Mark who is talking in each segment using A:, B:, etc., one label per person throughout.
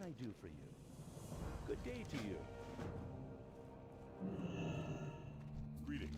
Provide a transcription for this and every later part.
A: I do for you? Good day to you.
B: Greetings.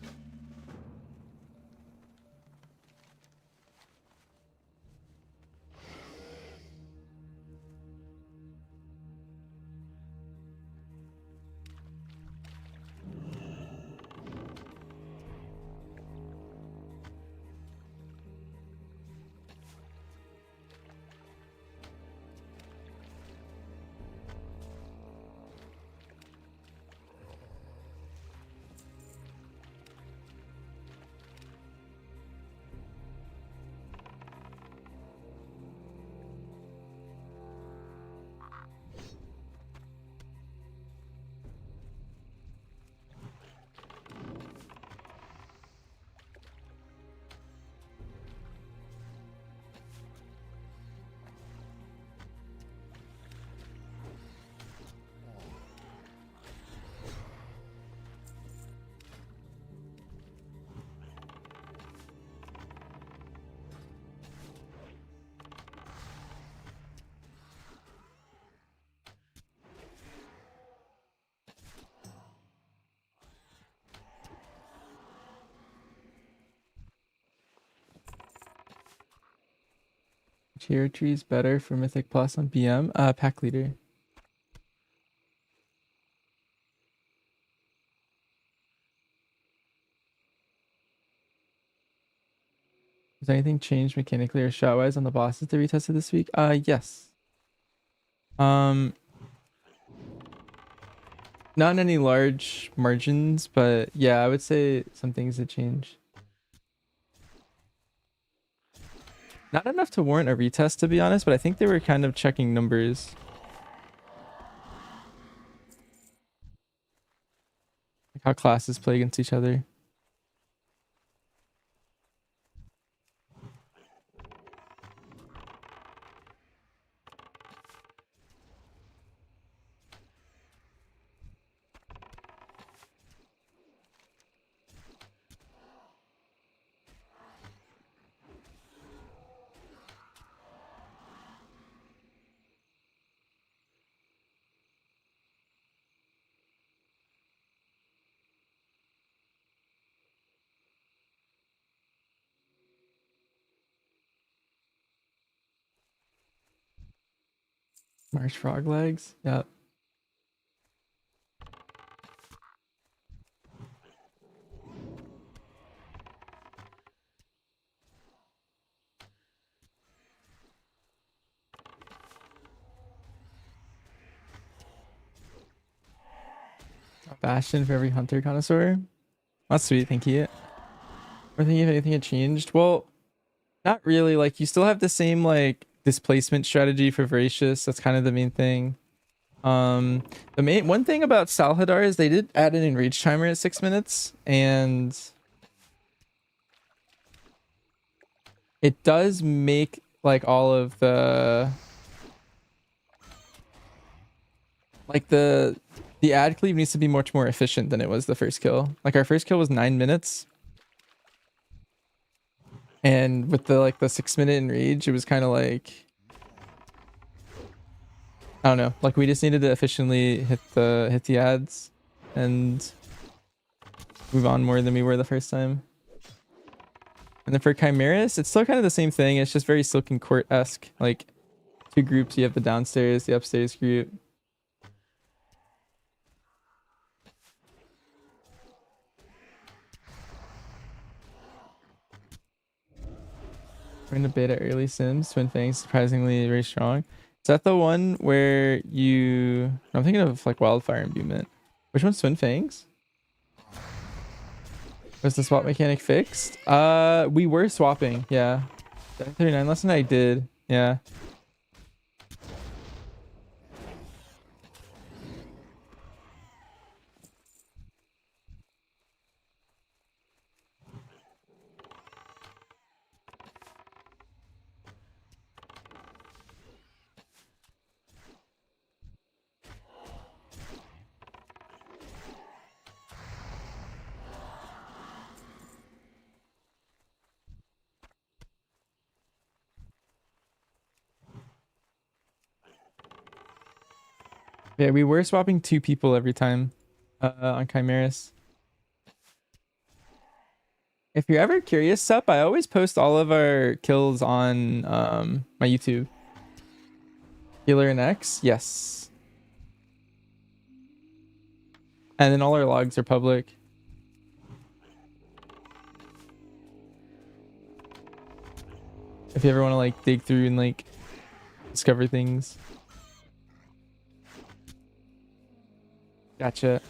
C: Tier trees better for Mythic Plus on BM. Pack leader. Has anything changed mechanically or shot wise on the bosses that we tested this week? Yes. Um, not in any large margins, but yeah, I would say some things that change. Not enough to warrant a retest, to be honest, but I think they were kind of checking numbers. Like how classes play against each other. Marsh frog legs. Yep. Bastion for every hunter connoisseur. That's sweet, thank you. We're thinking if anything had changed. Well, not really. Like you still have the same like displacement strategy for Voracious. That's kind of the main thing. The main one thing about Salhadar is they did add an enrage timer at 6 minutes, and it does make like all of the like the ad cleave needs to be much more efficient than it was the first kill. Like our first kill was 9 minutes. And with the like the 6 minute enrage, it was kind of like I don't know, like we just needed to efficiently hit the ads and move on more than we were the first time. And then for Chimeras, it's still kind of the same thing. It's just very Silken Court-esque. Like two groups, you have the downstairs, the upstairs group. We're in a beta early Sims. Twin Fangs surprisingly very strong. Is that the one where you... I'm thinking of like Wildfire Imbuement. Which one's Twin Fangs? Was the swap mechanic fixed? We were swapping, yeah. 39 lesson I did, yeah. Yeah, we were swapping 2 people every time on Chimeras. If you're ever curious, Sup, I always post all of our kills on my YouTube. Healer and X, yes. And then all our logs are public. If you ever want to like dig through and like discover things. Gotcha.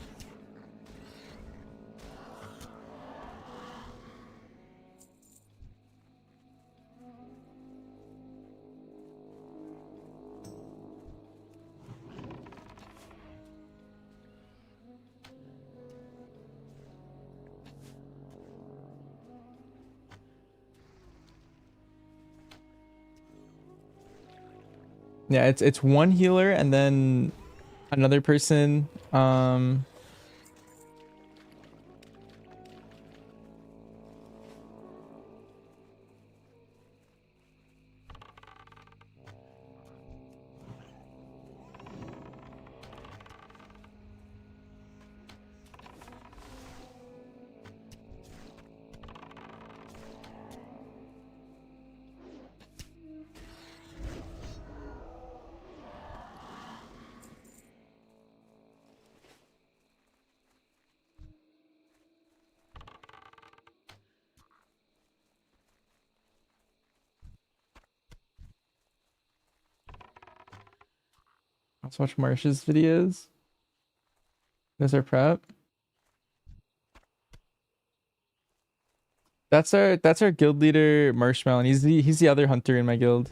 C: Yeah, it's one healer and then another person. Let's watch Marsh's videos. Those are prep. That's our guild leader, Marshmallow, and he's the other hunter in my guild.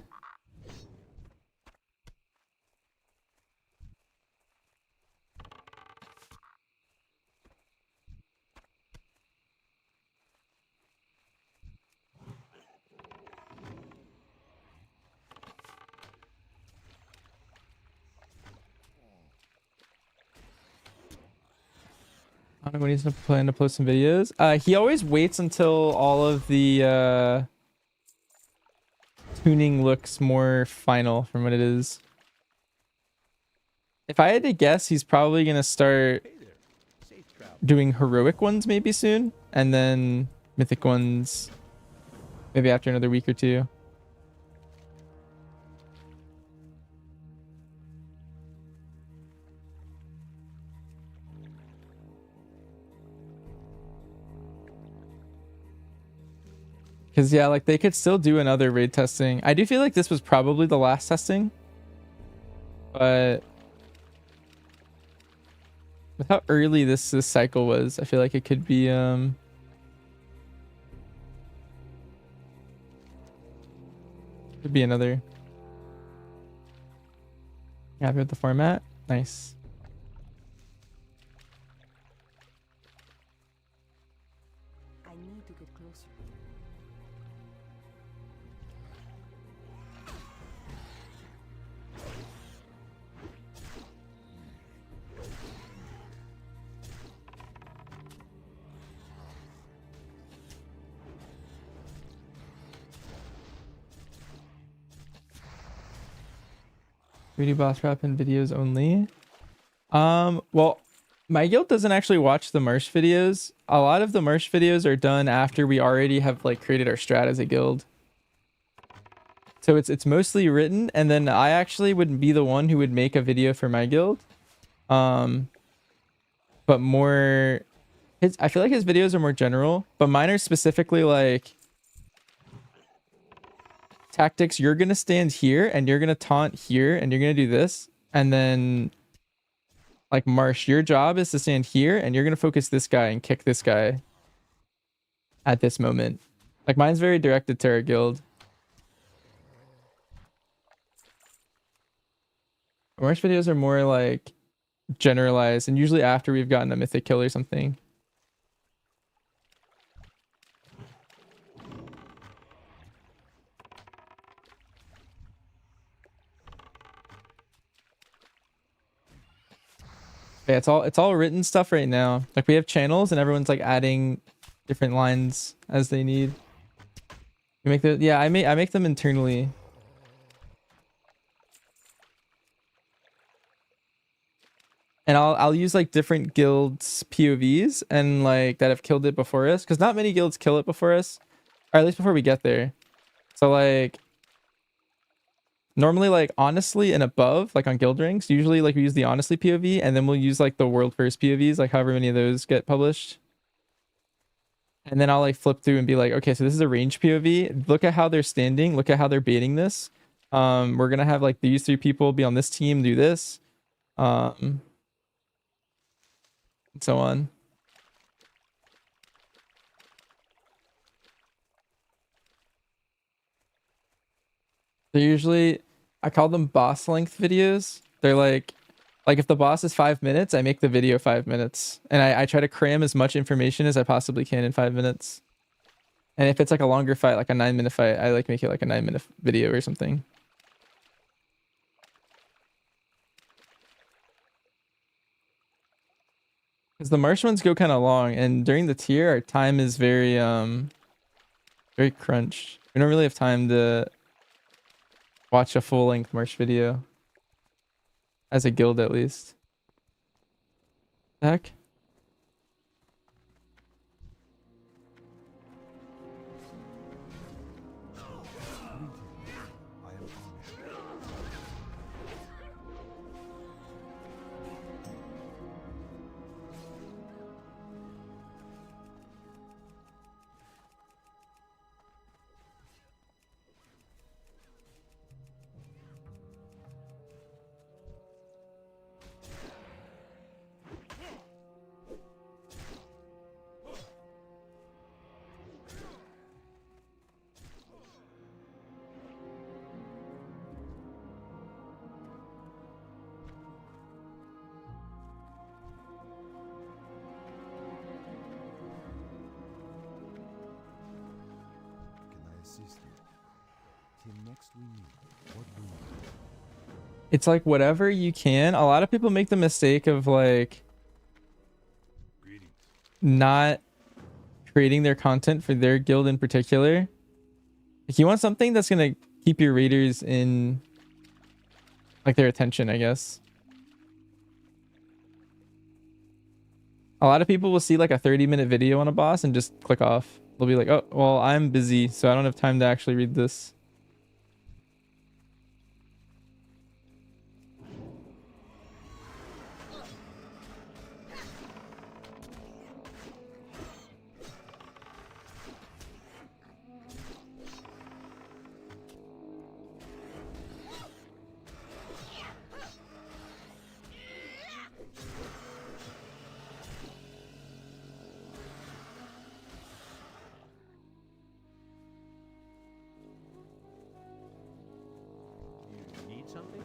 C: I don't know when he's gonna plan to post some videos. He always waits until all of the tuning looks more final from what it is. If I had to guess, he's probably gonna start
A: Hey there. Safe travel.
C: doing heroic ones maybe soon, and then mythic ones maybe after another week or two. Because yeah, like they could still do another raid testing. I do feel like this was probably the last testing, but with how early this cycle was, I feel like it could be another. Happy with the format? Nice.
D: I need to get closer.
C: Beauty boss rap and videos only. Well, my guild doesn't actually watch the Marsh videos. A lot of the Marsh videos are done after we already have like created our strat as a guild. So it's mostly written, and then I actually would be the one who would make a video for my guild. But more I feel like his videos are more general, but mine are specifically like tactics. You're gonna stand here and you're gonna taunt here and you're gonna do this, and then like Marsh, your job is to stand here and you're gonna focus this guy and kick this guy at this moment. Like mine's very directed to our guild. Marsh videos are more like generalized and usually after we've gotten a mythic kill or something. Yeah, it's all written stuff right now. Like we have channels and everyone's like adding different lines as they need. You make the I make them internally. And I'll use like different guilds POVs and like that have killed it before us, because not many guilds kill it before us, or at least before we get there. So like normally like honestly and above, like on guild ranks, usually like we use the honestly POV, and then we'll use like the world first POVs, like however many of those get published. And then I'll like flip through and be like, okay, so this is a range POV. Look at how they're standing. Look at how they're baiting this. We're gonna have like these 3 people be on this team, do this. And so on. They're usually, I call them boss length videos. They're like if the boss is 5 minutes, I make the video 5 minutes. And I try to cram as much information as I possibly can in 5 minutes. And if it's like a longer fight, like a 9-minute fight, I like make it like a 9-minute video or something. Because the marsh ones go kind of long, and during the tier, our time is very very crunched. We don't really have time to watch a full-length marsh video. As a guild, at least. Heck? It's like whatever you can. A lot of people make the mistake of like not creating their content for their guild in particular. If you want something that's gonna keep your raiders in like their attention, I guess. A lot of people will see like a 30-minute video on a boss and just click off. They'll be like, oh, well, I'm busy, so I don't have time to actually read this.
A: You need something?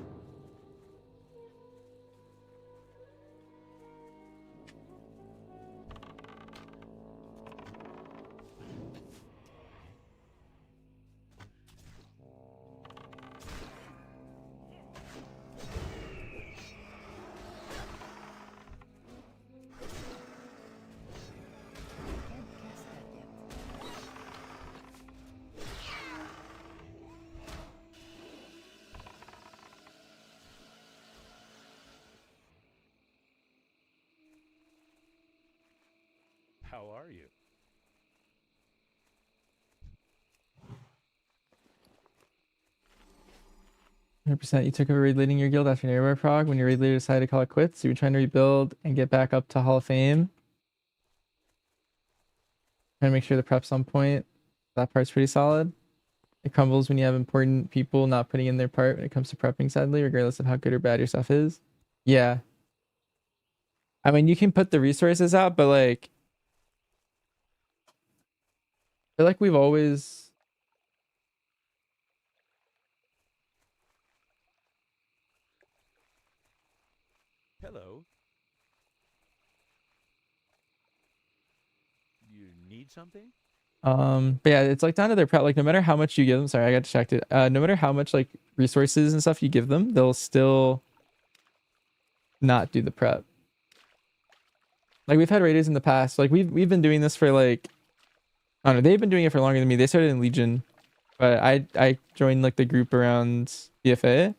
C: 100%. You took over raid leading your guild after an airware prog when your raid leader decided to call it quits. You were trying to rebuild and get back up to Hall of Fame. Trying to make sure the prep's on point. That part's pretty solid. It crumbles when you have important people not putting in their part when it comes to prepping, sadly, regardless of how good or bad your stuff is. Yeah. I mean, you can put the resources out, but like, I feel like we've always...
A: Hello. You need something?
C: But yeah, it's like down to their prep. Like no matter how much you give them, sorry, I got distracted. No matter how much like resources and stuff you give them, they'll still not do the prep. Like we've had raiders in the past. Like we've been doing this for like, I don't know, they've been doing it for longer than me. They started in Legion, but I joined like the group around BFA.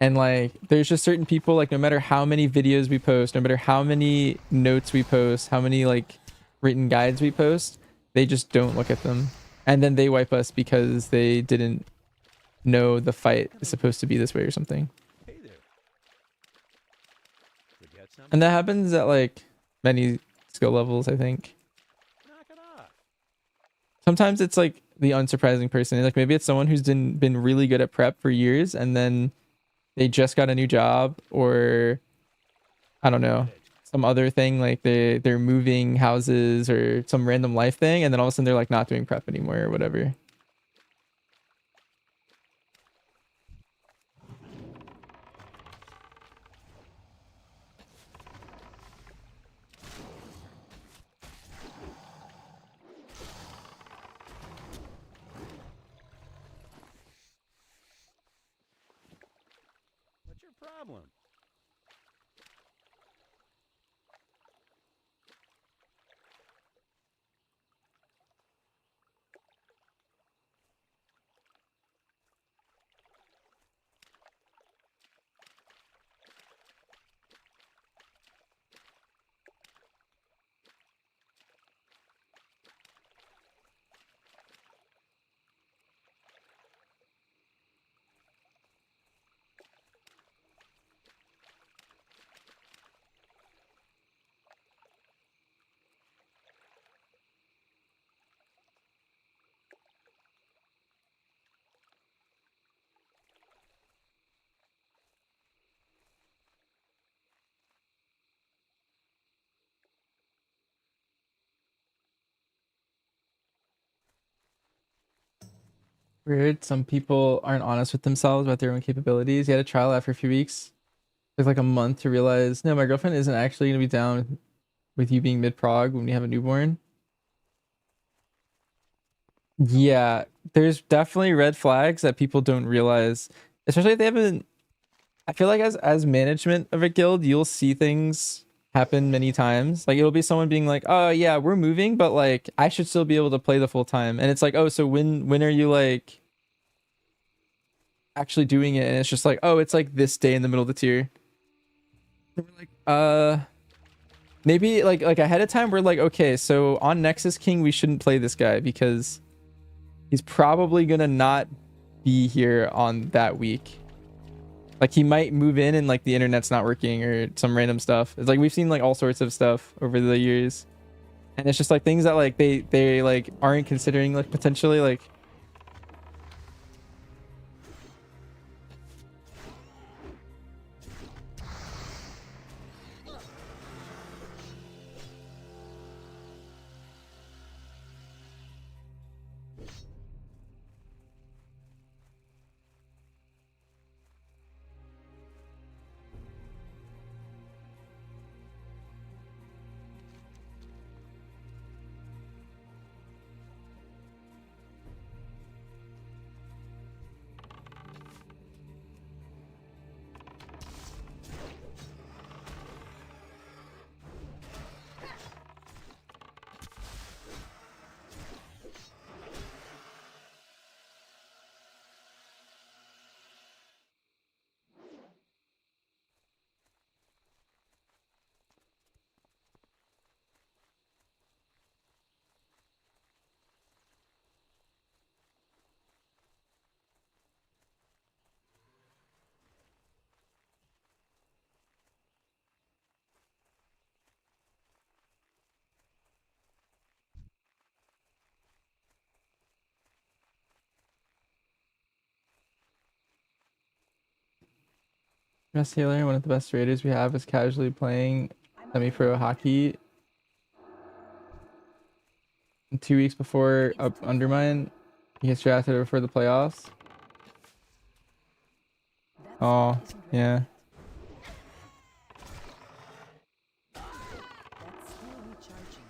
C: And like there's just certain people, like no matter how many videos we post, no matter how many notes we post, how many like written guides we post, they just don't look at them. And then they wipe us because they didn't know the fight is supposed to be this way or something.
A: Hey there. Forget something?
C: And that happens at like many skill levels, I think.
A: Knock it off.
C: Sometimes it's like the unsurprising person. Like maybe it's someone who's been really good at prep for years and then they just got a new job, or I don't know, some other thing, like they're moving houses or some random life thing, and then all of a sudden they're like not doing prep anymore or whatever.
A: What's your problem?
C: Weird. Some people aren't honest with themselves about their own capabilities. You had a trial after a few weeks. Took like a month to realize, no, my girlfriend isn't actually gonna be down with you being mid-prog when you have a newborn. Yeah, there's definitely red flags that people don't realize, especially if they haven't. I feel like as management of a guild, you'll see things happen many times. Like it'll be someone being like, "Oh yeah, we're moving, but like I should still be able to play the full time." And it's like, "Oh, so when are you like actually doing it?" And it's just like, "Oh, it's like this day in the middle of the tier." And we're like, maybe like ahead of time we're like, "Okay, so on Nexus King we shouldn't play this guy because he's probably going to not be here on that week." Like he might move in and like the internet's not working or some random stuff. It's like we've seen like all sorts of stuff over the years. And it's just like things that like they like aren't considering, like potentially like Best Taylor, one of the best raiders we have, is casually playing semi-pro hockey 2 weeks before Undermine. He gets drafted before the playoffs.
D: That
C: Oh,
D: side isn't ready.
C: yeah.
D: That's still recharging.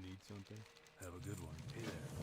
B: You need something? Have a good one. Hey there.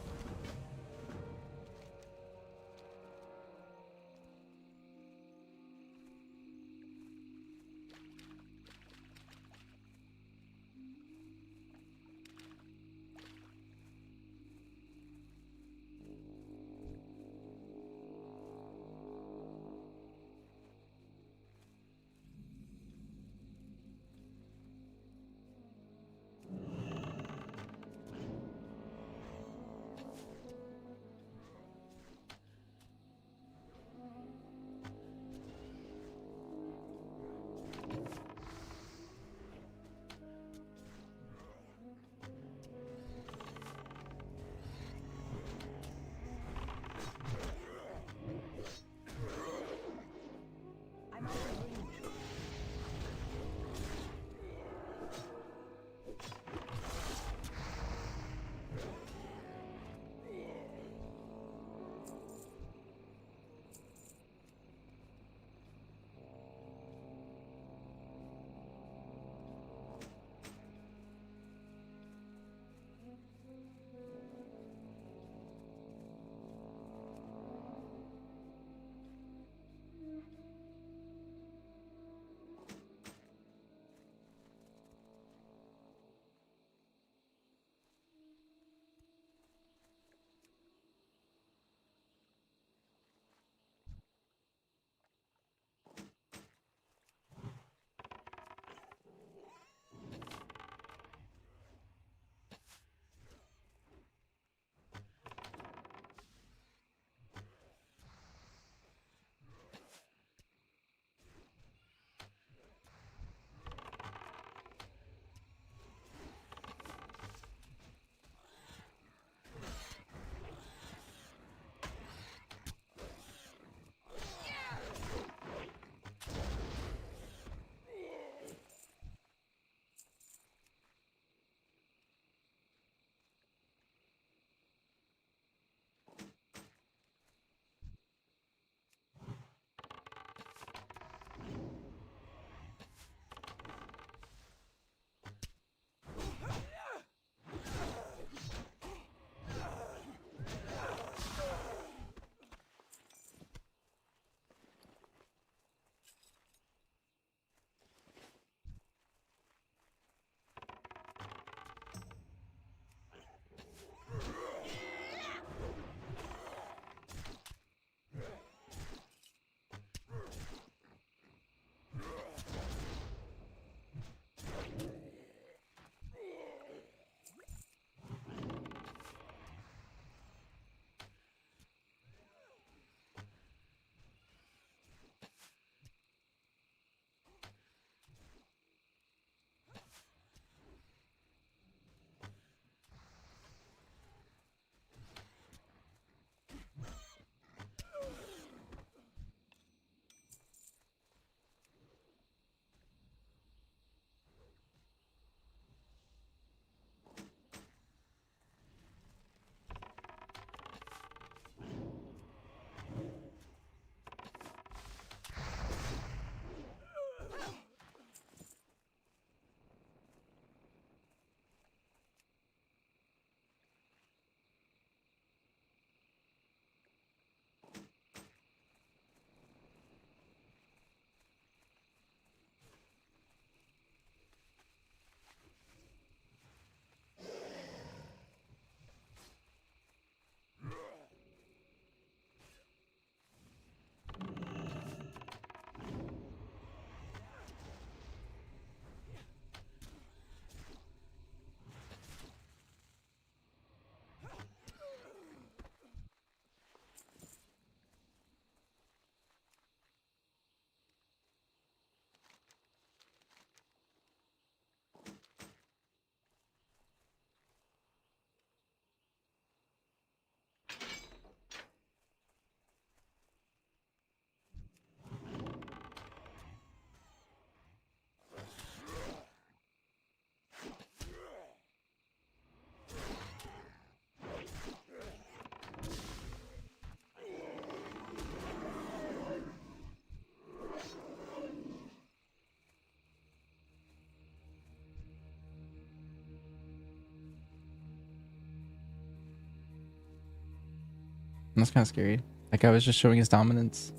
C: That's kind of scary. Like I was just showing his dominance.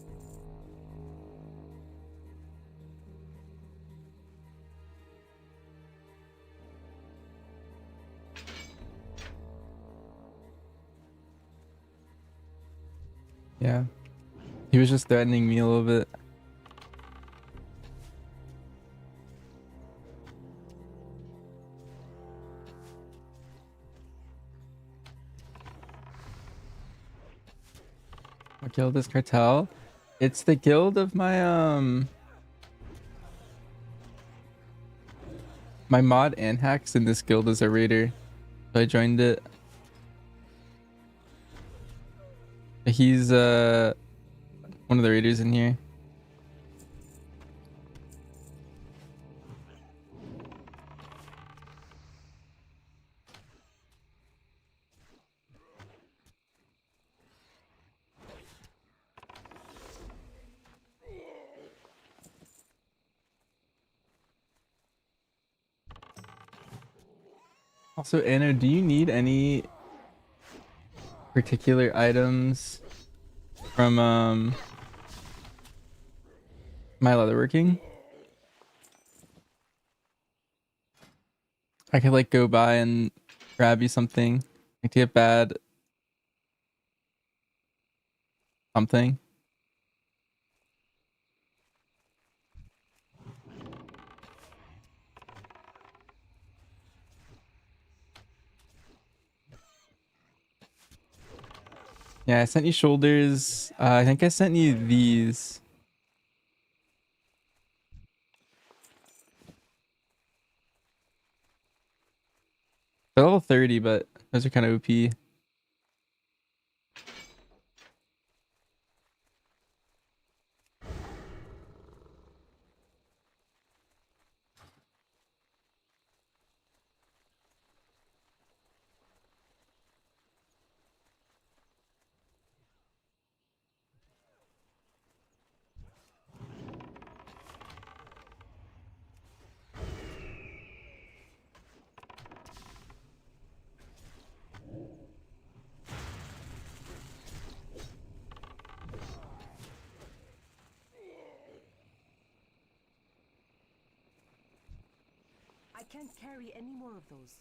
C: Yeah. He was just threatening me a little bit. What guild is Cartel? It's the guild of my mod and hacks in this guild is a raider. So I joined it. He's one of the raiders in here. Also, Anna, do you need any particular items from my leatherworking? I could like go by and grab you something. Like to get bad something. Yeah, I sent you shoulders. I think I sent you these. They're level 30, but those are kind of OP.
D: I can't carry any more of those.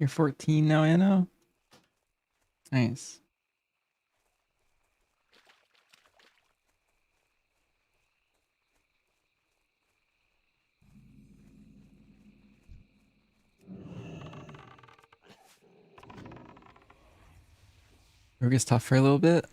C: You're 14 now, Anna? Nice. Rogue is tough for a little bit.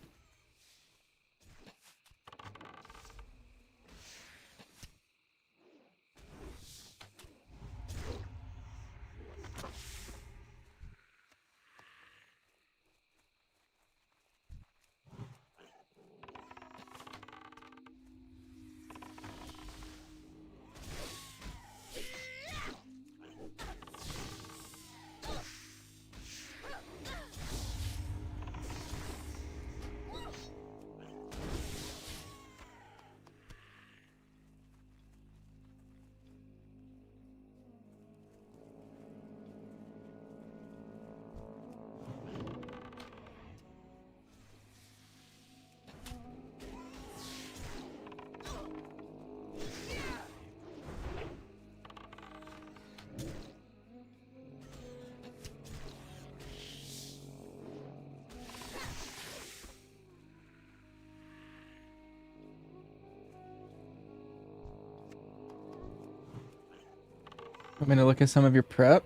C: I'm gonna look at some of your prep.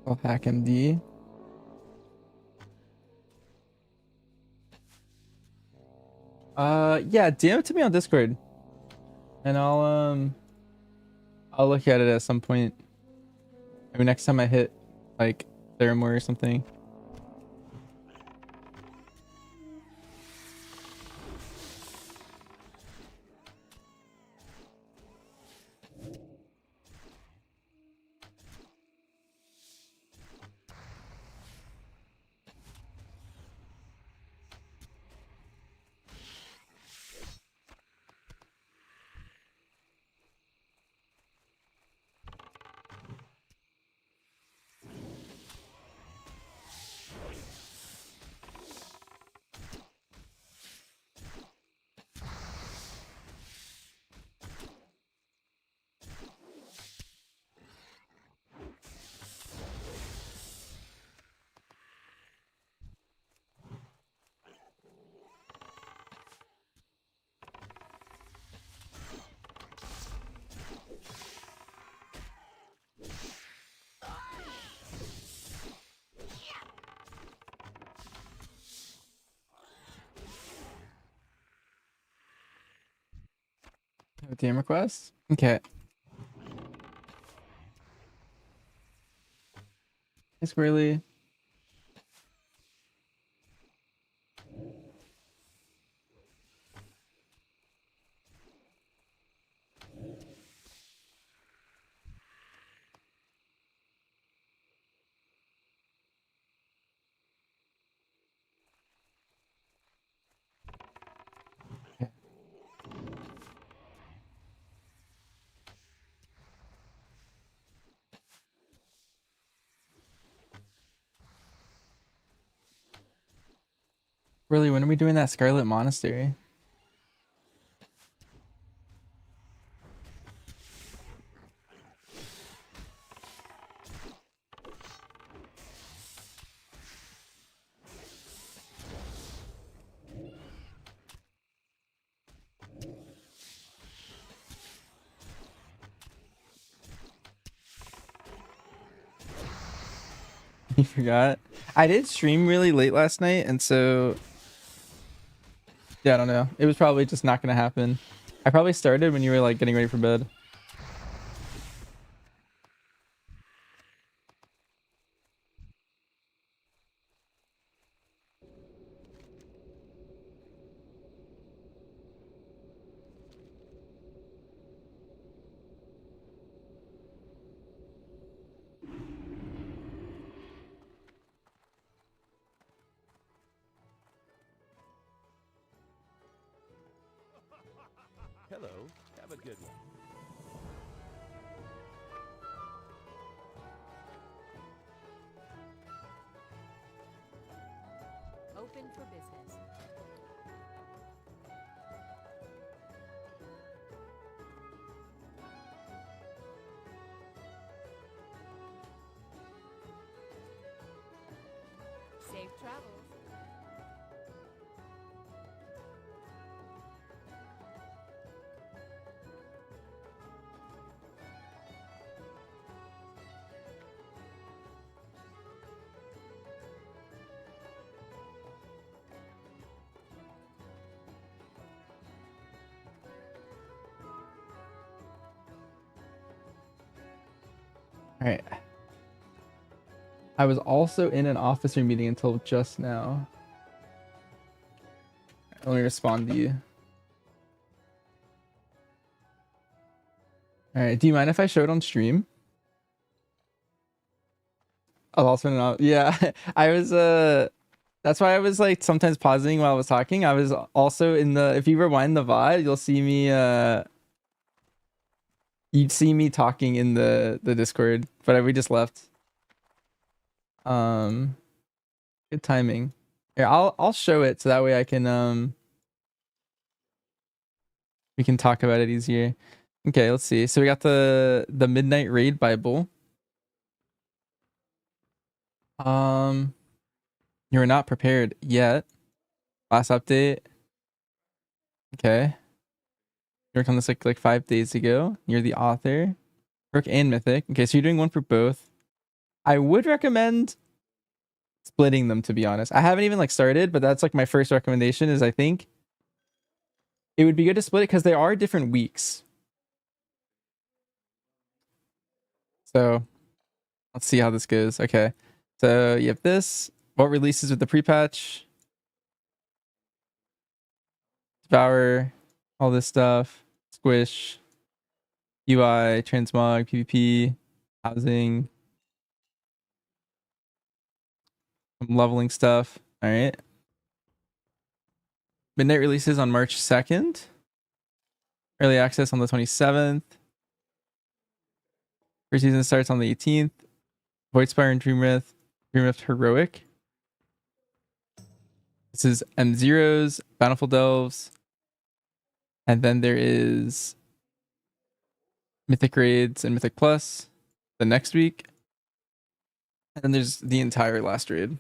C: I'll hack MD. Yeah, DM it to me on Discord, and I'll look at it at some point. Maybe next time I hit like Theramore or something. Have a DM request? Okay. Hey, Squirrely. Really, when are we doing that Scarlet Monastery? You forgot? I did stream really late last night, and so yeah, I don't know. It was probably just not gonna happen. I probably started when you were like getting ready for bed.
A: Hello. Have a good one.
D: Open for business. Safe travels.
C: All right. I was also in an officer meeting until just now. Let me respond to you. All right. Do you mind if I show it on stream? I was also in an yeah. I was That's why I was like sometimes pausing while I was talking. I was also in the, if you rewind the VOD, you'll see me you'd see me talking in the Discord, but we just left. Good timing. Here, I'll show it so that way I can we can talk about it easier. Okay, let's see. So we got the Midnight Raid Bible. You were not prepared yet. Last update. Okay. You worked on this like 5 days ago. You're the author. Rook and Mythic. Okay, so you're doing one for both. I would recommend splitting them, to be honest. I haven't even like started, but that's like my first recommendation is I think it would be good to split it because they are different weeks. So let's see how this goes. Okay. So you have this. What releases with the pre-patch? Devour, all this stuff. Squish, UI, transmog, PvP, housing, some leveling stuff. All right. Midnight releases on March 2nd. Early access on the 27th. First season starts on the 18th. Voidspire and Dreamwrath. Dreamwrath Heroic. This is M0's, Bountiful Delves. And then there is Mythic Raids and Mythic Plus the next week. And then there's the entire last raid.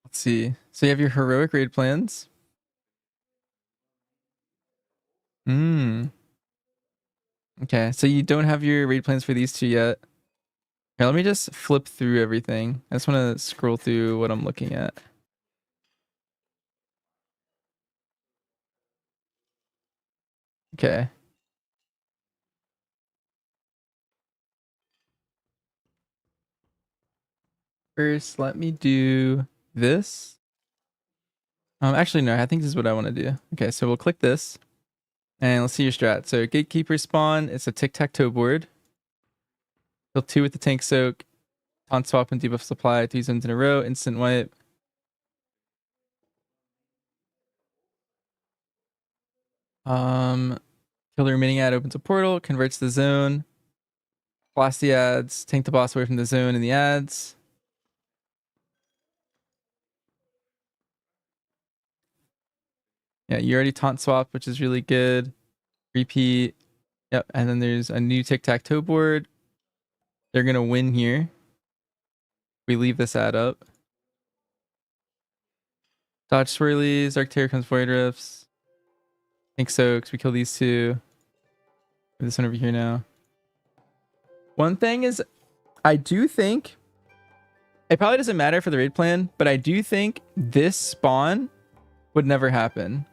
C: Let's see. So you have your heroic raid plans. Okay, so you don't have your raid plans for these two yet. Here, let me just flip through everything. I just want to scroll through what I'm looking at. Okay. First, let me do this. Actually, no, I think this is what I want to do. Okay, so we'll click this. And let's see your strat. So Gatekeeper spawn, it's a tic-tac-toe board. Kill 2 with the tank soak. Taunt swap and debuff supply 3 zones in a row. Instant wipe. Kill the remaining ad, opens a portal, converts the zone. Blast the ads, tank the boss away from the zone and the ads. Yeah, you already taunt swap, which is really good. Repeat. Yep, and then there's a new tic-tac-toe board. They're gonna win here. We leave this ad up. Dodge swirlies, Arcteryx comes void rifts. Tank soaks, we kill these two. This one over here now. One thing is, I do think it probably doesn't matter for the raid plan, but I do think this spawn would never happen.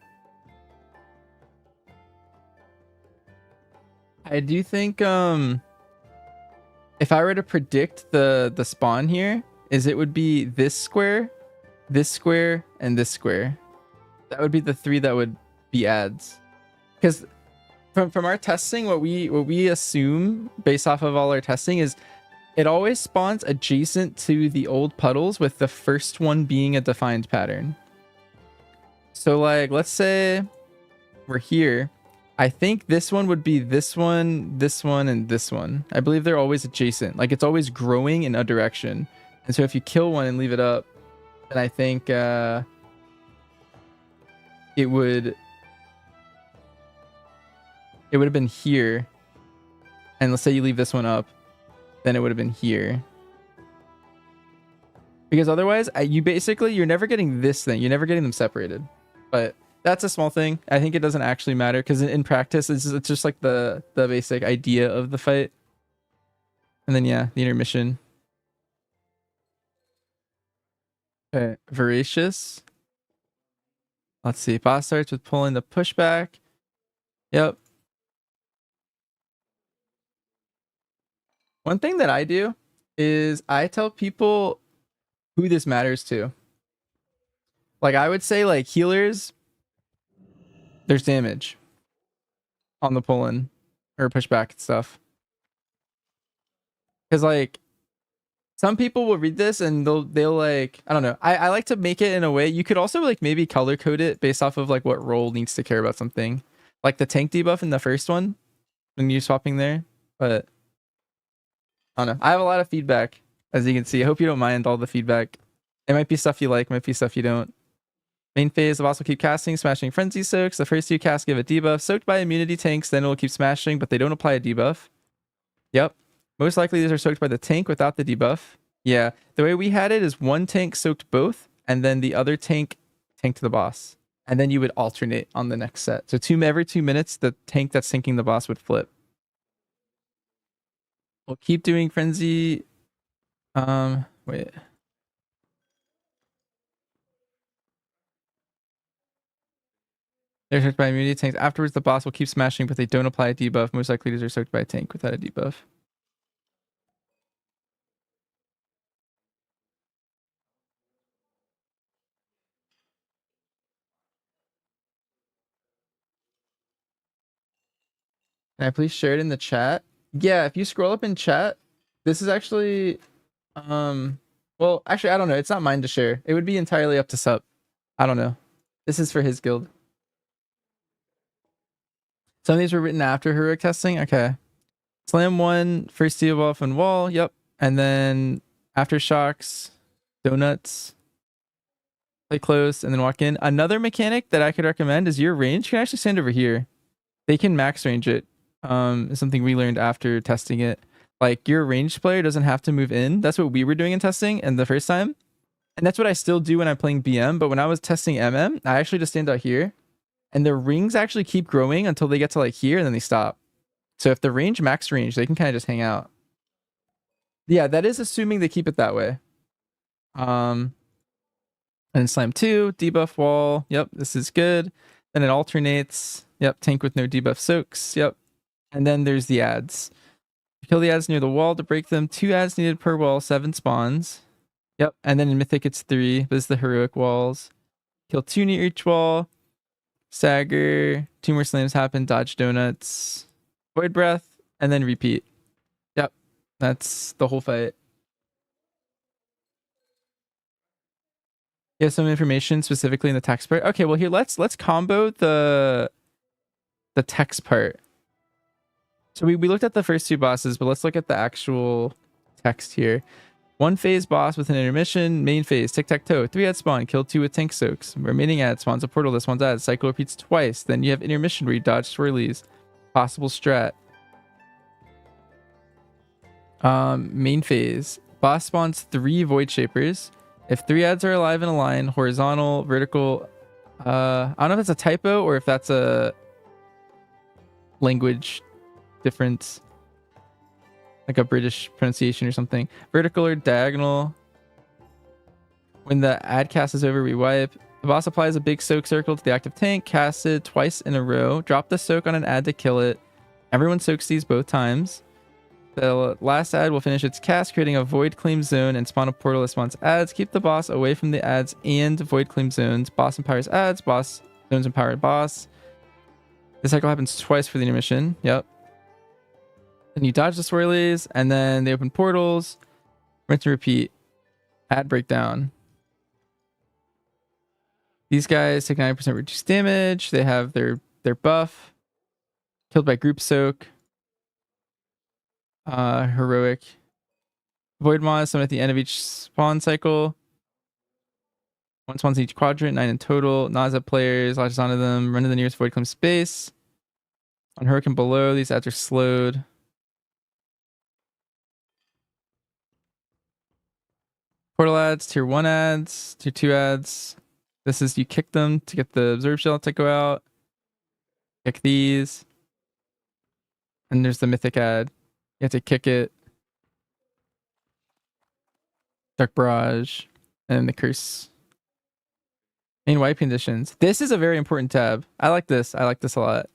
C: I do think if I were to predict the spawn here, is it would be this square, and this square. That would be the 3 that would be ads. Because from our testing, what we assume based off of all our testing is it always spawns adjacent to the old puddles, with the first one being a defined pattern. So like, let's say we're here. I think this one would be this one, and this one. I believe they're always adjacent. Like, it's always growing in a direction. And so if you kill one and leave it up, then I think it would have been here. And let's say you leave this one up, then it would have been here. Because otherwise, you're never getting this thing. You're never getting them separated. But that's a small thing. I think it doesn't actually matter because in practice, it's just like the basic idea of the fight. And then, yeah, the intermission. Okay, Voracious. Let's see. Boss starts with pulling the pushback. Yep. One thing that I do is I tell people who this matters to. Like, I would say, like, healers, there's damage on the pull-in or pushback and stuff. Because, like, some people will read this and they'll like, I don't know. I like to make it in a way. You could also like maybe color code it based off of like what role needs to care about something. Like the tank debuff in the first one when you're swapping there. But I don't know. I have a lot of feedback, as you can see. I hope you don't mind all the feedback. It might be stuff you like, might be stuff you don't. Main phase, the boss will keep casting, smashing frenzy soaks. The first 2 casts give a debuff. Soaked by immunity tanks, then it will keep smashing, but they don't apply a debuff. Yep. Most likely these are soaked by the tank without the debuff. Yeah. The way we had it is one tank soaked both, and then the other tank tank to the boss. And then you would alternate on the next set. So every 2 minutes, the tank that's tanking the boss would flip. We'll keep doing frenzy. Wait. They're soaked by immunity tanks. Afterwards, the boss will keep smashing, but they don't apply a debuff. Most likely, these are soaked by a tank without a debuff. Can I please share it in the chat? Yeah, if you scroll up in chat, this is actually, well, actually, I don't know. It's not mine to share. It would be entirely up to Sup. I don't know. This is for his guild. Some of these were written after heroic testing. Okay. Slam 1, first deal off on wall. Yep. And then aftershocks, donuts, play close, and then walk in. Another mechanic that I could recommend is your range can actually stand over here. They can max range it. Is something we learned after testing it. Like your ranged player doesn't have to move in. That's what we were doing in testing and the first time. And that's what I still do when I'm playing BM. But when I was testing MM, I actually just stand out here. And the rings actually keep growing until they get to like here and then they stop. So if the range max range, they can kind of just hang out. Yeah, that is assuming they keep it that way. And slam 2, debuff wall. Yep, this is good. Then it alternates. Yep, tank with no debuff soaks. Yep. And then there's the ads. Kill the ads near the wall to break them. 2 ads needed per wall, 7 spawns. Yep. And then in Mythic it's 3. This is the heroic walls. Kill 2 near each wall. Stagger. 2 more slams happen. Dodge donuts. Void breath. And then repeat. Yep. That's the whole fight. You have some information specifically in the text part. Okay, well here let's combo the text part. So we looked at the first 2 bosses, but let's look at the actual text here. 1 phase boss with an intermission. Main phase, tic-tac-toe. 3 ad spawn, kill 2 with tank soaks. Remaining ad spawns a portal. This one's ad. Cycle repeats twice. Then you have intermission where you dodge swirlies. Possible strat. Main phase. Boss spawns 3 void shapers. If 3 ads are alive in a line, horizontal, vertical. I don't know if it's a typo or if that's a language difference, like a British pronunciation or something. Vertical or diagonal. When the ad cast is over, we wipe. The boss applies a big soak circle to the active tank, casted twice in a row. Drop the soak on an ad to kill it. Everyone soaks these both times. The last ad will finish its cast, creating a void claim zone and spawn a portal that spawns ads. Keep the boss away from the ads and void claim zones. Boss empowers ads, boss zones empower boss. The cycle happens twice for the intermission. Yep. Then you dodge the swirlies, and then they open portals. Rinse and repeat. Ad breakdown. These guys take 90% reduced damage. They have their buff. Killed by group soak. Heroic. Void Moss, summon at the end of each spawn cycle. 1 spawns in each quadrant, 9 in total. Nausea players, latches onto them, run to the nearest void claim space. On Hurricane below, these ads are slowed. Portal ads, tier 1 ads, tier 2 ads. This is you kick them to get the observe shell to go out. Kick these. And there's the mythic ad. You have to kick it. Dark Barrage. And the curse. Main wipe conditions. This is a very important tab. I like this. I like this a lot.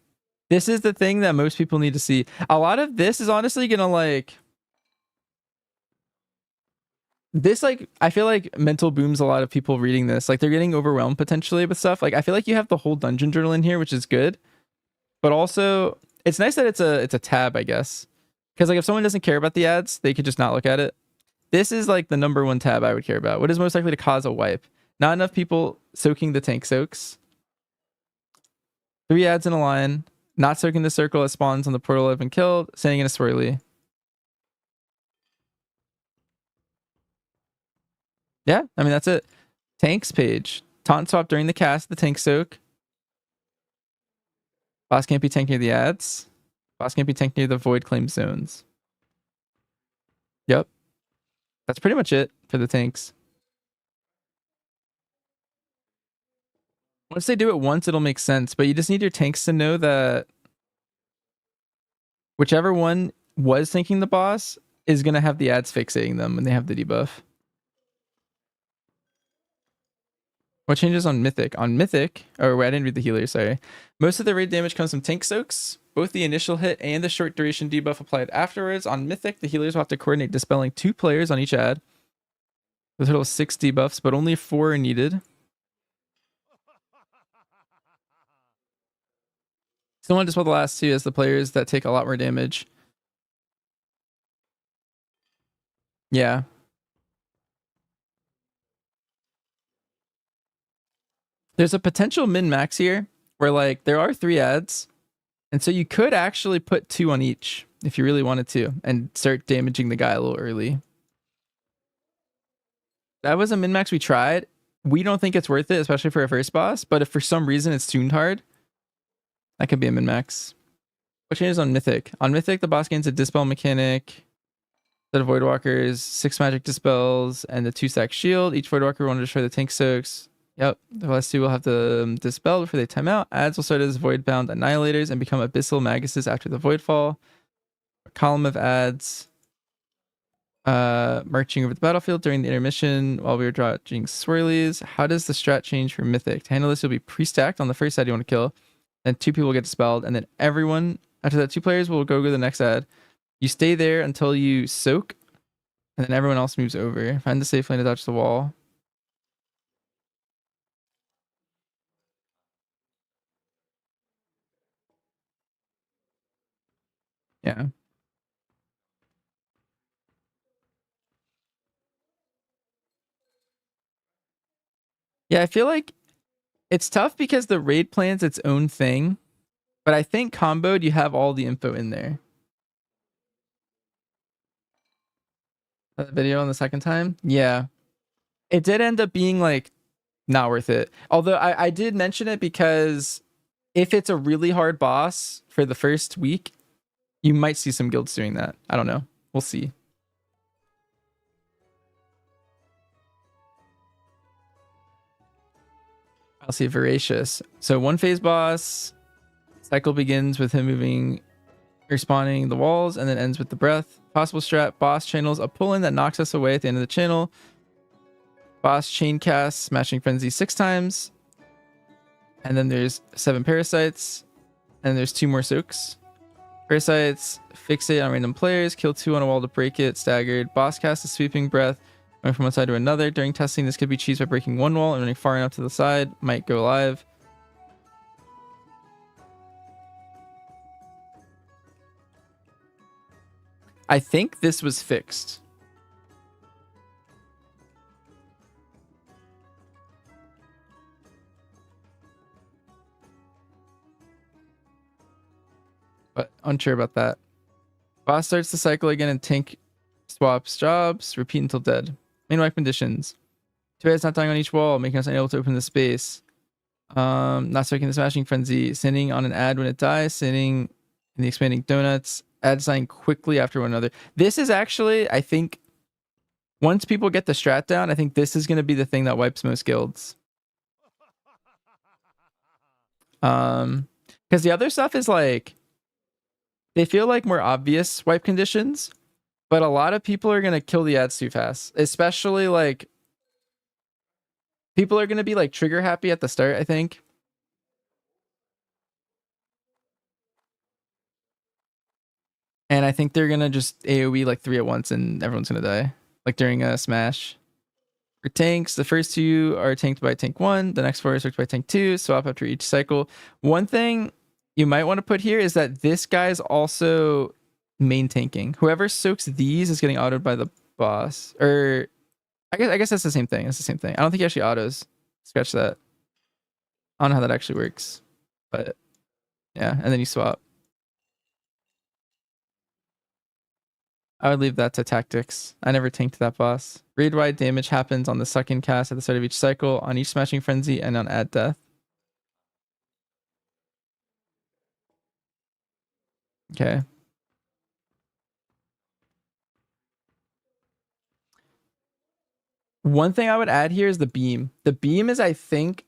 C: This is the thing that most people need to see. A lot of this is honestly gonna like... This, like, I feel like mental booms a lot of people reading this. Like, they're getting overwhelmed potentially with stuff. Like, I feel like you have the whole dungeon journal in here, which is good. But also, it's nice that it's a tab, I guess. Because, like, if someone doesn't care about the ads, they could just not look at it. This is, like, the #1 tab I would care about. What is most likely to cause a wipe? Not enough people soaking the tank soaks. 3 ads in a line. Not soaking the circle that spawns on the portal have been killed. Standing in a swirly. Yeah, I mean, that's it. Tanks page. Taunt swap during the cast, the tank soak. Boss can't be tanked near the ads. Boss can't be tanked near the void claim zones. Yep. That's pretty much it for the tanks. Once they do it once, it'll make sense. But you just need your tanks to know that whichever one was thinking the boss is going to have the ads fixating them when they have the debuff. What changes on Mythic? On Mythic, or wait, I didn't read the healer, sorry. Most of the raid damage comes from tank soaks. Both the initial hit and the short duration debuff applied afterwards. On Mythic, the healers will have to coordinate dispelling 2 players on each ad. A total of 6 debuffs, but only 4 are needed. Still want to dispel the last 2 as the players that take a lot more damage. Yeah. There's a potential min-max here where like there are 3 ads. And so you could actually put 2 on each if you really wanted to and start damaging the guy a little early. That was a min-max we tried. We don't think it's worth it, especially for a first boss. But if for some reason it's tuned hard, that could be a min-max. What changes on Mythic? On Mythic, the boss gains a dispel mechanic. Set of Voidwalkers, 6 magic dispels, and the 2-stack shield. Each Voidwalker will destroy the tank soaks. Yep, the last 2 will have to dispel before they time out. Ads will start as Voidbound Annihilators and become Abyssal Maguses after the Voidfall. A column of ads. Marching over the battlefield during the intermission while we were dodging swirlies. How does the strat change for Mythic? To handle this, you'll be pre-stacked on the first ad you want to kill. Then 2 people get dispelled, and then everyone after that 2 players will go to the next ad. You stay there until you soak, and then everyone else moves over. Find the safe lane to dodge the wall. Yeah. Yeah, I feel like it's tough because the raid plan's its own thing, but I think comboed, you have all the info in there. That video on the second time? Yeah. It did end up being like not worth it. Although I did mention it because if it's a really hard boss for the first week, you might see some guilds doing that. I don't know. We'll see. I'll see Voracious. So 1 phase boss. Cycle begins with him moving, respawning the walls, and then ends with the breath. Possible strat, boss channels a pull-in that knocks us away at the end of the channel. Boss chain cast, smashing frenzy 6 times. And then there's 7 parasites. And there's 2 more soaks. Parasites, fixate on random players, kill 2 on a wall to break it, staggered. Boss cast a sweeping breath, going from one side to another. During testing, this could be cheesed by breaking 1 wall and running far enough to the side. Might go live. I think this was fixed. But unsure about that. Boss starts the cycle again and tank swaps jobs. Repeat until dead. Main wipe conditions. 2 heads not dying on each wall, making us unable to open the space. Not striking the smashing frenzy. Sitting on an ad when it dies. Sitting in the expanding donuts. Ads dying quickly after one another. This is actually, I think, once people get the strat down, I think this is going to be the thing that wipes most guilds. Because the other stuff is like, they feel like more obvious wipe conditions, but a lot of people are going to kill the ads too fast. Especially like, people are going to be like trigger happy at the start, I think. And I think they're going to just AoE like 3 at once and everyone's going to die. Like during a smash. For tanks, the first 2 are tanked by tank 1. The next 4 are tanked by tank 2. Swap after each cycle. One thing you might want to put here is that this guy's also main tanking. Whoever soaks these is getting autoed by the boss. Or I guess that's the same thing. It's the same thing. I don't think he actually autos. Scratch that. I don't know how that actually works. But yeah, and then you swap. I would leave that to tactics. I never tanked that boss. Raid-wide damage happens on the second cast at the start of each cycle, on each smashing frenzy, and on ad death. Okay. One thing I would add here is the beam. The beam is, I think,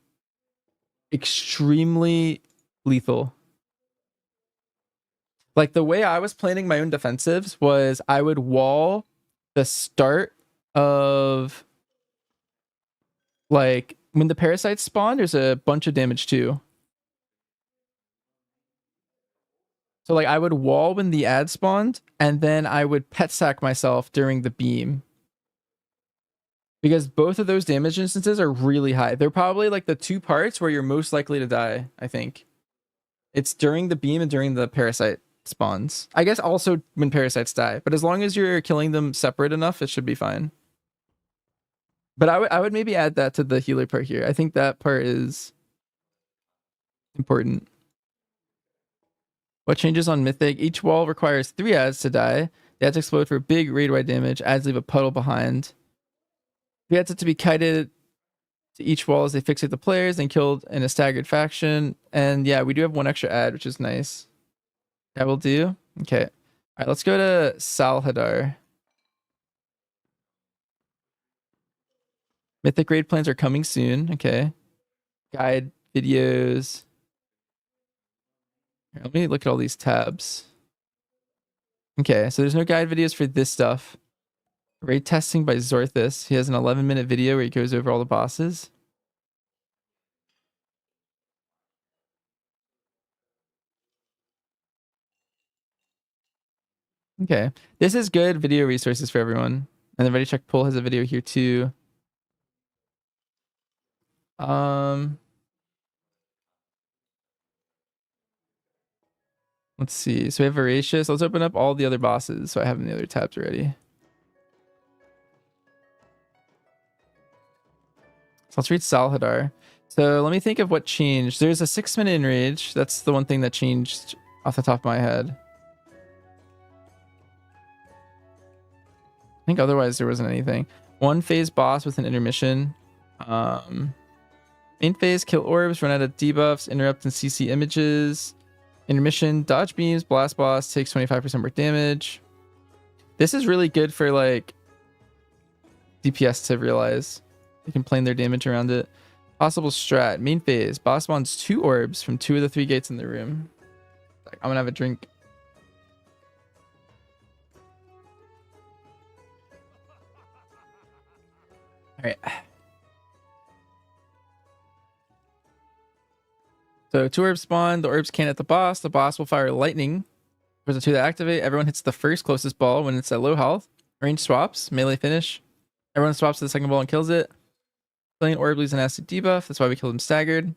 C: extremely lethal. Like the way I was planning my own defensives was I would wall the start of like when the parasites spawn, there's a bunch of damage too. So like I would wall when the ad spawned, and then I would pet sack myself during the beam. Because both of those damage instances are really high. They're probably like the two parts where you're most likely to die, I think. It's during the beam and during the parasite spawns. I guess also when parasites die, but as long as you're killing them separate enough, it should be fine. But I would maybe add that to the healer part here. I think that part is important. What changes on Mythic? Each wall requires 3 ads to die. The ads explode for big raid-wide damage. Ads leave a puddle behind. The ads have to be kited to each wall as they fixate the players and killed in a staggered faction. And yeah, we do have 1 extra ad, which is nice. That will do. Okay. All right, let's go to Salhadar. Mythic raid plans are coming soon. Okay. Guide videos. Here, let me look at all these tabs. Okay, so there's no guide videos for this stuff. Raid testing by Zorthus. He has an 11-minute video where he goes over all the bosses. Okay, this is good video resources for everyone. And the Ready Check Pull has a video here too. Let's see. So we have Voracious. Let's open up all the other bosses so I have the other tabs ready. So let's read Salhadar. So let me think of what changed. There's a 6-minute enrage. That's the one thing that changed off the top of my head. I think otherwise there wasn't anything. 1 phase boss with an intermission. Main phase, kill orbs, run out of debuffs, interrupt and CC images. Intermission, dodge beams, blast boss, takes 25% more damage. This is really good for like DPS to realize. They can plan their damage around it. Possible strat, main phase, boss spawns 2 orbs from 2 of the 3 gates in the room. I'm gonna have a drink. All right. So 2 orbs spawn. The orbs can't hit the boss. The boss will fire lightning. There's a 2 that activate. Everyone hits the first closest ball when it's at low health. Range swaps. Melee finish. Everyone swaps to the second ball and kills it. Killing orb leaves an acid debuff. That's why we killed him staggered.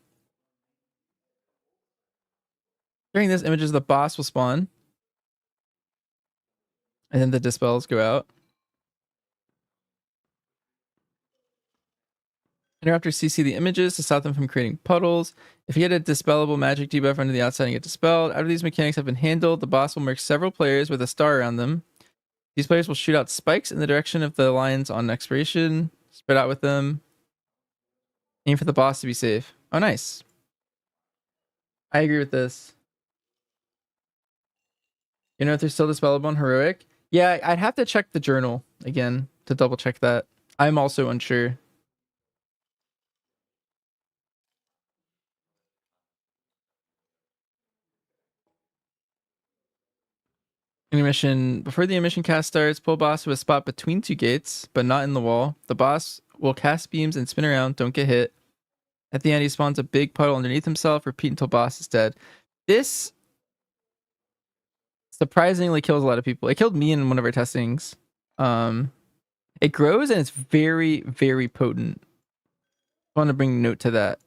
C: During this, images of the boss will spawn. And then the dispels go out. Interrupters CC the images to stop them from creating puddles. If you get a dispellable magic debuff under the outside and get dispelled, after these mechanics have been handled, the boss will mark several players with a star around them. These players will shoot out spikes in the direction of the lines on expiration. Spread out with them. Aim for the boss to be safe. Oh, nice. I agree with this. You know if they're still dispellable on heroic? Yeah, I'd have to check the journal again to double check that. I'm also unsure. Intermission. Before the intermission cast starts, pull boss to a spot between 2 gates, but not in the wall. The boss will cast beams and spin around. Don't get hit. At the end, he spawns a big puddle underneath himself. Repeat until boss is dead. This surprisingly kills a lot of people. It killed me in one of our testings. It grows and it's very, very potent. I want to bring a note to that.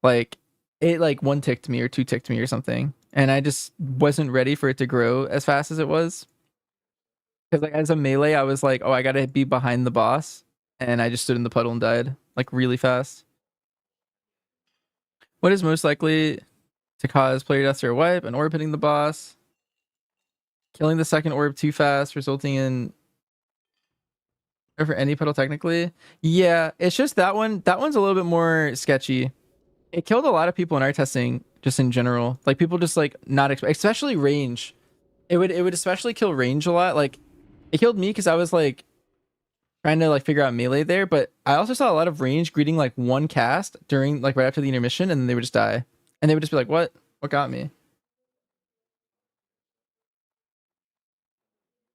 C: Like, it like 1-ticked me or 2-ticked me or something. And I just wasn't ready for it to grow as fast as it was. Because like as a melee, I was like, oh, I gotta be behind the boss. And I just stood in the puddle and died. Like really fast. What is most likely to cause player deaths or a wipe? An orb hitting the boss. Killing the second orb too fast, resulting in... Or for any puddle technically. Yeah, it's just that one. That one's a little bit more sketchy. It killed a lot of people in our testing, just in general. Like people just like not especially range. It would especially kill range a lot. Like it killed me because I was like trying to like figure out melee there, but I also saw a lot of range greeting like one cast during like right after the intermission, and then they would just die. And they would just be like, what got me?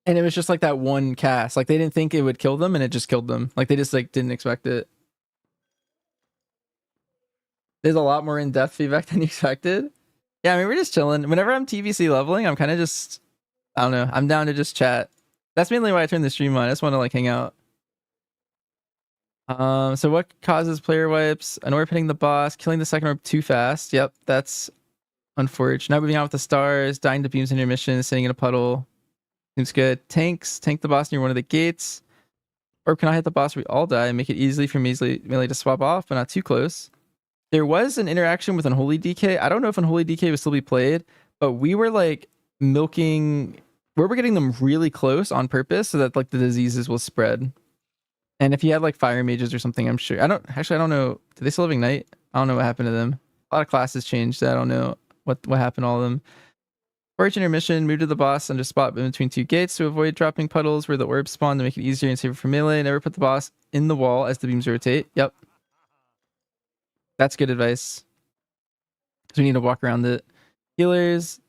C: And it was just like that one cast. Like they didn't think it would kill them and it just killed them. Like they just like didn't expect it. There's a lot more in-depth feedback than you expected. Yeah, I mean, we're just chilling. Whenever I'm TBC leveling, I'm kind of just, I don't know. I'm down to just chat. That's mainly why I turned the stream on. I just want to like hang out. So what causes player wipes? An orb hitting the boss, killing the second orb too fast. Yep, that's unfortunate. Not moving out with the stars, dying to beams in your mission, sitting in a puddle. Seems good. Tanks, tank the boss near one of the gates. Orb cannot hit the boss, we all die, and make it easily for melee to swap off, but not too close. There was an interaction with Unholy DK. I don't know if Unholy DK would still be played, but we were like milking, we were getting them really close on purpose so that like the diseases will spread. And if you had like fire mages or something, I'm sure. I don't know. Do they still have Ignite? I don't know what happened to them. A lot of classes changed. I don't know what happened to all of them. Forge intermission, move to the boss and just spot in between two gates to avoid dropping puddles where the orbs spawn to make it easier and safer for melee. Never put the boss in the wall as the beams rotate. Yep. That's good advice. Because we need to walk around it. Healers.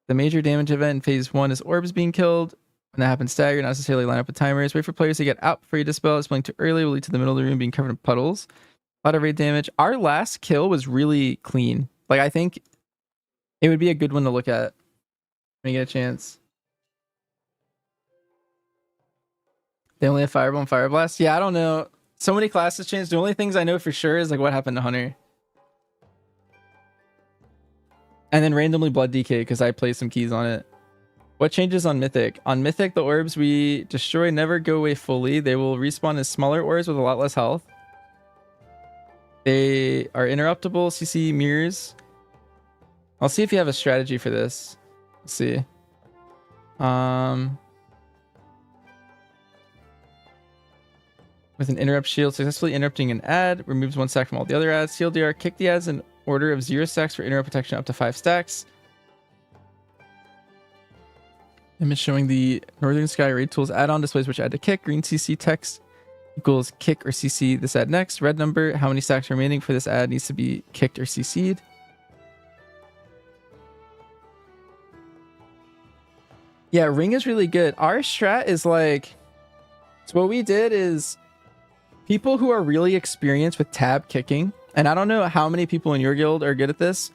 C: The major damage event in phase 1 is orbs being killed. When that happens, stagger, not necessarily line up with timers. Wait for players to get out before you dispel. Spelling too early will lead to the middle of the room being covered in puddles. A lot of raid damage. Our last kill was really clean. Like, I think it would be a good one to look at when you get a chance. They only have Fireball and Fire Blast? Yeah, I don't know. So many classes changed. The only things I know for sure is like what happened to Hunter. And then randomly Blood DK because I placed some keys on it. What changes on Mythic? On Mythic, the orbs we destroy never go away fully. They will respawn as smaller orbs with a lot less health. They are interruptible, CC mirrors. I'll see if you have a strategy for this. Let's see. With an interrupt shield, successfully interrupting an ad, removes 1 stack from all the other ads. CLDR, kick the ads in order of 0 stacks for interrupt protection up to 5 stacks. Image showing the Northern Sky Raid Tools add-on displays which add to kick. Green CC text equals kick or CC this ad next. Red number, how many stacks remaining for this ad needs to be kicked or CC'd. Yeah, ring is really good. Our strat is like, so what we did is people who are really experienced with tab kicking, and I don't know how many people in your guild are good at this.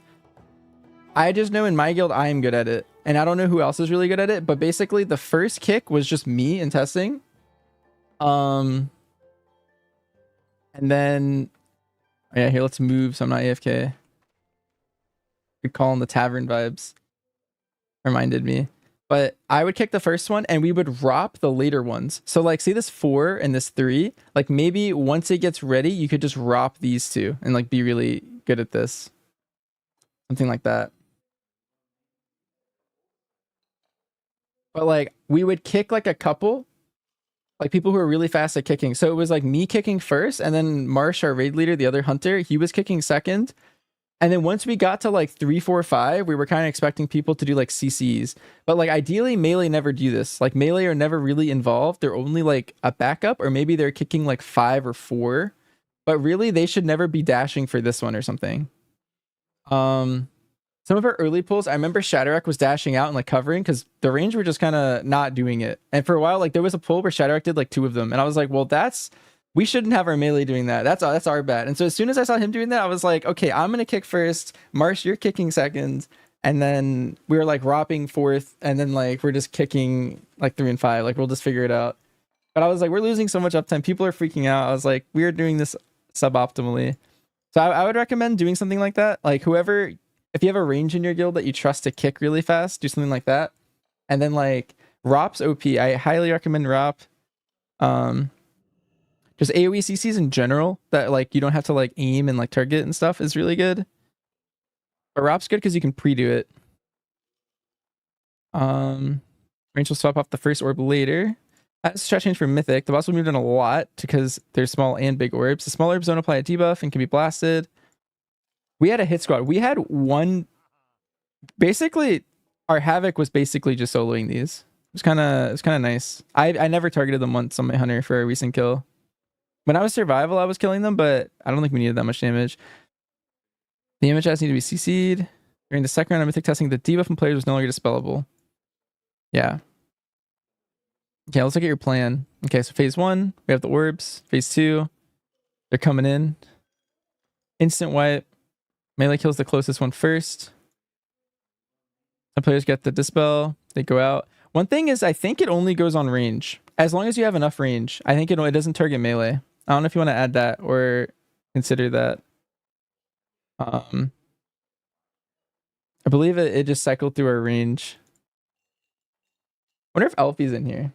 C: I just know in my guild I am good at it. And I don't know who else is really good at it, but basically the first kick was just me in testing. And then, oh yeah, here, let's move so I'm not AFK. Good call on the tavern vibes. Reminded me. But I would kick the first one and we would drop the later ones. So like, see this 4 and this 3, like maybe once it gets ready, you could just drop these 2 and like be really good at this. Something like that. But like we would kick like a couple, like people who are really fast at kicking. So it was like me kicking first, and then Marsh, our raid leader, the other hunter, he was kicking second. And then once we got to like 3, 4, 5, we were kind of expecting people to do like CCs. But like ideally melee never do this. Like melee are never really involved. They're only like a backup, or maybe they're kicking like 5 or 4. But really they should never be dashing for this one or something. Some of our early pulls, I remember Shatterak was dashing out and like covering because the range were just kind of not doing it. And for a while, like there was a pull where Shatterak did like 2 of them. And I was like, well, we shouldn't have our melee doing that. That's our bad. And so as soon as I saw him doing that, I was like, okay, I'm going to kick first. Marsh, you're kicking second. And then we were like ropping fourth. And then like, we're just kicking like 3 and 5. Like we'll just figure it out. But I was like, we're losing so much uptime. People are freaking out. I was like, we're doing this suboptimally. So I would recommend doing something like that. Like whoever, if you have a range in your guild that you trust to kick really fast, do something like that. And then like Rop's OP. I highly recommend Rop. Just AoE CCs in general that like you don't have to like aim and like target and stuff is really good. But Rop's good because you can pre-do it. Range will swap off the first orb later. That's strat change for Mythic. The boss will move in a lot because they're small and big orbs. The small orbs don't apply a debuff and can be blasted. We had a hit squad. We had one. Basically, our Havoc was basically just soloing these. was kind of nice. I never targeted them once on my hunter for a recent kill. When I was survival, I was killing them, but I don't think we needed that much damage. The image has need to be CC'd. During the second round of mythic testing, the debuff from players was no longer dispellable. Yeah. Okay, let's look at your plan. Okay, so phase 1, we have the orbs. Phase 2, they're coming in. Instant wipe. Melee kills the closest one first. The players get the dispel. They go out. One thing is, I think it only goes on range. As long as you have enough range. I think it doesn't target melee. I don't know if you want to add that or consider that. I believe it just cycled through our range. Wonder if Alfie's in here.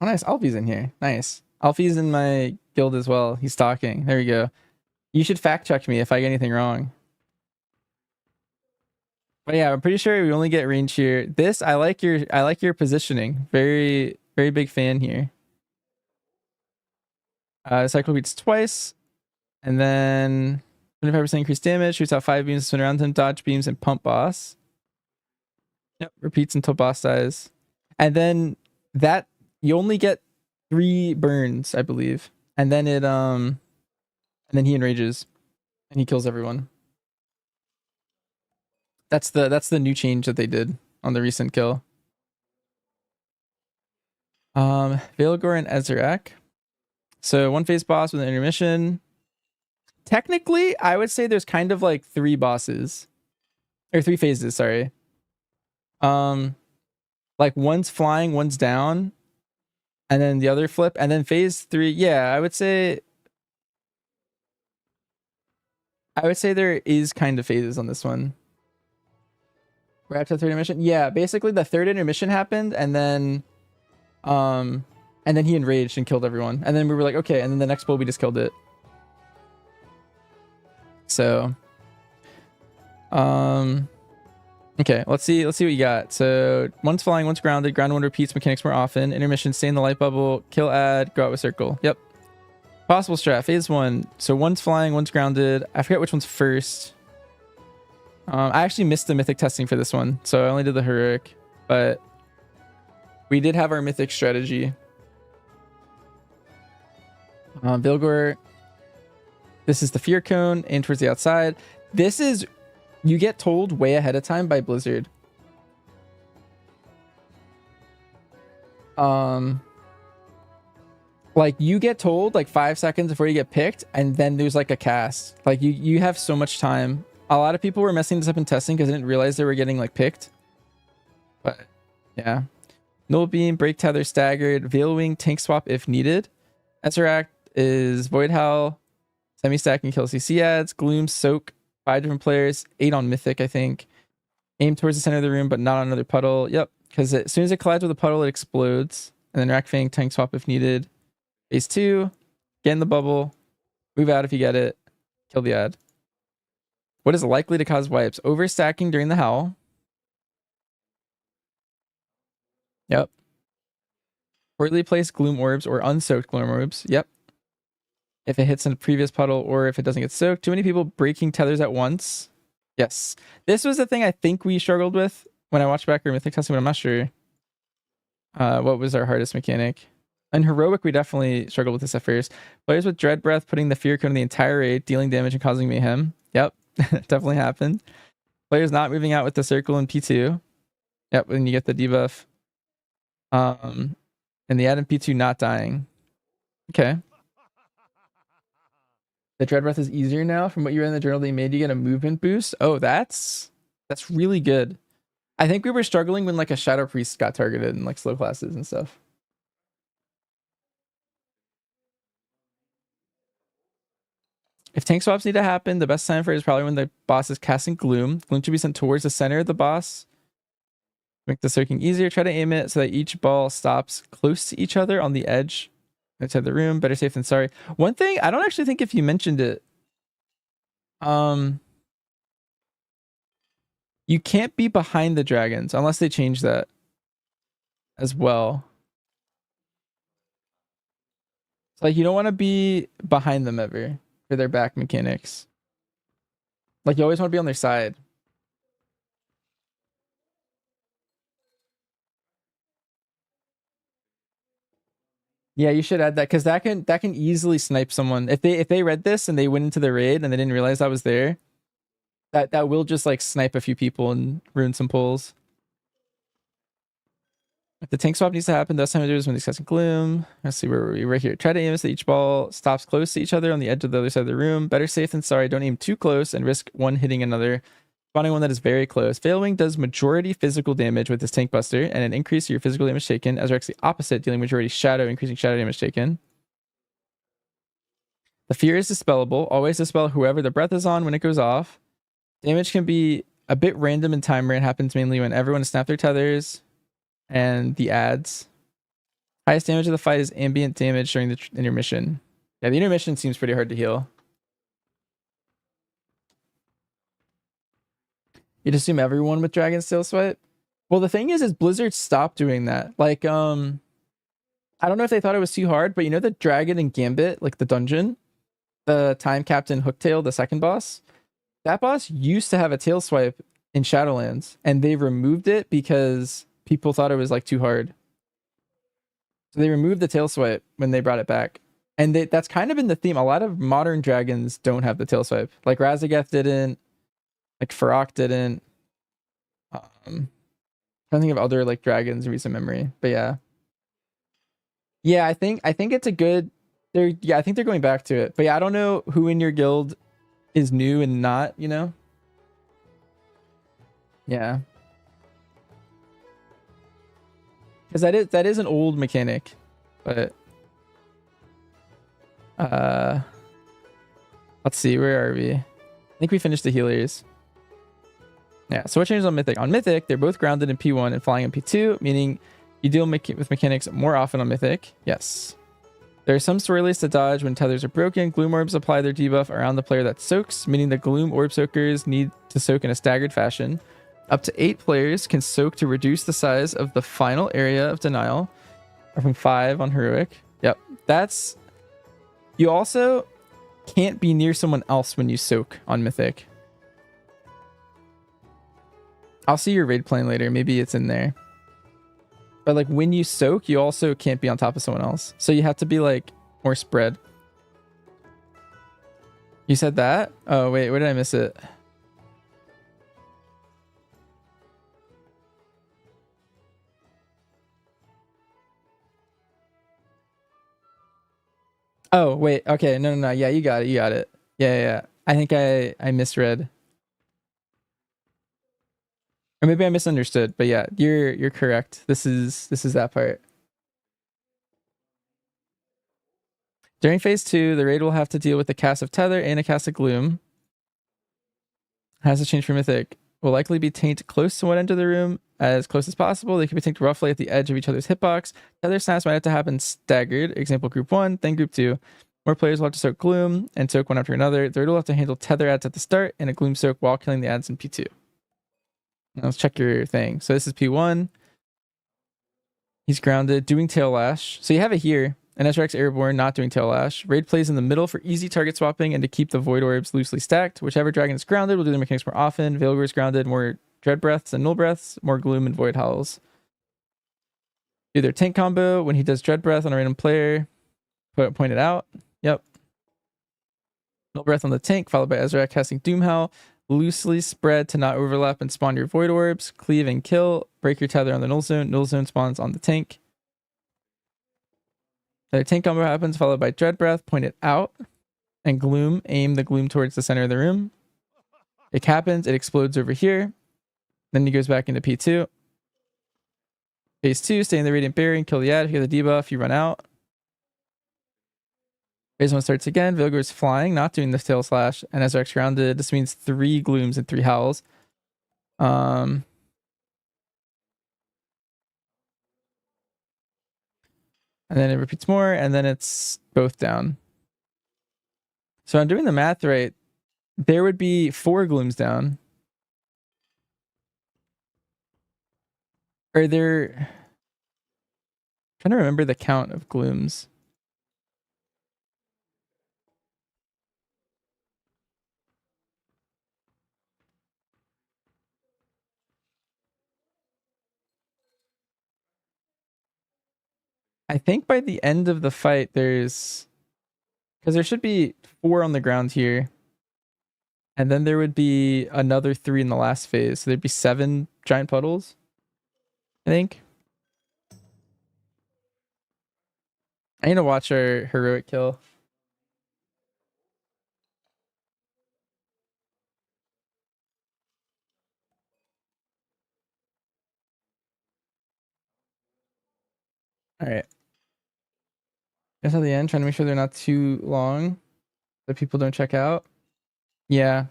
C: Oh, nice. Alfie's in here. Nice. Alfie's in my guild as well. He's talking. There we go. You should fact check me if I get anything wrong. But yeah, I'm pretty sure we only get range here. This, I like your positioning. Very, very big fan here. Cycle beats twice. And then 25% increased damage. Shoots out 5 beams, spin around him, dodge beams, and pump boss. Yep, repeats until boss dies. And then that you only get 3 burns, I believe. And then it and then he enrages and he kills everyone. That's the new change that they did on the recent kill. Veilgore and Ezrak. So 1 phase boss with an intermission. Technically, I would say there's kind of like 3 bosses. Or 3 phases, sorry. Like one's flying, one's down. And then the other flip. And then phase 3, yeah, I would say there is kind of phases on this one. We're after the 3rd intermission. Yeah, basically the 3rd intermission happened, and then he enraged and killed everyone. And then we were like, okay, and then the next bowl we just killed it. So okay, let's see what you got. So one's flying, one's grounded. Ground one repeats mechanics more often. Intermission, stay in the light bubble, kill, add, go out with circle. Yep. Possible strat, phase 1. So one's flying, one's grounded. I forget which one's first. I actually missed the mythic testing for this one, so I only did the heroic, but we did have our mythic strategy. Veilgore, this is the fear cone, aim towards the outside. This is, you get told way ahead of time by Blizzard. Like you get told like 5 seconds before you get picked, and then there's like a cast. Like you have so much time. A lot of people were messing this up in testing because they didn't realize they were getting like picked. But yeah. Null beam, break tether, staggered, veil wing, tank swap if needed. Ezrak is void howl, semi-stack and kill CC ads, gloom, soak, 5 different players, 8 on mythic, I think. Aim towards the center of the room, but not on another puddle. Yep, because as soon as it collides with a puddle, it explodes. And then rack fang, tank swap if needed. Phase 2, get in the bubble, move out if you get it, kill the ad. What is likely to cause wipes? Overstacking during the howl. Yep. Poorly placed gloom orbs or unsoaked gloom orbs. Yep. If it hits in a previous puddle or if it doesn't get soaked. Too many people breaking tethers at once. Yes. This was the thing I think we struggled with when I watched back our mythic testing, but I'm not sure. What was our hardest mechanic? In heroic, we definitely struggled with this at first. Players with dread breath putting the fear cone in the entire raid, dealing damage and causing mayhem. Yep. Definitely happened. Players not moving out with the circle in P2. Yep, when you get the debuff. And the add in P2 not dying. Okay. The dread breath is easier now from what you read in the journal. They made you get a movement boost. Oh, that's really good. I think we were struggling when like a shadow priest got targeted in like slow classes and stuff. If tank swaps need to happen, the best time for it is probably when the boss is casting gloom. Gloom should be sent towards the center of the boss. Make the soaking easier. Try to aim it so that each ball stops close to each other on the edge outside the room. Better safe than sorry. One thing, I don't actually think if you mentioned it. You can't be behind the dragons unless they change that as well. It's like you don't want to be behind them ever. for their back mechanics. Like you always want to be on their side. Yeah, you should add that because that can easily snipe someone. If they read this and they went into the raid and they didn't realize that was there, that will just like snipe a few people and ruin some pulls. If the tank swap needs to happen, that's time to do is when discussing gloom. Let's see, where were we? Right here. Try to aim so each ball stops close to each other on the edge of the other side of the room. Better safe than sorry. Don't aim too close and risk one hitting another. Spawning one that is very close. Failing does majority physical damage with this tank buster and an increase to your physical damage taken, as actually opposite, dealing majority shadow, increasing shadow damage taken. The fear is dispellable. Always dispel whoever the breath is on when it goes off. Damage can be a bit random in timer and happens mainly when everyone has snapped their tethers and the ads. Highest damage of the fight is ambient damage during the intermission. Yeah, the intermission seems pretty hard to heal. You'd assume everyone with Dragon's Tail Swipe? Well, the thing is Blizzard stopped doing that. Like, I don't know if they thought it was too hard, but you know the Dragon and Gambit, like the dungeon? The Time Captain Hooktail, the second boss? That boss used to have a tail swipe in Shadowlands, and they removed it because people thought it was like too hard. So they removed the tail swipe when they brought it back. And that's kind of been the theme. A lot of modern dragons don't have the tail swipe. Like Razageth didn't. Like Farok didn't. I'm trying to think of other like dragons in recent memory. But yeah. Yeah, I think it's a good I think they're going back to it. But yeah, I don't know who in your guild is new and not, you know? Yeah. Because that is an old mechanic. But let's see, where are we? I think we finished the healers. Yeah, so what changes on Mythic? On Mythic, they're both grounded in P1 and flying in P2, meaning you deal with mechanics more often on Mythic. Yes. There are some story to dodge when tethers are broken. Gloom orbs apply their debuff around the player that soaks, meaning the Gloom orb soakers need to soak in a staggered fashion. Up to 8 players can soak to reduce the size of the final area of denial, or from 5 on Heroic. Yep, that's... You also can't be near someone else when you soak on Mythic. I'll see your raid plan later. Maybe it's in there. But like when you soak, you also can't be on top of someone else. So you have to be like more spread. You said that? Oh, wait, where did I miss it? Oh, wait. Okay. No. Yeah, you got it. Yeah. I think I misread. Or maybe I misunderstood, but yeah, you're correct. This is that part. During phase 2, the raid will have to deal with a cast of Tether and a cast of Gloom. Has to change for Mythic. Will likely be tanked close to one end of the room, as close as possible. They can be tanked roughly at the edge of each other's hitbox. Tether snaps might have to happen staggered. Example, group 1, then group 2. More players will have to soak Gloom and soak one after another. The raid will have to handle Tether ads at the start and a Gloom soak while killing the ads in P2. Now let's check your thing. So this is P1. He's grounded, doing Tail Lash. So you have it here. And SRX Airborne, not doing Tail Lash. Raid plays in the middle for easy target swapping and to keep the Void Orbs loosely stacked. Whichever dragon is grounded will do the mechanics more often. Veilgore is grounded, more Dread Breaths and Null Breaths, more Gloom and Void Howls. Do their tank combo when he does Dread Breath on a random player. Point it out. Yep. Null Breath on the tank, followed by Ezra casting Doom Howl. Loosely spread to not overlap and spawn your Void Orbs. Cleave and kill. Break your tether on the Null Zone. Null Zone spawns on the tank. The tank combo happens, followed by Dread Breath, point it out, and Gloom, aim the Gloom towards the center of the room. It happens, it explodes over here. Then he goes back into P2. Phase 2, stay in the Radiant Barrier and kill the ad. If you get the debuff, you run out. Phase 1 starts again. Veilgore is flying, not doing the Tail Slash, and SRX grounded. This means 3 Glooms and 3 Howls. And then it repeats more, and then it's both down. So I'm doing the math right. There would be 4 Glooms down. Are there... I'm trying to remember the count of Glooms. I think by the end of the fight, because there should be 4 on the ground here. And then there would be another 3 in the last phase. So there'd be 7 giant puddles, I think. I need to watch our heroic kill. All right. Guess at the end, trying to make sure they're not too long, so people don't check out. Yeah.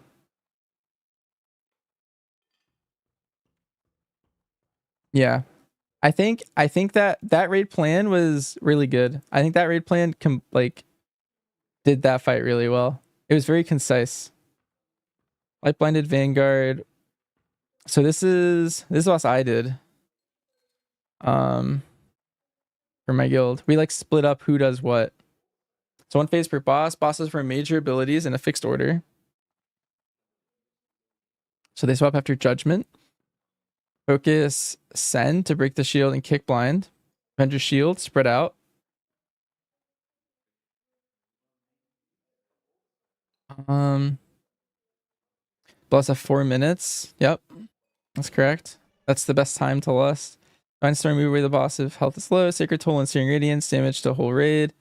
C: Yeah. I think that raid plan was really good. I think that raid plan did that fight really well. It was very concise. Light blinded Vanguard. So this is what I did. For my guild. We like split up who does what. So 1 phase per boss. Bosses for major abilities in a fixed order. So they swap after Judgment. Focus Send to break the shield and kick blind. Avenger shield, spread out. Bless at 4 minutes. Yep. That's correct. That's the best time to lust. Divine Storm, move away the boss if health is low. Sacred Toll and Searing Radiance, damage to whole raid.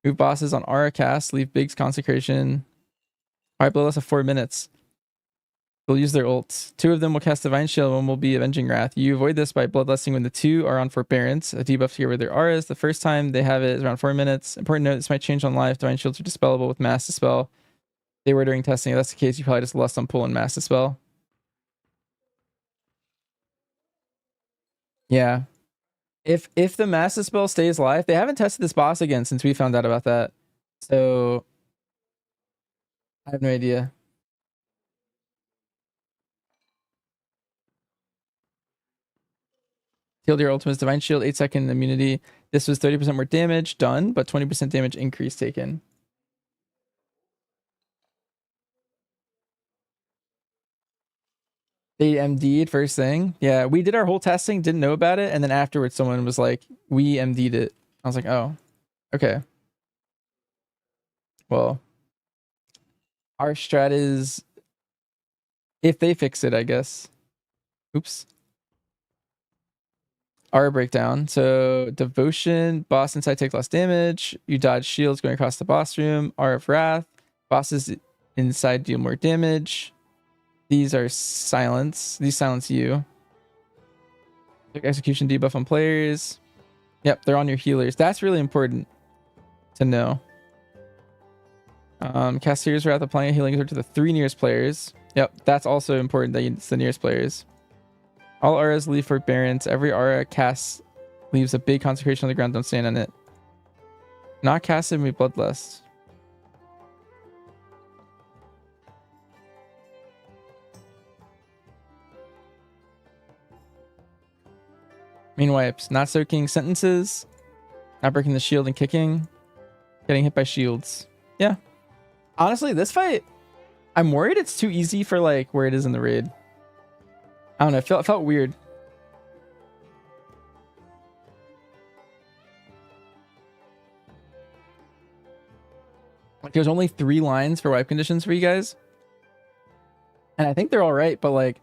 C: Move bosses on aura cast, leave Big's Consecration. Alright, Bloodlust at 4 minutes. They'll use their ults. 2 of them will cast Divine Shield, 1 will be Avenging Wrath. You avoid this by Bloodlusting when the 2 are on Forbearance, a debuff to get rid of their auras. The first time they have it is around 4 minutes. Important note, this might change on live. Divine Shields are dispellable with Mass Dispel. They were during testing. If that's the case, you probably just lust on pull and Mass Dispel. Yeah. If the Mass Dispel stays live, they haven't tested this boss again since we found out about that. So I have no idea. Healed your ultimate's Divine Shield, 8-second immunity. This was 30% more damage done, but 20% damage increase taken. They MD'd first thing. Yeah, we did our whole testing, didn't know about it, and then afterwards someone was like, we MD'd it. I was like, oh, okay. Well, our strat is if they fix it, I guess. Oops. Aura breakdown. So devotion, boss inside take less damage. You dodge shields going across the boss room. Aura of Wrath. Bosses inside deal more damage. These are silence. These silence you. Execution debuff on players. Yep, they're on your healers. That's really important to know. Cast Seer's Wrath, applying a healing exert to the 3 nearest players. Yep, that's also important that it's the nearest players. All auras leave forbearance. Every aura cast leaves a big consecration on the ground. Don't stand on it. Not casted with Bloodlust. Main wipes. Not soaking sentences. Not breaking the shield and kicking. Getting hit by shields. Yeah. Honestly, this fight, I'm worried it's too easy for like where it is in the raid. I don't know. It felt weird. Like there's only 3 lines for wipe conditions for you guys. And I think they're all right, but like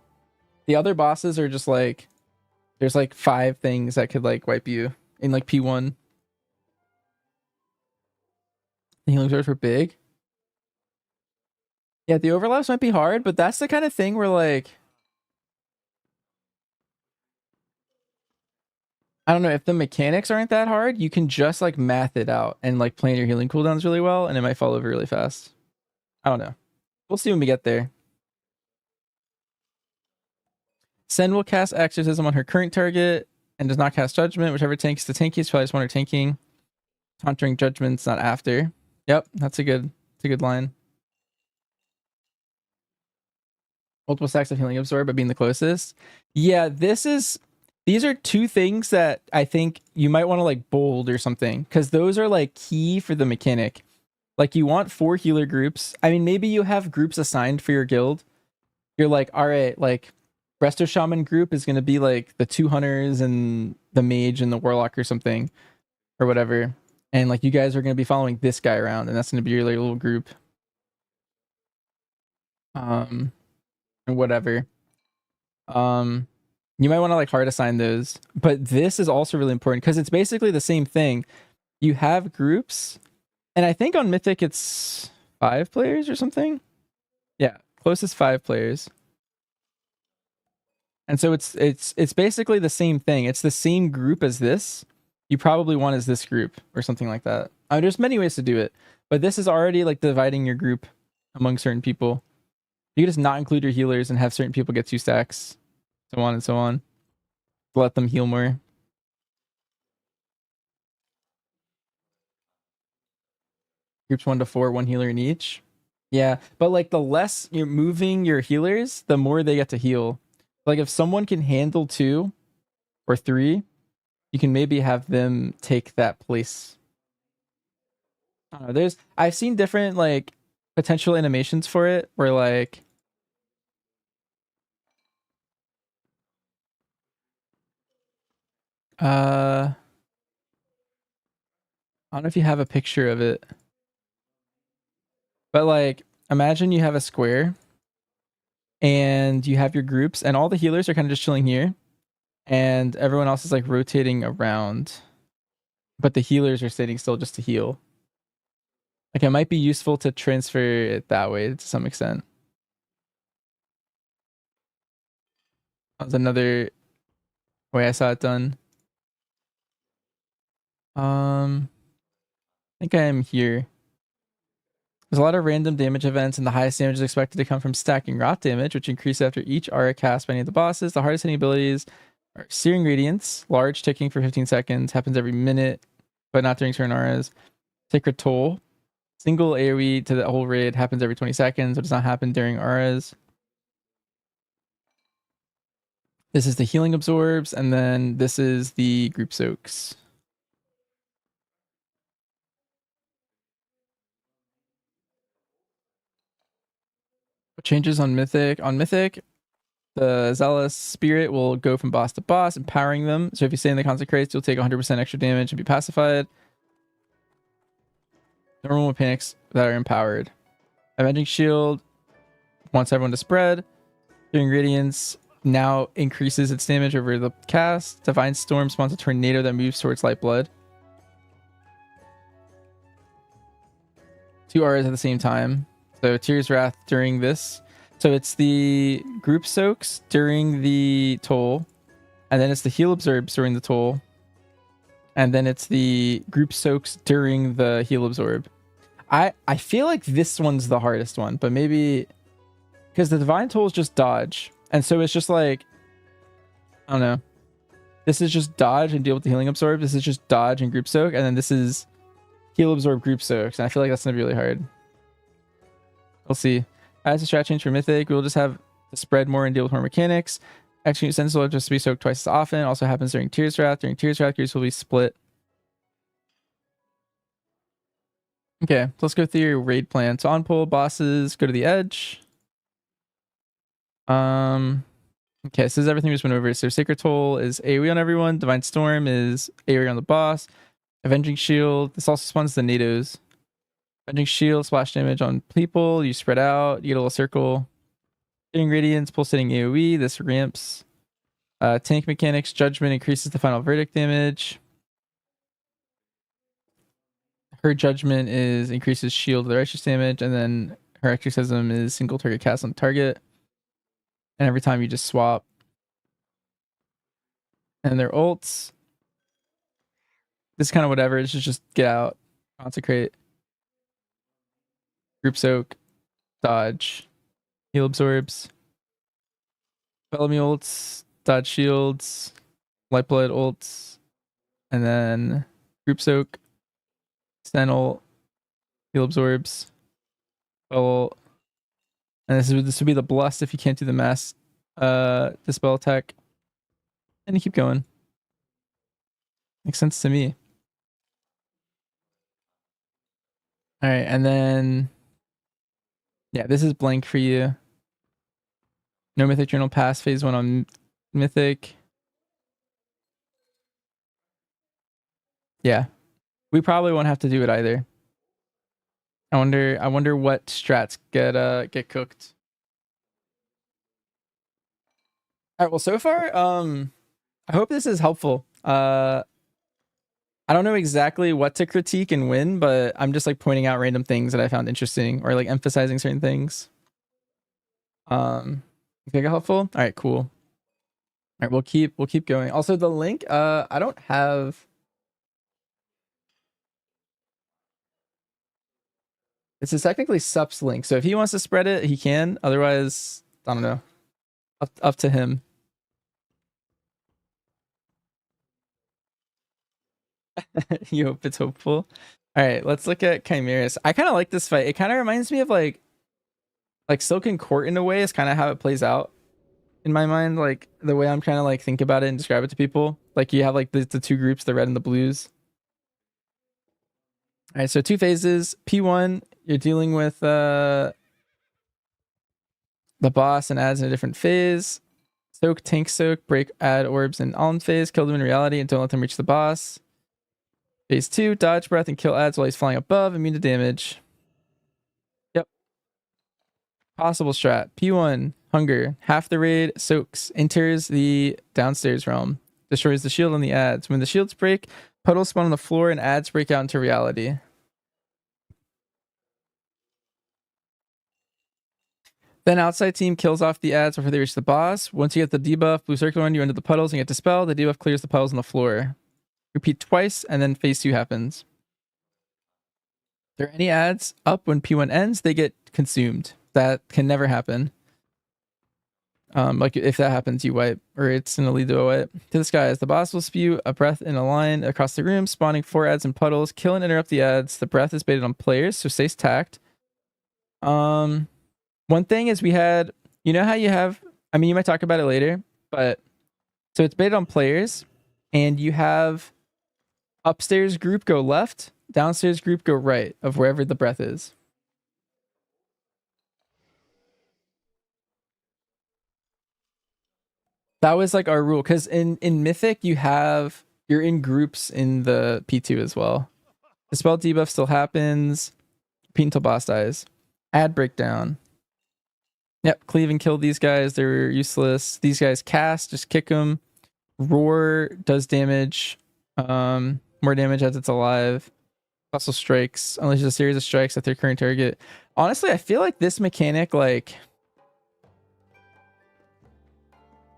C: the other bosses are just like there's like 5 things that could like wipe you in like P1. The healing reserve for big. Yeah, the overlaps might be hard, but that's the kind of thing where like I don't know, if the mechanics aren't that hard, you can just like math it out and like plan your healing cooldowns really well, and it might fall over really fast. I don't know. We'll see when we get there. Sen will cast Exorcism on her current target and does not cast Judgment. Whichever tanks the tankiest, probably just want her tanking. Taunting Judgment's not after. Yep, that's a good line. Multiple stacks of Healing Absorb, but being the closest. Yeah, these are 2 things that I think you might want to like bold or something, because those are like key for the mechanic. Like you want 4 healer groups. I mean, maybe you have groups assigned for your guild. You're like, all right, like Resto Shaman group is going to be like the 2 hunters and the mage and the warlock or something. or whatever. And like you guys are going to be following this guy around, and that's going to be your like, little group. And whatever. You might want to like hard assign those, but this is also really important because it's basically the same thing. You have groups, and I think on Mythic it's 5 players or something. Yeah, closest 5 players. And so it's basically the same thing. It's the same group as this. You probably want as this group or something like that. There's many ways to do it, but this is already like dividing your group among certain people. You can just not include your healers and have certain people get 2 stacks, so on and so on. Let them heal more. Groups 1 to 4, 1 healer in each. Yeah, but like the less you're moving your healers, the more they get to heal. Like if someone can handle 2 or 3, you can maybe have them take that place. I don't know, I've seen different like potential animations for it where like I don't know if you have a picture of it. But like imagine you have a square and you have your groups and all the healers are kind of just chilling here and everyone else is like rotating around. But the healers are sitting still just to heal. Like it might be useful to transfer it that way to some extent. That was another way I saw it done. I think I am here. There's a lot of random damage events, and the highest damage is expected to come from stacking rot damage, which increases after each aura cast by any of the bosses. The hardest hitting abilities are Searing Radiance, large ticking for 15 seconds, happens every minute, but not during certain auras. Sacred Toll, single AoE to the whole raid, happens every 20 seconds, but does not happen during auras. This is the healing absorbs, and then this is the group soaks. What changes on Mythic? On Mythic, the Zealous Spirit will go from boss to boss, empowering them. So if you stay in the Consecrates, you'll take 100% extra damage and be pacified. Normal mechanics that are empowered. Avenging Shield wants everyone to spread. Searing Radiance now increases its damage over the cast. Divine Storm spawns a tornado that moves towards Light Blood. 2 auras at the same time. So Tears Wrath during this. So it's the group soaks during the toll. And then it's the heal absorbs during the toll. And then it's the group soaks during the heal absorb. I feel like this one's the hardest one, but maybe because the divine toll is just dodge. And so it's just like, I don't know. This is just dodge and deal with the healing absorb. This is just dodge and group soak. And then this is heal absorb group soaks. And I feel like that's going to be really hard. We'll see. As a strat change for Mythic, we'll just have to spread more and deal with more mechanics. Execute Sentinel will just be soaked twice as often. Also happens during Tears Wrath. During Tears Wrath, groups will be split. Okay, so let's go through your raid plan. So on pull, bosses, go to the edge. Okay, so this is everything we just went over. So Sacred Toll is AoE on everyone. Divine Storm is AoE on the boss. Avenging Shield, this also spawns the NATOs. Avenging Shield, splash damage on people. You spread out, you get a little circle. Hitting Radiance, pulse hitting AoE, this ramps. Tank mechanics, Judgment increases the final verdict damage. Her Judgment is increases shield the righteous damage, and then her Exorcism is single target cast on target. And every time you just swap. And their ults, this is kind of whatever. It's just get out, consecrate, group soak, dodge, heal absorbs, Bellamy ults, dodge shields, light blood ults, and then group soak, stun ult, heal absorbs, spell, and this would be the blast if you can't do the mass dispel attack, and you keep going. Makes sense to me. All right, and then yeah, this is blank for you. No Mythic Journal pass phase 1 on Mythic. Yeah, We probably won't have to do it either. I wonder what strats get cooked. All right, well, so far, I hope this is helpful. I don't know exactly what to critique and when, but I'm just like pointing out random things that I found interesting or like emphasizing certain things. Okay, helpful. All right, cool. All right, we'll keep going. Also, the link, I don't have. This is technically Sup's link, so if he wants to spread it, he can. Otherwise, I don't know. Up to him. You hope it's hopeful. All right, let's look at Chimeras. I kind of like this fight. It kind of reminds me of like Silken Court in a way. Is kind of how it plays out in my mind. Like the way I'm trying to like think about it and describe it to people. Like you have like the two groups, the red and the blues. All right, so 2 phases. P1, you're dealing with the boss and adds in a different phase. Soak, tank soak, break, add orbs in on phase, kill them in reality and don't let them reach the boss. Phase 2, dodge breath and kill adds while he's flying above, immune to damage. Yep. Possible strat. P1, hunger. Half the raid, soaks, enters the downstairs realm, destroys the shield on the adds. When the shields break, puddles spawn on the floor and adds break out into reality. Then outside team kills off the adds before they reach the boss. Once you get the debuff, blue circle on you enter the puddles and get dispelled. The debuff clears the puddles on the floor. Repeat twice, and then phase 2 happens. If there are any adds up when P1 ends, they get consumed. That can never happen. Like if that happens, you wipe, or it's gonna lead to a wipe. To the skies, the boss will spew a breath in a line across the room, spawning 4 adds and puddles. Kill and interrupt the adds. The breath is baited on players, so stay stacked. One thing is we had, you know how you have, I mean, you might talk about it later, but so it's baited on players, and you have upstairs group go left, downstairs group go right of wherever the breath is. That was like our rule, because in Mythic you're in groups in the P2 as well. The spell debuff still happens. Repeat until boss dies. Add breakdown. Yep, cleave and kill these guys. They're useless. These guys cast, just kick them. Roar does damage. More damage as it's alive. Also strikes, unleashes a series of strikes at their current target. Honestly, I feel like this mechanic, like,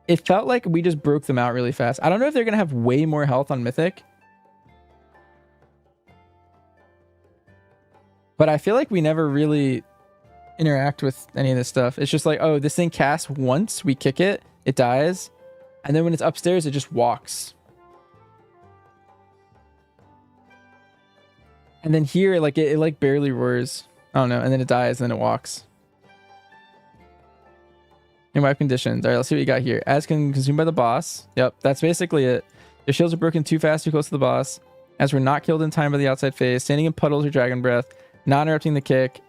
C: it felt like we just broke them out really fast. I don't know if they're gonna have way more health on Mythic, but I feel like we never really interact with any of this stuff. It's just like, oh, this thing casts once, we kick it, it dies, and then when it's upstairs, it just walks. And then here, like it like barely roars. I don't know, and then it dies, and then it walks. In wipe conditions. All right, let's see what you got here. As consumed by the boss. Yep, that's basically it. Your shields are broken too fast, too close to the boss. As we're not killed in time by the outside phase. Standing in puddles or dragon breath. Not interrupting the kick.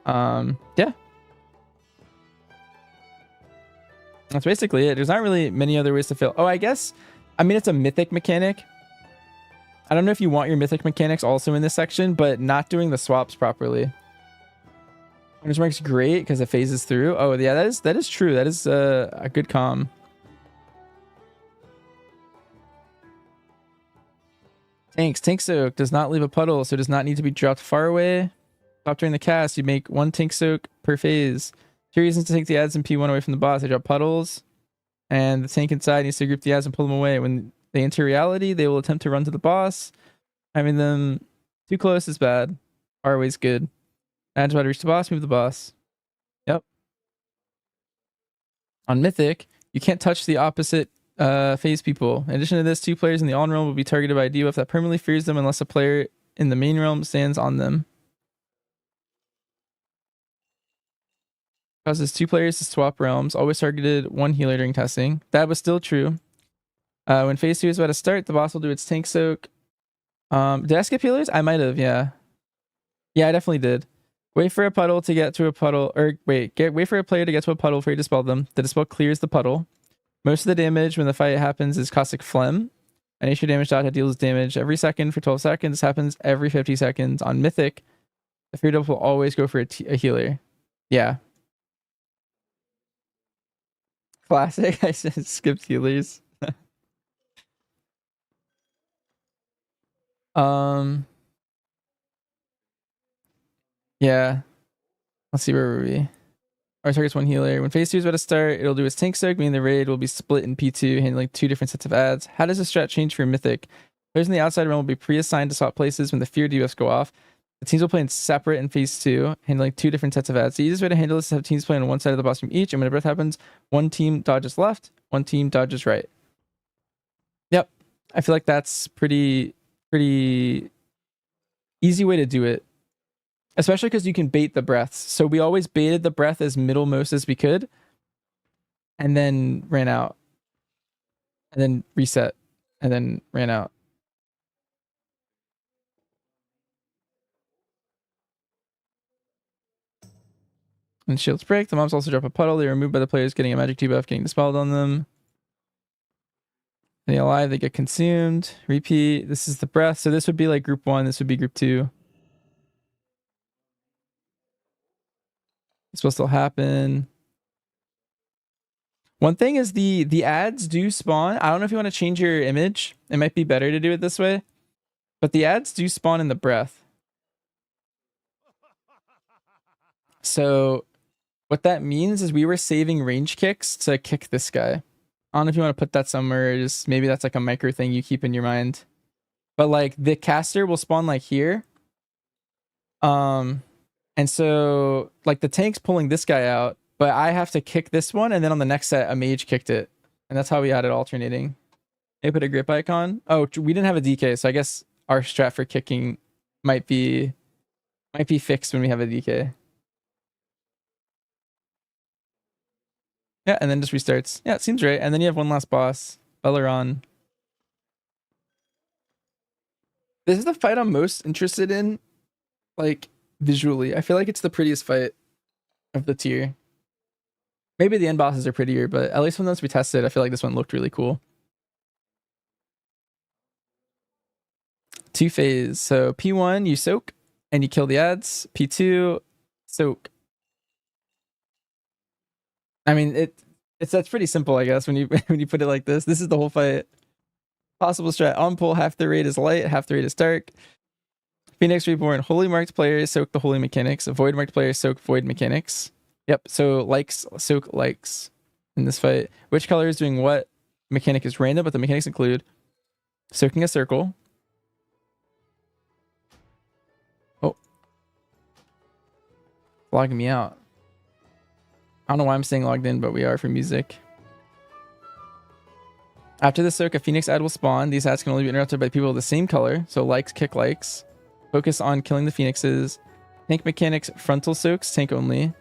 C: Yeah. That's basically it. There's not really many other ways to fail. Oh, I guess, I mean, it's a mythic mechanic. I don't know if you want your mythic mechanics also in this section, but not doing the swaps properly. Hunter's Mark's great because it phases through. Oh, yeah, that is true. That is a good comm. Tank soak does not leave a puddle, so does not need to be dropped far away. Stop during the cast. You make 1 tank soak per phase. 2 reasons to take the adds in P1 away from the boss. They drop puddles, and the tank inside needs to group the adds and pull them away. When they enter reality, they will attempt to run to the boss. Having them too close is bad. Far away is good. Adds about to reach the boss, move the boss. Yep. On Mythic, you can't touch the opposite phase people. In addition to this, 2 players in the on realm will be targeted by a debuff that permanently fears them unless a player in the main realm stands on them. Causes 2 players to swap realms. Always targeted 1 healer during testing. That was still true. When phase 2 is about to start, the boss will do its tank soak. Did I skip healers? I might have, yeah. Yeah, I definitely did. Wait for a puddle to get to a puddle, or wait for a player to get to a puddle before you dispel them. The dispel clears the puddle. Most of the damage when the fight happens is caustic phlegm. An extra damage dot that deals damage every second for 12 seconds. This happens every 50 seconds. On Mythic, the free double will always go for a healer. Yeah. Classic. I said skipped healers. Yeah. Let's see, where were we? Our target's one healer. When phase 2 is about to start, it'll do its tank soak, meaning the raid will be split in P2, handling 2 different sets of ads. How does this strat change for Mythic? Players in the outside realm will be pre-assigned to swap places when the fear debuffs go off. The teams will play in separate in phase 2, handling 2 different sets of ads. The easiest way to handle this is to have teams play on one side of the boss from each, and when a breath happens, one team dodges left, one team dodges right. Yep. I feel like that's pretty easy way to do it. Especially because you can bait the breaths. So we always baited the breath as middlemost as we could. And then ran out. And then reset. And then ran out. And shields break. The mobs also drop a puddle. They are removed by the players getting a magic debuff getting dispelled on them. Any alive, they get consumed. Repeat. This is the breath. So this would be like group 1. This would be group 2. This will still happen. One thing is the ads do spawn. I don't know if you want to change your image. It might be better to do it this way. But the ads do spawn in the breath. So what that means is we were saving range kicks to kick this guy. I don't know if you want to put that somewhere. Just maybe that's like a micro thing you keep in your mind. But like the caster will spawn like here. And so like the tank's pulling this guy out, but I have to kick this one, and then on the next set a mage kicked it. And that's how we had it alternating. They put a grip icon. Oh, we didn't have a DK, so I guess our strat for kicking might be fixed when we have a DK. Yeah, and then just restarts. Yeah, it seems right. And then you have one last boss, Belleron. This is the fight I'm most interested in, like visually. I feel like it's the prettiest fight of the tier. Maybe the end bosses are prettier, but at least when those we tested, I feel like this one looked really cool. 2 phase. So P1, you soak and you kill the ads. P2, soak. I mean, that's pretty simple, I guess, when you when you put it like this. This is the whole fight. Possible strat on pull, half the rate is light, half the rate is dark. Phoenix Reborn, holy marked players soak the holy mechanics. Void marked players soak void mechanics. Yep, so likes soak likes in this fight. Which color is doing what mechanic is random, but the mechanics include soaking a circle. Oh. Logging me out. I don't know why I'm staying logged in, but we are for music. After the soak, a Phoenix ad will spawn. These ads can only be interrupted by people of the same color. So likes, kick likes. Focus on killing the Phoenixes. Tank mechanics, frontal soaks, tank only.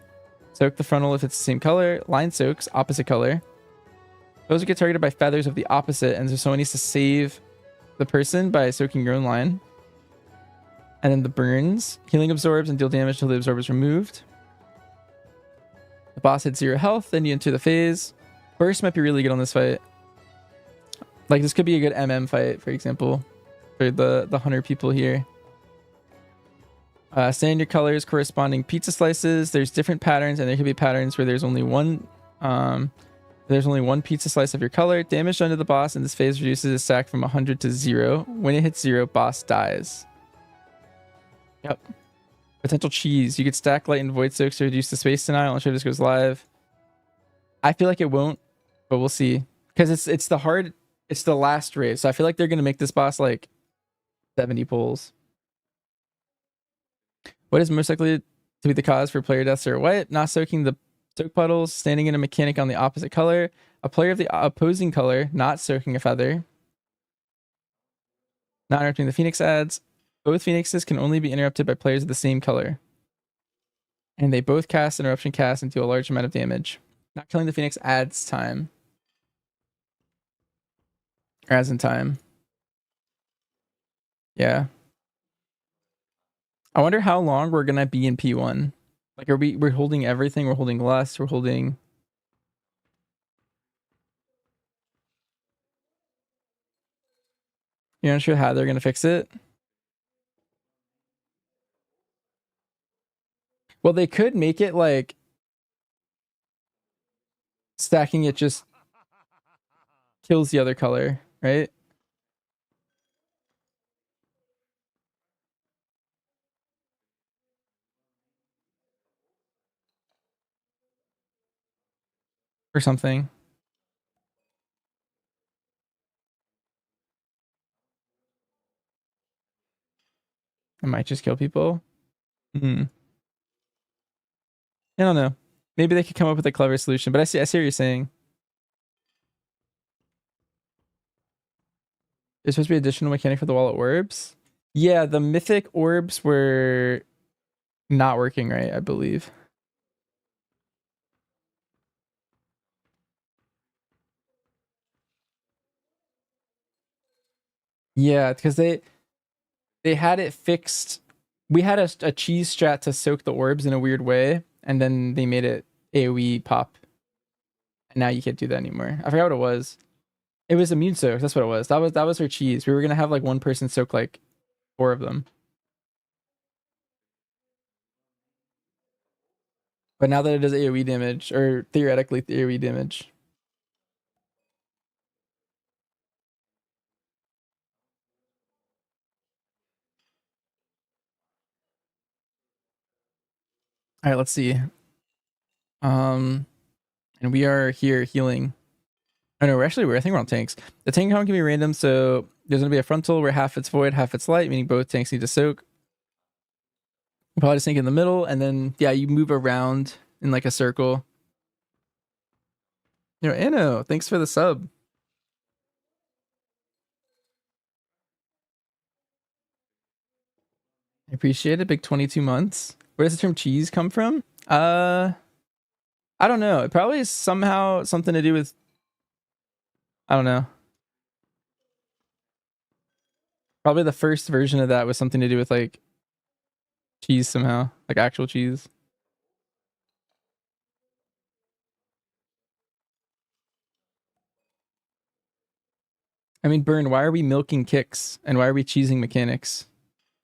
C: Soak the frontal if it's the same color. Line soaks, opposite color. Those who get targeted by feathers of the opposite, and so someone needs to save the person by soaking your own line. And then the burns. Healing absorbs and deal damage until the absorb is removed. The boss hits 0 health, then you enter the phase. Burst might be really good on this fight. Like this could be a good MM fight, for example, for the 100 people here. Standard colors corresponding pizza slices. There's different patterns, and there could be patterns where there's only one pizza slice of your color. Damage done to the boss in this phase reduces its stack from 100 to 0. When it hits 0, boss dies. Yep. Potential cheese. You could stack light and void soaks to reduce the space denial. I'm not sure if this goes live. I feel like it won't, but we'll see. Because it's the last raid. So I feel like they're gonna make this boss like 70 pulls. What is most likely to be the cause for player deaths or what? Not soaking the soak puddles, standing in a mechanic on the opposite color, a player of the opposing color, not soaking a feather, not interrupting the Phoenix ads. Both Phoenixes can only be interrupted by players of the same color. And they both cast interruption cast and deal a large amount of damage. Not killing the Phoenix adds time. Or as in time. Yeah. I wonder how long we're gonna be in P1. Like we're holding everything, we're holding lust, we're holding You're not sure how they're gonna fix it? Well, they could make it like stacking it just kills the other color, right? Or something. It might just kill people. Hmm. I don't know. Maybe they could come up with a clever solution, but I see what you're saying. There's supposed to be additional mechanic for the wall of orbs. Yeah, the mythic orbs were not working right, I believe. Yeah, because they had it fixed. We had a cheese strat to soak the orbs in a weird way, and then they made it AoE pop. And now you can't do that anymore. I forgot what it was. It was immune soak. That's what it was. That was her cheese. We were gonna have like one person soak like 4 of them. But now that it does AoE damage, or theoretically AoE damage. All right, let's see. And we are here healing. Oh no, I think we're on tanks. The tank count can be random, so there's gonna be a frontal where half it's void, half it's light, meaning both tanks need to soak. Probably just sink in the middle, and then yeah, you move around in like a circle. Anno, thanks for the sub. I appreciate it. Big 22 months. Where does the term cheese come from? I don't know. It probably is somehow something to do with, I don't know. Probably the first version of that was something to do with like cheese somehow, like actual cheese. I mean, Burn, why are we milking kicks and why are we cheesing mechanics?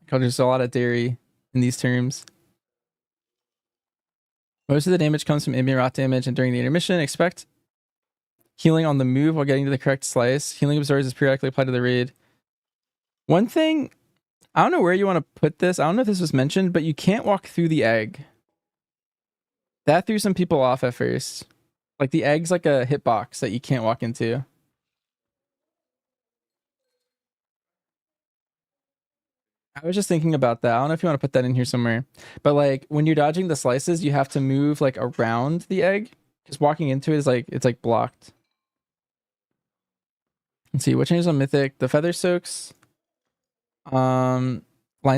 C: Because there's a lot of dairy in these terms. Most of the damage comes from ambient rot damage and during the intermission. Expect healing on the move while getting to the correct slice. Healing absorbs is periodically applied to the raid. One thing, I don't know where you want to put this. I don't know if this was mentioned, but you can't walk through the egg. That threw some people off at first. Like the egg's like a hitbox that you can't walk into. I was just thinking about that. I don't know if you want to put that in here somewhere. But like when you're dodging the slices, you have to move like around the egg. Just walking into it is like it's like blocked. Let's see what changes on Mythic. The feather soaks. Line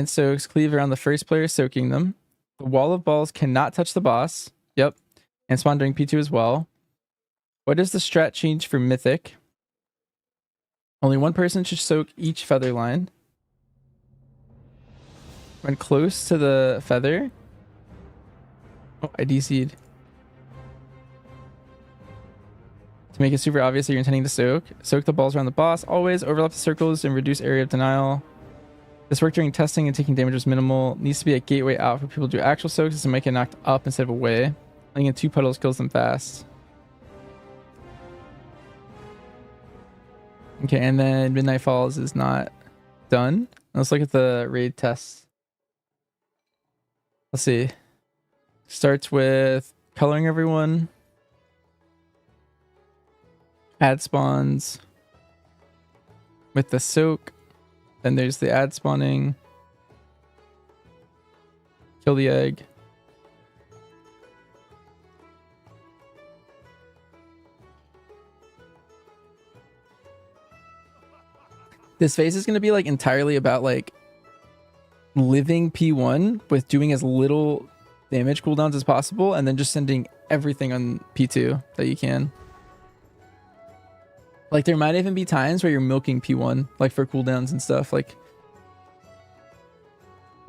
C: soaks cleave around the first player soaking them. The wall of balls cannot touch the boss. Yep. And spawn during P2 as well. What does the strat change for Mythic? Only one person should soak each feather line. When close to the feather. Oh, I DC'd. To make it super obvious that you're intending to soak. Soak the balls around the boss. Always overlap the circles and reduce area of denial. This work during testing and taking damage was minimal. Needs to be a gateway out for people to do actual soaks to make it knocked up instead of away. Landing in 2 puddles kills them fast. Okay, and then Midnight Falls is not done. Let's look at the raid tests. Let's see. Starts with coloring everyone. Add spawns. With the soak. Then there's the ad spawning. Kill the egg. This phase is going to be like entirely about like living P1 with doing as little damage cooldowns as possible and then just sending everything on P2 that you can. Like there might even be times where you're milking P1 like for cooldowns and stuff, like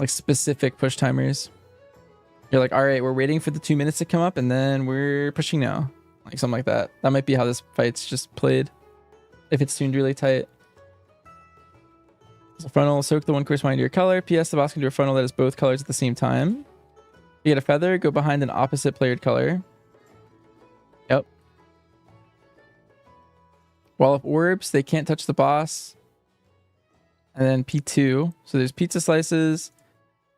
C: specific push timers. You're like, all right, we're waiting for the 2 minutes to come up and then we're pushing now. Like something like that. That might be how this fight's just played if it's tuned really tight. So frontal, soak the one corresponding to your color. PS, the boss can do a frontal that is both colors at the same time. You get a feather, go behind an opposite playered color. Yep. Wall of orbs, they can't touch the boss. And then P2. So there's pizza slices.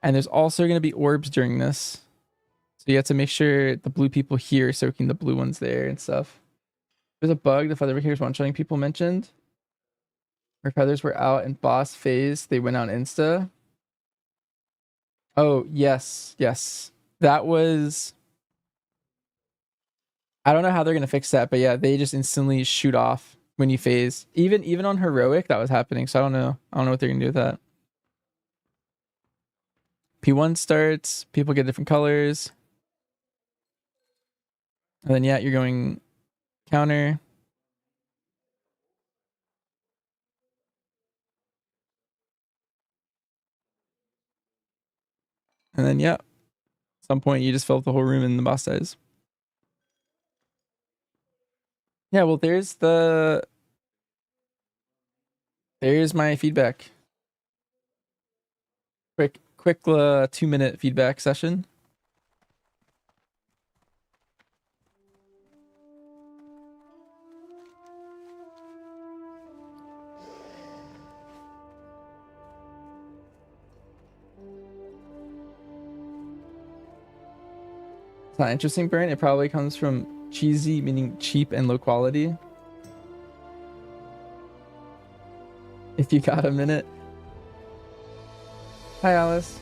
C: And there's also going to be orbs during this. So you have to make sure the blue people here are soaking the blue ones there and stuff. There's a bug the feather here is one-shotting people mentioned. Where feathers were out in boss phase, they went out insta. Oh, yes. Yes. That was... I don't know how they're going to fix that, but yeah, they just instantly shoot off when you phase. Even on heroic, that was happening. So I don't know. I don't know what they're going to do with that. P1 starts. People get different colors. And then, yeah, you're going counter. And then, yeah, at some point you just fill up the whole room and the boss dies. Yeah, well, there's my feedback. Quick 2-minute feedback session. It's not interesting, Burn. It probably comes from cheesy, meaning cheap and low quality. If you got a minute. Hi, Alice.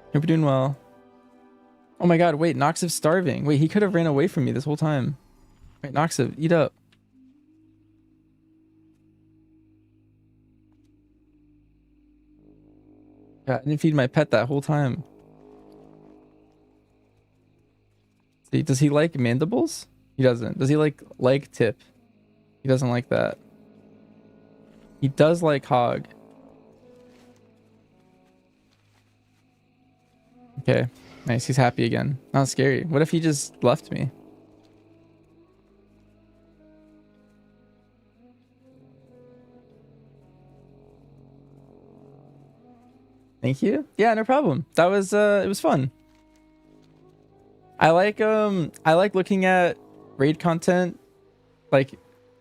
C: Hope you're doing well. Oh my god, wait, Noxiv's starving. Wait, he could have ran away from me this whole time. Wait, Noxiv, eat up. Yeah, I didn't feed my pet that whole time. See, does he like mandibles? He doesn't. Does he like leg tip? He doesn't like that. He does like hog. Okay, nice. He's happy again. Not scary. What if he just left me? Thank you. Yeah, no problem. That was it was fun. I like looking at raid content like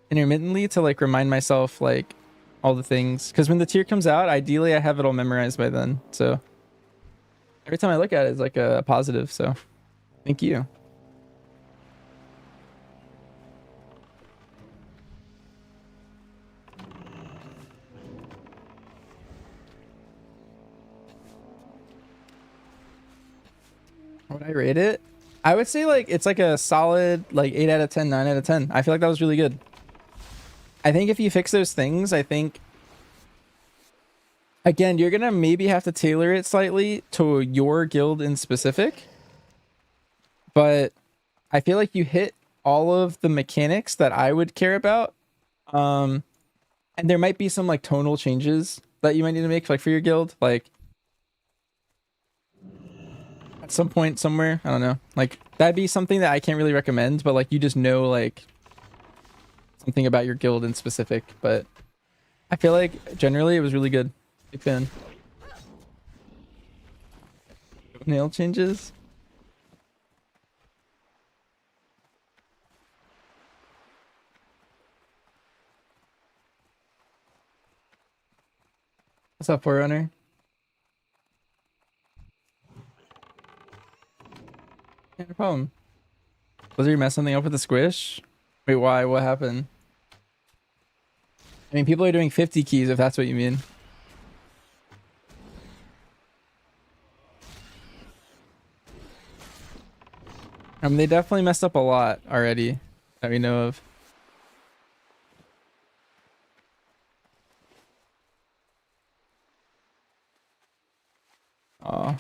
C: intermittently to like remind myself like all the things, because when the tier comes out, ideally I have it all memorized by then. So every time I look at it, it's like a positive. So thank you. How would I rate it? I would say like it's like a solid like 8 out of 10, 9 out of 10. I feel like that was really good. I think if you fix those things, I think again, you're gonna maybe have to tailor it slightly to your guild in specific. But I feel like you hit all of the mechanics that I would care about. And there might be some like tonal changes that you might need to make like for your guild. Like at some point somewhere, I don't know, like that'd be something that I can't really recommend, but like you just know like something about your guild in specific. But I feel like generally it was really good. Big fan. Nail changes. What's up, Forerunner? Yeah, no problem. Was you mess something up with the squish? Wait, why? What happened? I mean, people are doing 50 keys if that's what you mean. I mean, they definitely messed up a lot already that we know of. Aw.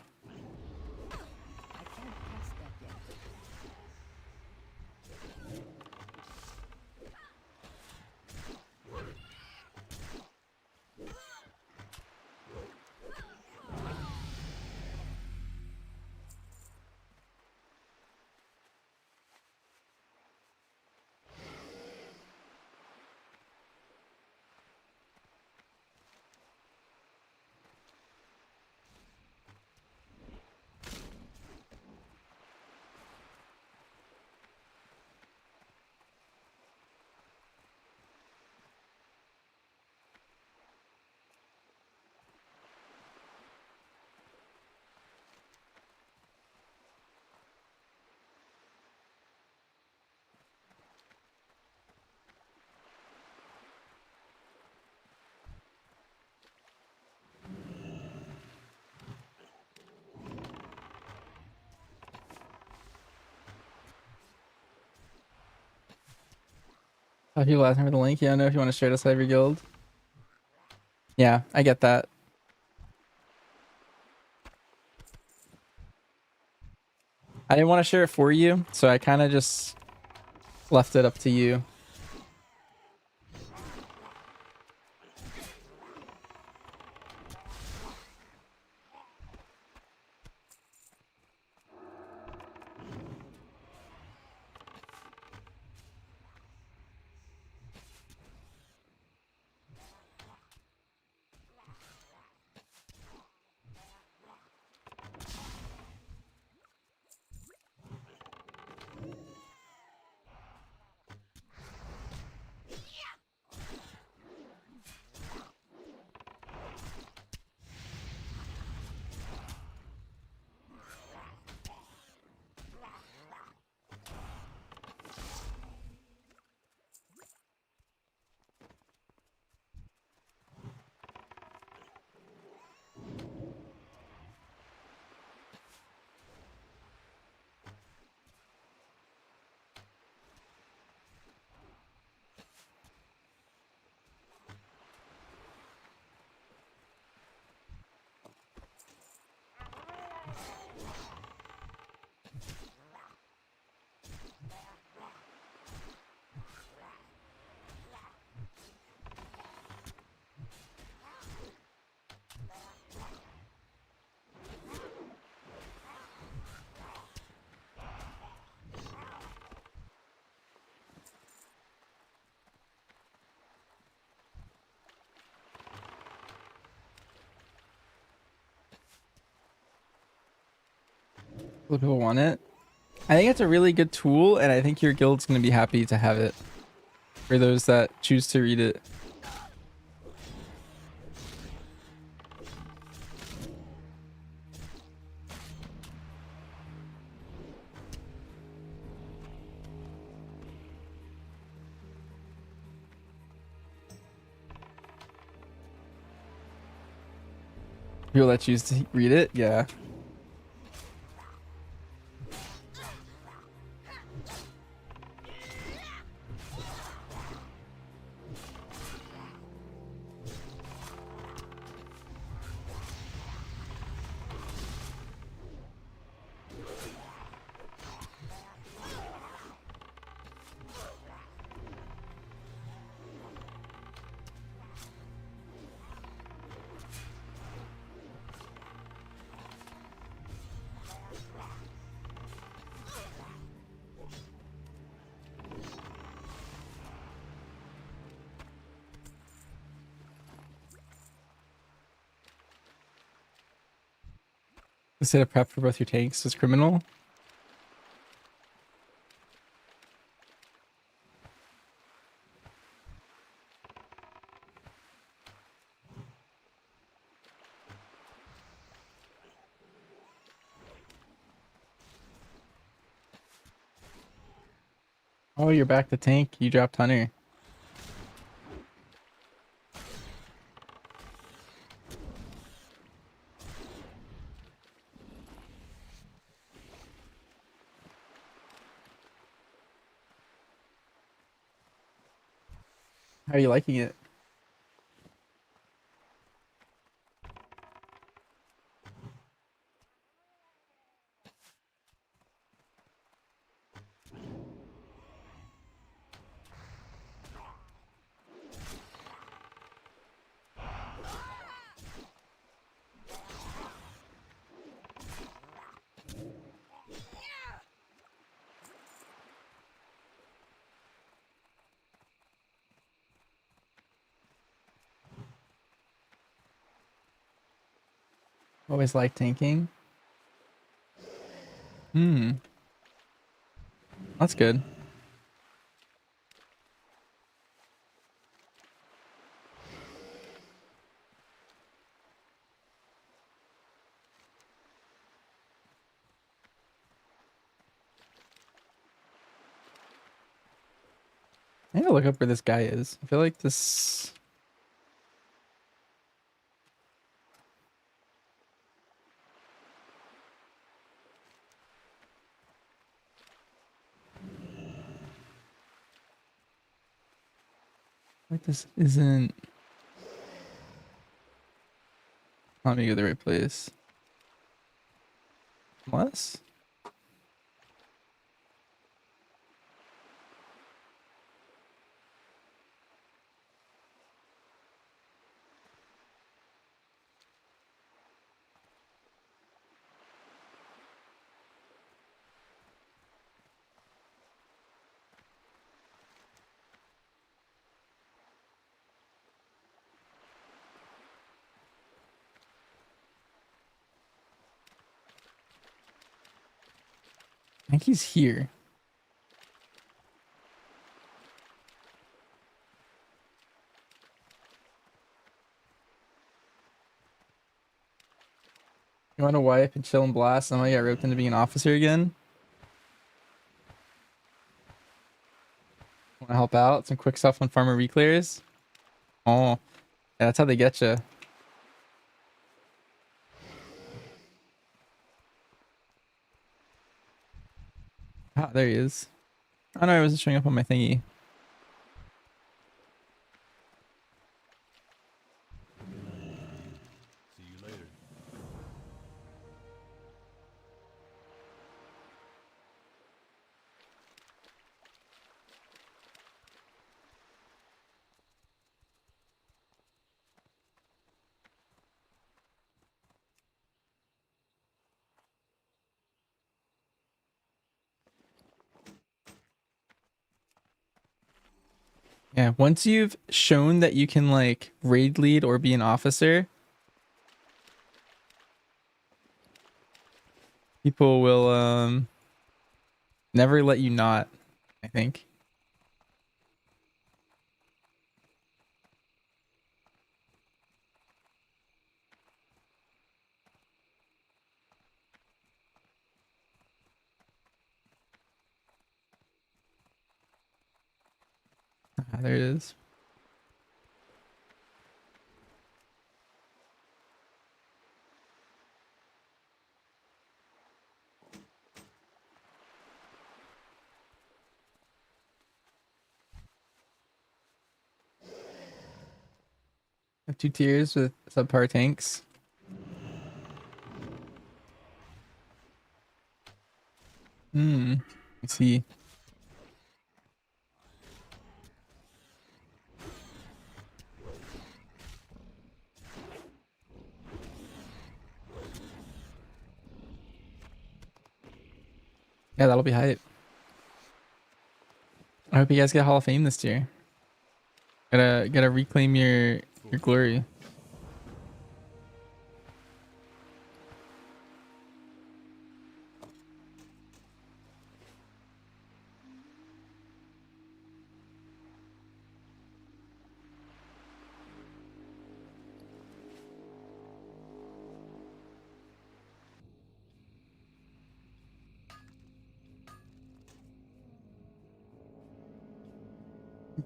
C: If people asking for the link, yeah, I don't know if you want to share this with every guild. Yeah, I get that. I didn't want to share it for you, so I kind of just left it up to you. Will people want it? I think it's a really good tool, and I think your guild's going to be happy to have it for those that choose to read it. People that choose to read it, yeah. Instead of prep for both your tanks is criminal. Oh, you're back to tank. You dropped Hunter. How are you liking it? Always like tanking. Hmm. That's good. I need to look up where this guy is. I feel like this. Like this isn't. Let me go to the right place. Unless. I think he's here. You want a wife and chill and blast, and I got roped into being an officer again? Want to help out? Some quick stuff on farmer reclears? Oh, yeah, that's how they get you. Ah, there he is. Oh no, I wasn't showing up on my thingy.
B: See you later.
C: Yeah, once you've shown that you can like raid lead or be an officer, people will never let you not, I think. Ah, there it is. Have 2 tiers with subpar tanks. I see. Yeah, that'll be hype. I hope you guys get Hall of Fame this year. Gotta reclaim your glory.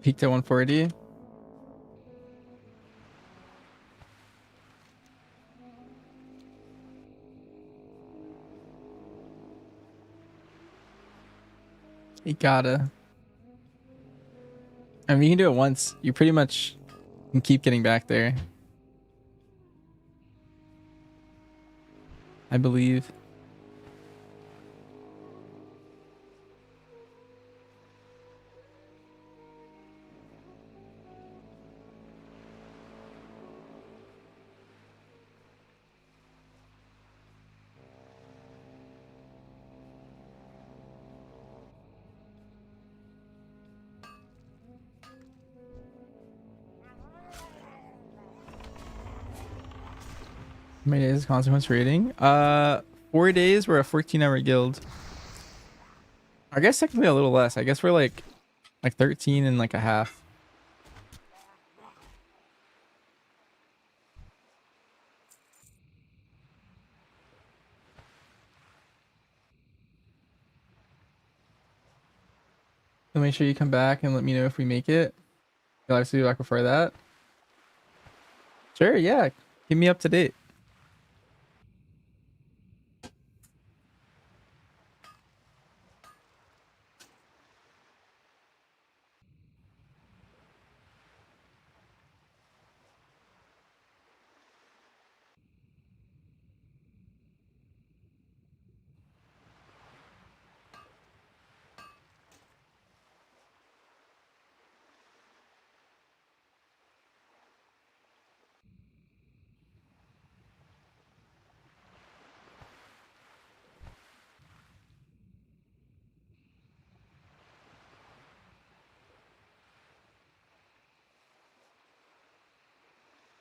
C: Peaked at 140. You gotta. I mean, you can do it once. You pretty much can keep getting back there. I believe. How many days is consequence rating? 4 days. We're a 14-hour guild. I guess technically a little less. I guess we're like 13 and like a half. So make sure you come back and let me know if we make it. You'll obviously be back before that. Sure, yeah. Keep me up to date.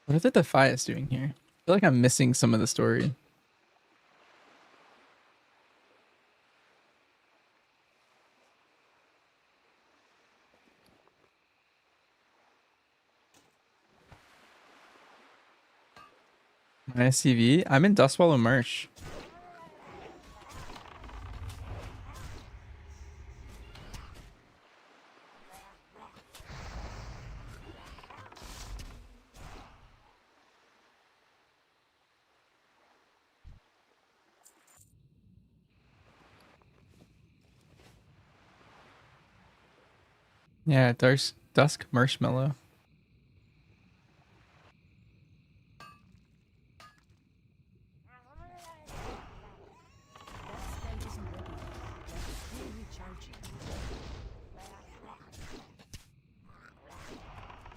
C: What are the Defias doing here? I feel like I'm missing some of the story. My SCV? I'm in Dustwallow Marsh. Yeah, Dusk Marshmallow.
D: That spell isn't ready yet. That's still recharging.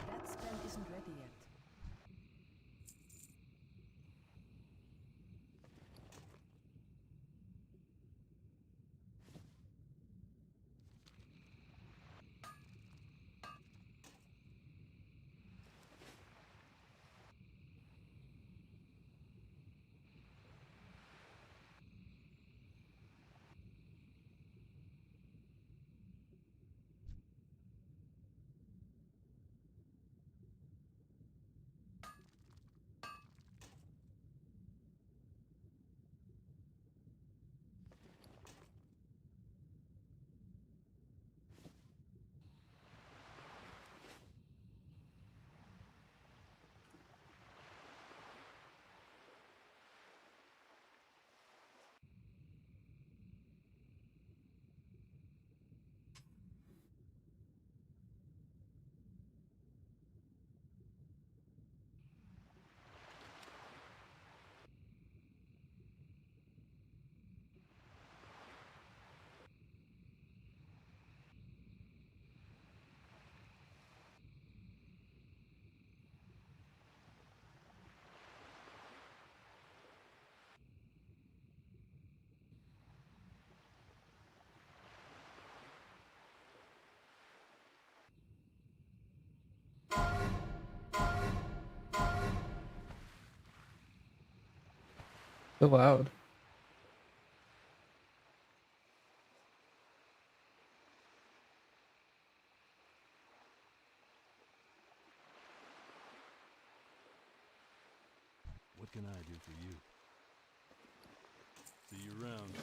D: That spell isn't ready yet.
C: So loud.
B: What can I do for you? See you around.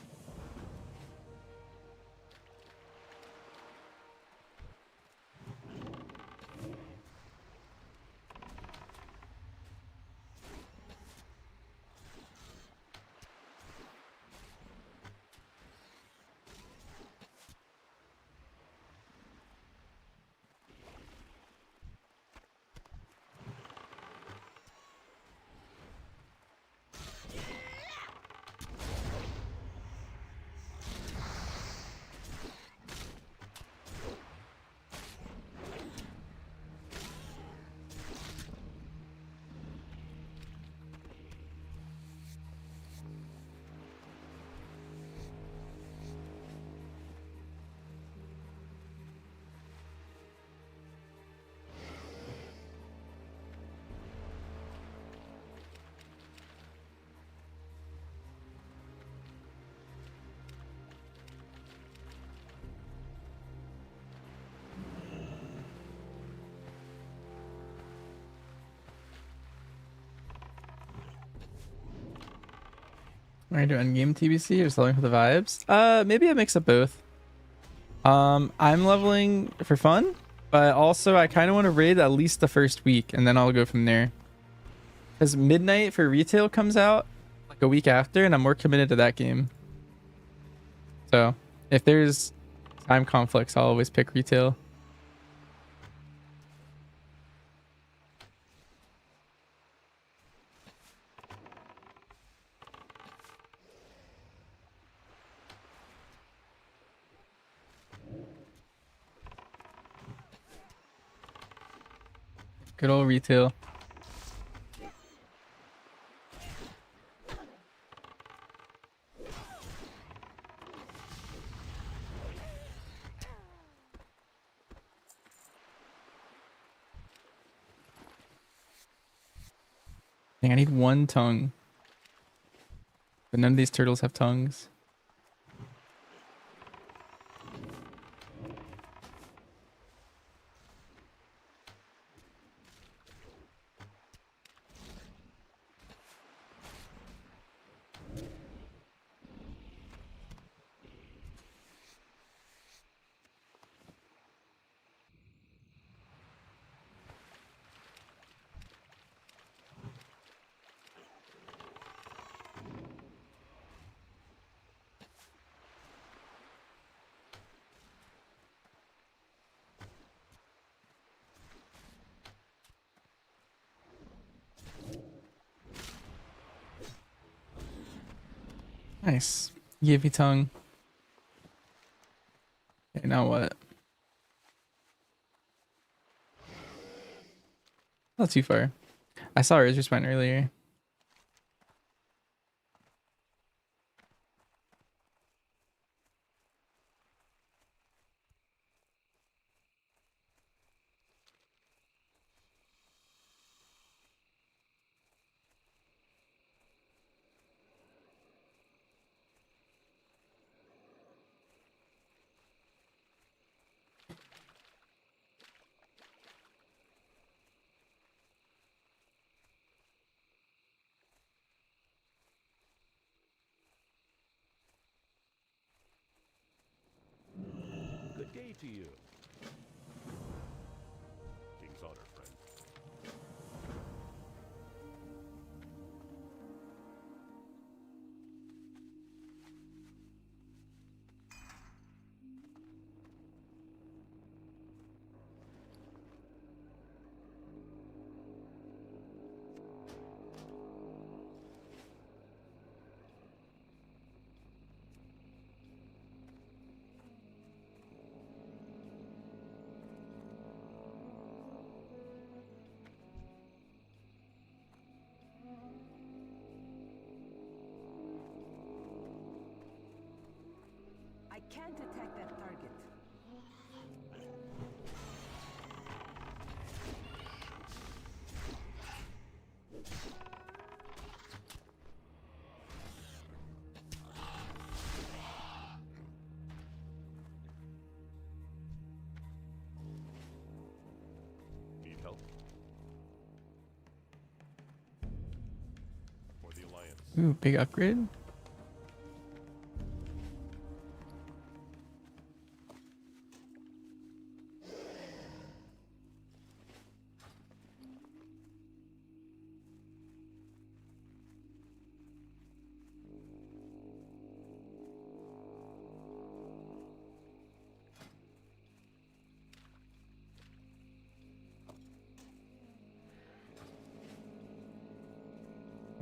C: Are you doing game TBC or selling for the vibes? Maybe a mix of both. I'm leveling for fun, but also I kind of want to raid at least the first week, and then I'll go from there. Because Midnight for retail comes out like a week after, and I'm more committed to that game. So if there's time conflicts, I'll always pick retail. Good old retail. Dang, I need one tongue. But none of these turtles have tongues. Nice. Give me tongue. Okay, now what? Not too far. I saw Razor Spine earlier.
A: Good day to you. King's honor, friend.
D: I can't attack that target.
A: Need help? For the Alliance.
C: Ooh, big upgrade.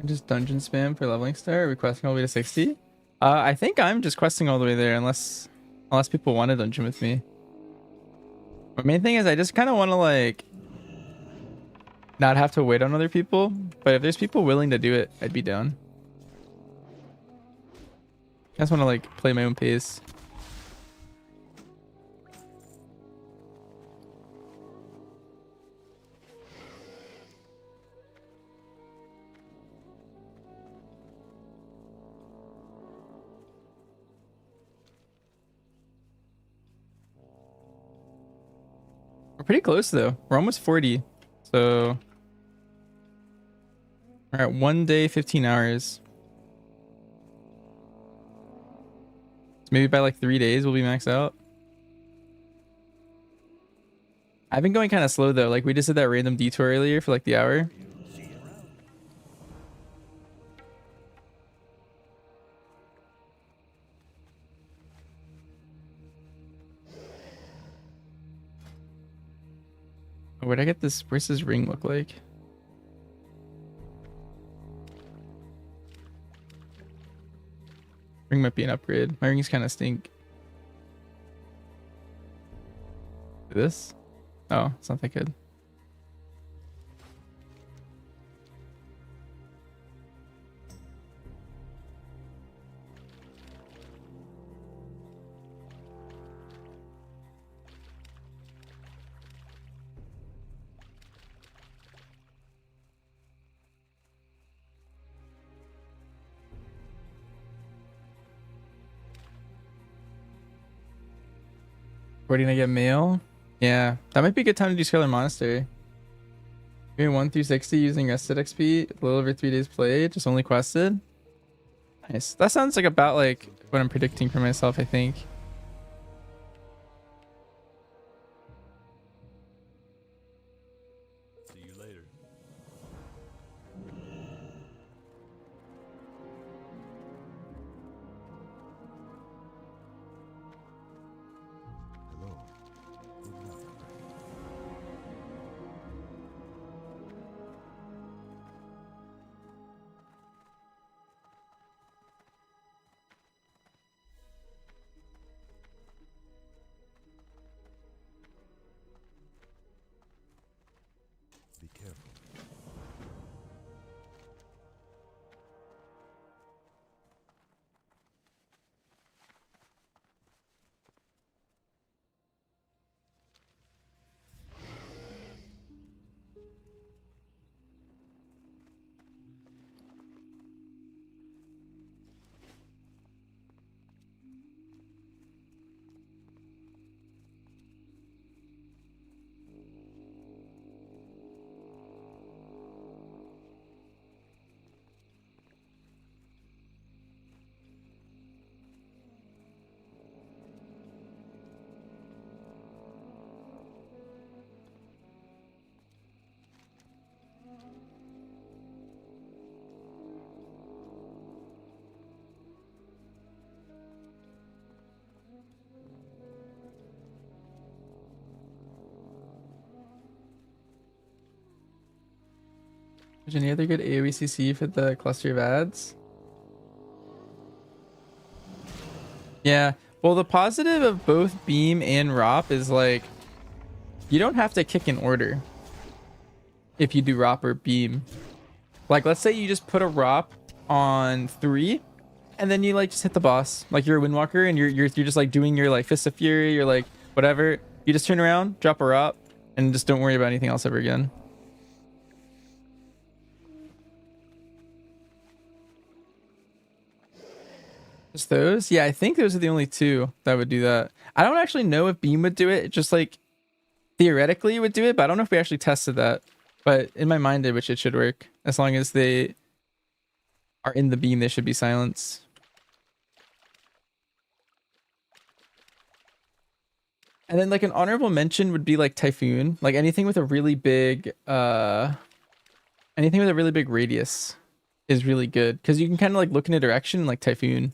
C: Just dungeon spam for leveling star, requesting all the way to 60. I think I'm just questing all the way there unless people want a dungeon with me. My main thing is I just kind of want to like not have to wait on other people, but if there's people willing to do it, I'd be down. I just want to like play my own pace. We're pretty close though. We're almost 40. So we're at 1 day, 15 hours. So maybe by like 3 days we'll be maxed out. I've been going kind of slow though. Like we just did that random detour earlier for like the hour.
B: See you around.
C: Where'd I get this? Where's this ring look like? Ring might be an upgrade. My rings kind of stink. This? Oh, it's not that good. Waiting to get mail. Yeah, that might be a good time to do Scarlet Monastery. Doing 1 through 60 using rested XP, a little over 3 days played, just only quested. Nice. That sounds like about like what I'm predicting for myself, I think.
B: See you later. Hello. Good luck, friend. Be careful.
C: There's any other good AoE CC for the cluster of ads? Yeah. Well, the positive of both Beam and ROP is like you don't have to kick in order if you do ROP or Beam. Like, let's say you just put a ROP on 3 and then you like just hit the boss. Like you're a Windwalker and you're just like doing your like Fist of Fury or like whatever. You just turn around, drop a ROP, and just don't worry about anything else ever again. Just those? Yeah, I think those are the only two that would do that. I don't actually know if Beam would do it. Just like theoretically it would do it, but I don't know if we actually tested that. But in my mind, which it should work. As long as they are in the beam, they should be silenced. And then like an honorable mention would be like Typhoon. Like anything with a really big radius is really good. Because you can kind of like look in a direction like Typhoon.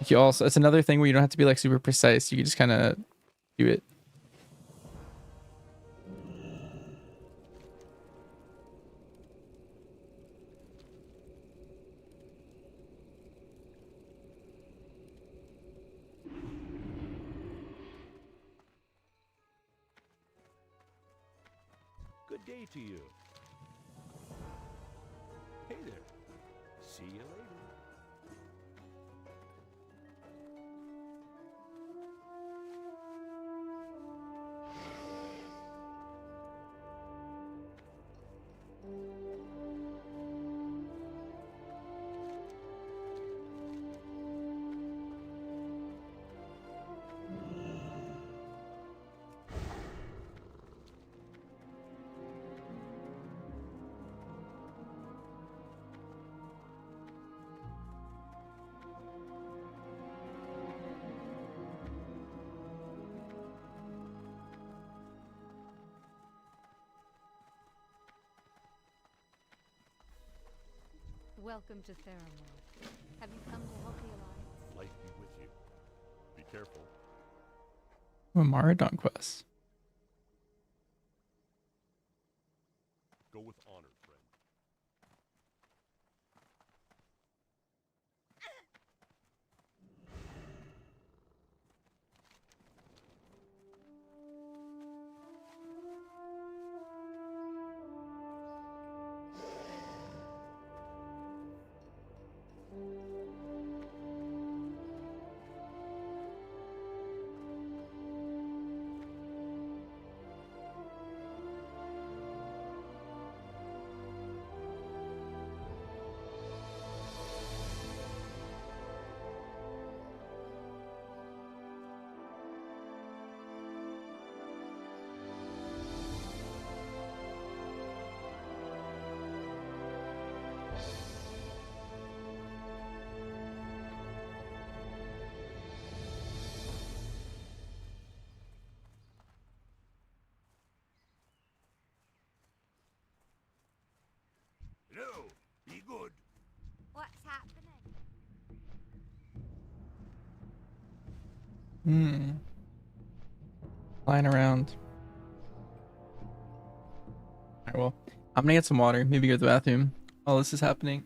C: You also, it's another thing where you don't have to be like super precise. You can just kind of do it.
A: Good day to you. Hey there. See you later.
D: Welcome to Theramore. Have you come to help the Alliance?
A: Life be with you. Be careful.
C: Maradon quest.
A: Go with honor, friend.
C: Flying around. Alright, well, I'm gonna get some water. Maybe go to the bathroom while this is happening.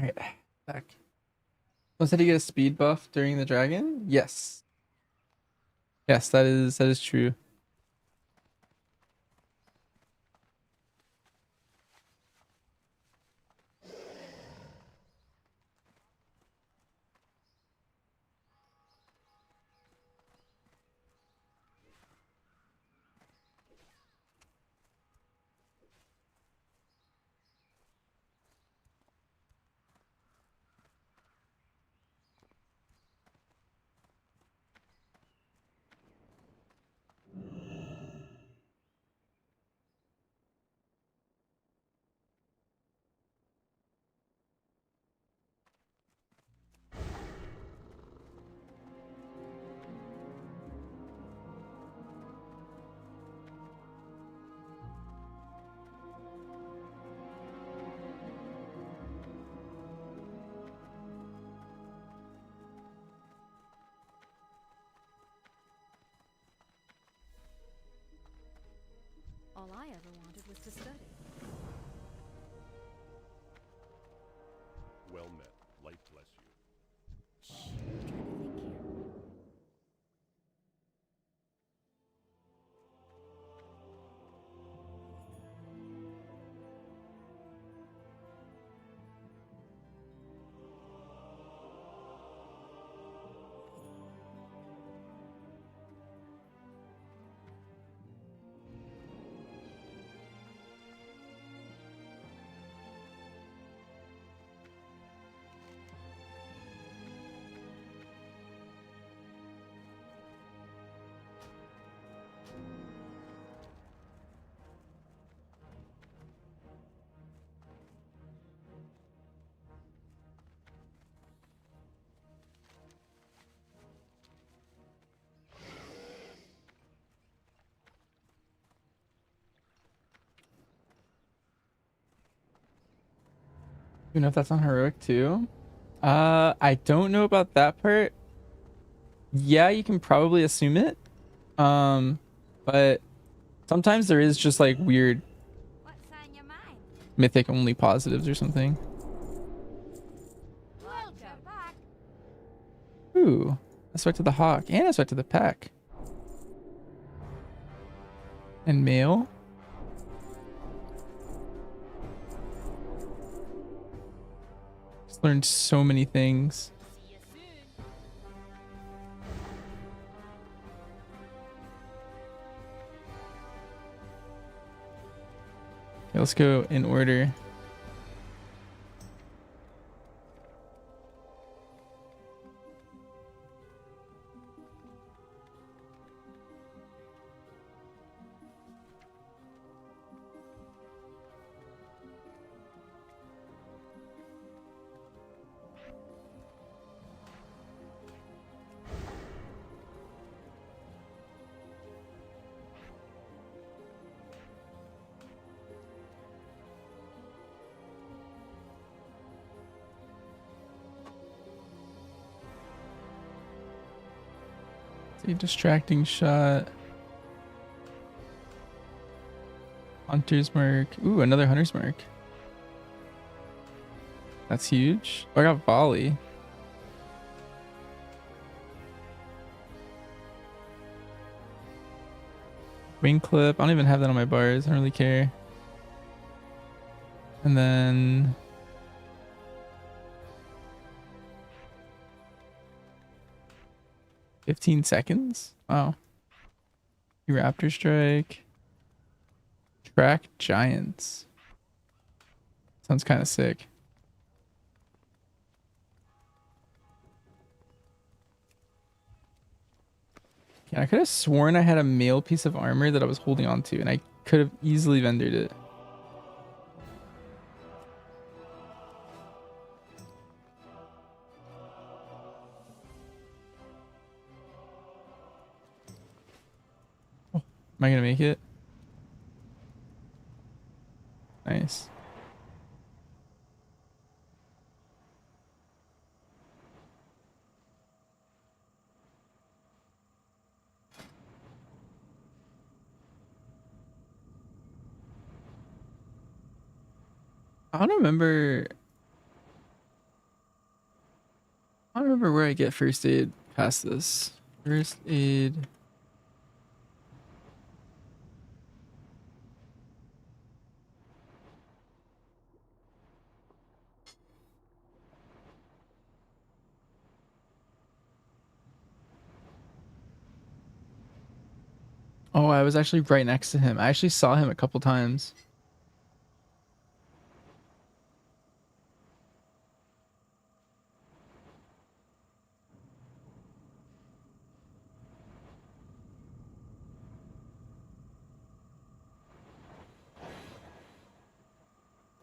C: Alright, back. Was that you get a speed buff during the dragon? Yes. Yes, that is true.
D: All I ever wanted was to study.
A: Well met. Light bless you.
D: Shh, I'm trying to think here.
C: You know if that's on heroic too? I don't know about that part. Yeah, you can probably assume it. But sometimes there is just like weird
D: What's on your mind?
C: mythic only positives or something.
D: Welcome back.
C: Ooh, aspect of the hawk and aspect of the pack. And mail. Just learned so many things.
D: See you soon.
C: Okay, let's go in order. See, distracting shot. Hunter's mark. Ooh, another hunter's mark. That's huge. Oh, I got volley. Wing clip. I don't even have that on my bars. I don't really care. And then 15 seconds. Wow. Raptor strike. Track giants. Sounds kind of sick. Yeah, I could have sworn I had a male piece of armor that I was holding on to, and I could have easily vendored it. Oh, am I gonna make it? Nice. I don't remember. I don't remember where I get first aid past this. First aid. Oh, I was actually right next to him. I actually saw him a couple times.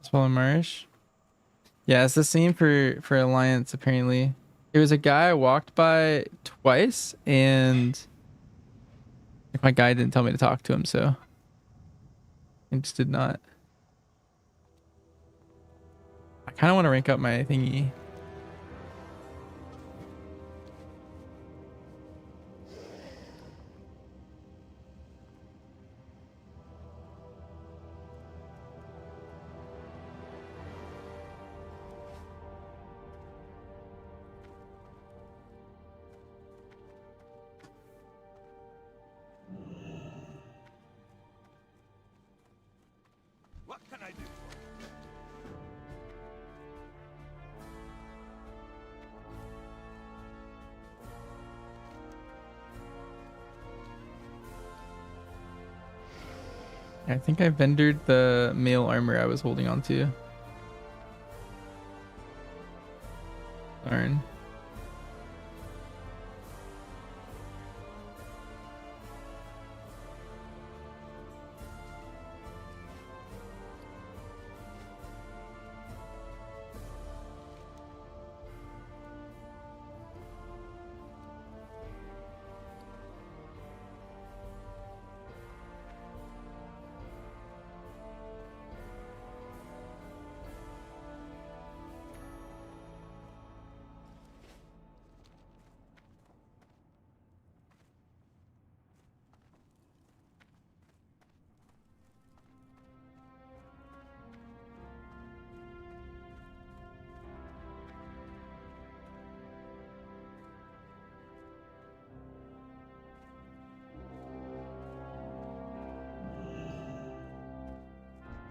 C: Swallow Marsh. Yeah, it's the same for Alliance apparently. It was a guy I walked by twice, and like, my guy didn't tell me to talk to him, so I just did not. I kind of want to rank up my thingy.
B: What can I do for you?
C: I think I vendored the mail armor I was holding on to. Darn.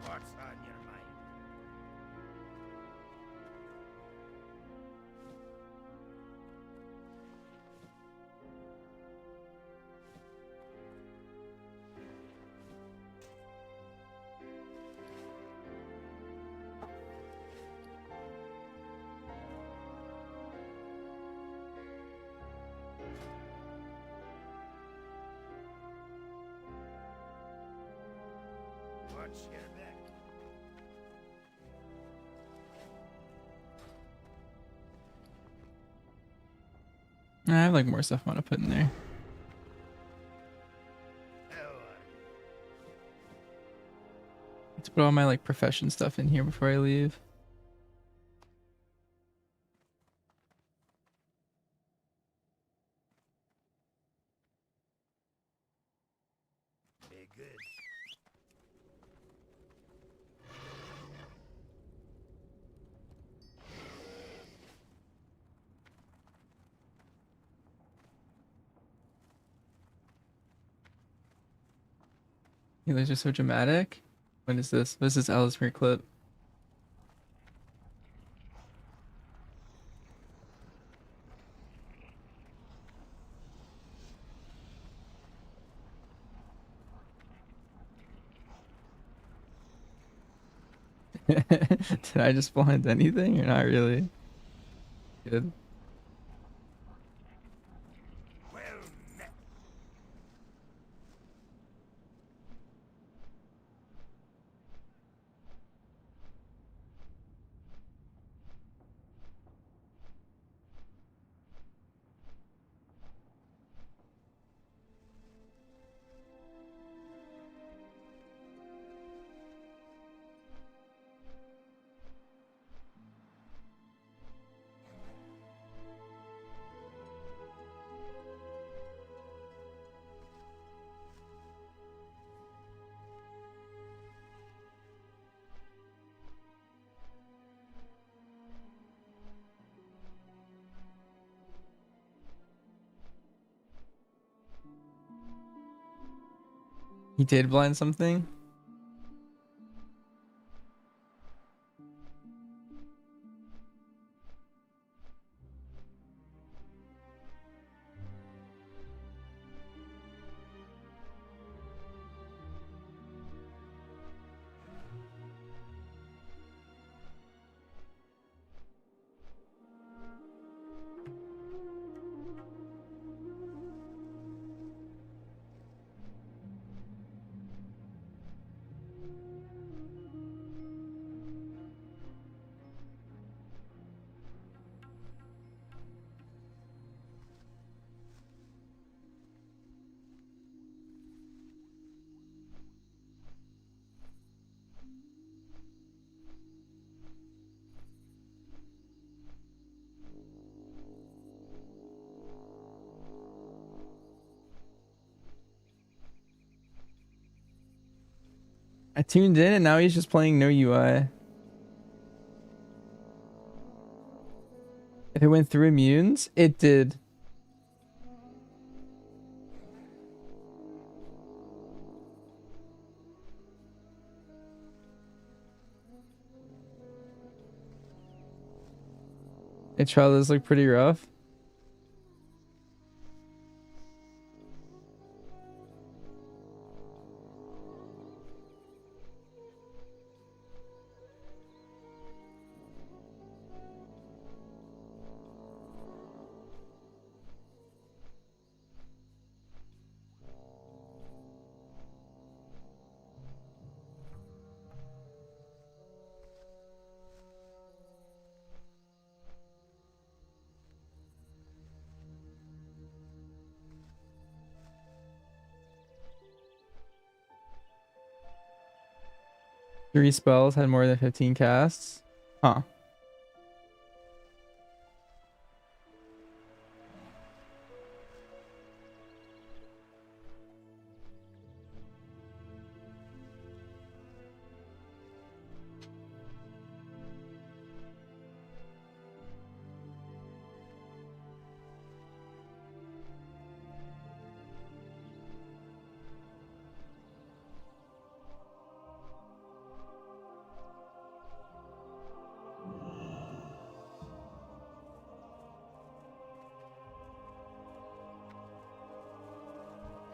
B: What's on your mind? What's your neck?
C: I have like more stuff I want to put in there.
B: How are
C: Let's put all my like profession stuff in here before I leave.
B: you? Be good.
C: You guys are so dramatic. What is this? What is this Ellesmere clip? Did I just blind anything or not really? Good.
B: Well met.
C: He did blind something? I tuned in and now he's just playing no UI. If it went through immunes, it did. It trial does look pretty rough. Three spells had more than 15 casts. Huh.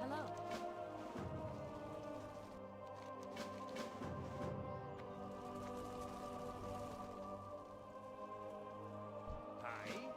D: Hello.
A: Hi.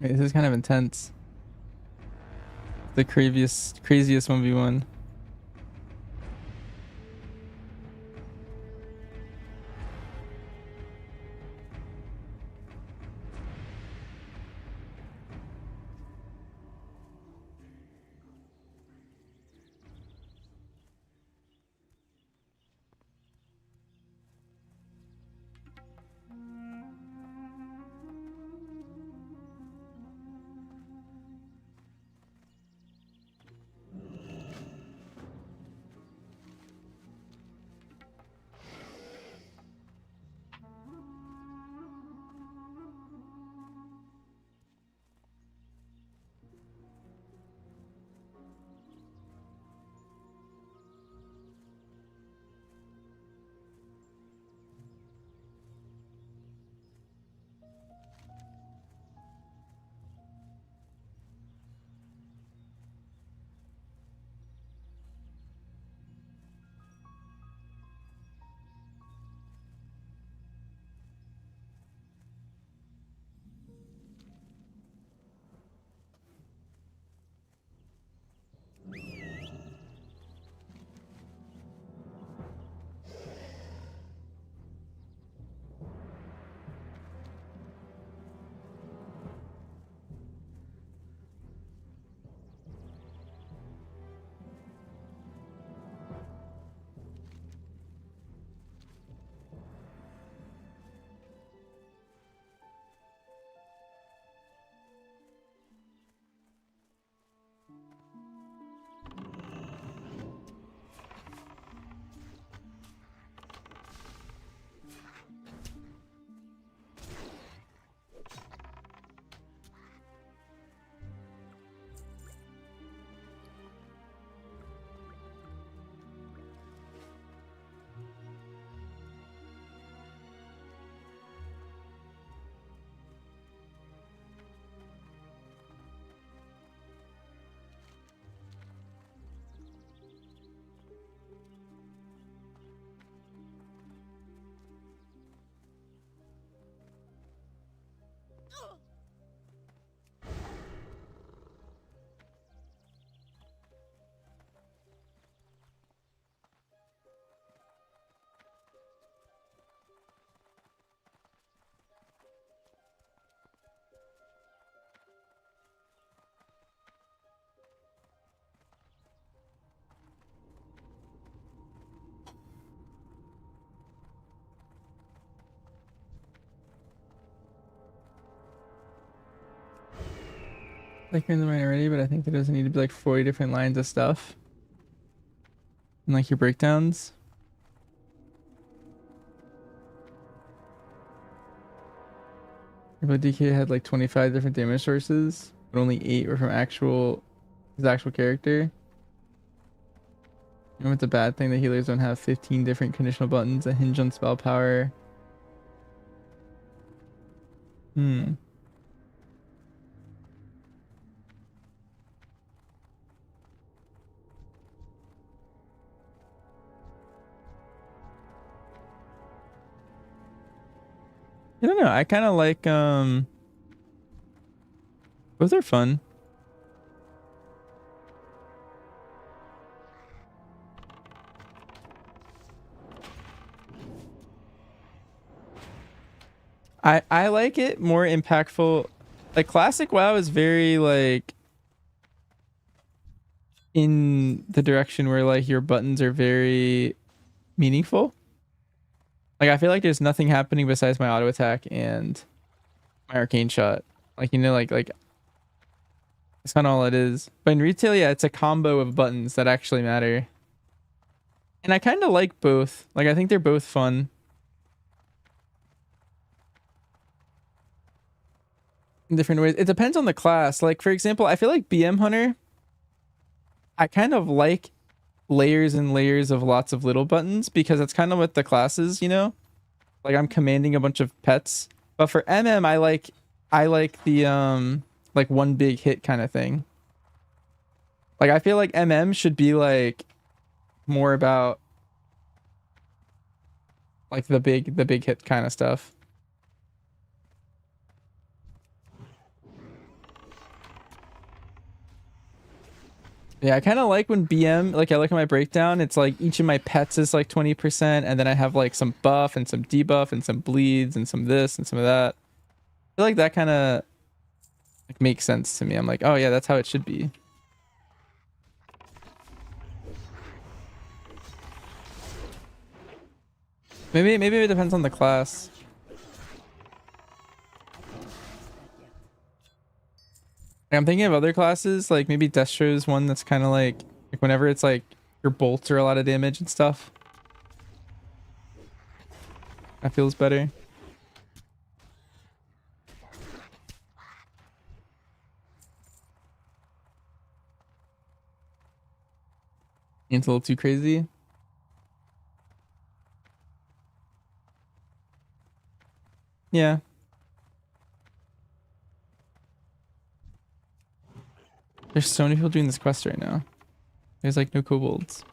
C: Wait, this is kind of intense. The craziest 1v1. Like you're in the minority, but I think there doesn't need to be like 40 different lines of stuff. And like your breakdowns. If a DK had like 25 different damage sources, but only 8 were from his actual character. You know it's a bad thing that healers don't have 15 different conditional buttons that hinge on spell power. Hmm. I don't know. I kind of like both are fun. I like it more impactful. Like classic WoW is very like in the direction where like your buttons are very meaningful. Like I feel like there's nothing happening besides my auto attack and my arcane shot. Like you know like that's kind of all it is. But in retail, yeah, it's a combo of buttons that actually matter. And I kind of like both. Like I think they're both fun. In different ways. It depends on the class. Like for example, I feel like BM Hunter, I kind of like layers and layers of lots of little buttons because that's kind of what the class is, you know? Like I'm commanding a bunch of pets. But for MM, I like the like one big hit kind of thing. Like I feel like MM should be like more about like the big hit kind of stuff. Yeah, I kind of like when BM, like I look at my breakdown, it's like each of my pets is like 20%, and then I have like some buff and some debuff and some bleeds and some this and some of that. I feel like that kind of like makes sense to me. I'm like, oh yeah, that's how it should be. Maybe it depends on the class. Like, I'm thinking of other classes, like maybe Destro's one that's kind of like whenever it's like your bolts are a lot of damage and stuff. That feels better. It's a little too crazy. Yeah. There's so many people doing this quest right now. There's like no kobolds.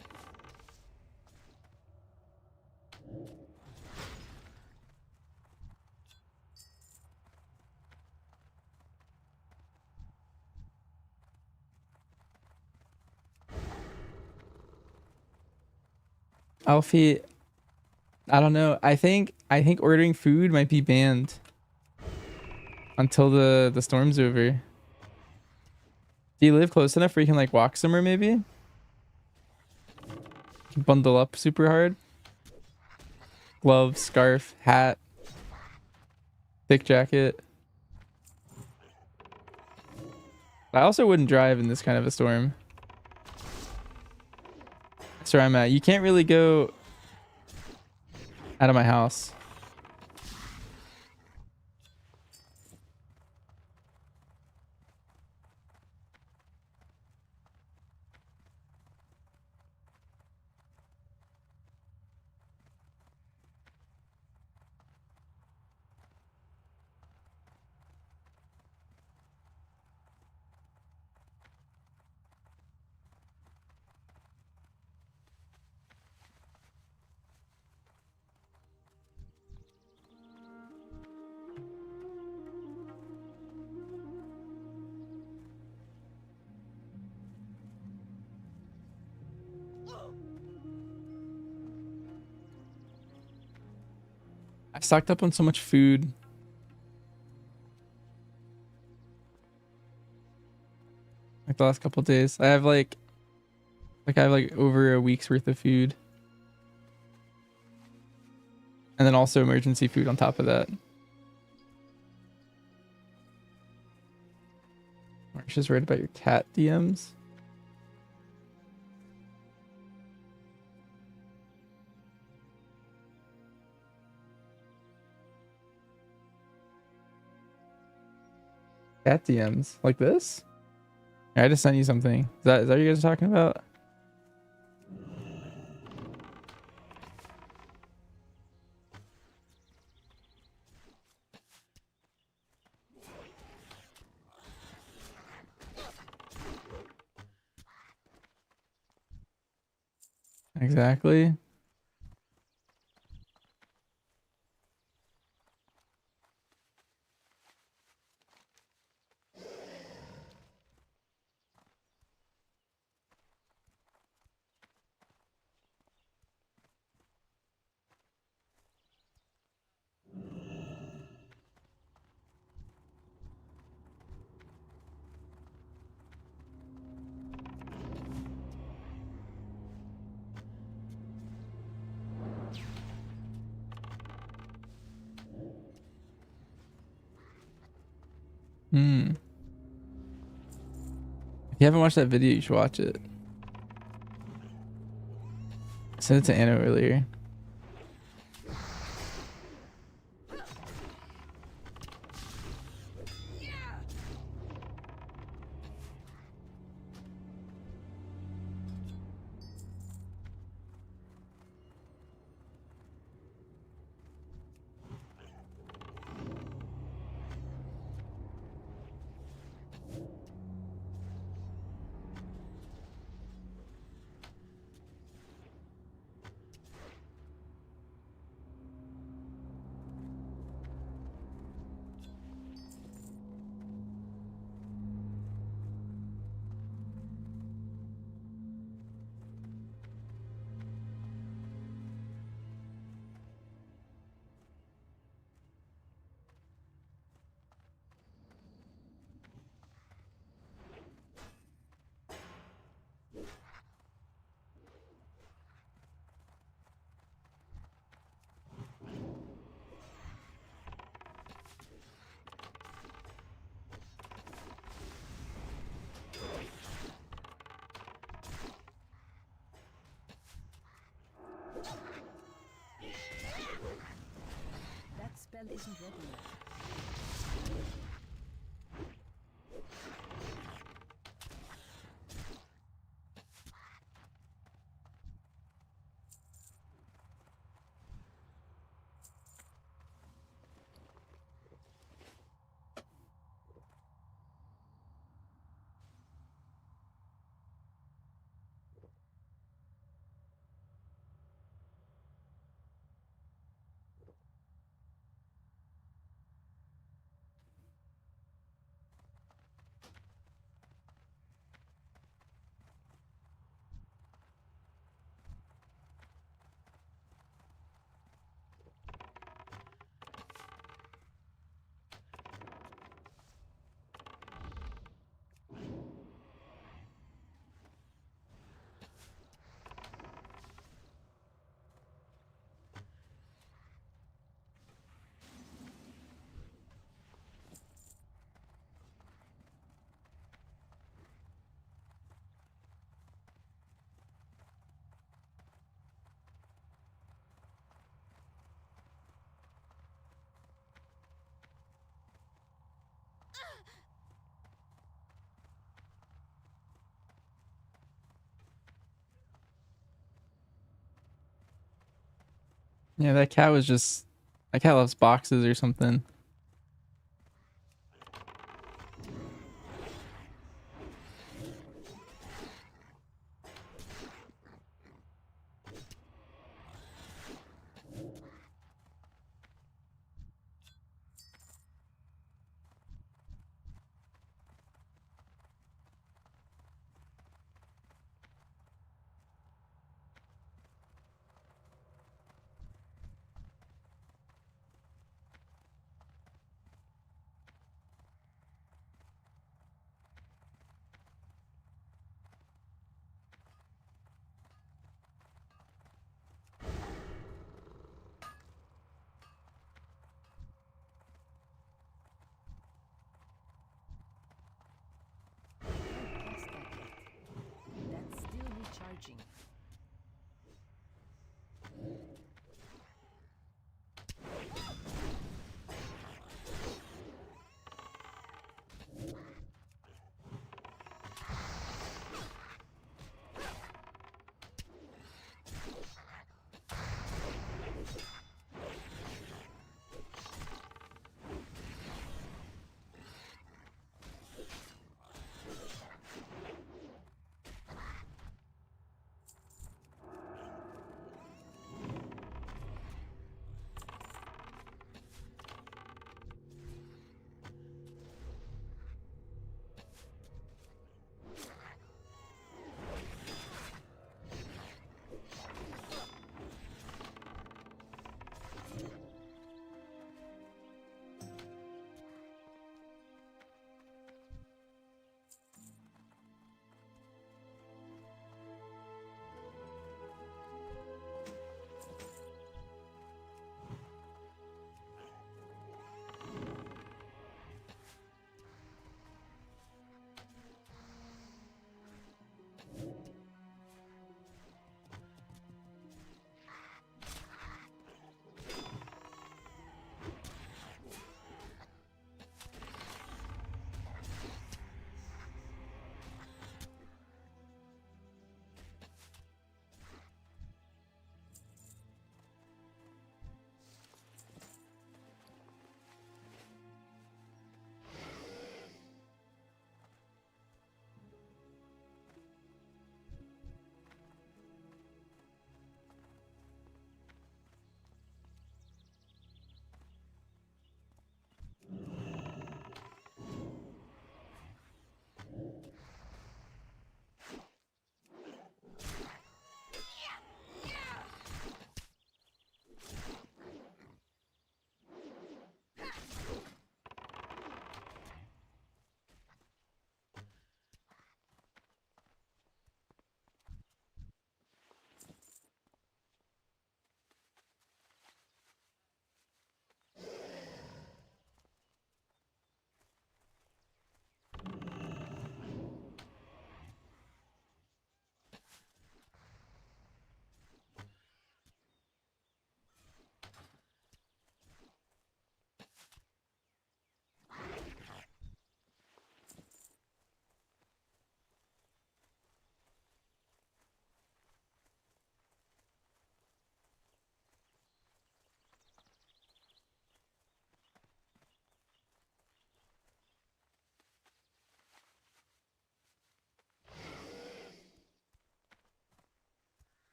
C: Alfie, I don't know. I think ordering food might be banned until the storm's over. Do you live close enough where you can like walk somewhere maybe? Bundle up super hard. Gloves, scarf, hat, thick jacket. I also wouldn't drive in this kind of a storm. That's where I'm at. You can't really go out of my house. I stocked up on so much food. Like the last couple days. I have like over a week's worth of food. And then also emergency food on top of that. She's worried about your cat DMs. Cat DMs like this? I just sent you something. Is that what you guys are talking about? Exactly. Hmm. If you haven't watched that video, you should watch it. I sent it to Anna earlier.
D: That spell isn't ready yet.
C: Yeah, that cat was just. That cat loves boxes or something.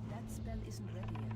D: That spell isn't ready yet.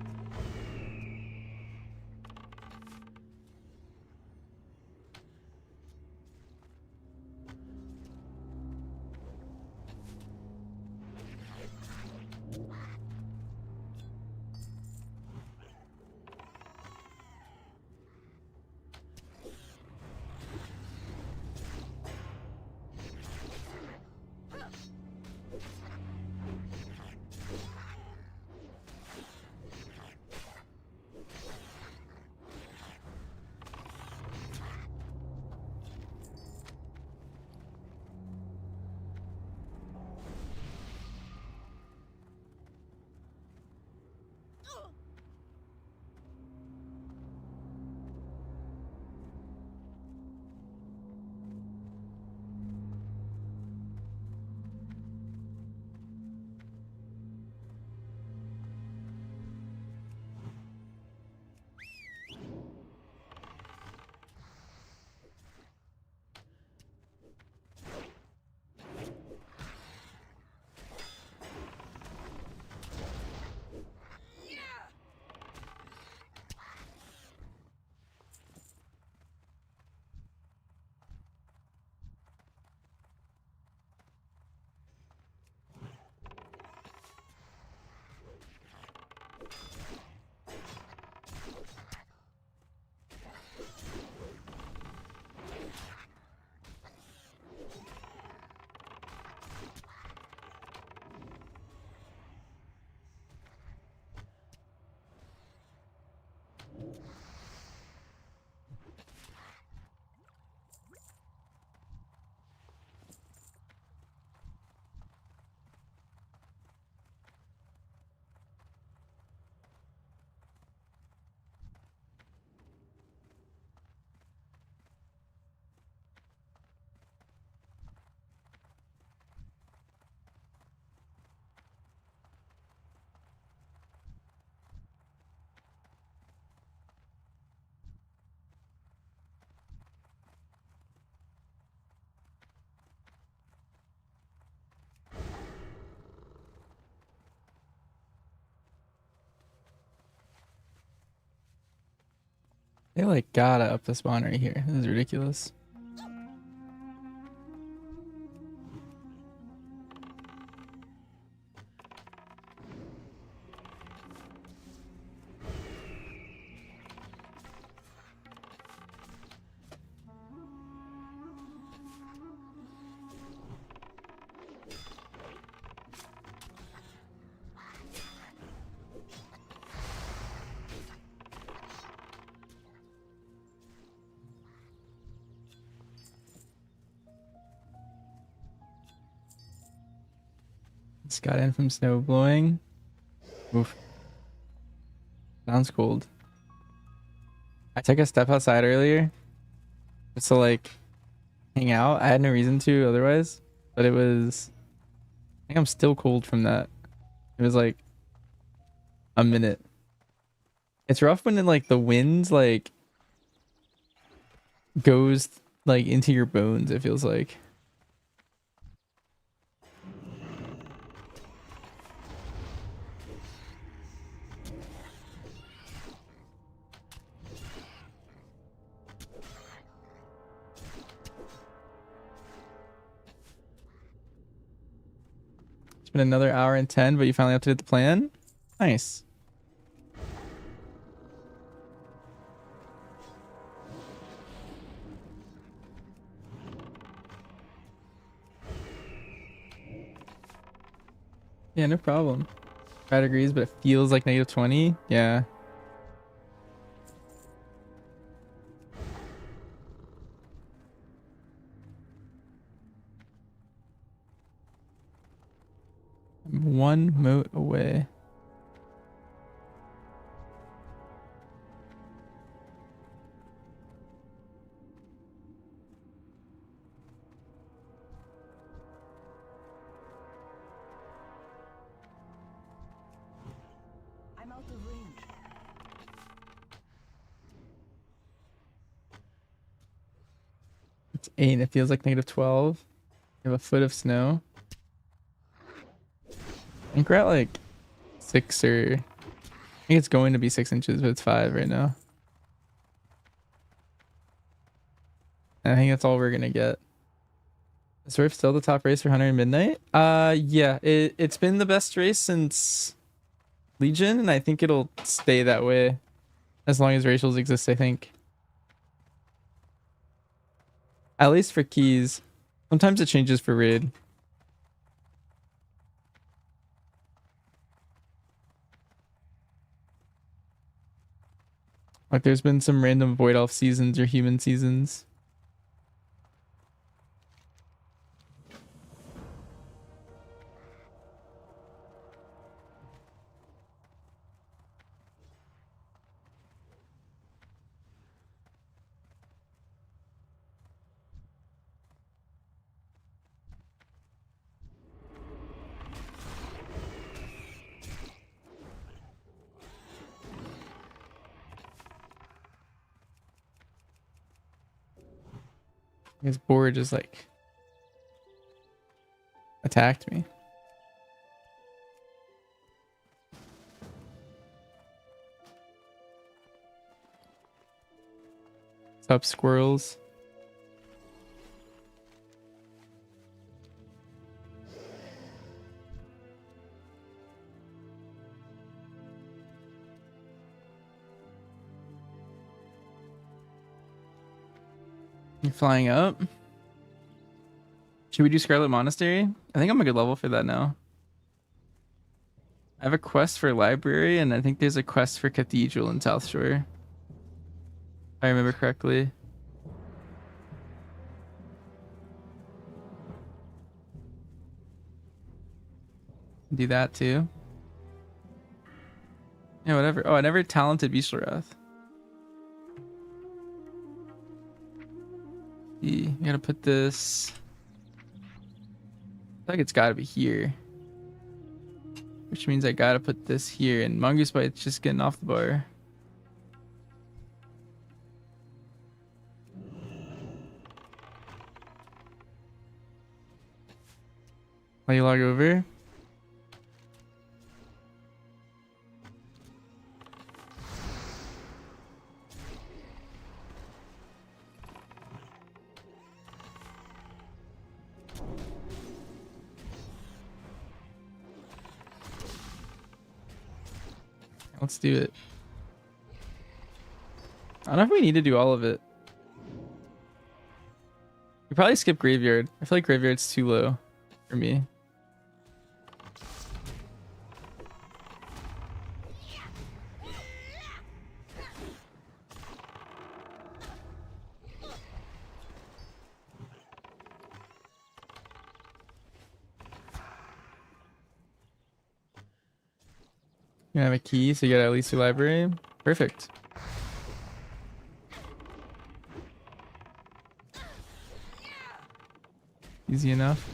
C: They like gotta up the spawn right here. This is ridiculous. Just got in from snow blowing. Oof. Sounds cold. I took a step outside earlier just to like hang out. I had no reason to otherwise, but it was, I think I'm still cold from that. It was like a minute. It's rough when like the wind like goes like into your bones, it feels like. It's been another hour and 10, but you finally updated the plan. Nice. Yeah, no problem. 5 degrees, but it feels like negative 20. Yeah. I'm 1 moat away.
D: I'm out of range.
C: It's 8 and it feels like -12. We have a foot of snow. I think we're at like 6 or... I think it's going to be 6 inches, but it's 5 right now. And I think that's all we're gonna get. Is Swerve still the top race for Hunter and Midnight? Yeah, it's been the best race since Legion, and I think it'll stay that way as long as racials exist, I think. At least for keys. Sometimes it changes for raid. Like there's been some random Void Elf seasons or human seasons. His board just like attacked me. What's up, squirrels? You're flying up. Should we do Scarlet Monastery? I think I'm a good level for that now. I have a quest for Library, and I think there's a quest for Cathedral in South Shore. If I remember correctly. Do that too. Yeah, whatever. Oh, I never talented Beastlorath. You gotta put this... I feel like it's gotta be here. Which means I gotta put this here, and Mongoose Bite's just getting off the bar. Let you log over. Let's do it. I don't know if we need to do all of it. We probably skip Graveyard. I feel like Graveyard's too low for me. You have a key, so you got at least your library. Perfect. Easy enough.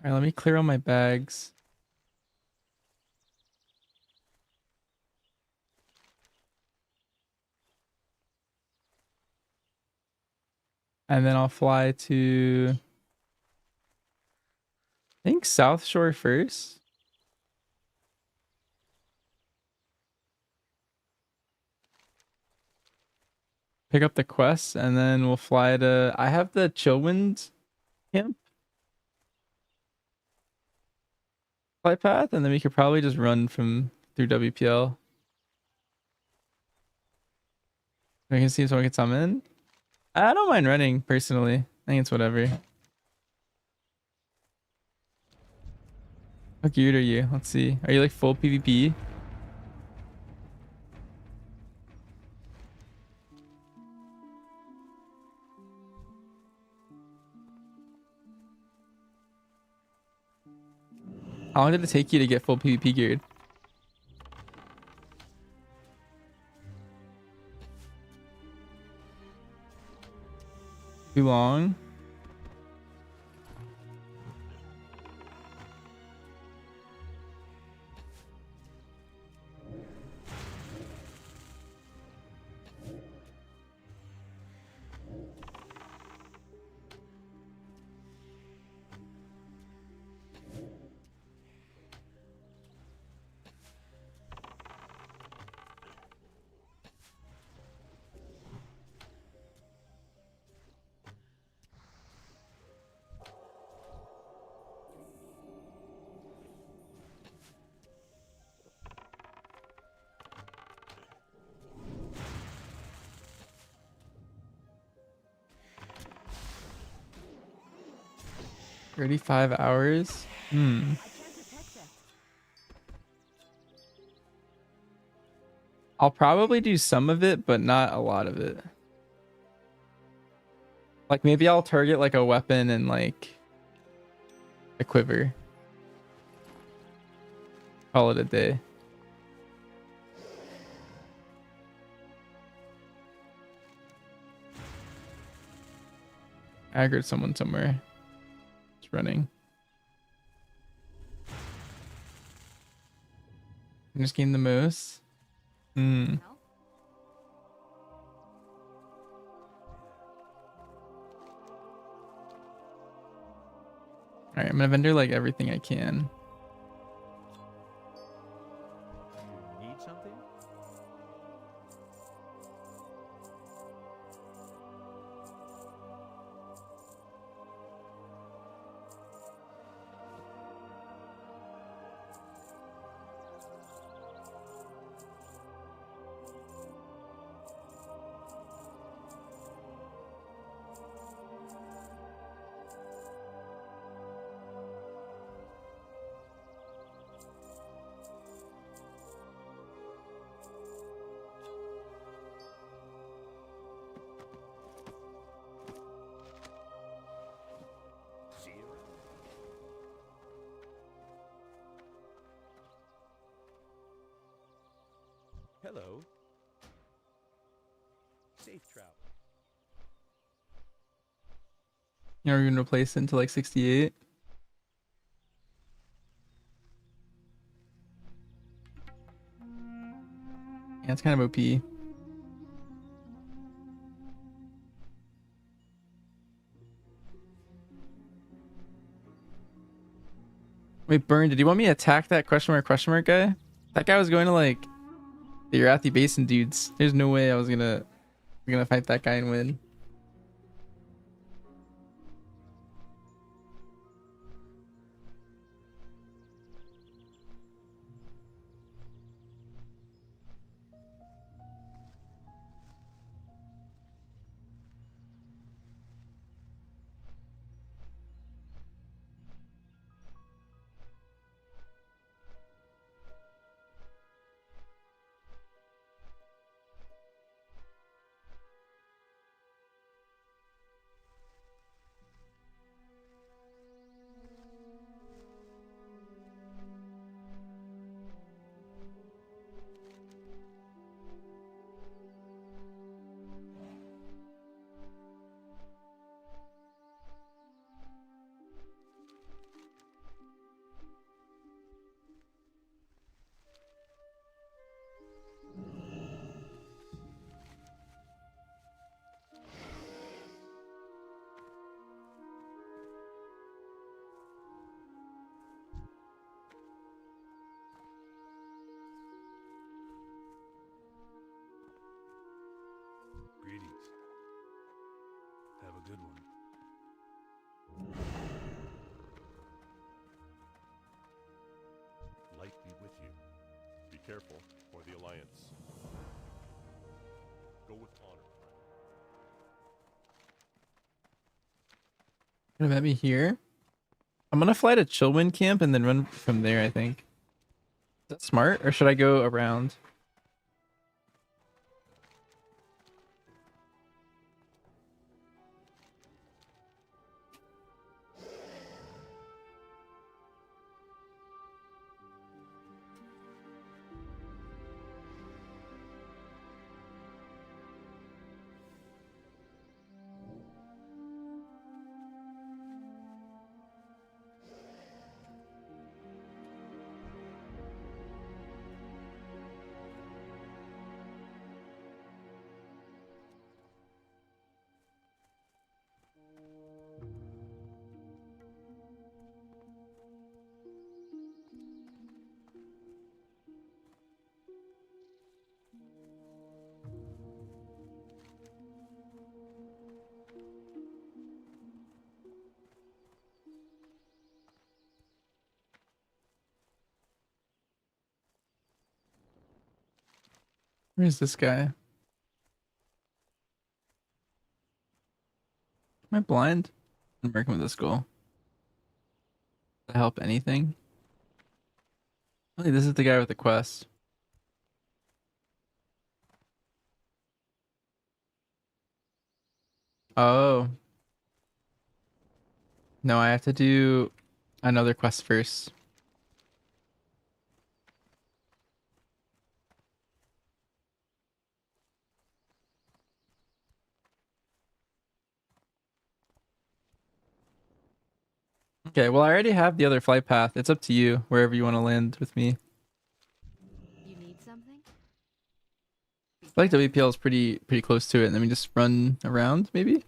C: All right, let me clear all my bags. And then I'll fly to, I think, South Shore first. Pick up the quests, and then we'll fly to, I have the Chillwind camp flight path, and then we could probably just run from through WPL. We can see if someone can summon. I don't mind running personally. I think it's whatever. How geared are you? Let's see. Are you like full PvP? How long did it take you to get full PvP geared? Too long? $35 hours?
D: I can't detect that.
C: I'll probably do some of it, but not a lot of it. Like maybe I'll target like a weapon and like a quiver. Call it a day. Aggroed someone somewhere. It's running. I just gained the moose. Hmm.
D: No?
C: Alright, I'm gonna vendor like everything I can.
A: You need something? See you around. Hello. Safe travel.
C: You know, we're gonna replace it into like 68. Yeah, it's kind of OP. Wait, Burn, did you want me to attack that question mark guy? That guy was going to like the Urathi Basin dudes. There's no way I was gonna fight that guy and win.
B: Greetings. Have a good one.
A: Light be with you. Be careful, for the Alliance. Go with honor, friend.
C: Gonna met me here. I'm gonna fly to Chillwind Camp and then run from there, I think. Is that smart? Or should I go around? Where's this guy? Am I blind? I'm working with this goal. Does that help anything? Oh, this is the guy with the quest. Oh. No, I have to do another quest first. Okay, well, I already have the other flight path. It's up to you, wherever you want to land with me.
D: You need something?
C: I feel like WPL is pretty close to it, and then we just run around, maybe?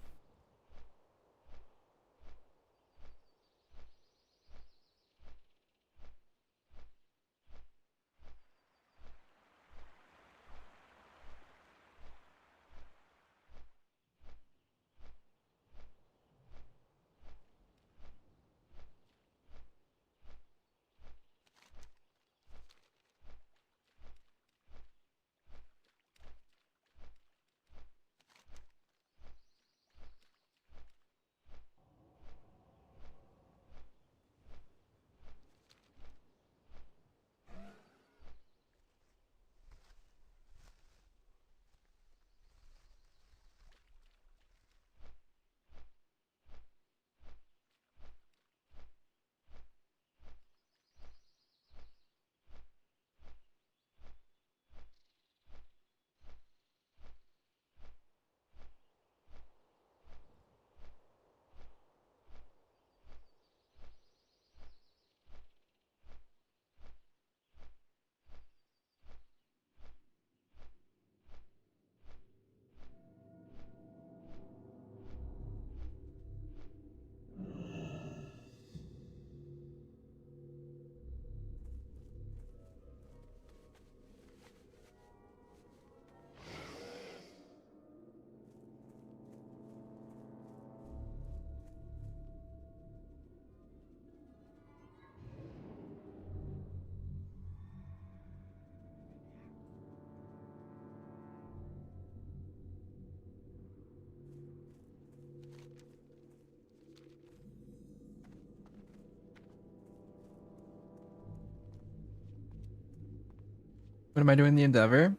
C: What am I doing the Endeavor?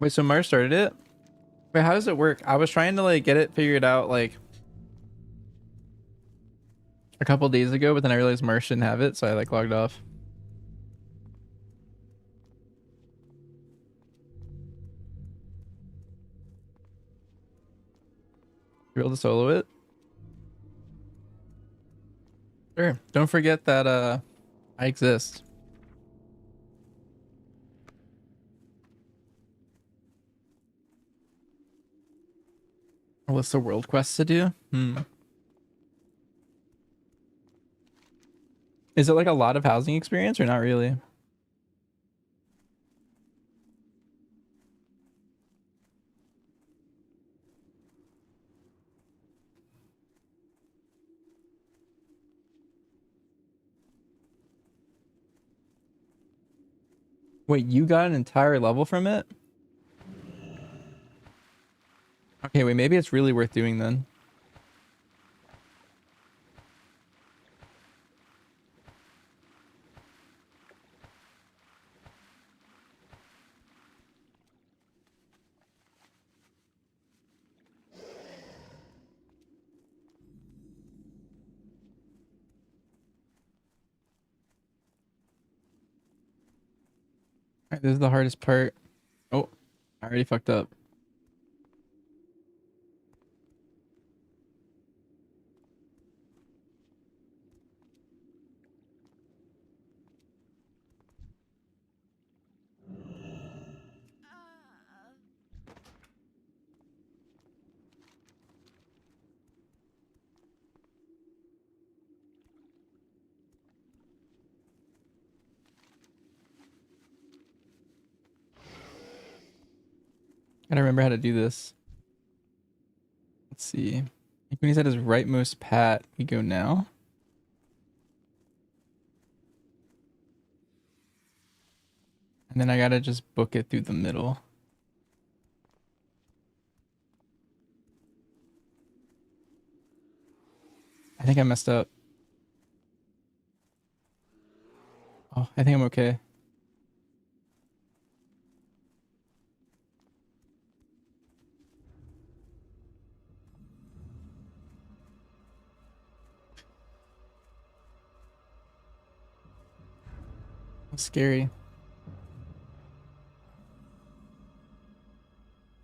C: Wait, so Mars started it? Wait, how does it work? I was trying to like get it figured out like a couple days ago, but then I realized Mars shouldn't have it, so I like logged off. You able to solo it? Sure. Don't forget that I exist. A list of world quests to do? Is it like a lot of housing experience or not really? Wait, you got an entire level from it? Okay, wait, maybe it's really worth doing then. Alright, this is the hardest part. Oh, I already fucked up. Gotta remember how to do this. Let's see. When he's at his rightmost pat, we go now. And then I gotta just book it through the middle. I think I messed up. Oh, I think I'm okay. That's scary.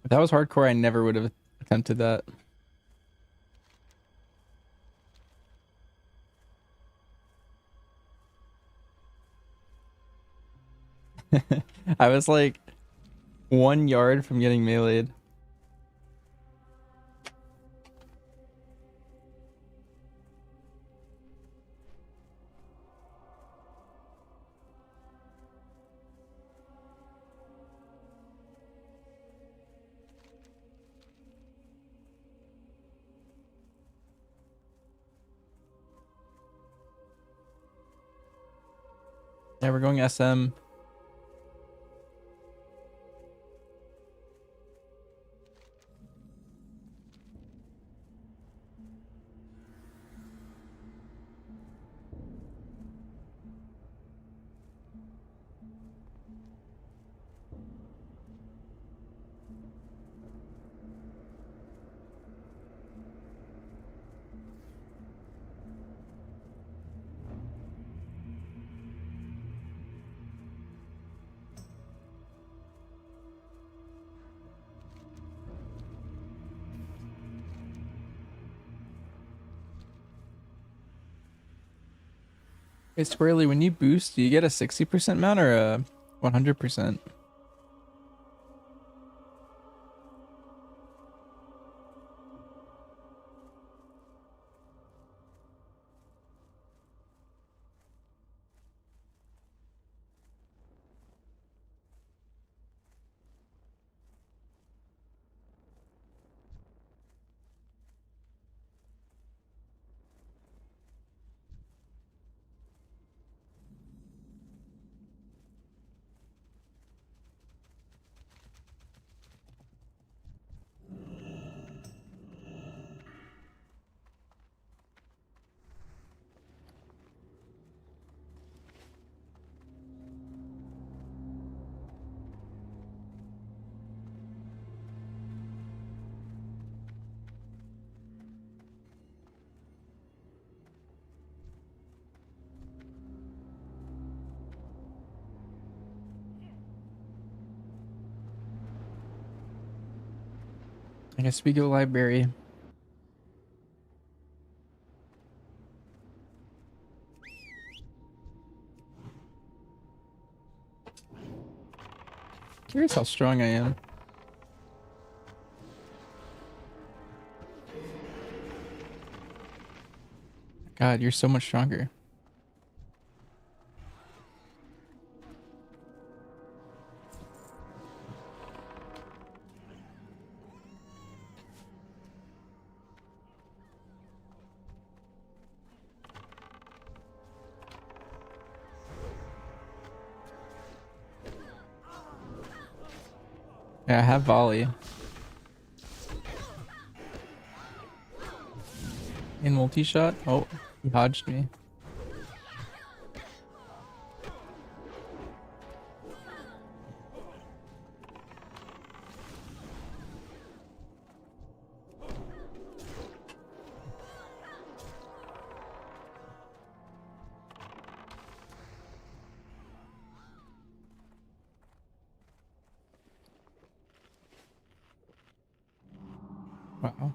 C: If that was hardcore, I never would have attempted that. I was like 1 yard from getting meleeed. Yeah, we're going SM. Hey, Squirrely, when you boost, do you get a 60% mount or a 100%? I guess we go library. Curious how strong I am. God, you're so much stronger. Yeah, I have volley. In multi-shot? Oh, he dodged me. Wow.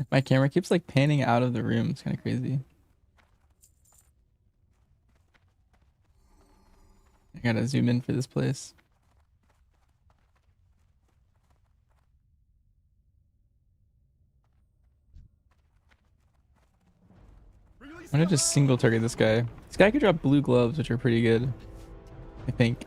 C: My camera keeps like panning out of the room. It's kind of crazy. I gotta zoom in for this place. I'm gonna just single target this guy. This guy could drop blue gloves, which are pretty good, I think.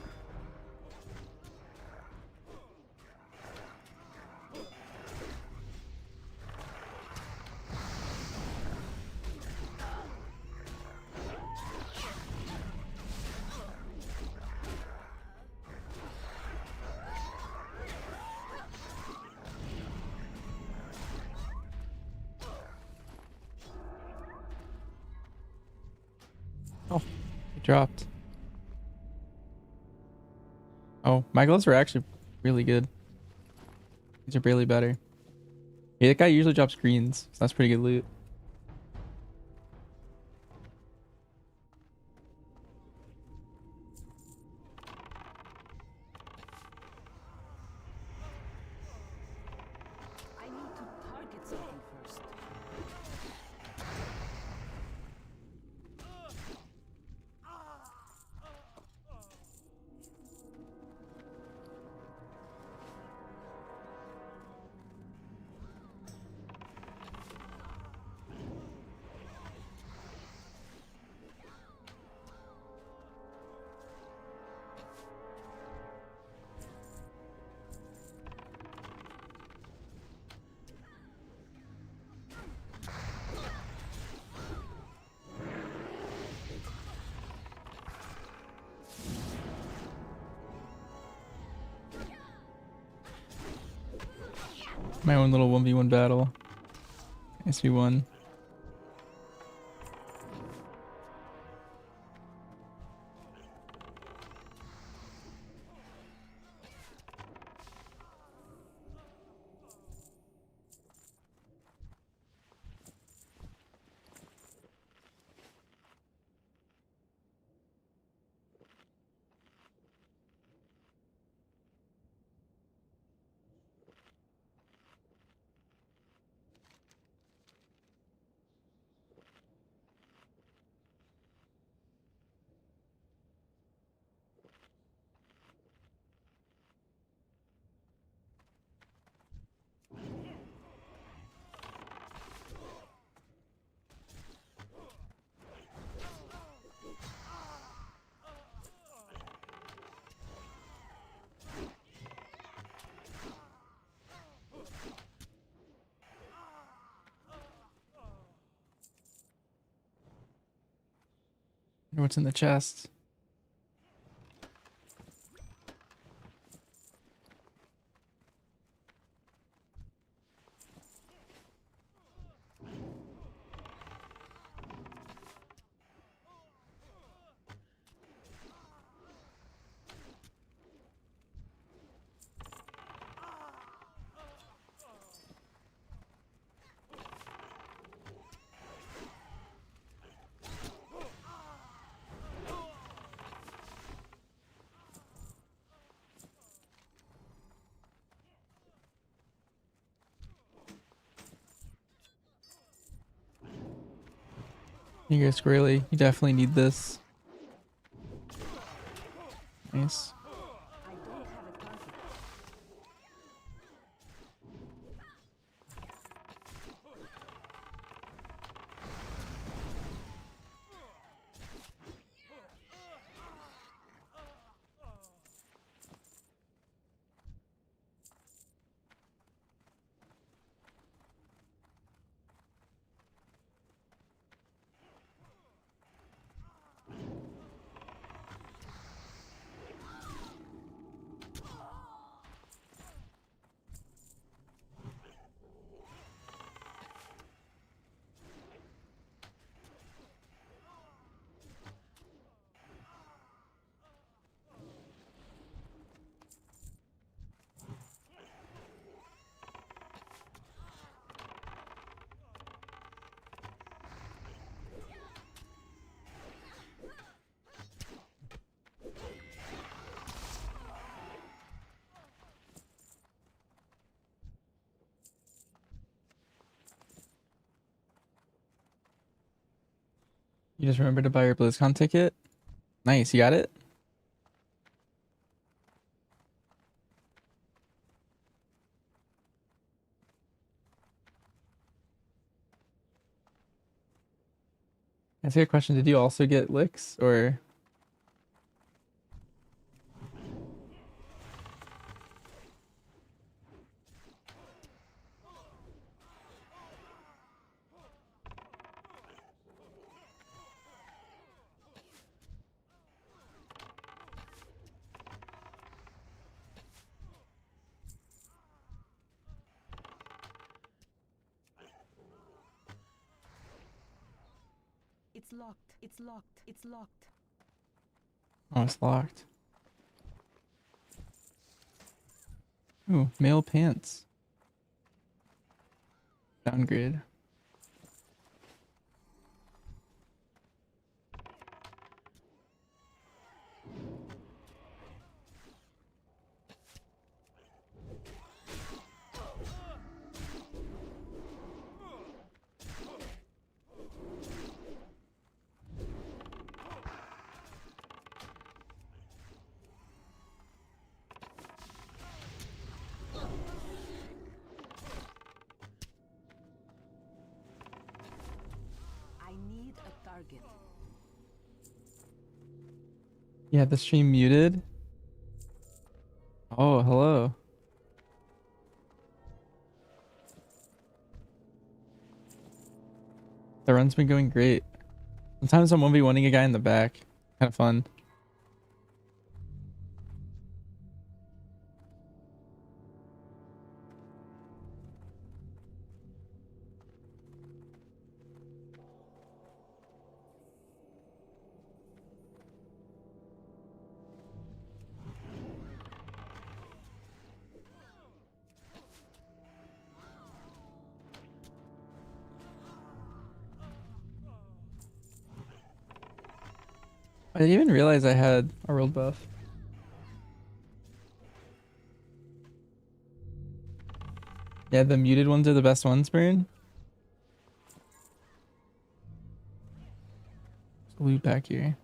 C: Oh, he dropped. Oh, my gloves are actually really good. These are barely better. Yeah, that guy usually drops greens, so that's pretty good loot.
D: I need to target something first.
C: My own little 1v1 battle. Nice we won. Wonder what's in the chest? You go squarely. You definitely need this. Nice.
D: I don't have a target.
C: You just remember to buy your BlizzCon ticket? Nice, you got it? That's a good question. Did you also get licks or
D: It's locked. It's locked. It's locked.
C: oh, it's locked? Ooh, male pants. Downgrade.
D: I need a target.
C: Yeah, the stream muted. Oh, hello. The run's been going great. Sometimes I'm 1v1ing a guy in the back. Kind of fun. I didn't even realize I had a world buff. Yeah, the muted ones are the best ones, Burn. Loot back here.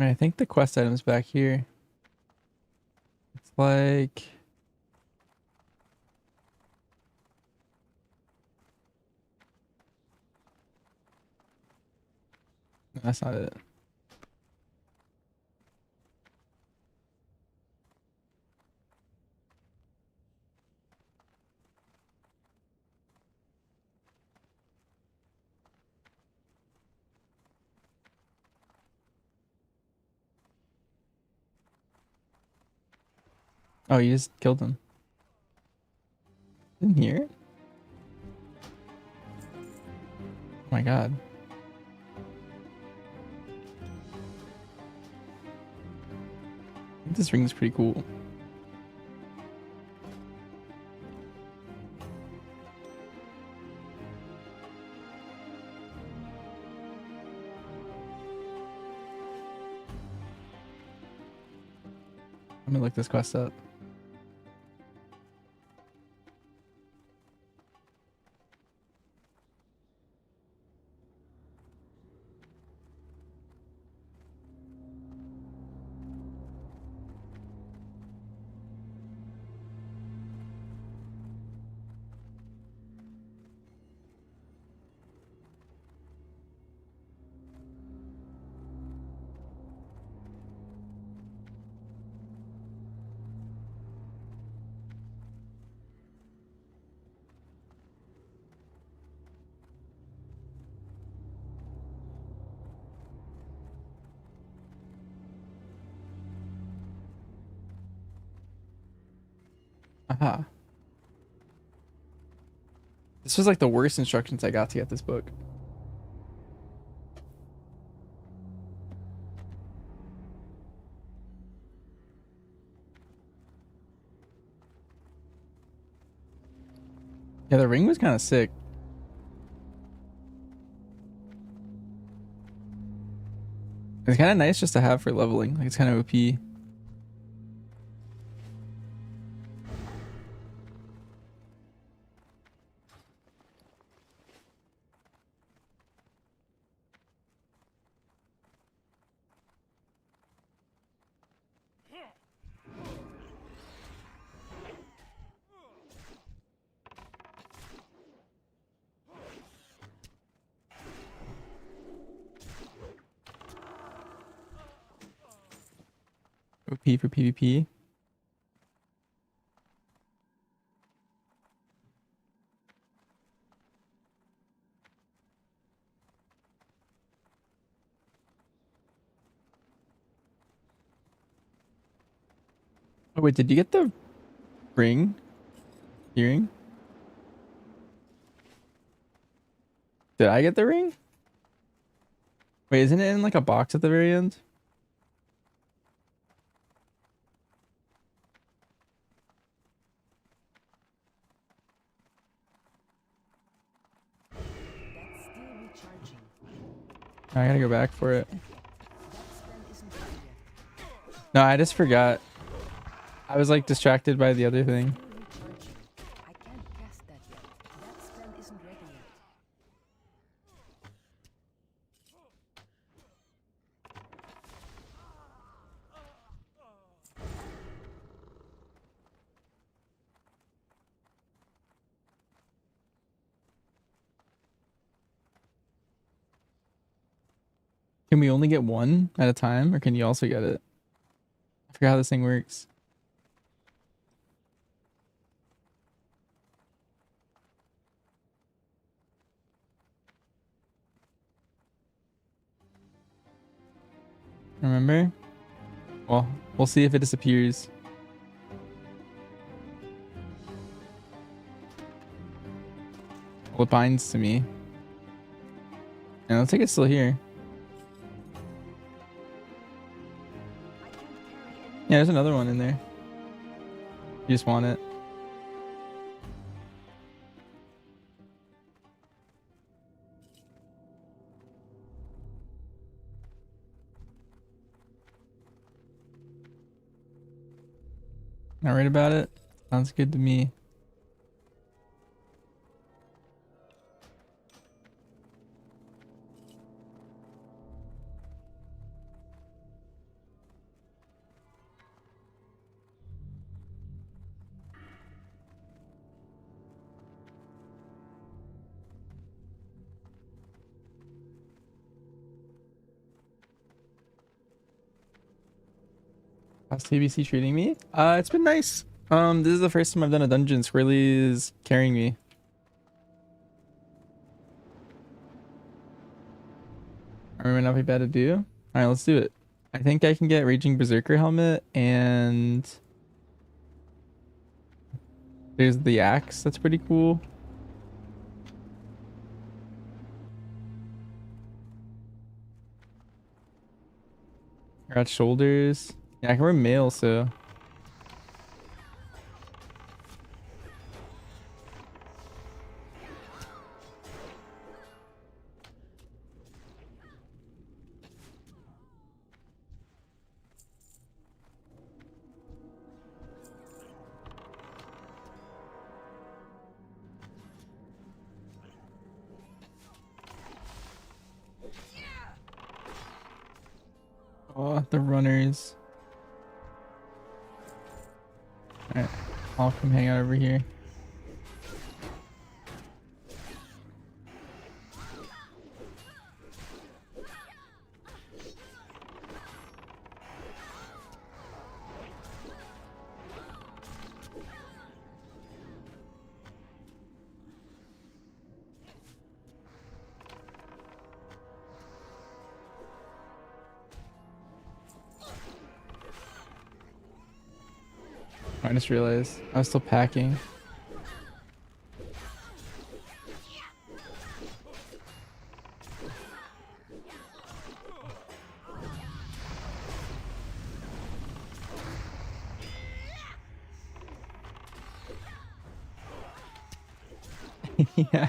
C: I think the quest item's back here. It's like... No, that's not it. Oh, you just killed him. In here? Oh my god. I think this ring is pretty cool. Let me look this quest up. Aha. This was like the worst instructions I got to get this book. Yeah, the ring was kind of sick. It's kind of nice just to have for leveling. Like, it's kind of OP. OP for PvP. Oh wait, did you get the ring? Earring? Did I get the ring? Wait, isn't it in like a box at the very end?
D: That's still recharging.
C: I gotta go back for it.
D: That spell isn't ready yet.
C: No, I just forgot. I was like distracted by the other thing.
D: Still recharging. I can't cast that yet. That spell isn't ready yet.
C: Can we only get one at a time, or can you also get it? I forgot how this thing works. Remember? Well, we'll see if it disappears. Well, it binds to me. And it looks like it's still here.
D: I can't carry any.
C: Yeah, there's another one in there. You just want it. Not right about it? Sounds good to me. How's TBC treating me? It's been nice. This is the first time I've done a dungeon. Squirrely is carrying me. Might not be bad to do. All right, let's do it. I think I can get Raging Berserker helmet, and there's the axe. That's pretty cool. I got shoulders. Yeah, I can wear mail, so. Oh, the runners. Alright, I'll come hang out over here. I just realized I was still packing. Yeah.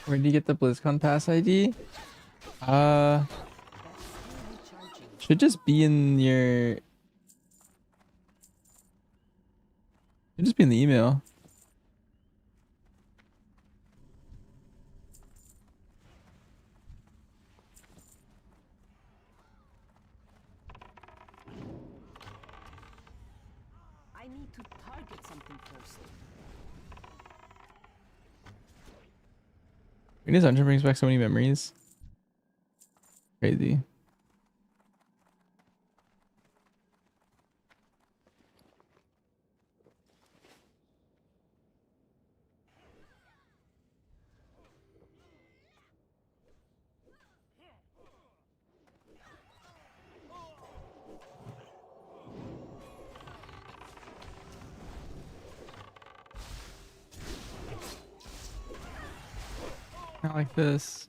C: Where did you get the BlizzCon pass ID? Should just be in your. Should just be in the email.
D: I need to target something first.
C: This dungeon brings back so many memories. Crazy. Not like this.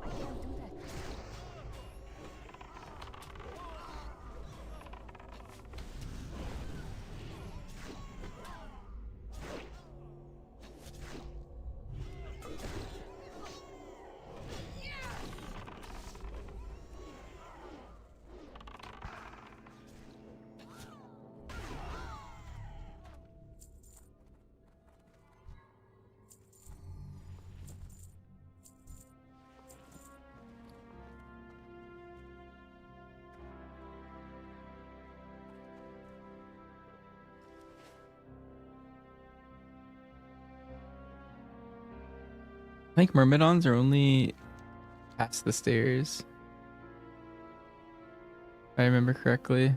D: I can't do that.
C: I think Myrmidons are only past the stairs. If I remember correctly.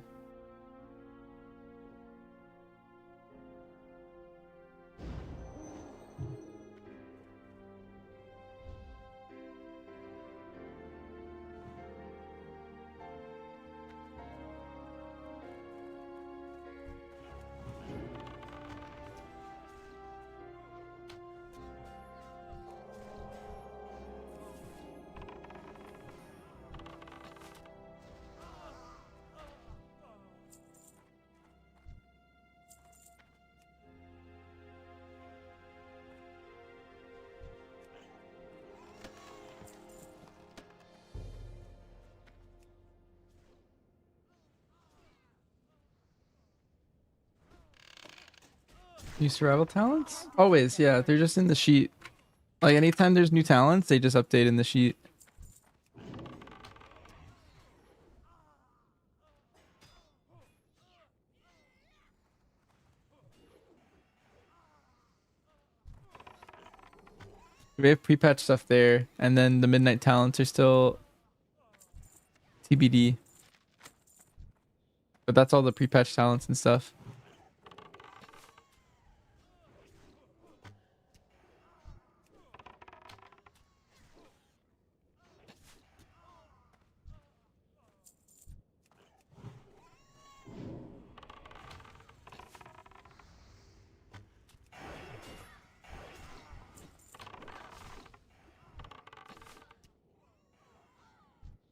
C: New survival talents? Always, yeah. They're just in the sheet. Like anytime there's new talents, they just update in the sheet. We have pre-patch stuff there, and then the midnight talents are still TBD. But that's all the pre-patch talents and stuff.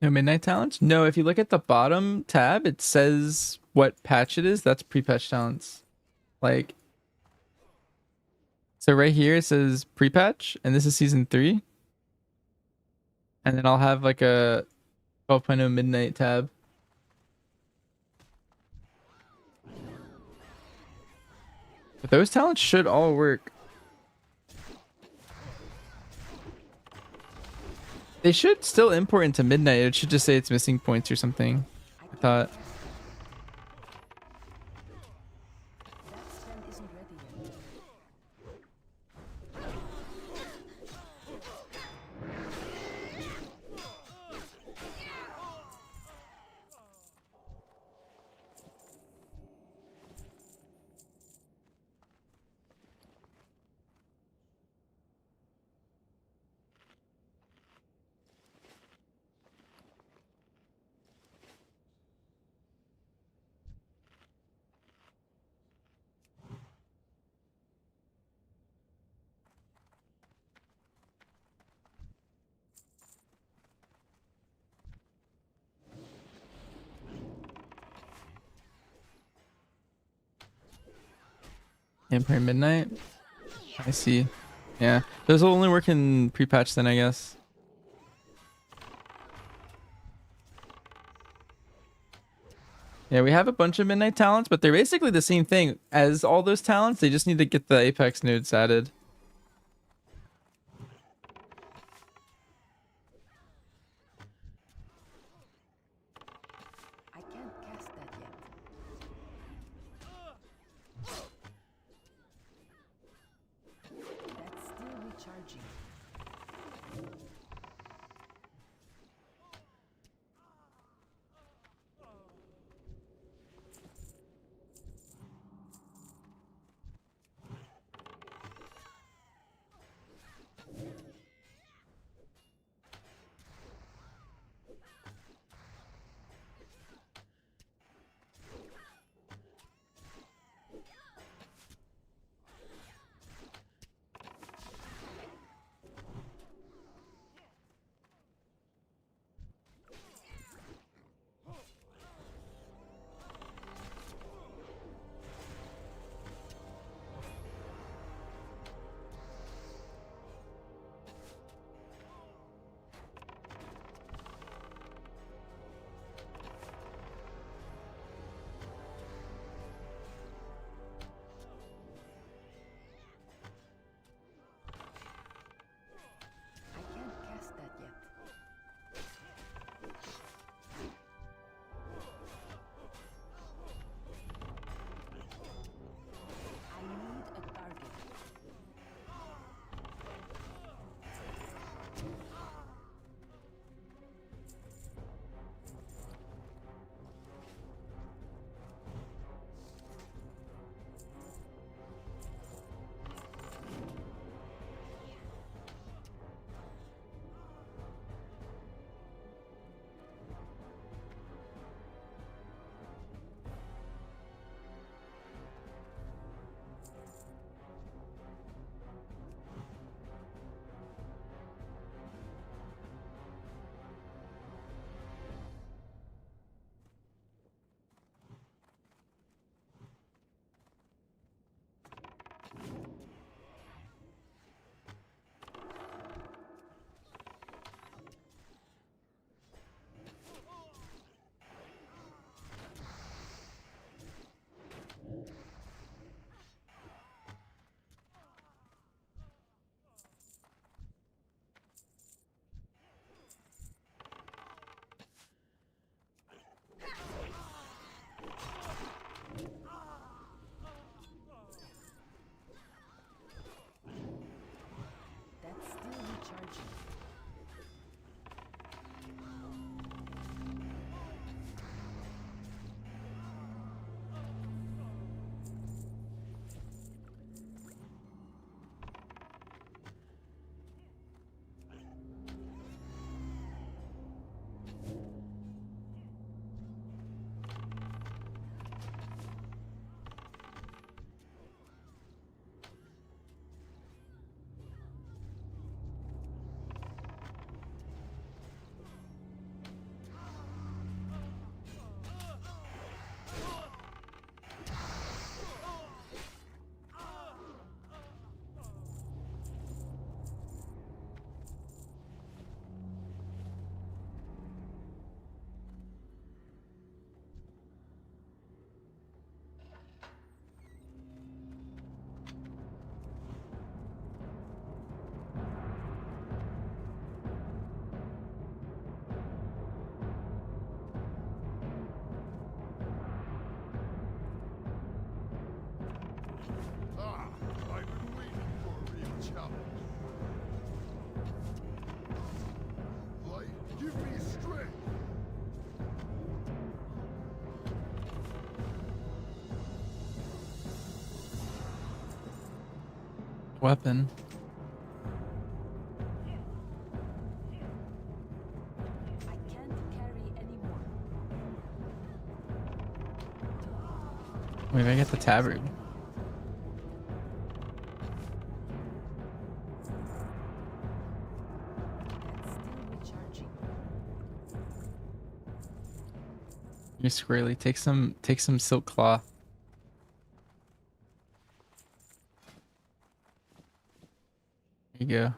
C: No midnight talents? No, if you look at the bottom tab, it says what patch it is. That's pre-patch talents. Like, so right here it says pre-patch, and this is season 3. And then I'll have like a 12.0 midnight tab. But those talents should all work. They should still import into midnight. It should just say it's missing points or something. I thought.
D: That spell isn't ready yet.
C: Import midnight. I see. Yeah. Those will only work in pre-patch then, I guess. Yeah, we have a bunch of midnight talents, but they're basically the same thing as all those talents. They just need to get the Apex nodes added.
D: I can't cast that yet. That's still recharging.
C: weapon.
D: I can't carry anymore.
C: Maybe I get the tabard.
D: That's still recharging.
C: You're squarely. Take some silk cloth. There you go.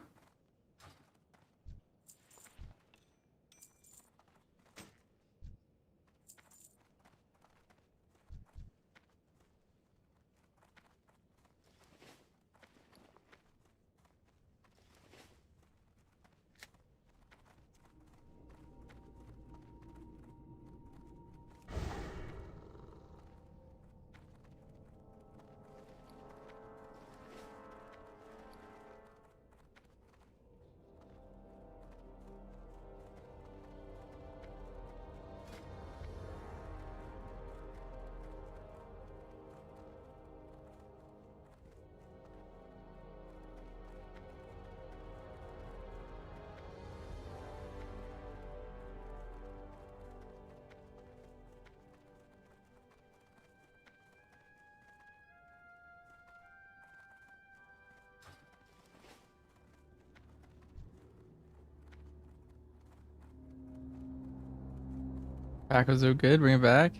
C: Pack was so good. Bring it back.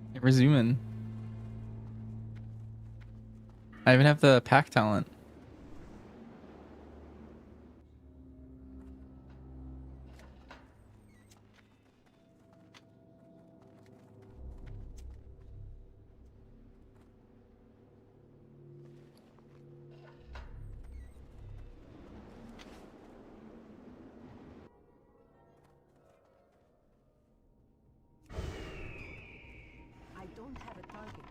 C: Okay, we're zooming. I even have the pack talent.
D: I don't have a target.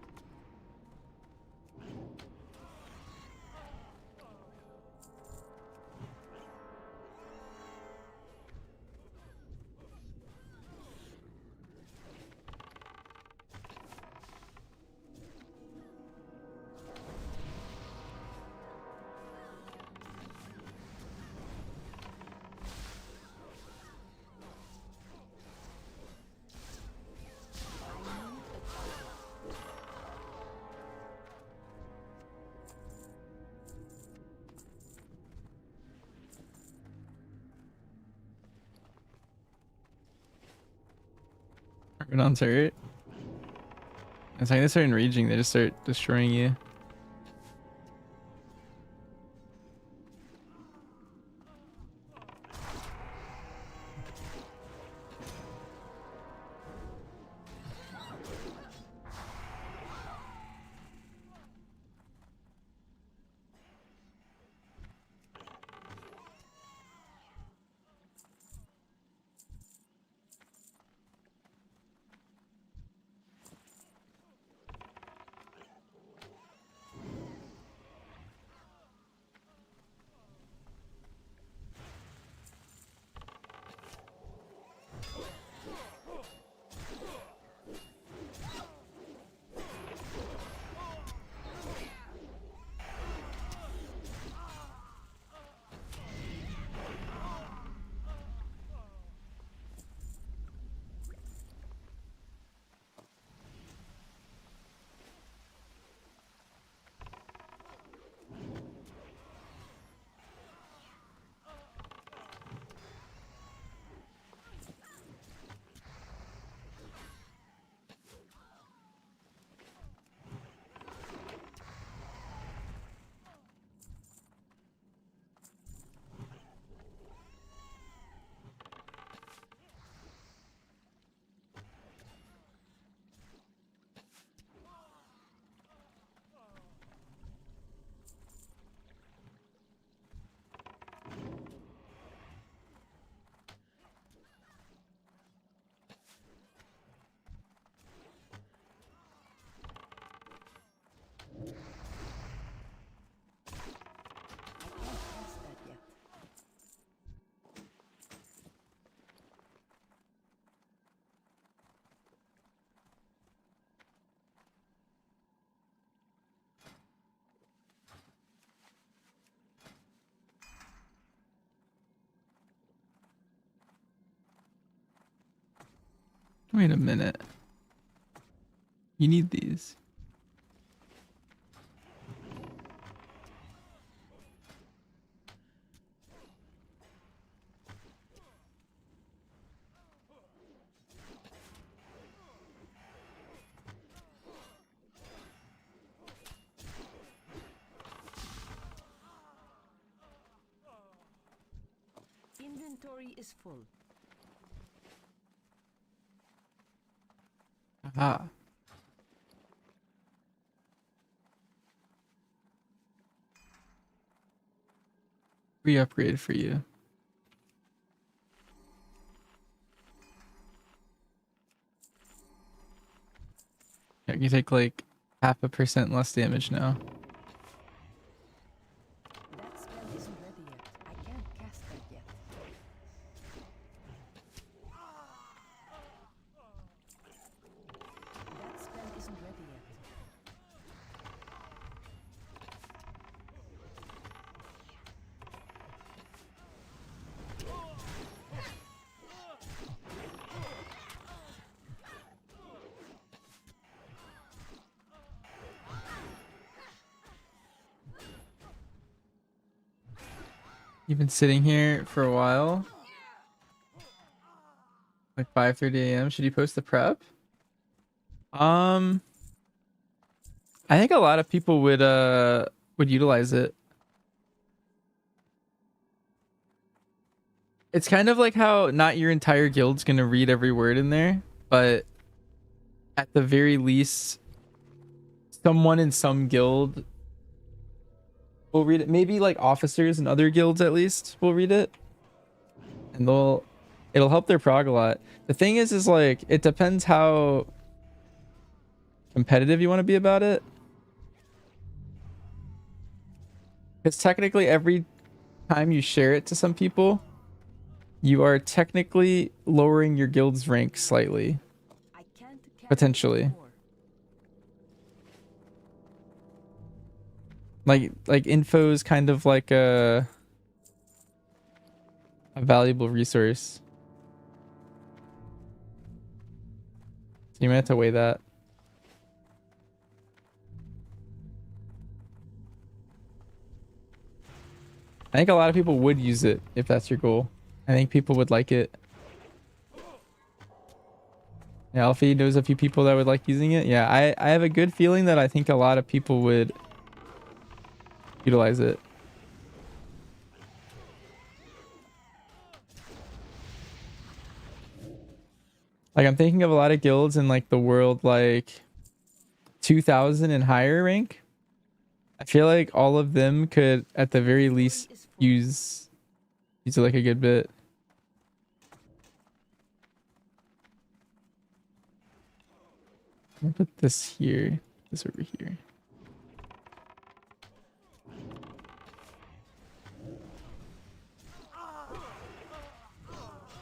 C: We're on turret. It's like they start enraging, they just start destroying you. Wait a minute. You need these.
D: Inventory is full.
C: Aha. Free upgrade for you. Yeah, you take like 0.5% less damage now.
D: That spell isn't ready yet. I can't cast that yet. That spell isn't ready yet.
C: You've been sitting here for a while. Like 5:30 a.m. Should you post the prep? I think a lot of people would utilize it. It's kind of like how not your entire guild's gonna read every word in there, but at the very least, someone in some guild will read it. Maybe like officers in other guilds at least will read it, and it'll help their prog a lot. The thing is like it depends how competitive you want to be about it, because technically every time you share it to some people, you are technically lowering your guild's rank slightly.
D: I can't carry
C: Potentially.
D: anymore.
C: Like info is kind of like a valuable resource. So you might have to weigh that. I think a lot of people would use it if that's your goal. I think people would like it. Yeah, Alfie knows a few people that would like using it. Yeah, I have a good feeling that I think a lot of people would utilize it. Like I'm thinking of a lot of guilds in like the world like 2000 and higher rank. I feel like all of them could at the very least use it like a good bit. I'll put this here, this over here.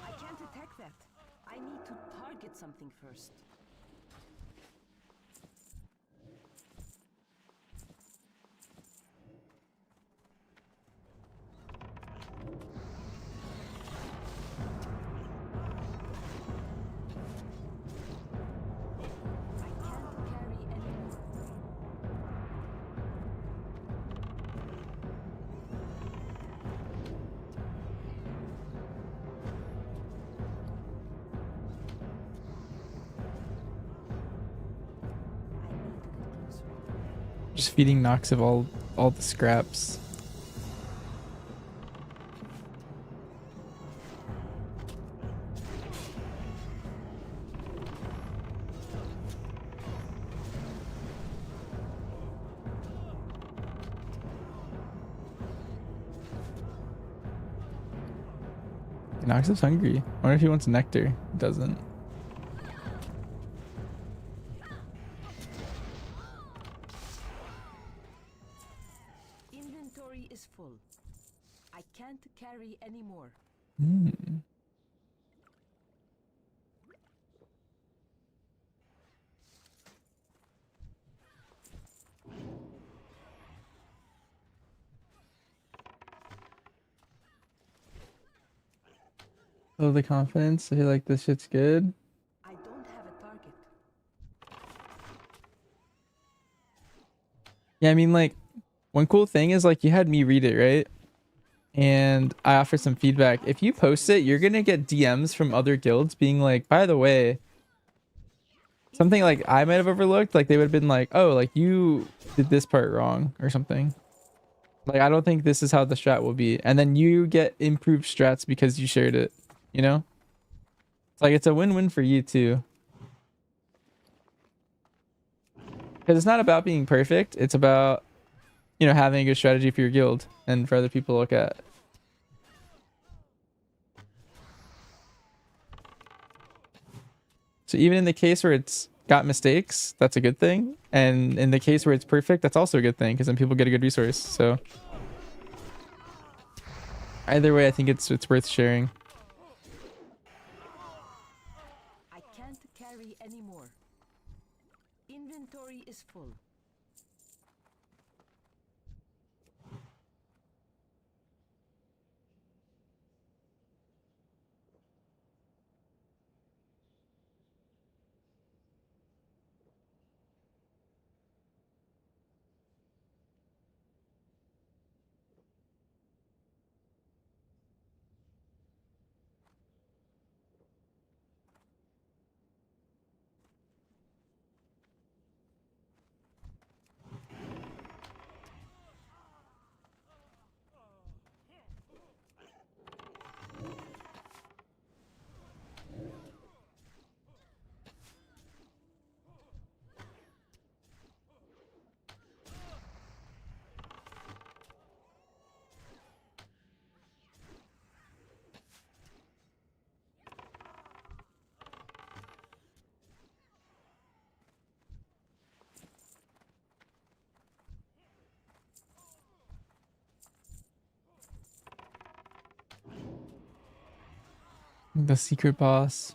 D: I can't attack that. I need to target something first. I can't carry anymore. I need to get closer.
C: Just feeding Nox of all the scraps. Nox is hungry. I wonder if he wants nectar. He doesn't.
D: Inventory is full. I can't carry anymore.
C: Hmm. Oh, the confidence. I feel like this shit's good.
D: I don't
C: Yeah, I mean, like, one cool thing is like you had me read it, right? And I offered some feedback. If you post it, you're gonna get DMs from other guilds being like, by the way, something like I might have overlooked, like they would have been like, oh, like you did this part wrong or something. Like I don't think this is how the strat will be. And then you get improved strats because you shared it, you know? It's like it's a win-win for you too. Because it's not about being perfect, it's about, you know, having a good strategy for your guild and for other people to look at. So even in the case where it's got mistakes, that's a good thing. And in the case where it's perfect, that's also a good thing because then people get a good resource. So either way, I think it's worth sharing.
D: I can't carry anymore. Inventory is full.
C: The secret boss.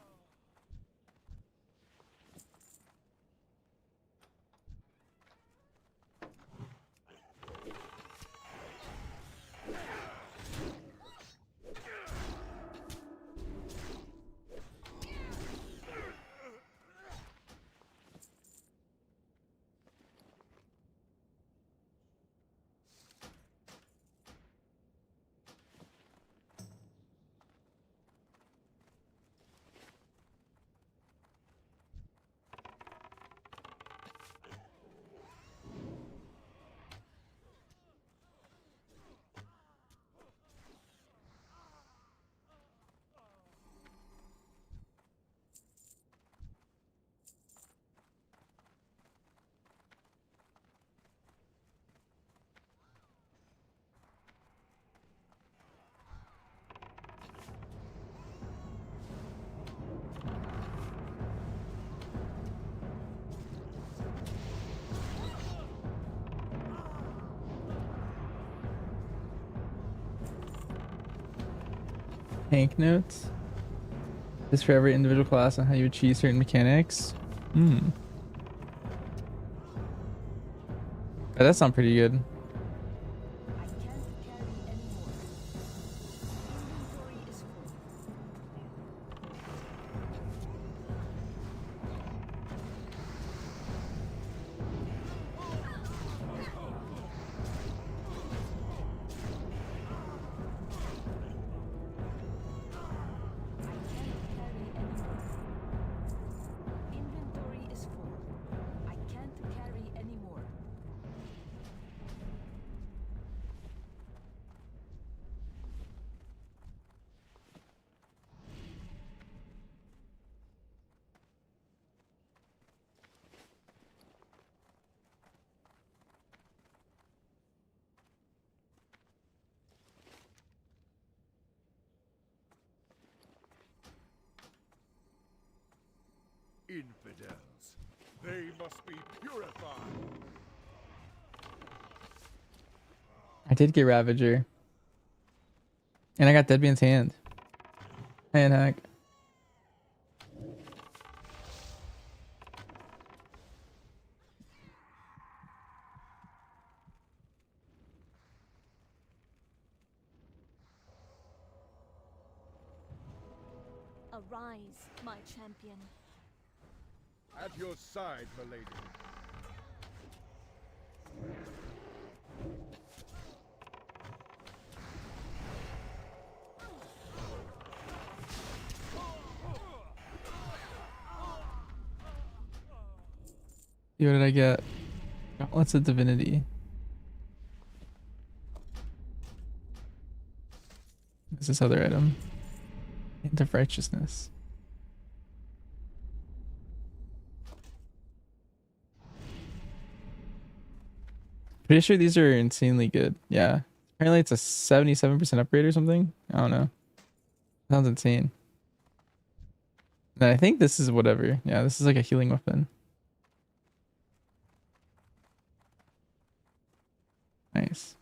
C: Tank notes. This for every individual class on how you achieve certain mechanics. Hmm. Yeah, that sounds pretty good.
D: I can't carry anymore. Inventory is full. I can't carry anymore. Inventory is full. I can't carry anymore.
E: Infidels. They must be purified.
C: I did get Ravager. And I got Deadbean's hand. Hand hack.
F: Arise, my champion.
E: At your side, milady.
C: See, what did I get? Gauntlets of Divinity. What's this other item? Hint of Righteousness. Pretty sure these are insanely good. Yeah. Apparently it's a 77% upgrade or something. I don't know. Sounds insane. And I think this is whatever. Yeah, this is like a healing weapon. Nice.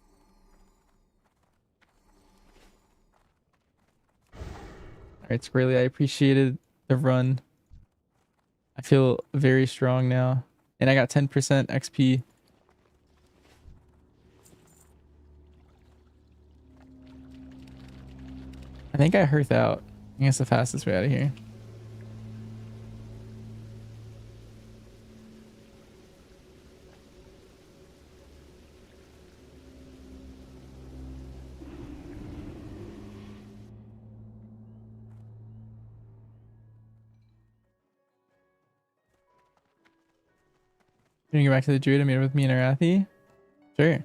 C: Alright, Squirrely, I appreciated the run. I feel very strong now. And I got 10% XP. I think I hearth out. I think it's the fastest way out of here. Can you go back to the druid I made with me and Arathi? Sure.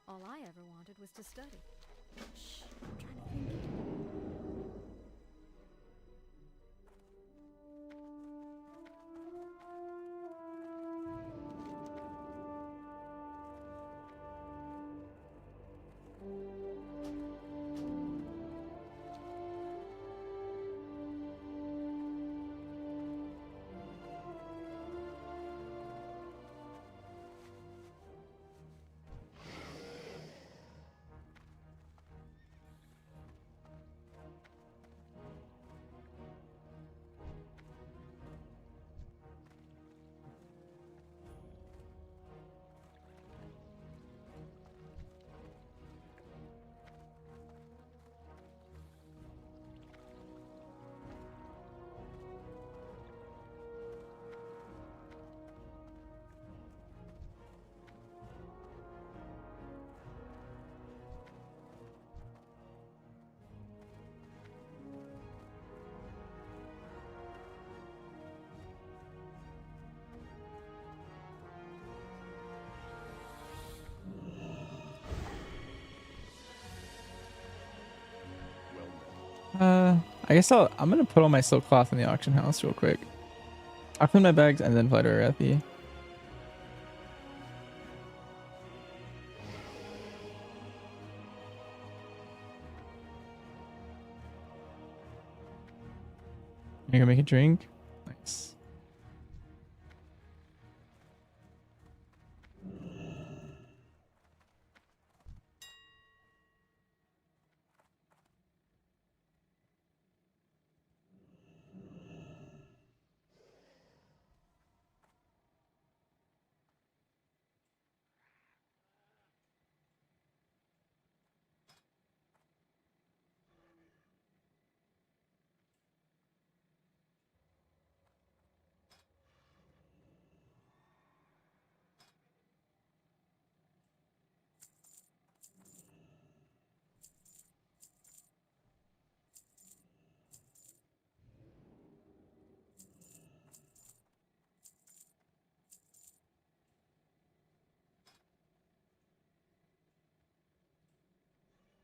D: All I ever wanted was to study. Shh, I'm trying to think.
C: I guess I'm gonna put all my silk cloth in the auction house real quick. I'll clean my bags and then fly to Arathi. You gonna make a drink? Nice.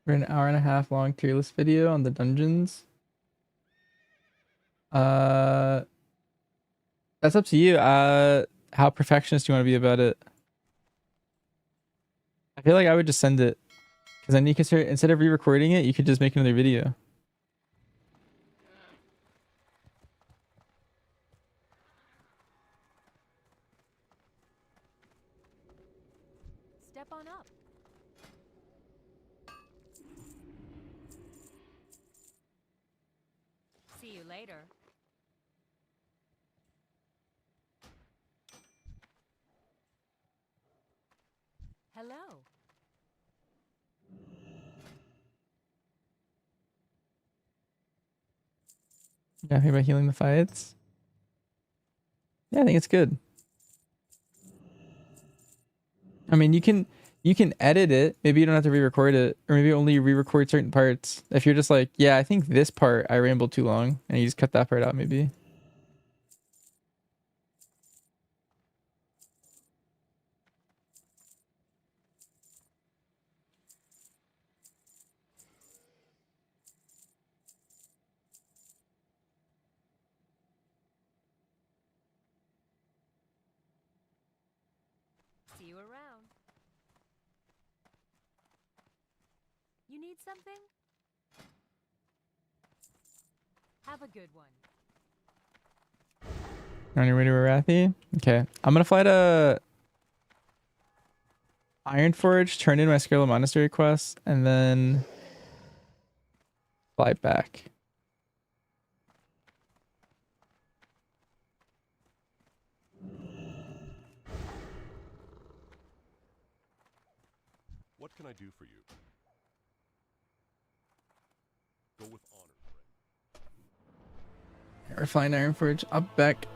C: For an hour and a half long tier list video on the dungeons. Uh, that's up to you. How perfectionist do you want to be about it? I feel like I would just send it, because then you could start, instead of re-recording it, you could just make another video.
F: later. Hello.
C: Yeah, think about healing the fights. Yeah, I think it's good. I mean, you can edit it. Maybe you don't have to re-record it, or maybe only re-record certain parts. If you're just like, yeah, I think this part I rambled too long, and you just cut that part out, maybe.
F: See you around. You need something? Have a good one.
C: On your way to Arathi? Okay. I'm gonna fly to Ironforge, turn in my Scarlet Monastery quest, and then fly back.
A: What can I do for you? Go with honor, friend.
C: We're flying to Ironforge. Up back.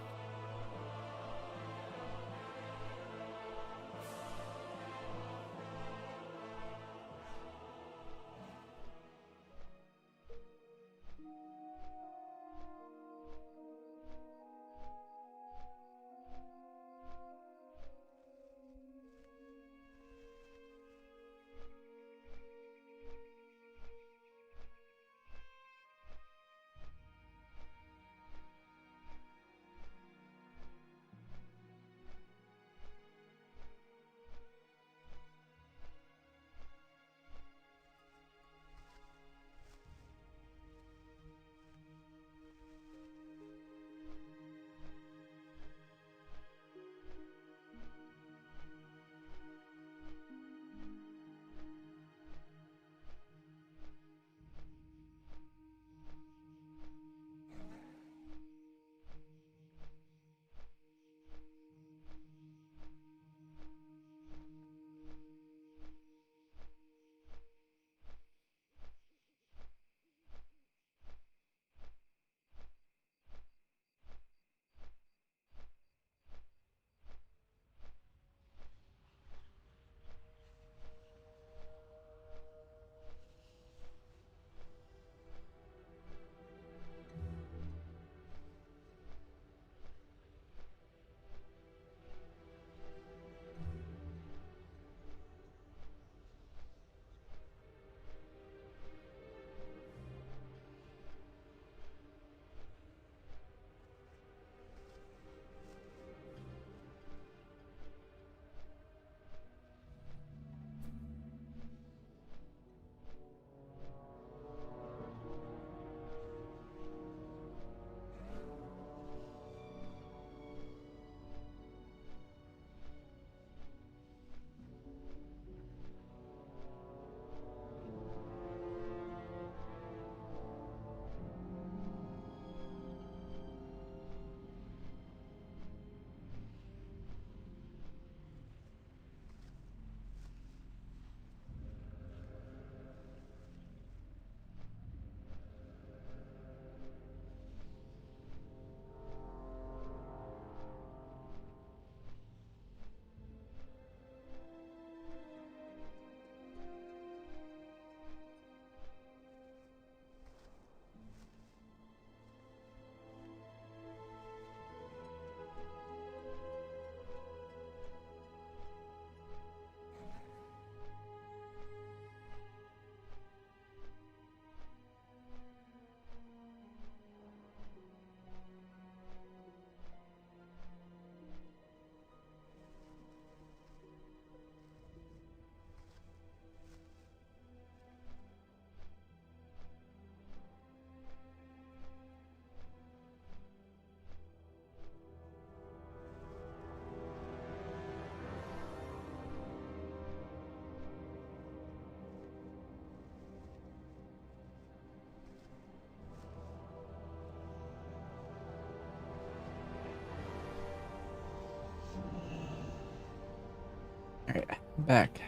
C: Back.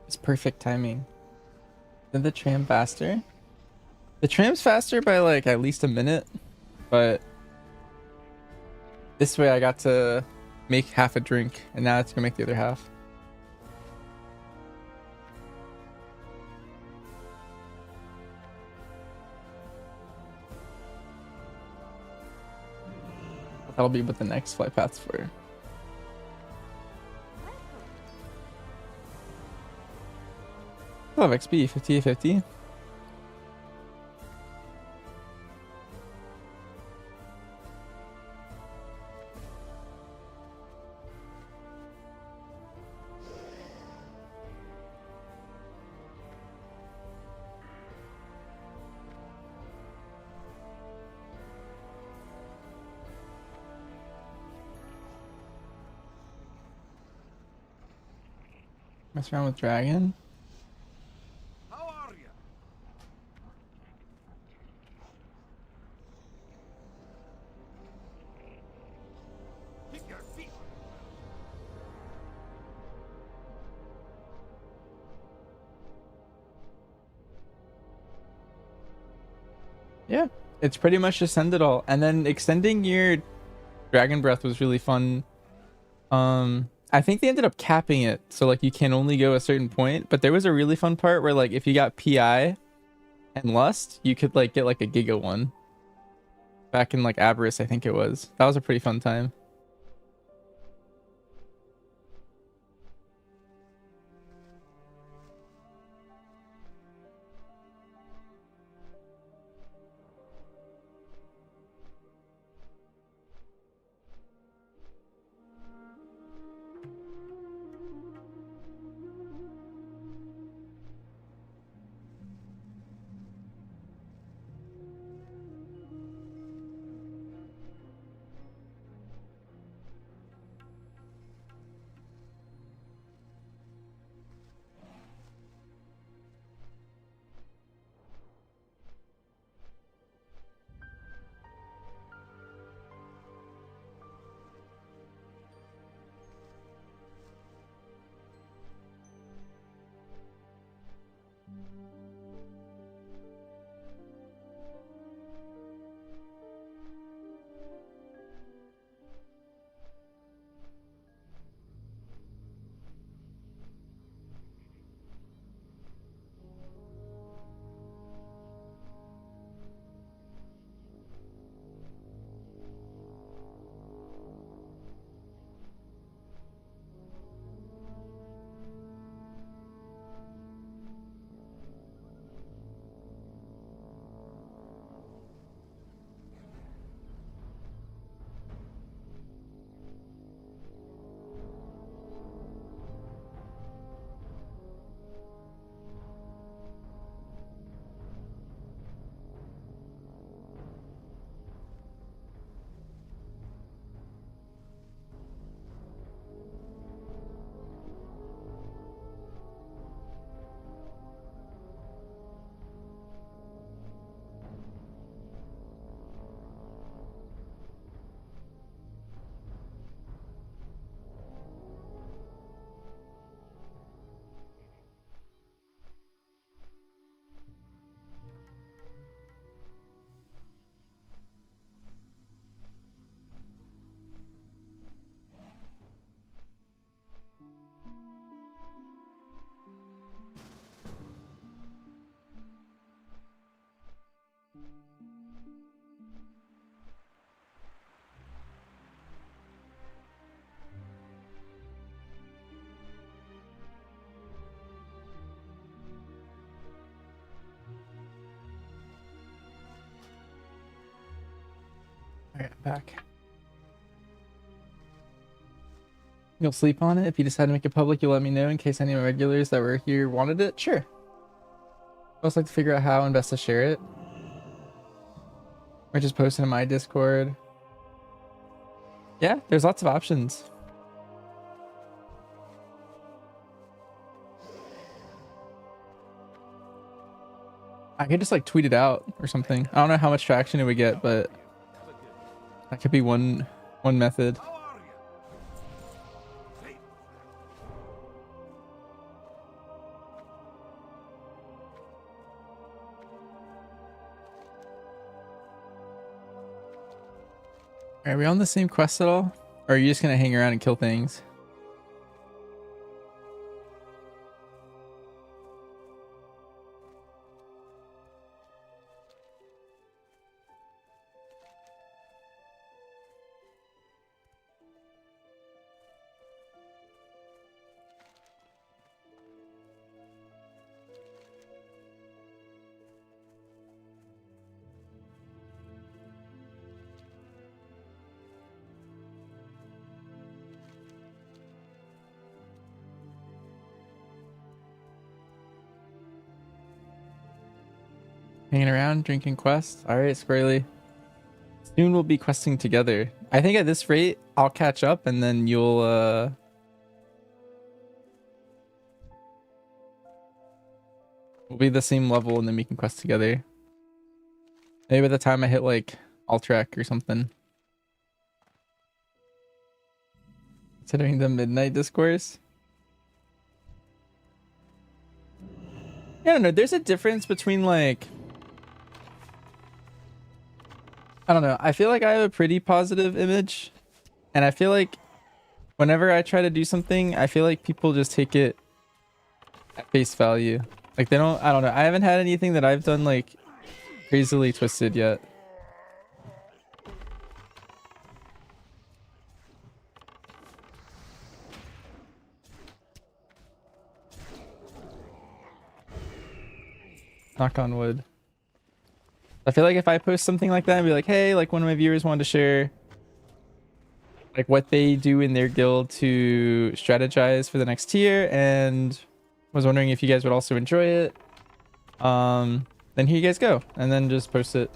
C: It's perfect timing. Is the tram faster? The tram's faster by like at least a minute, but this way I got to make half a drink and now it's gonna make the other half. That'll be what the next flight path's for. I love XP 50-50. Mess around with dragon.
E: How are you? Keep your feet.
C: Yeah, it's pretty much just send it all, and then extending your dragon breath was really fun. I think they ended up capping it so like you can only go a certain point, but there was a really fun part where like if you got PI and Lust, you could like get like a Giga one. Back in like Avarice, I think it was. That was a pretty fun time. Alright, back. You'll sleep on it. If you decide to make it public, you'll let me know in case any of my regulars that were here wanted it. Sure. I also like to figure out how and best to share it. Or just post it in my Discord. Yeah, there's lots of options. I could just like tweet it out or something. I don't know how much traction it would get, but that could be one method.
E: How are you? Hey.
C: Are we on the same quest at all? Or are you just gonna hang around and kill things? Hanging around, drinking quests. All right, Squirrely. Soon we'll be questing together. I think at this rate, I'll catch up and then you'll we'll be the same level and then we can quest together. Maybe by the time I hit like Alterac or something. Considering the midnight discourse. I don't know. There's a difference between like, I don't know. I feel like I have a pretty positive image, and I feel like whenever I try to do something, I feel like people just take it at face value. Like they don't, I don't know. I haven't had anything that I've done like crazily twisted yet. Knock on wood. I feel like if I post something like that and be like, hey, like one of my viewers wanted to share like what they do in their guild to strategize for the next tier and was wondering if you guys would also enjoy it. Then here you guys go. And then just post it.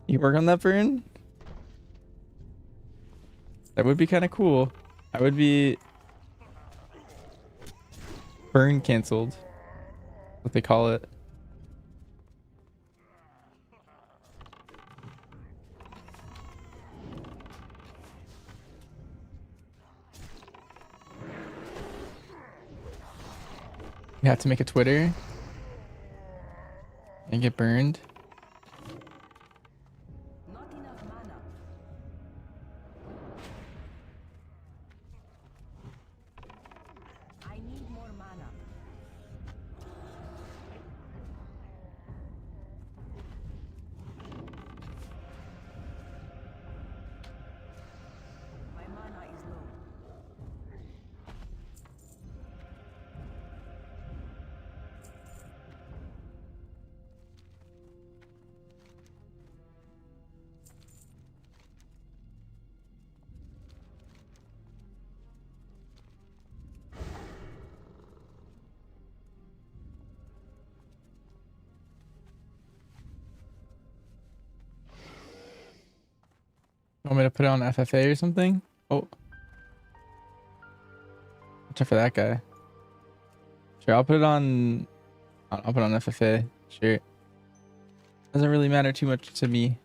C: You work on that, Burn? That would be kind of cool. I would be burn canceled. What they call it. You have to make a Twitter and get burned.
F: Not enough mana. I need more mana. My mana is low.
C: Want me to put it on FFA or something? Oh. Watch out for that guy. Sure, I'll put it on... I'll put it on FFA. Sure. Doesn't really matter too much to me.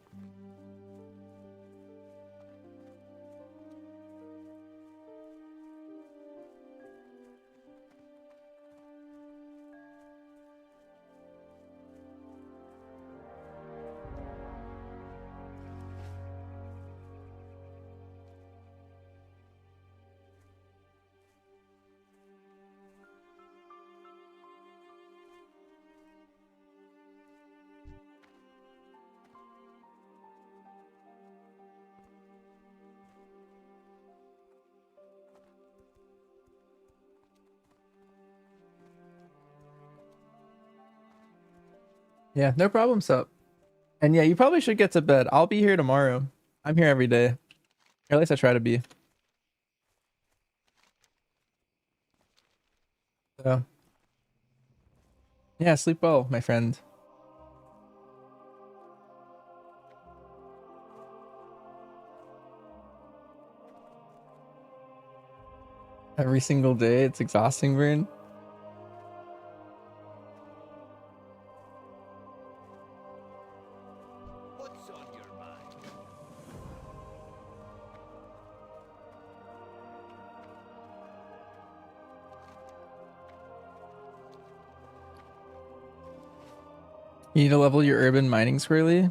C: Yeah, no problem, sup. And yeah, you probably should get to bed. I'll be here tomorrow. I'm here every day. Or at least I try to be. So, yeah, sleep well, my friend. Every single day, it's exhausting, Vern.
E: What's on your mind?
C: You need to level your urban mining, Squirrely.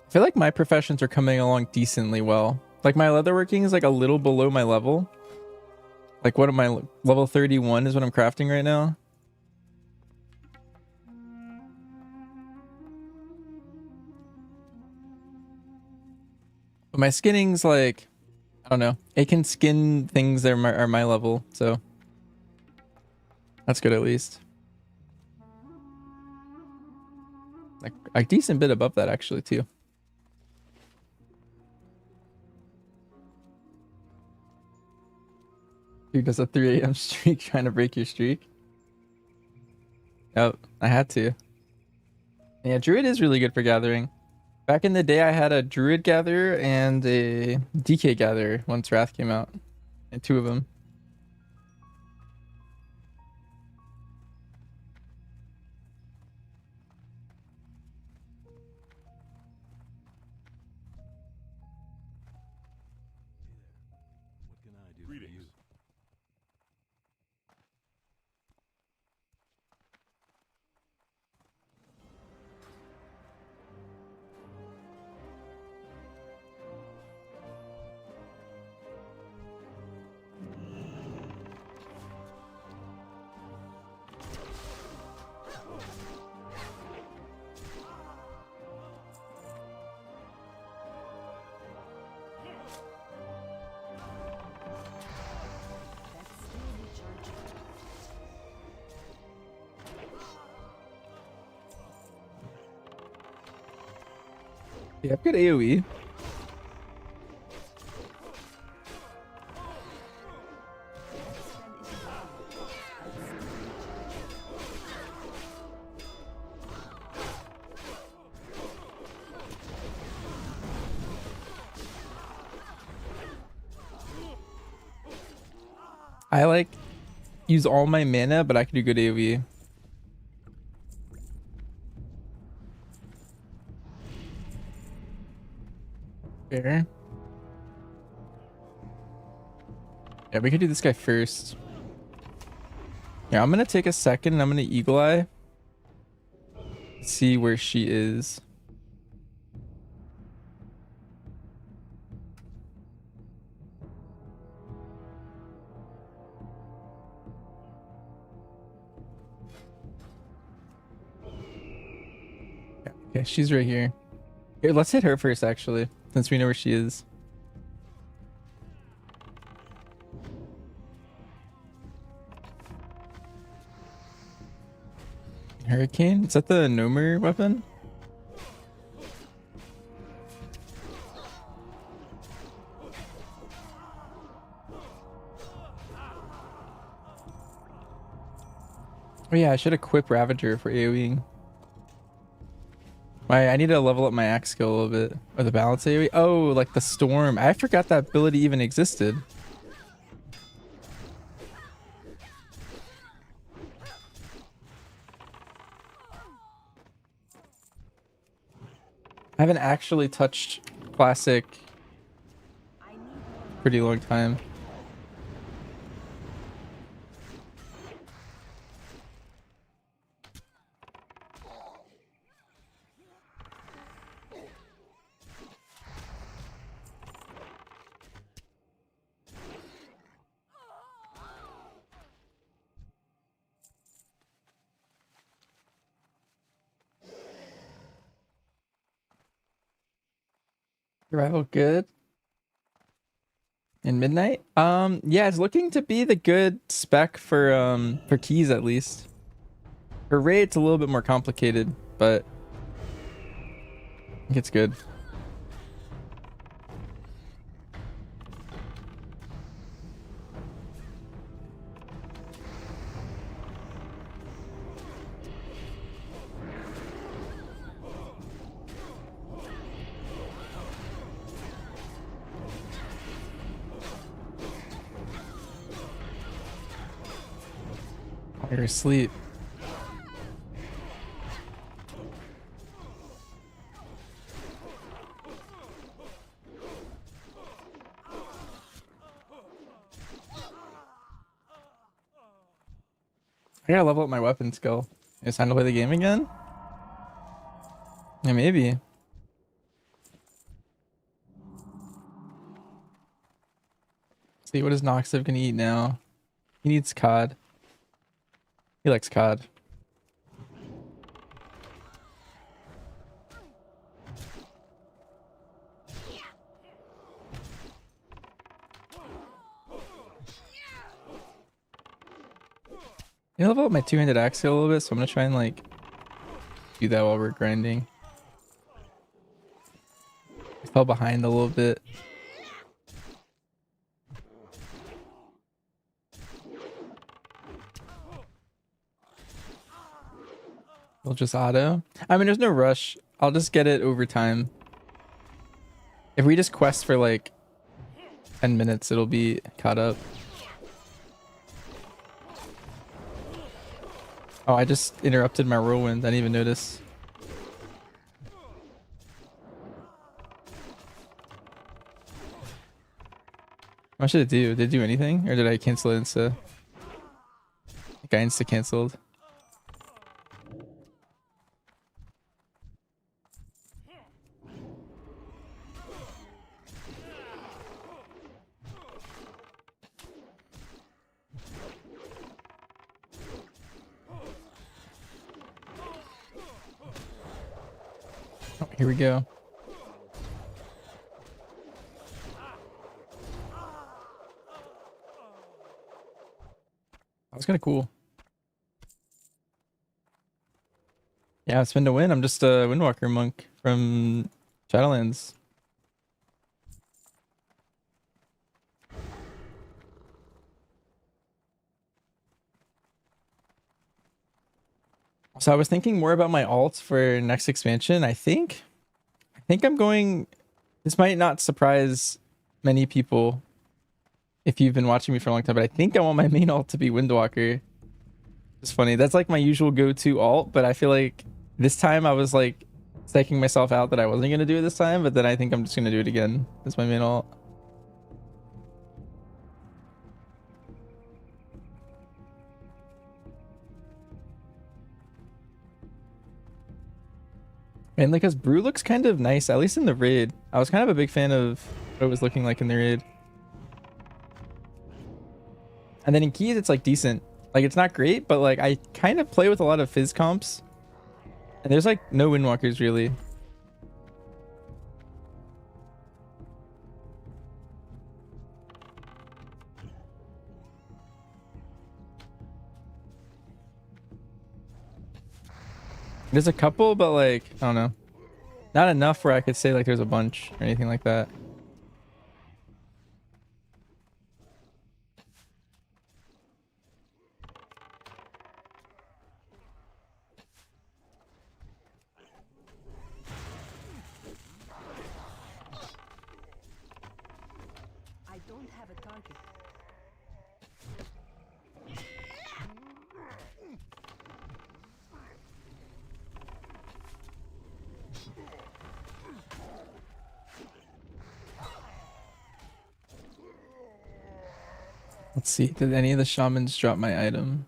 C: I feel like my professions are coming along decently well. Like my leatherworking is like a little below my level. Like what am I, level 31 is what I'm crafting right now. But my skinning's like, I don't know. It can skin things that are my level, so that's good at least. Like a decent bit above that actually too. Dude does a 3 a.m. streak trying to break your streak. Yep, I had to. Yeah, Druid is really good for gathering. Back in the day, I had a Druid gatherer and a DK gatherer once Wrath came out. And 2 of them.
B: What can I do for
A: Greetings.
B: you?
F: That's still recharging.
C: Yeah, I've got AoE.
F: Spell is down. That's still recharging.
C: I like use all my mana, but I can do good AoE. Fair. Yeah, we could do this guy first. Yeah, I'm gonna take a second and I'm gonna Eagle Eye. See where she is. Yeah, okay, she's right here. Here, let's hit her first, actually, since we know where she is. Hurricane? Is that the Nomer weapon? Oh yeah, I should equip Ravager for AoEing. I need to level up my axe skill a little bit. Or the balance AoE. Oh, like the storm. I forgot that ability even existed. I haven't actually touched classic
F: I need more.
C: pretty long time. Rival good. In midnight? Yeah, it's looking to be the good spec for keys at least. For Ray it's a little bit more complicated, but I think it's good. You're asleep. I gotta level up my weapon skill. It's time to play the game again? Yeah, maybe. See, what is Noxiv gonna eat now? He needs cod. He likes cod. I level up my two-handed axe skill a little bit, so I'm gonna try and like do that while we're grinding. I fell behind a little bit. We'll just auto. I mean, there's no rush. I'll just get it over time. If we just quest for like 10 minutes, it'll be caught up. Oh, I just interrupted my whirlwind. I didn't even notice. What should it do? Did it do anything? Or did I cancel it insta? I think I insta canceled. Oh, here we go. That was kind of cool. Yeah, it's been to win. I'm just a Windwalker monk from Shadowlands. So I was thinking more about my alts for next expansion. I think I'm going. This might not surprise many people if you've been watching me for a long time, but I think I want my main alt to be Windwalker. It's funny. That's like my usual go-to alt, but I feel like this time I was like psyching myself out that I wasn't gonna do it this time, but then I think I'm just gonna do it again. That's my main alt. And like, cause Brew looks kind of nice, at least in the raid. I was kind of a big fan of what it was looking like in the raid. And then in keys, it's like decent. Like, it's not great, but like I kind of play with a lot of fizz comps. And there's like no Windwalkers really. There's a couple, but like, I don't know. Not enough where I could say like there's a bunch or anything like that.
F: I don't have a target.
C: Let's see. Did any of the shamans drop my item?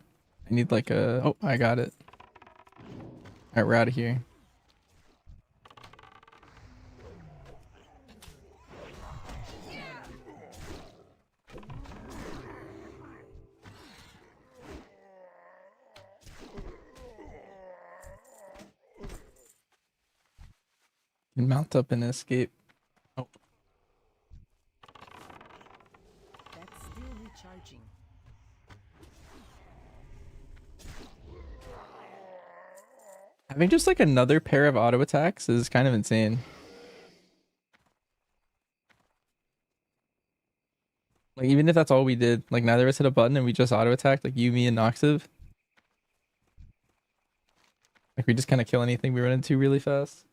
C: I need like a... Oh, I got it. Alright, we're out of here. Can mount up and escape. Oh.
F: That's still recharging.
C: Having just like another pair of auto attacks is kind of insane. Like, even if that's all we did, like neither of us hit a button and we just auto attacked, like you, me, and Noxiv. Like, we just kind of kill anything we run into really fast.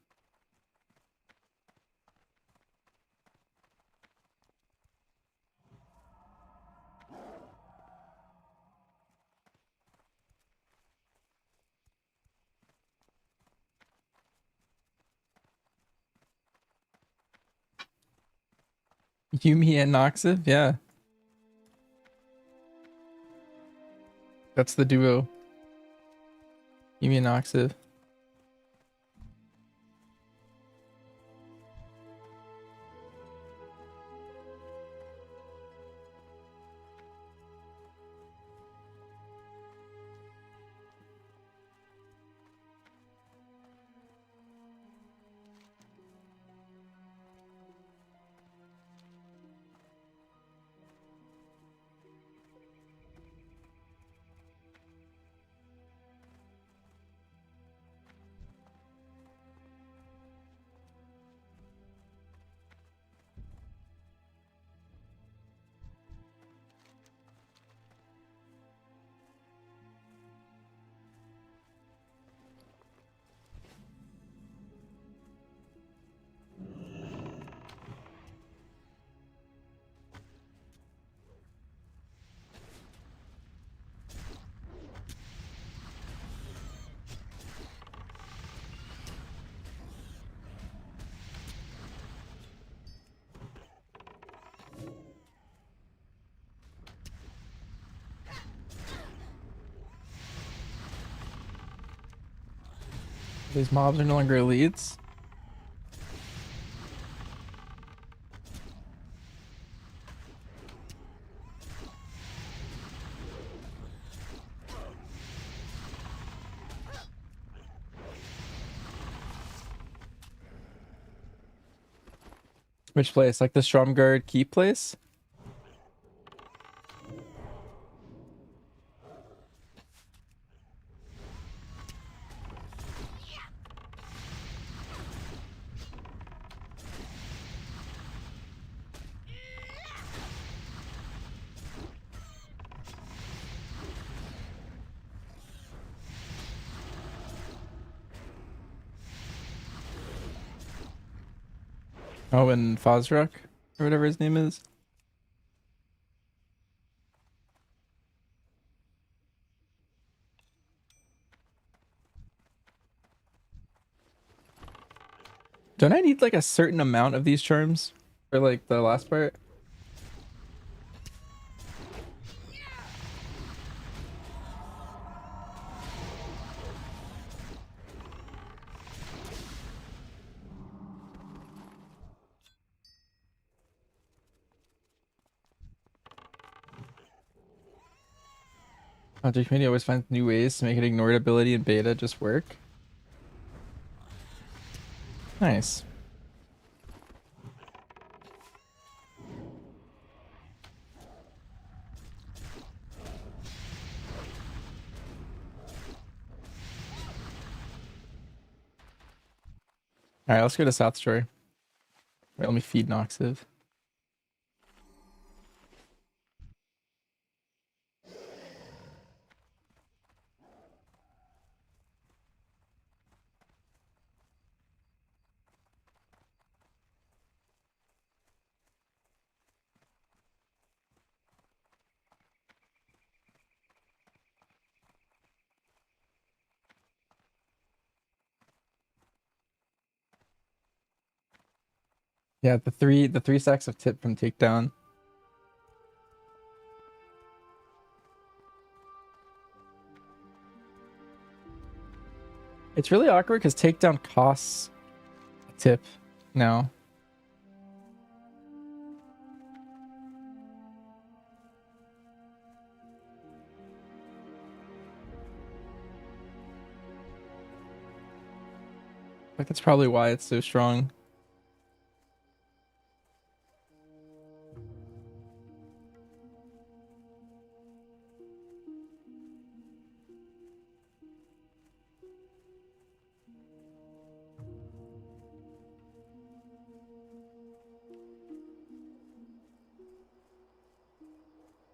C: Yumi and Noxiv, yeah. That's the duo. Yumi and Noxiv. These mobs are no longer elites. Which place? Like the Stromgard Keep place? Oh, and Fosrock, or whatever his name is. Don't I need like a certain amount of these charms for like the last part? Project Committee always finds new ways to make an ignored ability in beta just work. Nice. Alright, let's go to South Shore. Wait, let me feed Noxiv. Yeah, the three stacks of tip from takedown. It's really awkward because takedown costs a tip now. Like that's probably why it's so strong.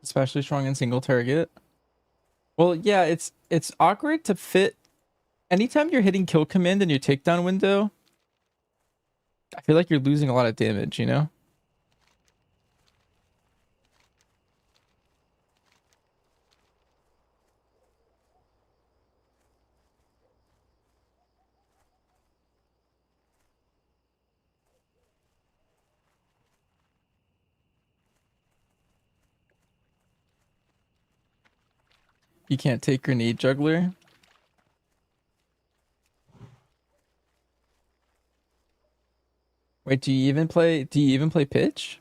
C: Especially strong in single target. Well, yeah, it's awkward to fit anytime you're hitting kill command in your takedown window. I feel like you're losing a lot of damage, you know? You can't take grenade juggler. Wait, do you even play pitch?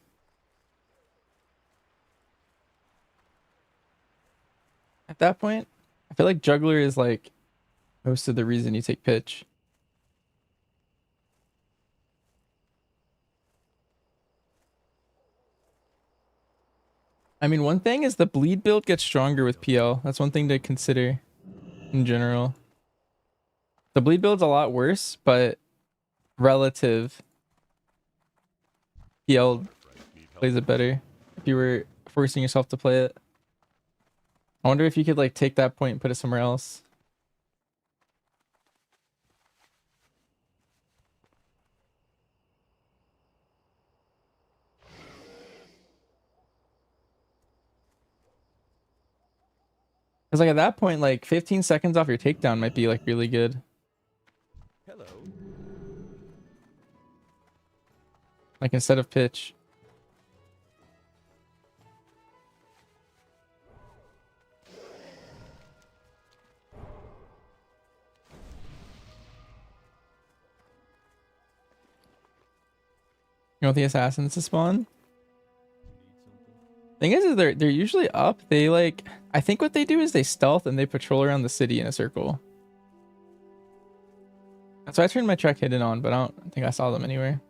C: At that point? I feel like juggler is like most of the reason you take pitch. I mean, one thing is the bleed build gets stronger with PL. That's one thing to consider in general. The bleed build's a lot worse, but relative PL
A: Need help?
C: plays it better if you were forcing yourself to play it. I wonder if you could like take that point and put it somewhere else. Because like at that point, like 15 seconds off your takedown might be like really good.
A: Hello.
C: Like instead of pitch. You want the assassins to spawn? Thing is they're usually up. They like, I think what they do is they stealth and they patrol around the city in a circle. That's why I turned my track hidden on, but I don't think I saw them anywhere.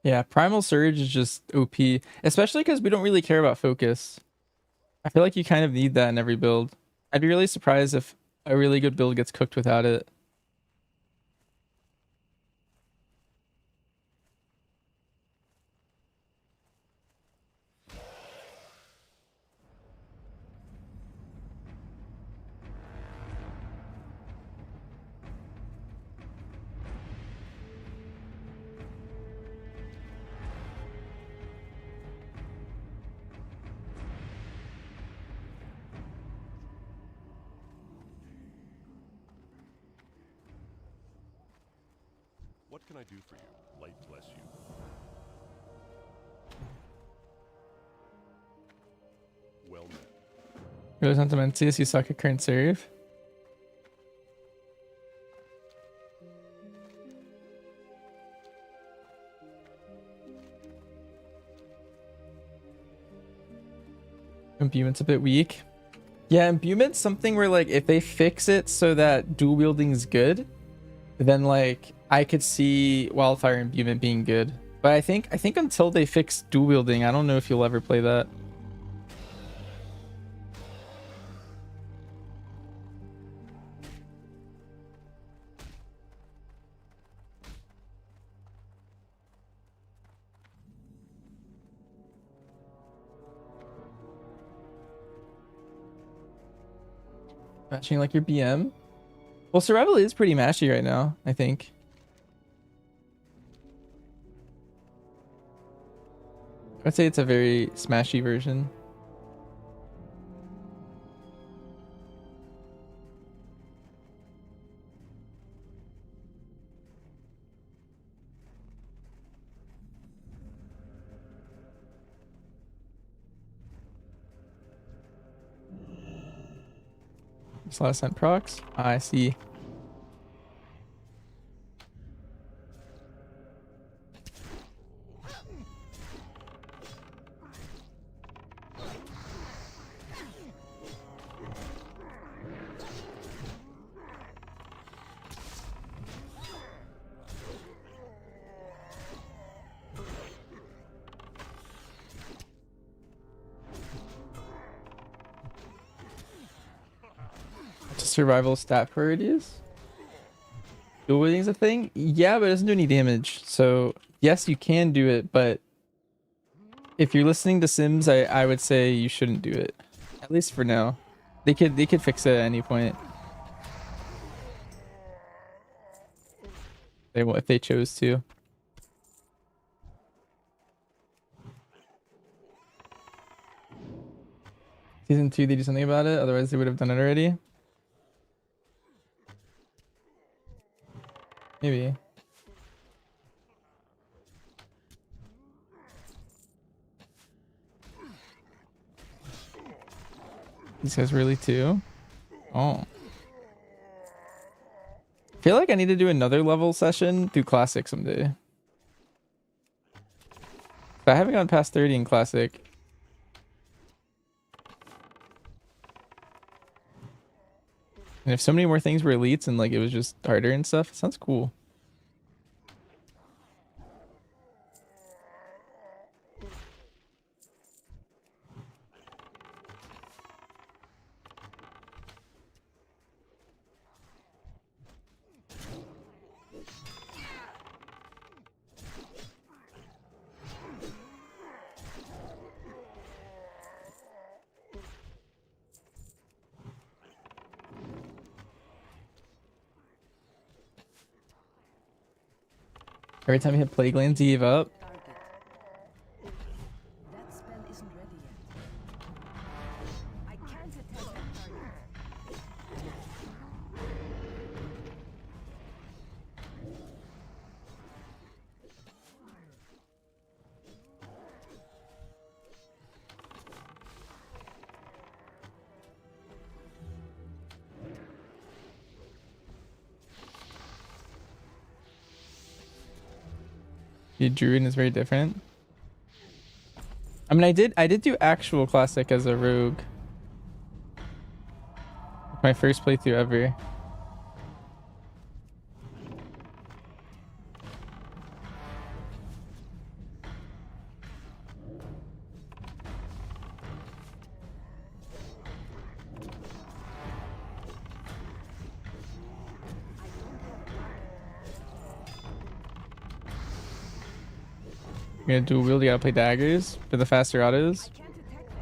C: Yeah, Primal Surge is just OP, especially because we don't really care about focus. I feel like you kind of need that in every build. I'd be really surprised if a really good build gets cooked without it.
A: What can I do for you? Light bless you. Well met.
C: Really Sentimentis, you suck at current serve. Imbuement's a bit weak. Yeah, imbuement's something where like if they fix it so that dual wielding is good, then like I could see wildfire imbuement being good. But I think until they fix dual wielding, I don't know if you'll ever play that. Matching like your BM. Well, survival is pretty mashy right now, I think. I'd say it's a very smashy version. Last time procs. I see. Survival stat priorities. Dual wielding's a thing? Yeah, but it doesn't do any damage. So yes, you can do it, but if you're listening to Sims, I would say you shouldn't do it. At least for now. They could fix it at any point. They will if they chose to. Season 2, they do something about it, otherwise they would have done it already. Maybe. These guys really too? Oh. I feel like I need to do another level session through Classic someday. But I haven't gone past 30 in Classic. And if so many more things were elites and like it was just harder and stuff, it sounds cool. Every time you hit plague lands, you give up.
F: Target. That spell isn't ready yet. I can't attack that target.
C: Your druid is very different. I mean, I did do actual classic as a rogue. My first playthrough ever. You're gonna dual wield, you gotta play daggers for the faster autos.
F: I can't attack that.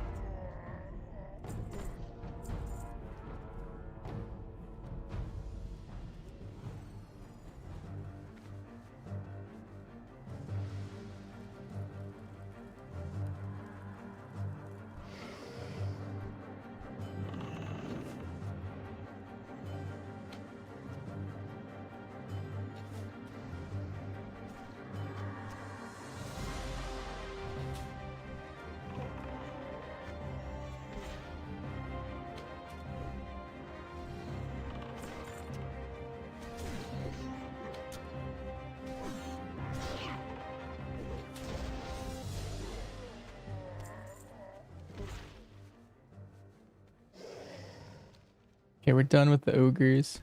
C: Okay, we're done with the ogres.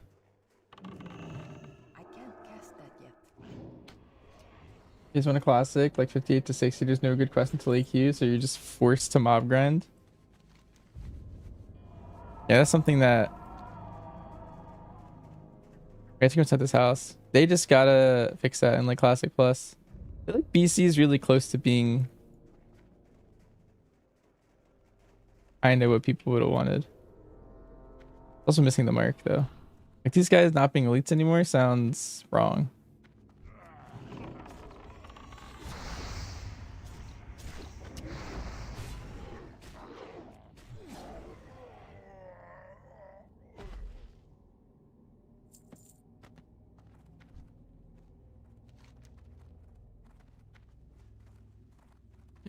F: I can't cast that yet.
C: You guys want a classic, like 58 to 60, there's no good quest until AQ, so you're just forced to mob grind. Yeah, that's something that I have to go inside this house. They just gotta fix that in like Classic Plus. I feel like BC is really close to being kinda what people would have wanted. Also missing the mark though. Like these guys not being elites anymore sounds wrong.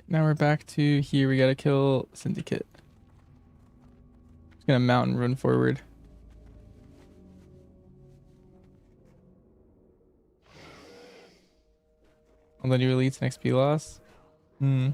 C: Now we're back to here. We gotta kill Syndicate. Just gonna mount and run forward. And then you elites and XP loss. Hmm.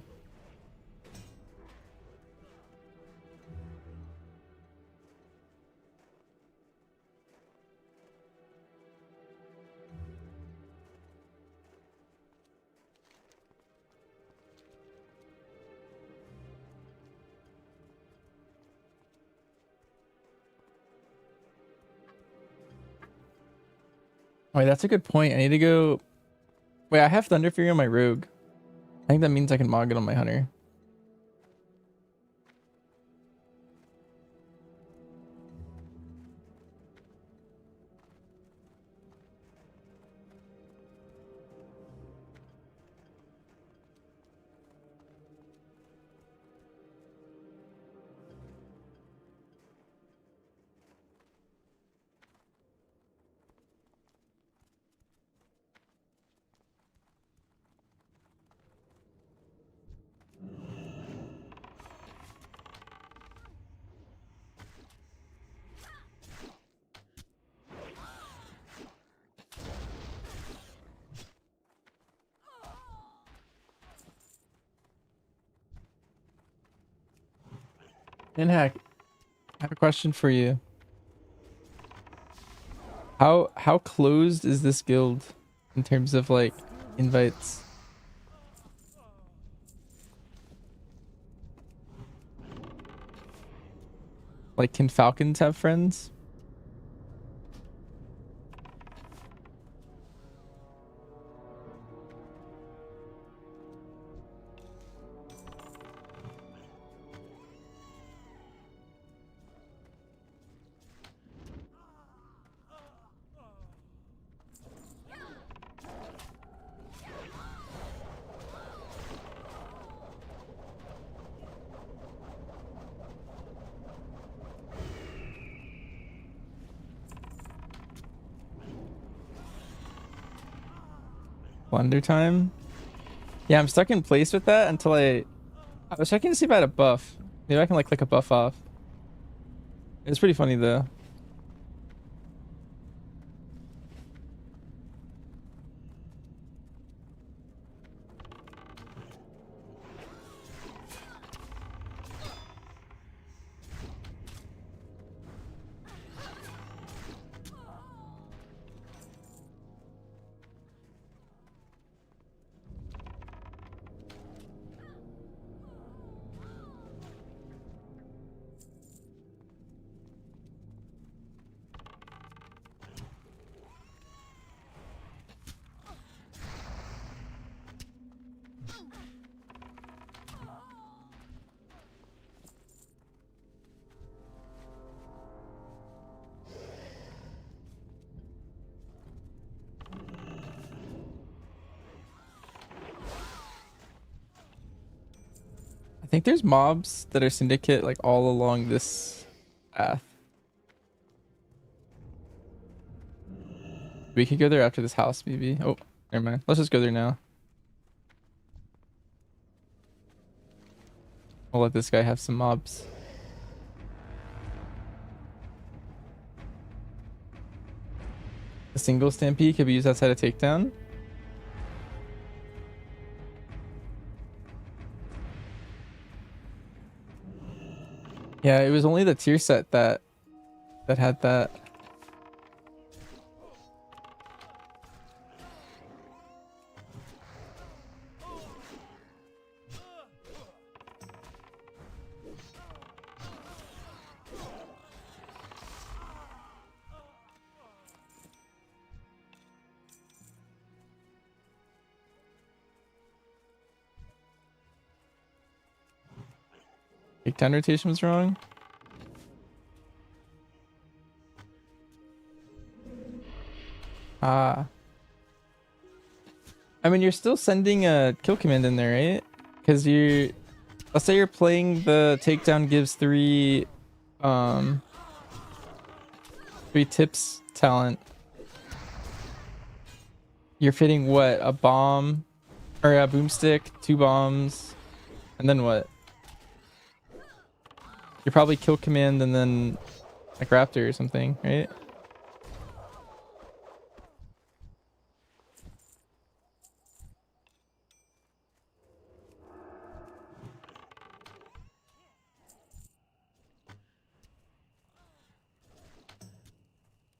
C: Oh, wait, that's a good point. I need to go. Wait, I have Thunder Fury on my rogue. I think that means I can mog it on my hunter. Inhack, I have a question for you. How closed is this guild in terms of like invites? Like, can Falcons have friends? Blunder time. Yeah, I'm stuck in place with that until I was checking to see if I had a buff. Maybe I can like click a buff off. It's pretty funny though. I think there's mobs that are syndicate like all along this path. We could go there after this house maybe. Oh, never mind. Let's just go there now. We'll let this guy have some mobs. A single stampede could be used outside a takedown. Yeah, it was only the tier set that had that. Takedown rotation was wrong. Ah. I mean, you're still sending a kill command in there, right? Because you, let's say you're playing the takedown gives three tips talent. You're fitting what? A bomb or a boomstick, 2 bombs, and then what? You're probably kill command and then like raptor or something, right?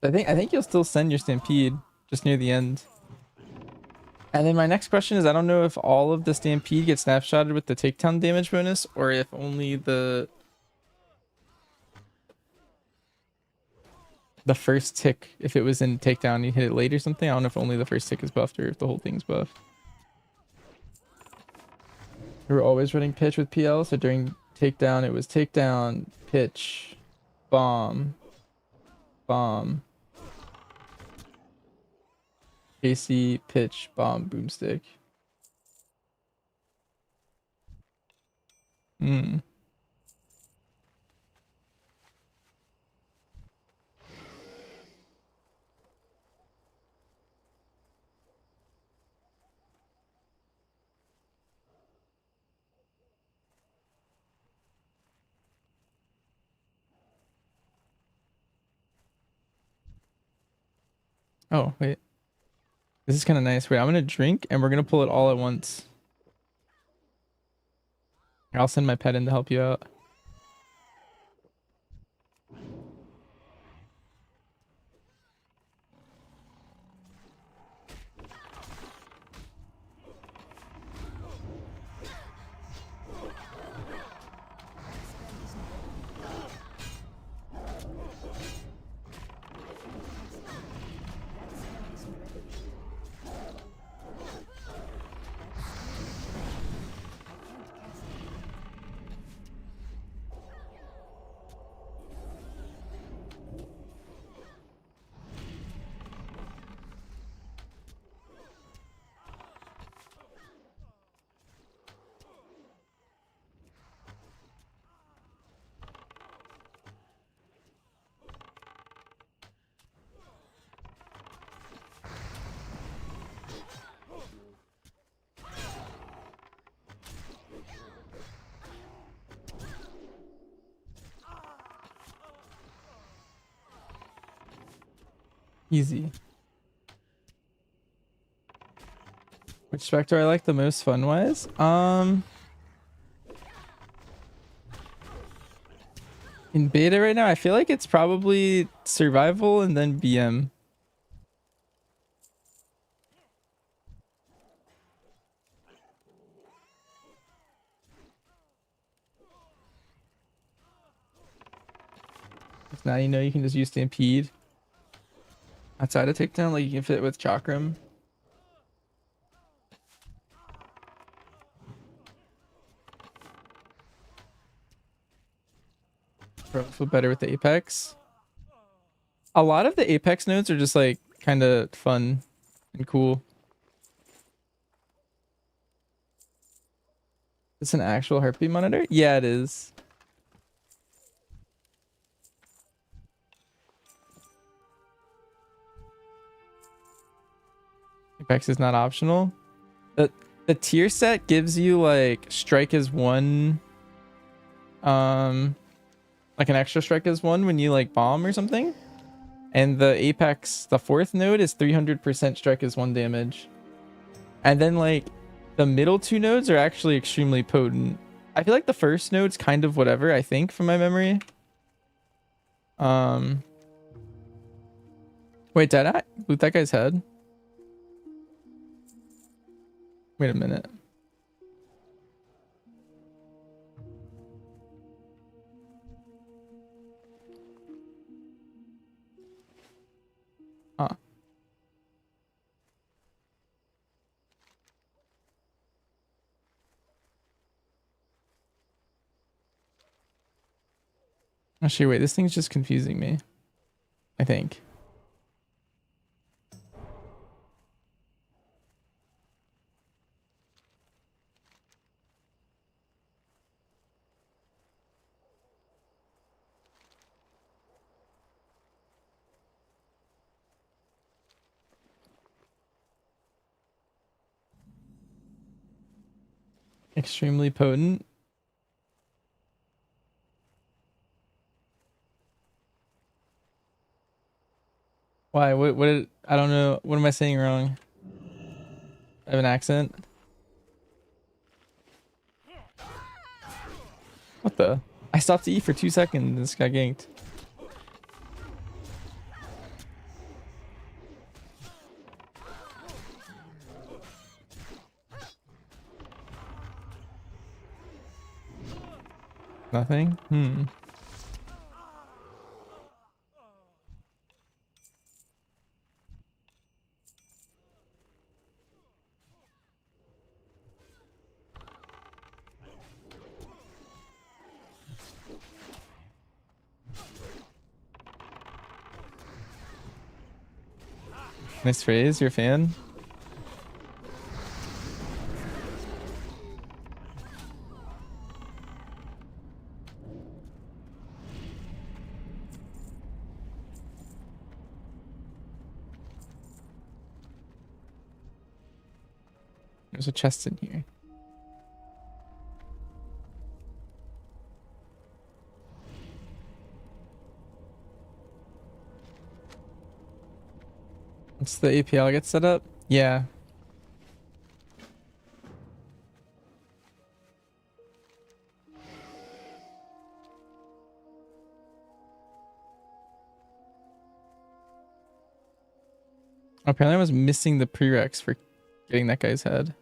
C: I think you'll still send your stampede just near the end. And then my next question is, I don't know if all of the stampede gets snapshotted with the takedown damage bonus or if only the first tick, if it was in takedown you hit it late or something. I don't know if only the first tick is buffed or if the whole thing's buffed. We were always running pitch with PL, so during takedown it was takedown, pitch, bomb, bomb, AC, pitch, bomb, boomstick. Hmm. Oh, wait. This is kind of nice. Wait, I'm gonna drink and we're gonna pull it all at once. I'll send my pet in to help you out. Easy. Which Spectre I like the most fun wise? In beta right now, I feel like it's probably survival and then BM. Now you know you can just use Stampede outside of takedown, like you can fit with Chakram. Probably feel better with the Apex. A lot of the Apex nodes are just like kind of fun and cool. It's an actual heartbeat monitor? Yeah, it is. Apex is not optional. The tier set gives you like strike as one, like an extra strike as one when you like bomb or something. And the Apex, the fourth node is 300% strike as one damage. And then like the middle two nodes are actually extremely potent. I feel like the first node's kind of whatever, I think, from my memory. Wait, did I loot that guy's head? Wait a minute. Huh. Actually, wait, this thing's just confusing me, I think. Extremely potent. Why? I don't know. What am I saying wrong? I have an accent. What the? I stopped to eat for 2 seconds. This got ganked. Nothing? Nice phrase. You're a fan? There's a chest in here. Once the APL gets set up? Yeah. Apparently I was missing the prereqs for getting that guy's head.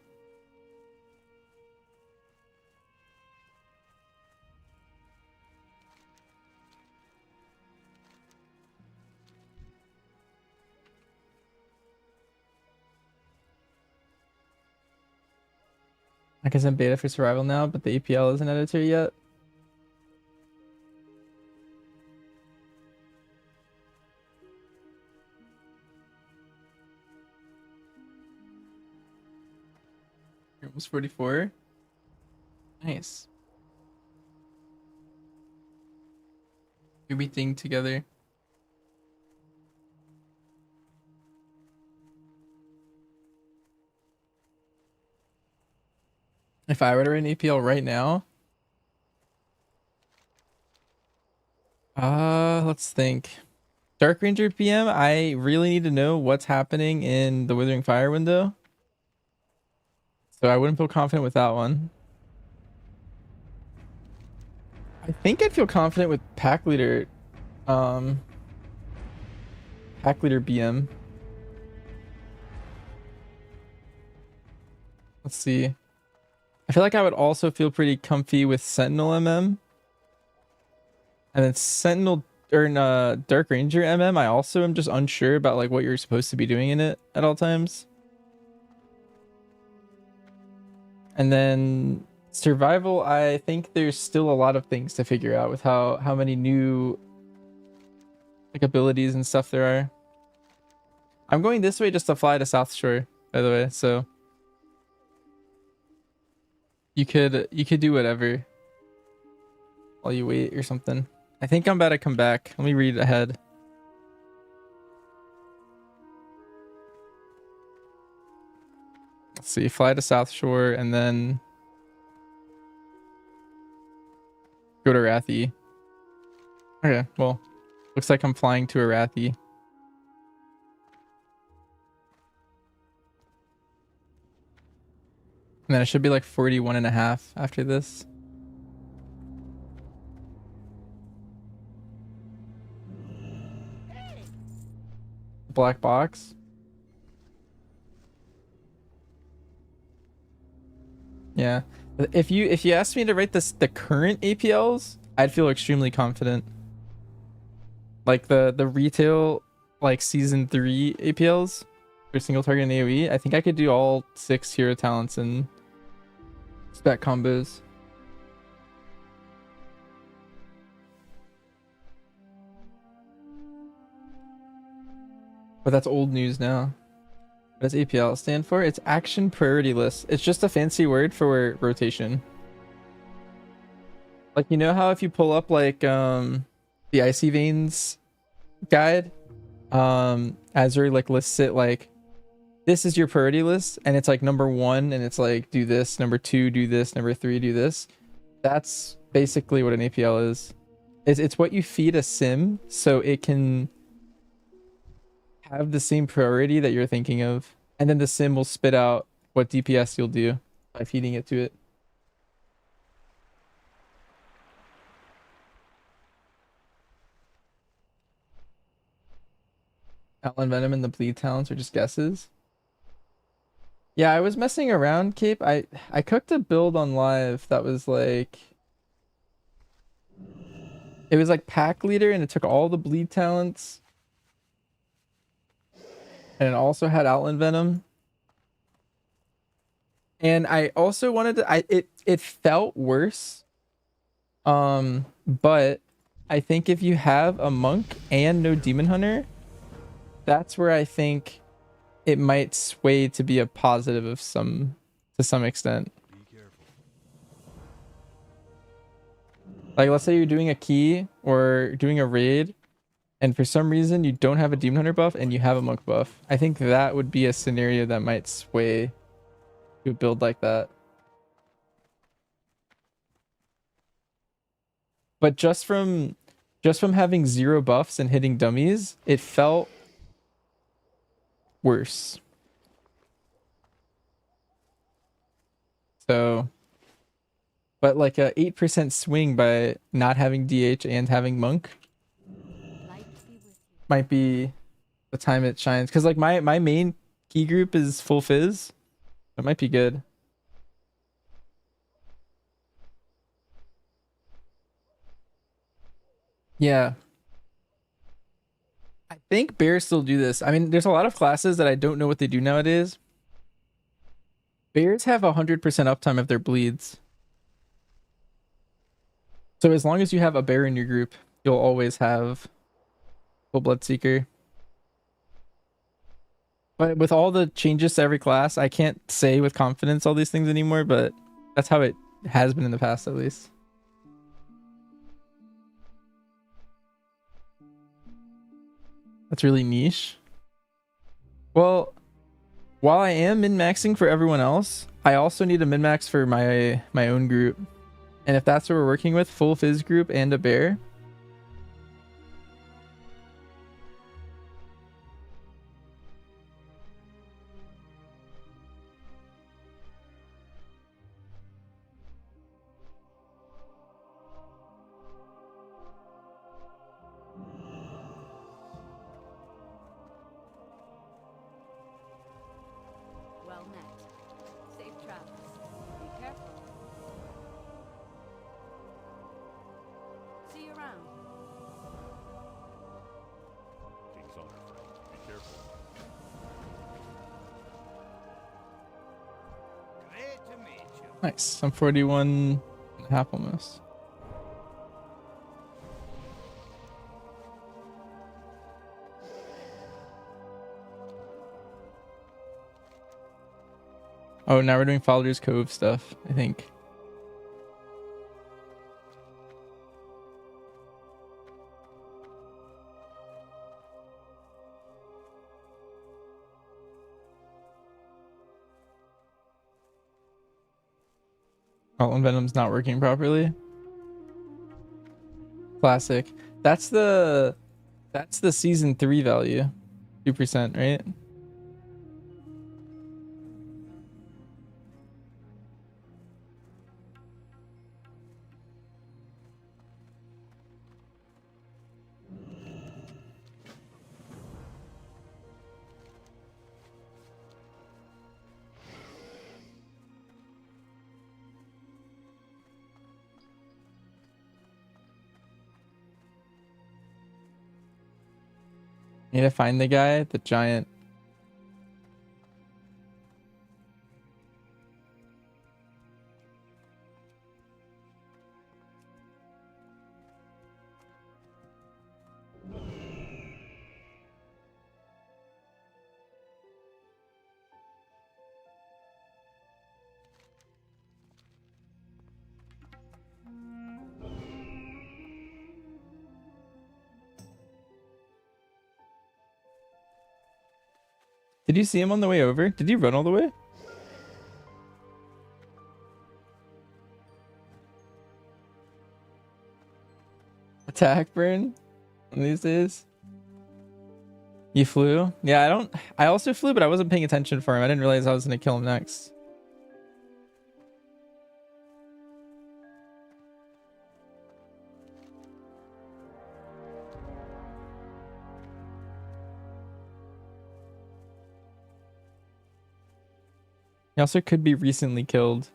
C: I guess I'm beta for survival now, but the APL isn't editor yet. You're almost 44. Nice. We thing together. If I were to run APL right now, let's think. Dark Ranger PM, I really need to know what's happening in the Withering Fire window. So I wouldn't feel confident with that one. I think I'd feel confident with pack leader BM. Let's see. I feel like I would also feel pretty comfy with Sentinel MM. And then Sentinel or Dark Ranger MM, I also am just unsure about like what you're supposed to be doing in it at all times. And then survival, I think there's still a lot of things to figure out with how many new like abilities and stuff there are. I'm going this way just to fly to South Shore, by the way, so you could do whatever while you wait or something. I think I'm about to come back. Let me read ahead. Let's see, fly to South Shore and then go to Arathi. Okay, well, looks like I'm flying to Arathi. And then it should be like 41.5 after this. Black box. Yeah. If you asked me to rate the current APLs, I'd feel extremely confident. Like the retail like season 3 APLs for single target and AoE, I think I could do all 6 hero talents and spec combos. But that's old news now. What does APL stand for? It's Action Priority List. It's just a fancy word for rotation. Like, you know how if you pull up like the Icy Veins guide, Azure like lists it like this is your priority list, and it's like number 1 and it's like do this, number 2 do this, number 3 do this. That's basically what an APL is. It's what you feed a sim so it can have the same priority that you're thinking of, and then the sim will spit out what DPS you'll do by feeding it to it. Outland Venom and the Bleed talents are just guesses. Yeah, I was messing around, Cape. I cooked a build on live that was like, it was like pack leader, and it took all the bleed talents, and it also had Outland Venom. And I also wanted to, it felt worse. But I think if you have a monk and no demon hunter, that's where I think it might sway to be a positive to some extent.
B: Be careful.
C: Like, let's say you're doing a key or doing a raid, and for some reason you don't have a demon hunter buff and you have a monk buff. I think that would be a scenario that might sway to a build like that. But just from having 0 buffs and hitting dummies, it felt worse. So, but like a 8% swing by not having DH and having monk
D: Light be with you.
C: might be the time it shines. Because like my main key group is full fizz. It might be good. Yeah. I think bears still do this. I mean, there's a lot of classes that I don't know what they do nowadays. Bears have 100% uptime of their bleeds. So as long as you have a bear in your group, you'll always have full Bloodseeker. But with all the changes to every class, I can't say with confidence all these things anymore, but that's how it has been in the past, at least. That's really niche. Well, while I am min-maxing for everyone else, I also need a min-max for my own group. And if that's what we're working with, full fizz group and a bear,
A: careful.
E: Great to meet you.
C: Nice. I'm 41 and a half almost. Oh, now we're doing Fowler's Cove stuff, I think. Outland Venom's not working properly. Classic. That's the season 3 value. 2%, right? Need to find the guy, the giant. Did you see him on the way over? Did he run all the way? Attack burn one of these days. You flew? Yeah, I also flew, but I wasn't paying attention for him. I didn't realize I was gonna kill him next. He also could be recently killed.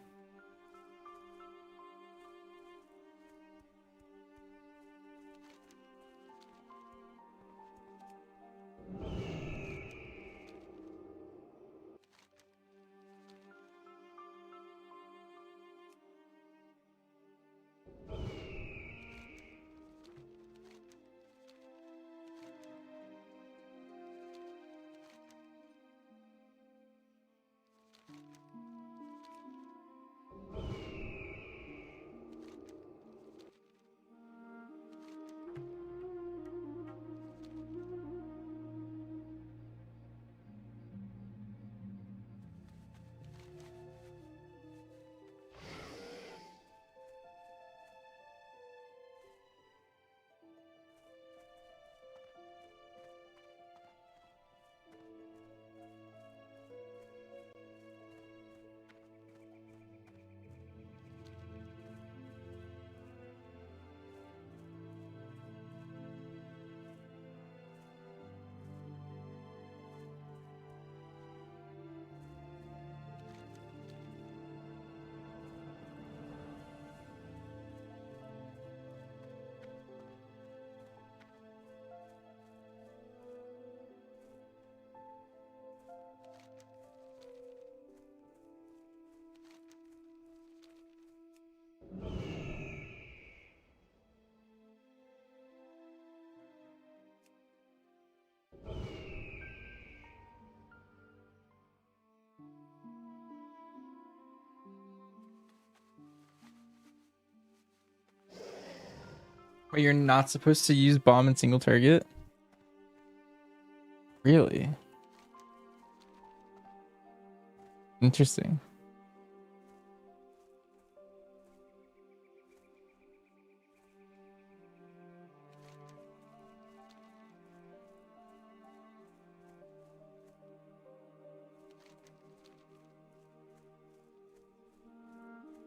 C: Wait, you're not supposed to use bomb in single target? Really? Interesting.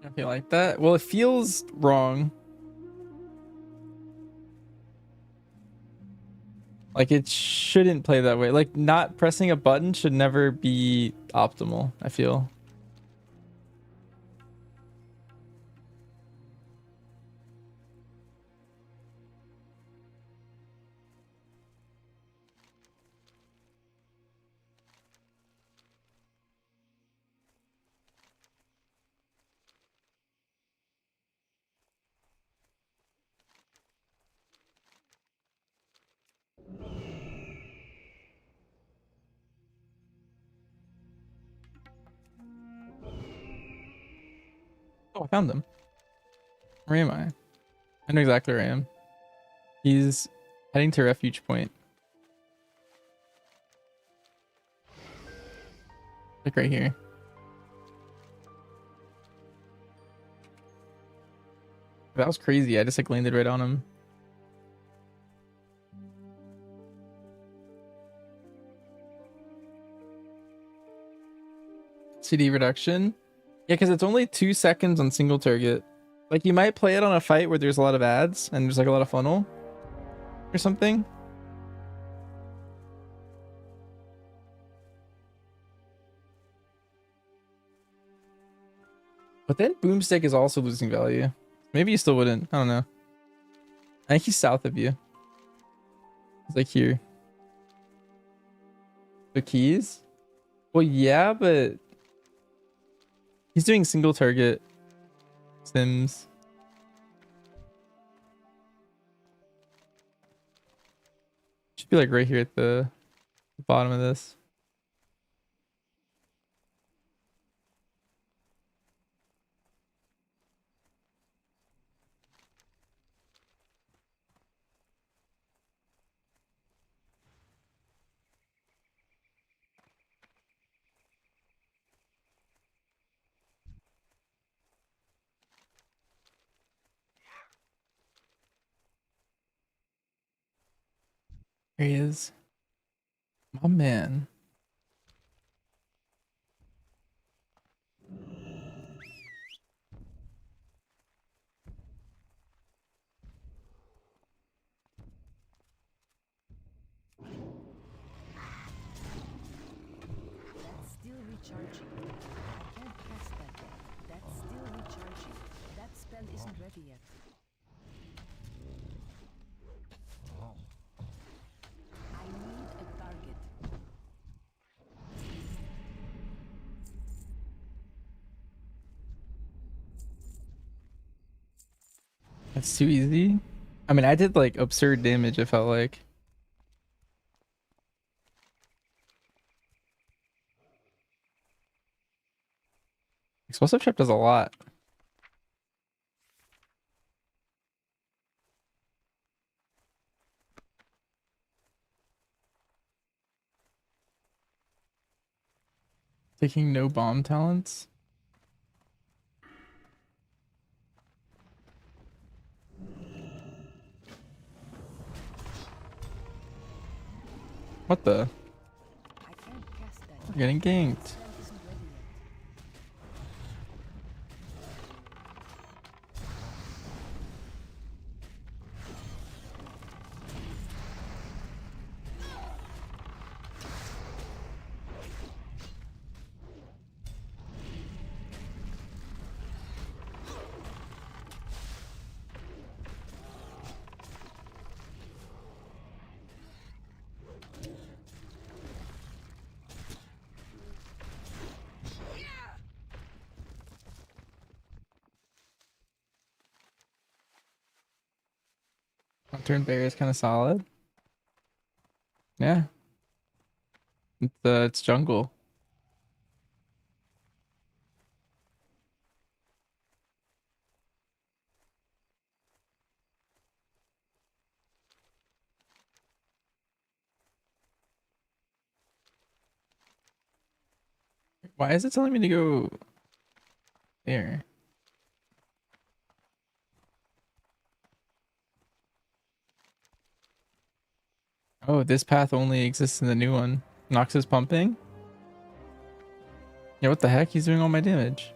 C: I feel like that. Well, it feels wrong. Like it shouldn't play that way. Like not pressing a button should never be optimal, I feel. Oh, I found him. Where am I? I know exactly where I am. He's heading to refuge point. Like right here. That was crazy. I just like landed right on him. CD reduction. Yeah, because it's only 2 seconds on single target. Like you might play it on a fight where there's a lot of ads and there's like a lot of funnel or something. But then Boomstick is also losing value. Maybe you still wouldn't. I don't know. I think he's south of you. He's like here. The keys? Well, yeah, but he's doing single target sims. Should be like right here at the bottom of this. There he is. My man.
F: That's still recharging. I can't cast that yet. That's still recharging. That spell isn't ready yet. I need a target.
C: That's too easy. I mean, I did like absurd damage, it felt like. Explosive trap does a lot. Taking no bomb talents. What the?
F: I can't cast that
C: We're
F: yet.
C: getting ganked.
F: Spell isn't ready yet.
C: Turn bear is kind of solid. Yeah. It's jungle. Why is it telling me to go there? Oh, this path only exists in the new one. Nox is pumping? Yeah, what the heck? He's doing all my damage.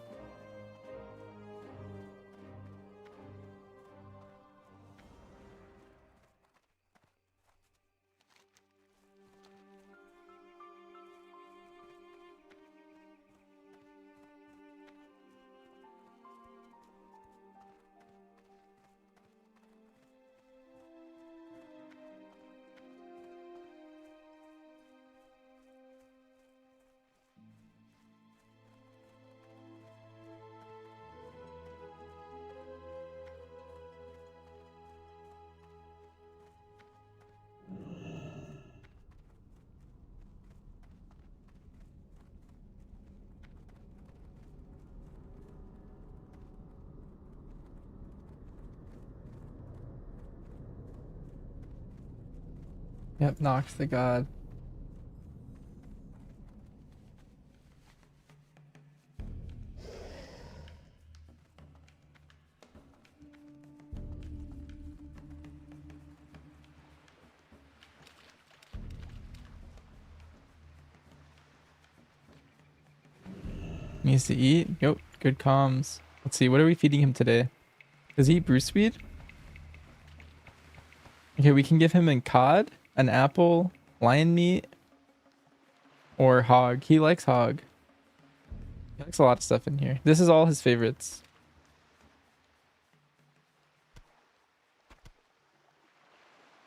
C: Yep, Nox the god. Needs to eat. Yep, good comms. Let's see, what are we feeding him today? Does he eat Bruce Weed? Okay, we can give him a cod, an apple, lion meat, or hog. He likes hog. He likes a lot of stuff in here. This is all his favorites.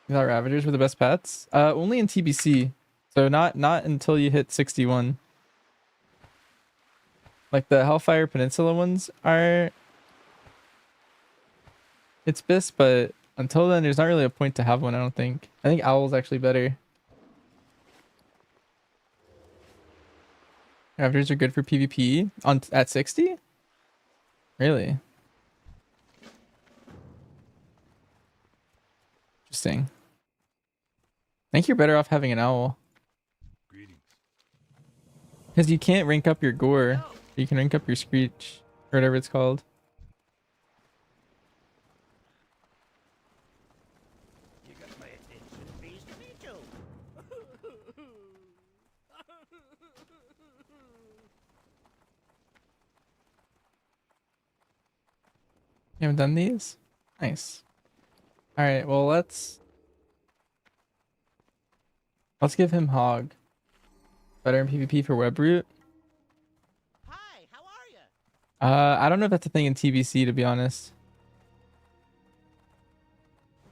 C: You thought Ravagers were the best pets? Only in TBC. So not until you hit 61. Like the Hellfire Peninsula ones are it's best, but until then there's not really a point to have one, I don't think. I think Owl's actually better. Ravagers are good for PvP on at 60? Really? Interesting. I think you're better off having an owl.
B: Greetings.
C: Because you can't rank up your gore. You can rank up your screech. Or whatever it's called.
E: You got my attention, please to me too.
C: You haven't done these? Nice. Alright, well let's give him hog. Better in PvP for web root.
E: Hi, how are you?
C: I don't know if that's a thing in TBC, to be honest.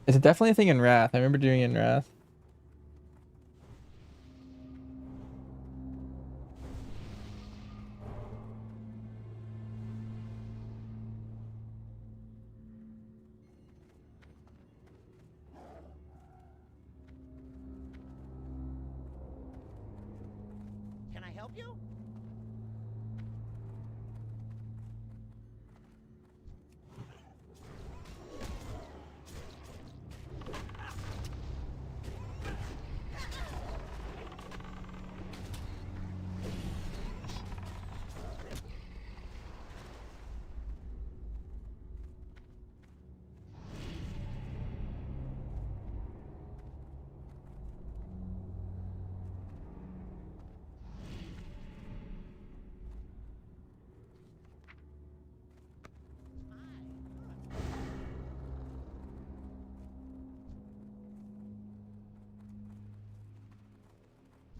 C: It's definitely a thing in Wrath. I remember doing it in Wrath.
E: Can I help you?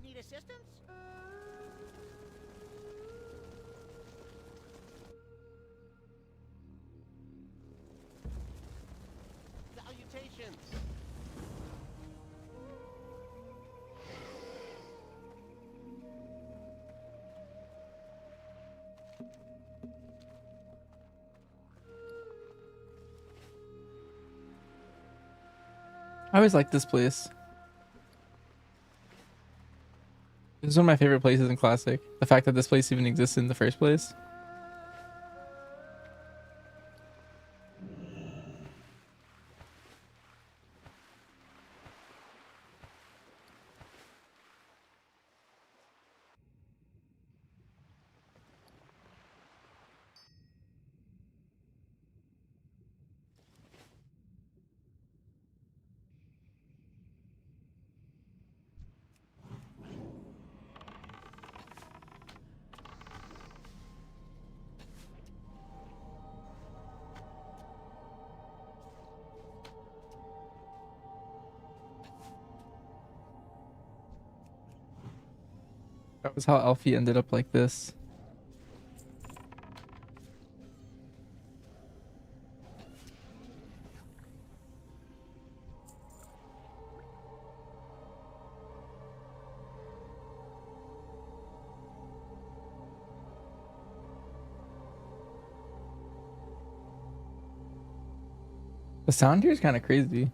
E: Need assistance? Salutations.
C: I always like this place. This is one of my favorite places in Classic. The fact that this place even exists in the first place. That was how Alfie ended up like this. The sound here is kind of crazy.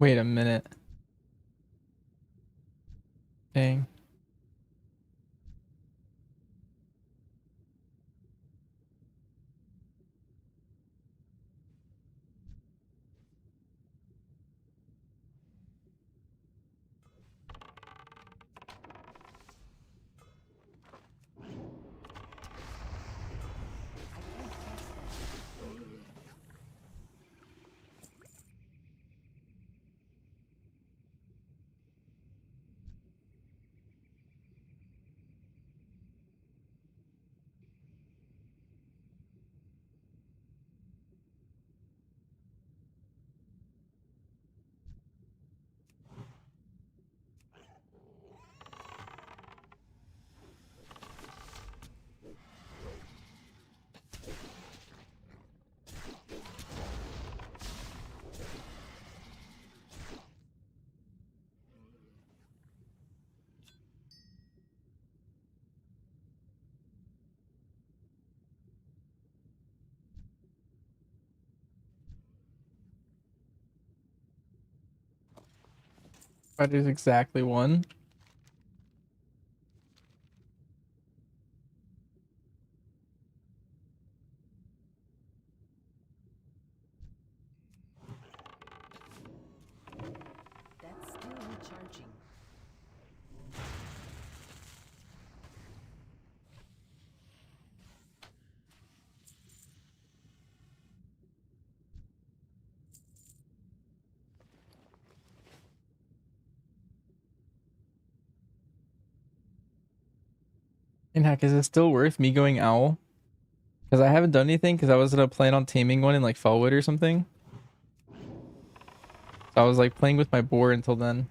C: Wait a minute. Dang.
F: I can't cast that.
C: That is exactly one.
F: That's still recharging.
C: And heck, is it still worth me going owl? Because I haven't done anything because I was gonna plan on taming one in like Fellwood or something. So I was like playing with my boar until then.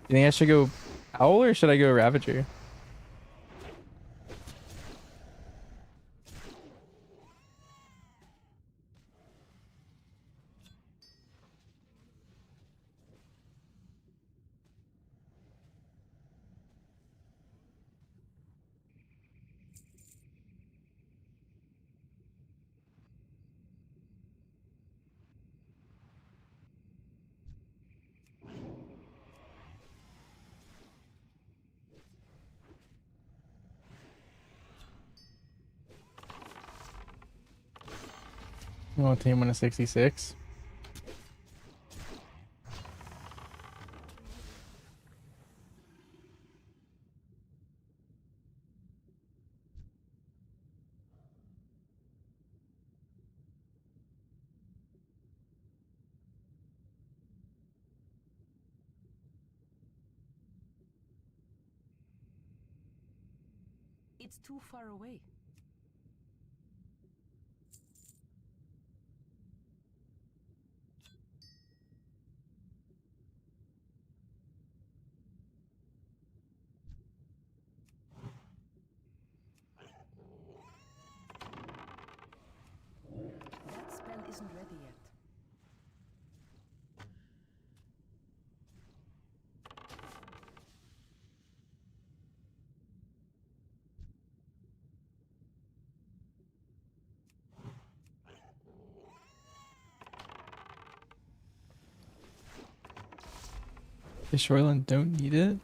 C: You think I should go owl or should I go ravager? You want to tame one of 66?
F: It's too far away. That spell isn't ready yet.
C: The Shoreland don't need it?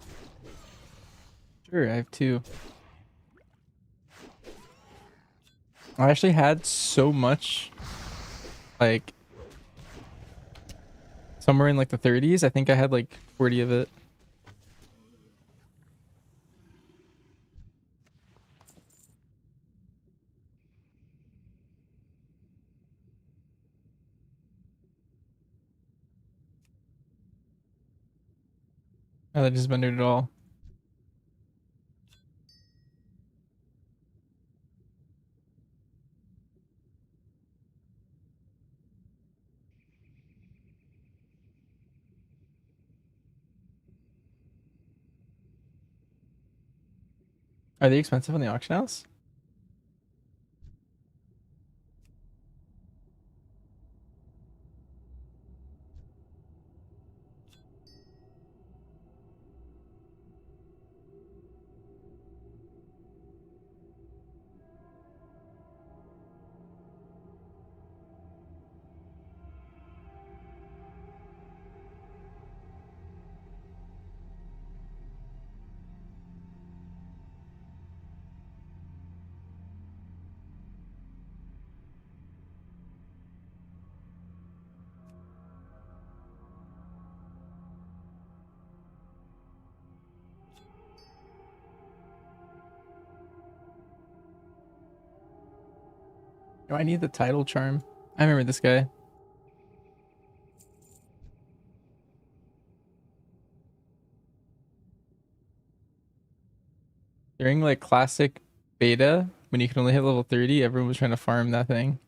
C: Sure, I have two. I actually had so much, like, somewhere in like the 30s. I think I had like 40 of it. Oh, that just rendered it all. Are they expensive on the auction house? Oh, I need the title charm. I remember this guy. During like classic beta, when you can only hit level 30, everyone was trying to farm that thing.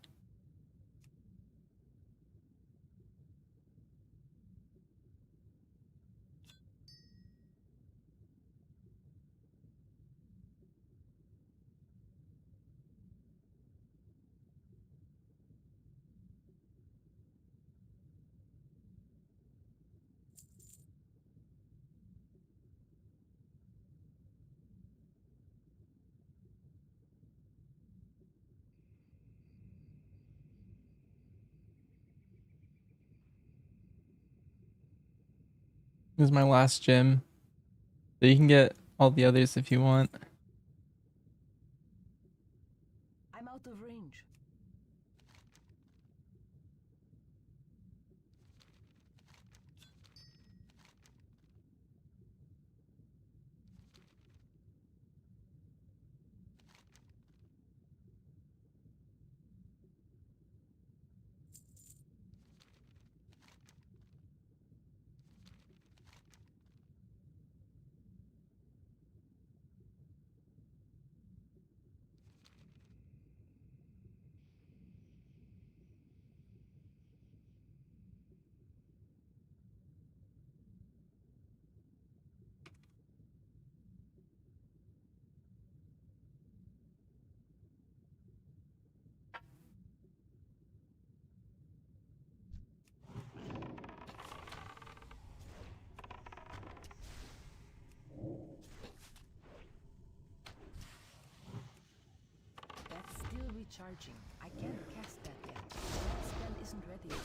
C: This is my last gem. So you can get all the others if you want.
F: I'm out of range. That's still recharging. I can't cast that yet. That spell isn't ready yet.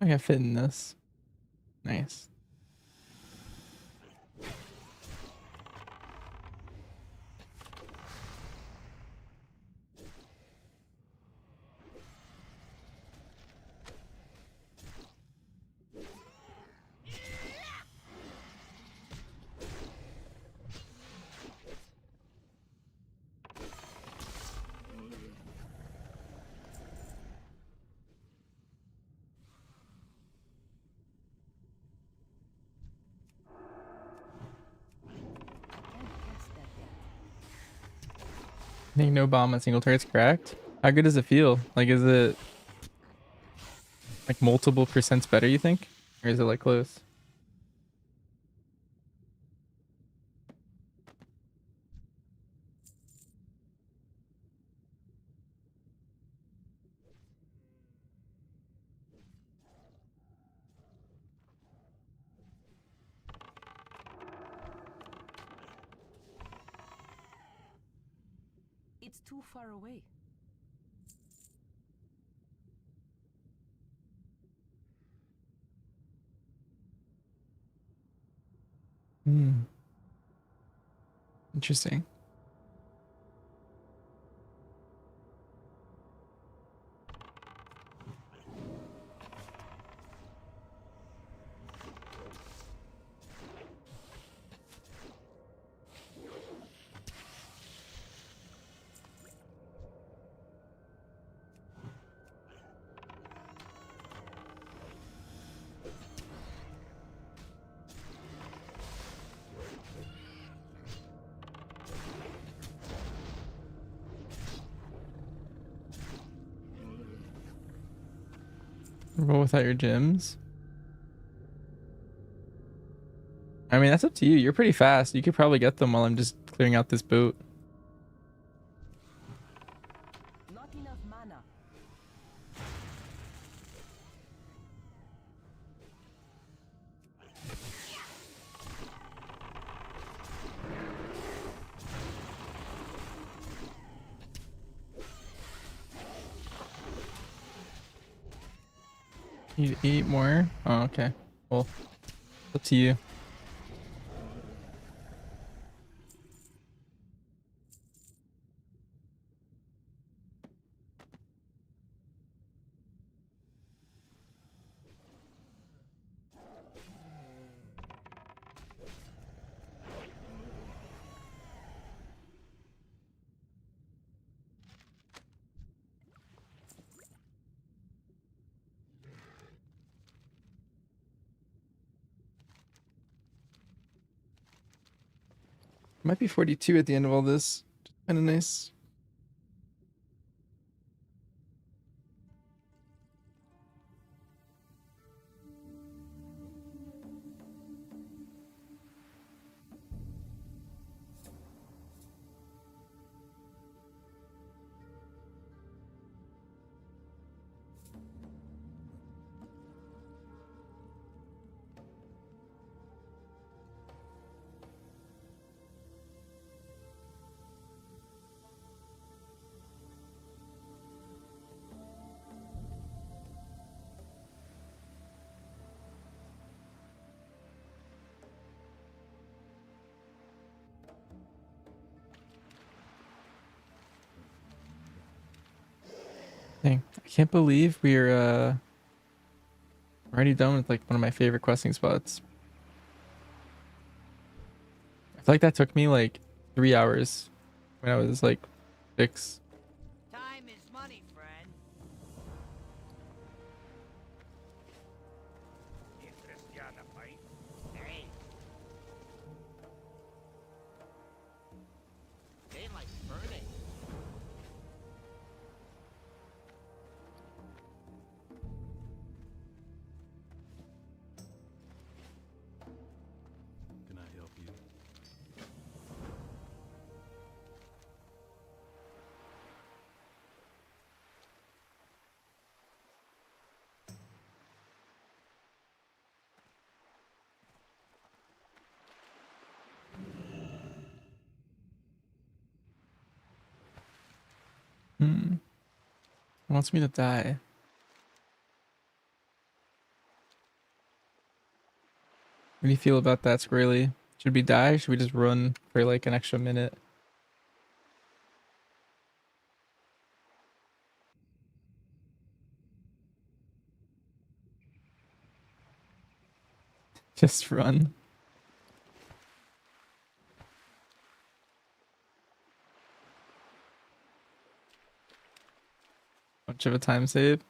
C: I can fit in this. Nice.
F: Can't cast that yet.
C: I think no bomb on single target's cracked. How good does it feel? Like, is it like multiple percents better, you think? Or is it like close?
F: It's too far away.
C: Hmm. Interesting. Roll without your gems. I mean, that's up to you. You're pretty fast. You could probably get them while I'm just clearing out this boat.
F: Not enough mana.
C: Need 8 more. Oh, okay. Well, up to you. Might be 42 at the end of all this. Kind of nice. Dang, I can't believe we're already done with like one of my favorite questing spots. I feel like that took me like 3 hours when I was like 6.
E: Time is money, friend. Interest you on the fight? Hey. Daylight's burning.
B: Can I help you?
C: Hmm. It wants me to die. What do you feel about that, Squirrely? Should we die? Or should we just run for like an extra minute? Just run. Much of a time save.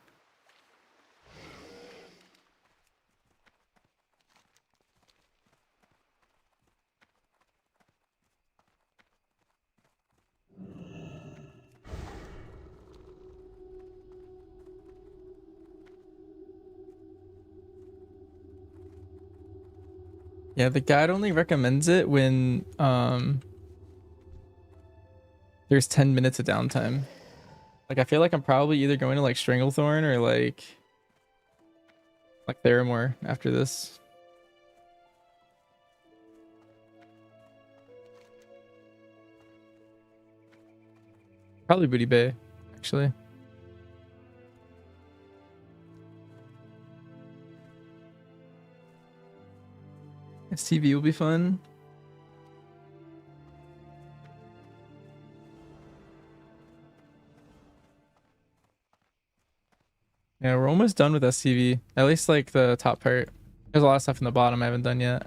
C: Yeah, the guide only recommends it when there's 10 minutes of downtime. Like I feel like I'm probably either going to like Stranglethorn or like Theramore after this. Probably Booty Bay, actually. STV will be fun. Yeah, we're almost done with STV. At least like the top part. There's a lot of stuff in the bottom I haven't done yet.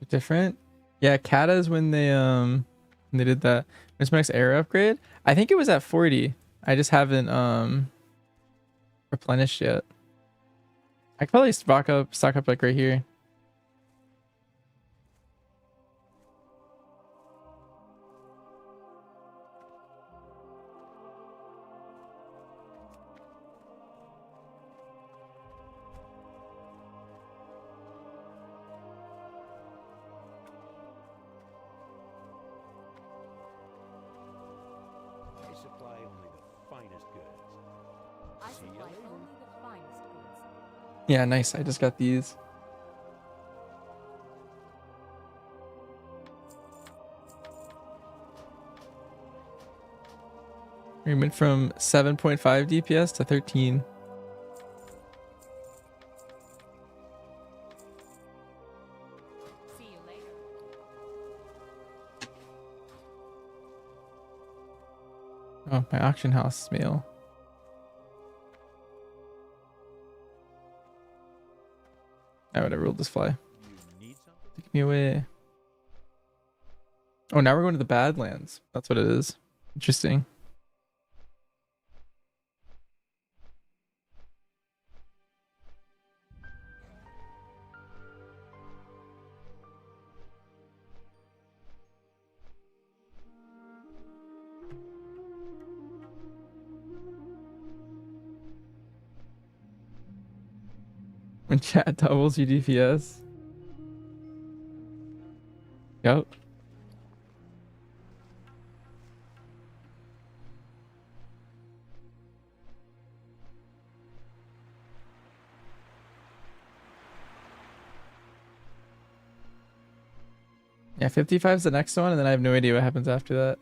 C: Different. Yeah, Kata's when they did that Miss Max Air upgrade. I think it was at 40. I just haven't replenished yet. I could probably stock up like right here.
G: I supply only the finest goods.
D: I
G: See ya
D: supply
G: later.
D: only the finest goods.
C: Yeah, nice. I just got these. We went from 7.5 DPS to 13.
F: See you later.
C: Oh, my auction house mail. I would have rolled this fly.
G: You need something?
C: Take me away. Oh, now we're going to the Badlands. That's what it is. Interesting. When chat doubles your DPS. Yep. Yeah, 55 is the next one, and then I have no idea what happens after that.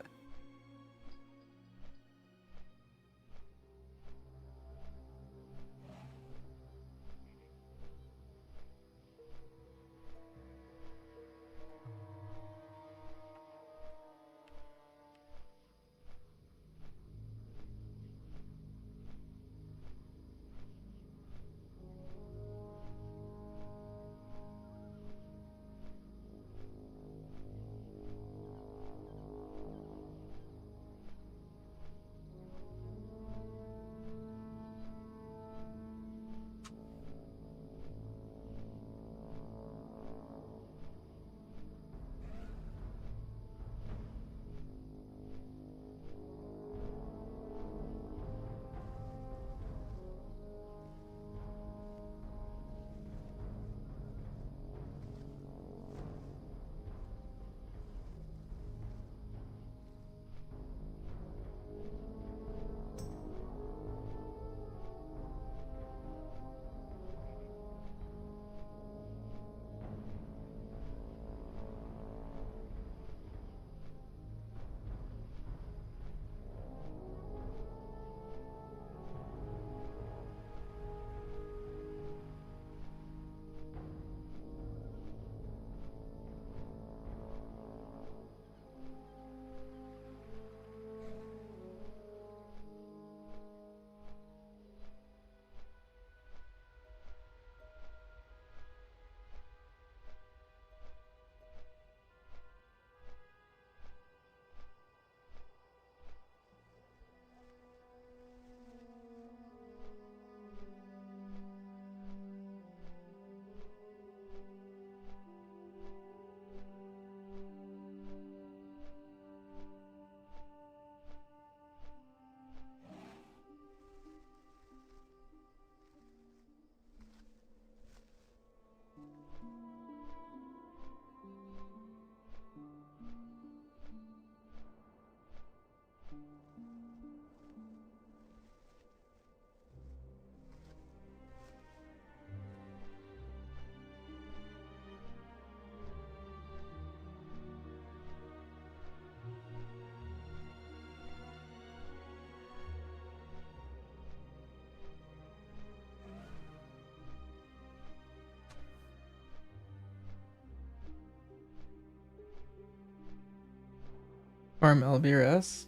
C: Farm LBRS.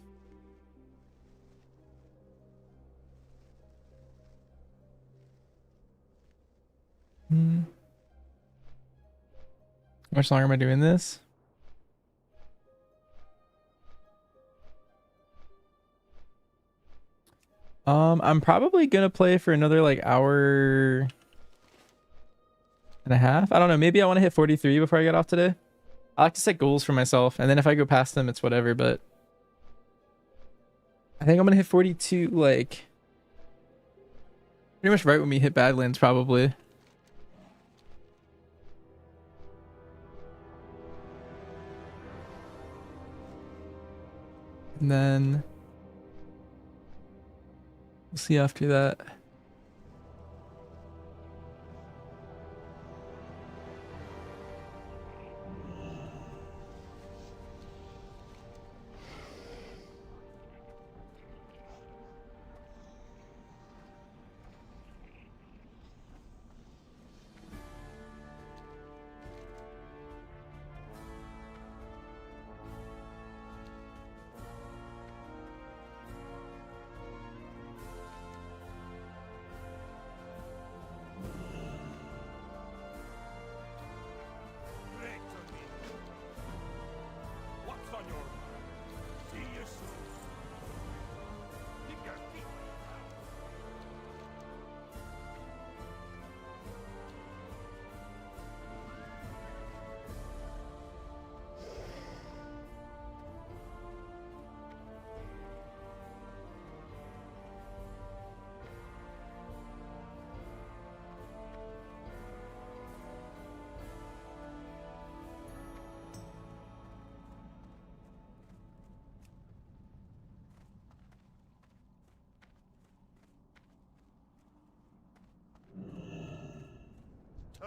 C: Hmm. How much longer am I doing this? I'm probably gonna play for another like hour and a half. I don't know. Maybe I want to hit 43 before I get off today. I like to set goals for myself, and then if I go past them, it's whatever. But I think I'm gonna hit 42, like pretty much right when we hit Badlands, probably. And then we'll see after that.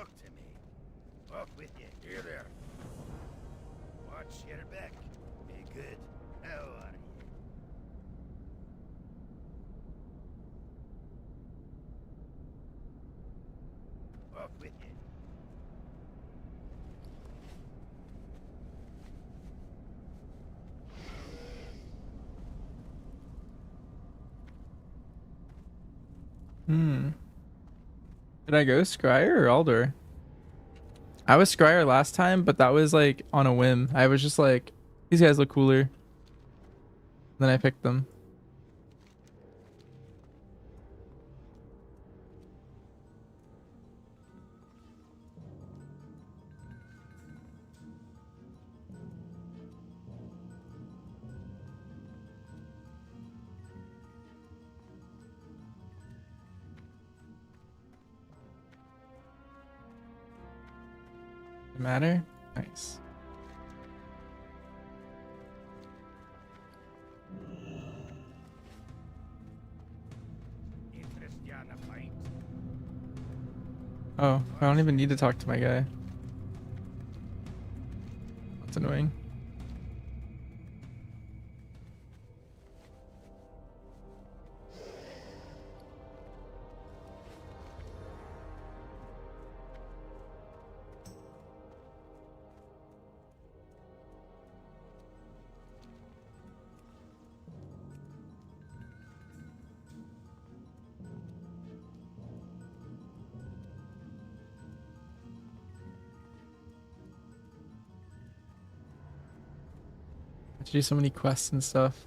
H: Talk to me. Walk with you. Here there. Watch your back. Be good. How are you? Walk with you.
C: Did I go Scryer or Aldor? I was Scryer last time, but that was like on a whim. I was just like, these guys look cooler. Then I picked them. Matter? Nice.
H: Interest you on a pint?
C: Oh, I don't even need to talk to my guy. That's annoying. I have to do so many quests and stuff.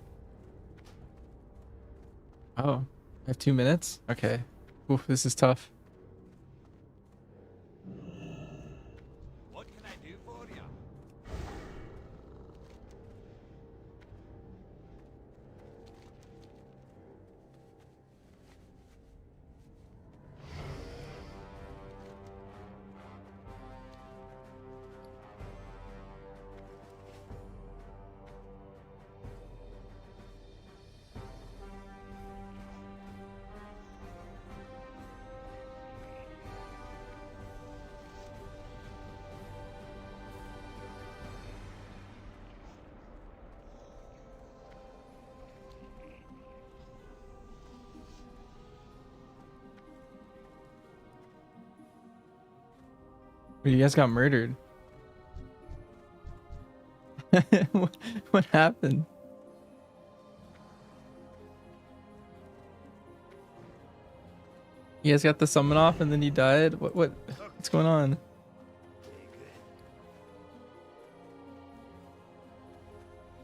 C: Oh, I have 2 minutes? Okay. Oof, this is tough.
E: What can I do for you?
C: Wait, you guys got murdered. What happened? You guys got the summon off and then you died? What's going on?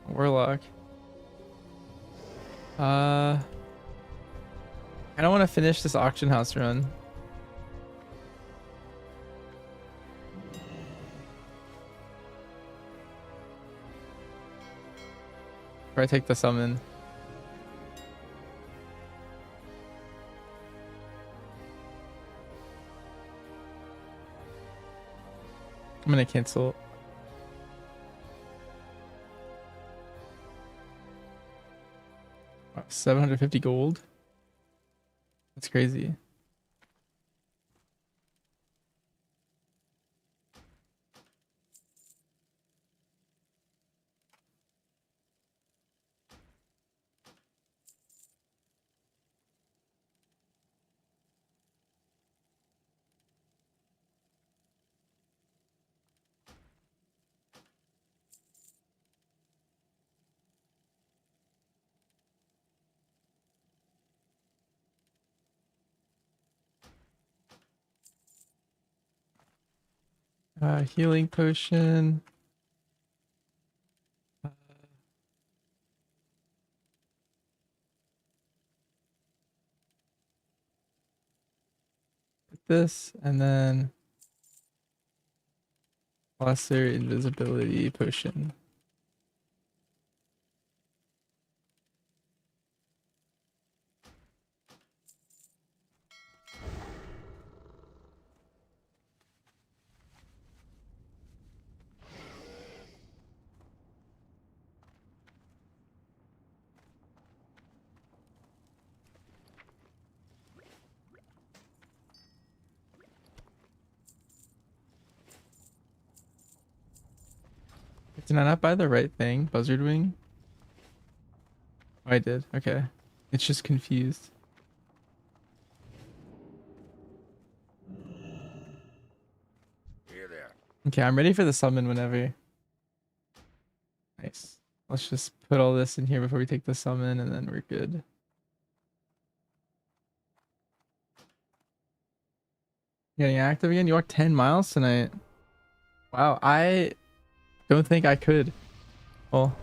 C: Warlock. I don't want to finish this auction house run. Or I take the summon. I'm gonna cancel. Wow, 750 gold. That's crazy. Healing potion. This and then lesser invisibility potion. Did I not buy the right thing? Buzzard wing? Oh, I did. Okay. It's just confused.
H: Here there.
C: Okay, I'm ready for the summon whenever. Nice. Let's just put all this in here before we take the summon and then we're good. Getting active again? You walked 10 miles tonight. Wow, I don't think I could. Well,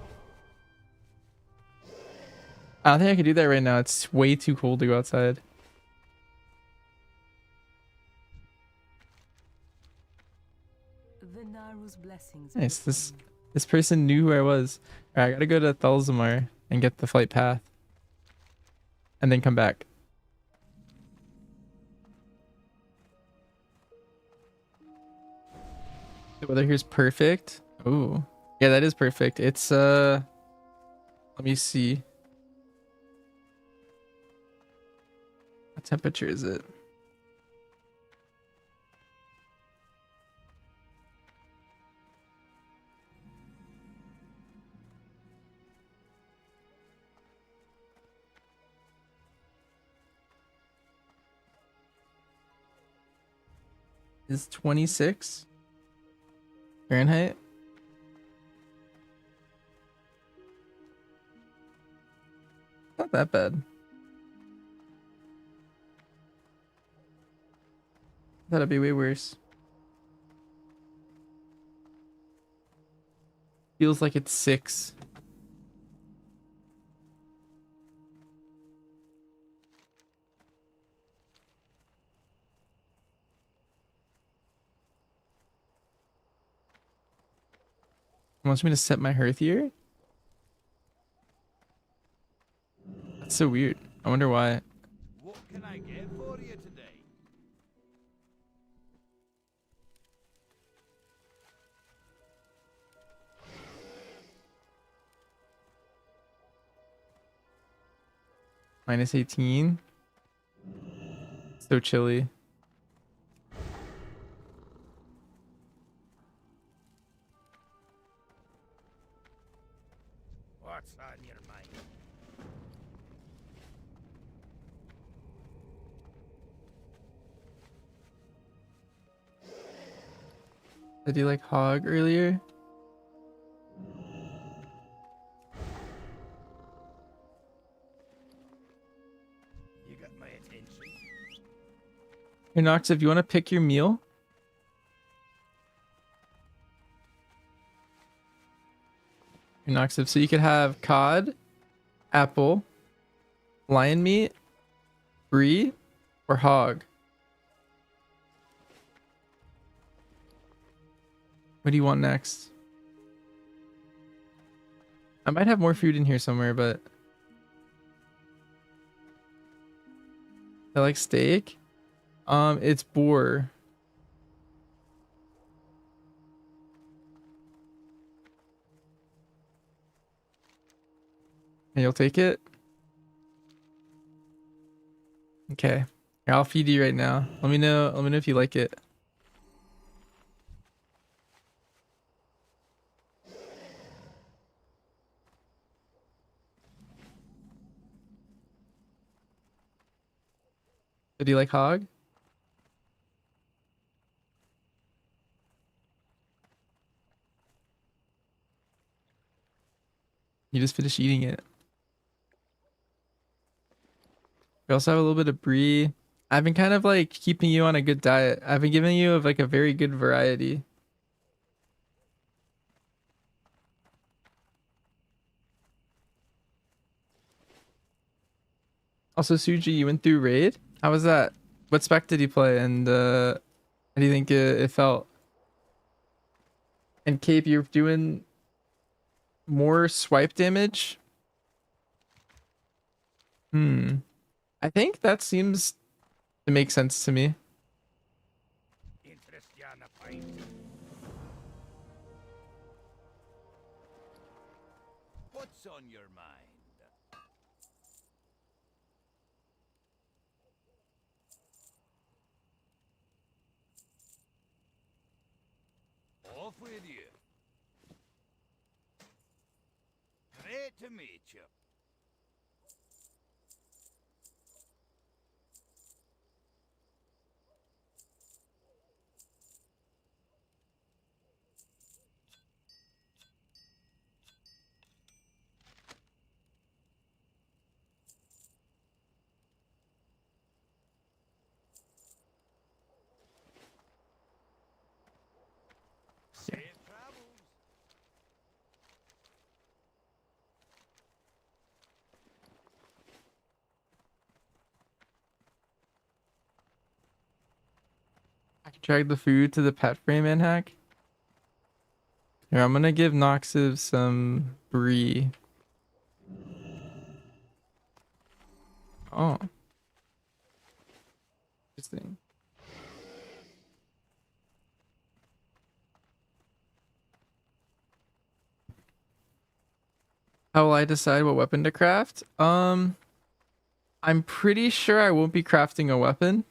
C: I don't think I could do that right now. It's way too cold to go outside.
F: The Naru's blessings.
C: Nice. This person knew who I was. Alright, I gotta go to Thelzamar and get the flight path. And then come back. The weather here's perfect. Oh. Yeah, that is perfect. It's let me see. What temperature is it? Is 26 Fahrenheit? Not that bad. That'd be way worse. Feels like it's 6. Wants me to set my hearth here? That's so weird. I wonder why.
E: What can I get for you today?
C: Minus 18. So chilly.
H: What's on your mind?
C: Did you like hog earlier?
H: You got my attention.
C: Here, Nox, if you want to pick your meal. Here, Nox, so you could have cod, apple, lion meat, brie, or hog. What do you want next? I might have more food in here somewhere, but I like steak. It's boar. And you'll take it? Okay. Here, I'll feed you right now. Let me know if you like it. Do you like hog? You just finished eating it. We also have a little bit of brie. I've been kind of like keeping you on a good diet. I've been giving you like a very good variety. Also, Suji, you went through raid. How was that? What spec did you play, and how do you think it felt? And Cape, you're doing more swipe damage. I think that seems to make sense to me.
H: Interest you on the pint?
E: What's on your mind? Off with you.
H: you. Safe travels.
C: I can drag the food to the pet frame and hack. Here, I'm gonna give Noxiv some brie. Oh. Interesting. How will I decide what weapon to craft? I'm pretty sure I won't be crafting a weapon.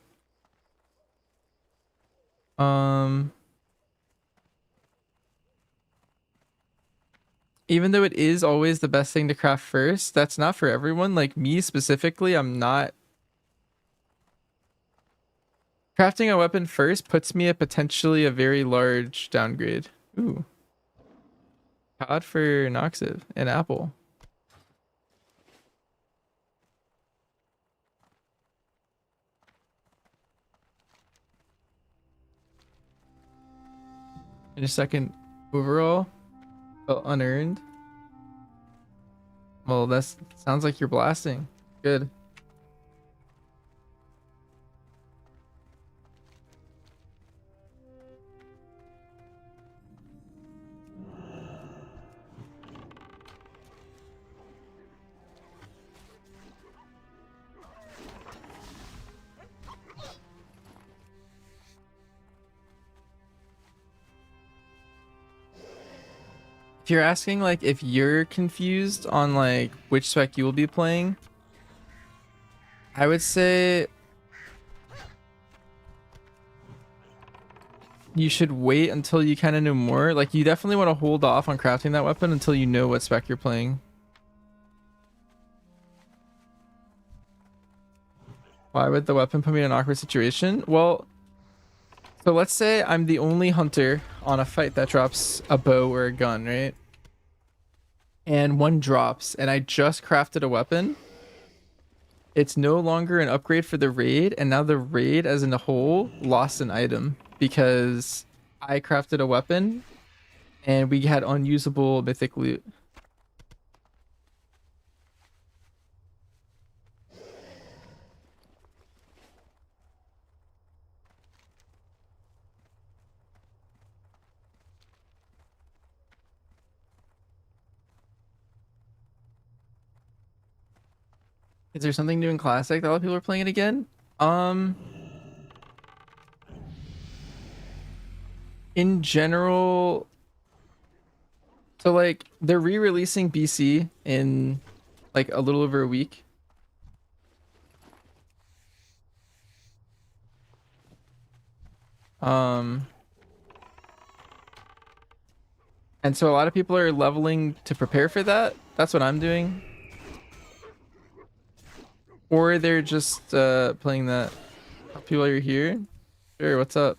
C: Even though it is always the best thing to craft first, that's not for everyone. Like me specifically, I'm not. Crafting a weapon first puts me at potentially a very large downgrade. Ooh. COD for Noxiv and Apple. In a second overall. Felt unearned. Well, that sounds like you're blasting. Good. If you're asking like if you're confused on like which spec you will be playing, I would say you should wait until you kind of know more. Like you definitely want to hold off on crafting that weapon until you know what spec you're playing. Why would the weapon put me in an awkward situation? Well, so let's say I'm the only hunter on a fight that drops a bow or a gun, right? And one drops, and I just crafted a weapon. It's no longer an upgrade for the raid, and now the raid as in a whole lost an item because I crafted a weapon and we had unusable mythic loot. Is there something new in Classic that a lot of people are playing it again? In general, so like they're re-releasing BC in like a little over a week. And so a lot of people are leveling to prepare for that. That's what I'm doing. Or they're just playing that. People are here. Sure, what's up?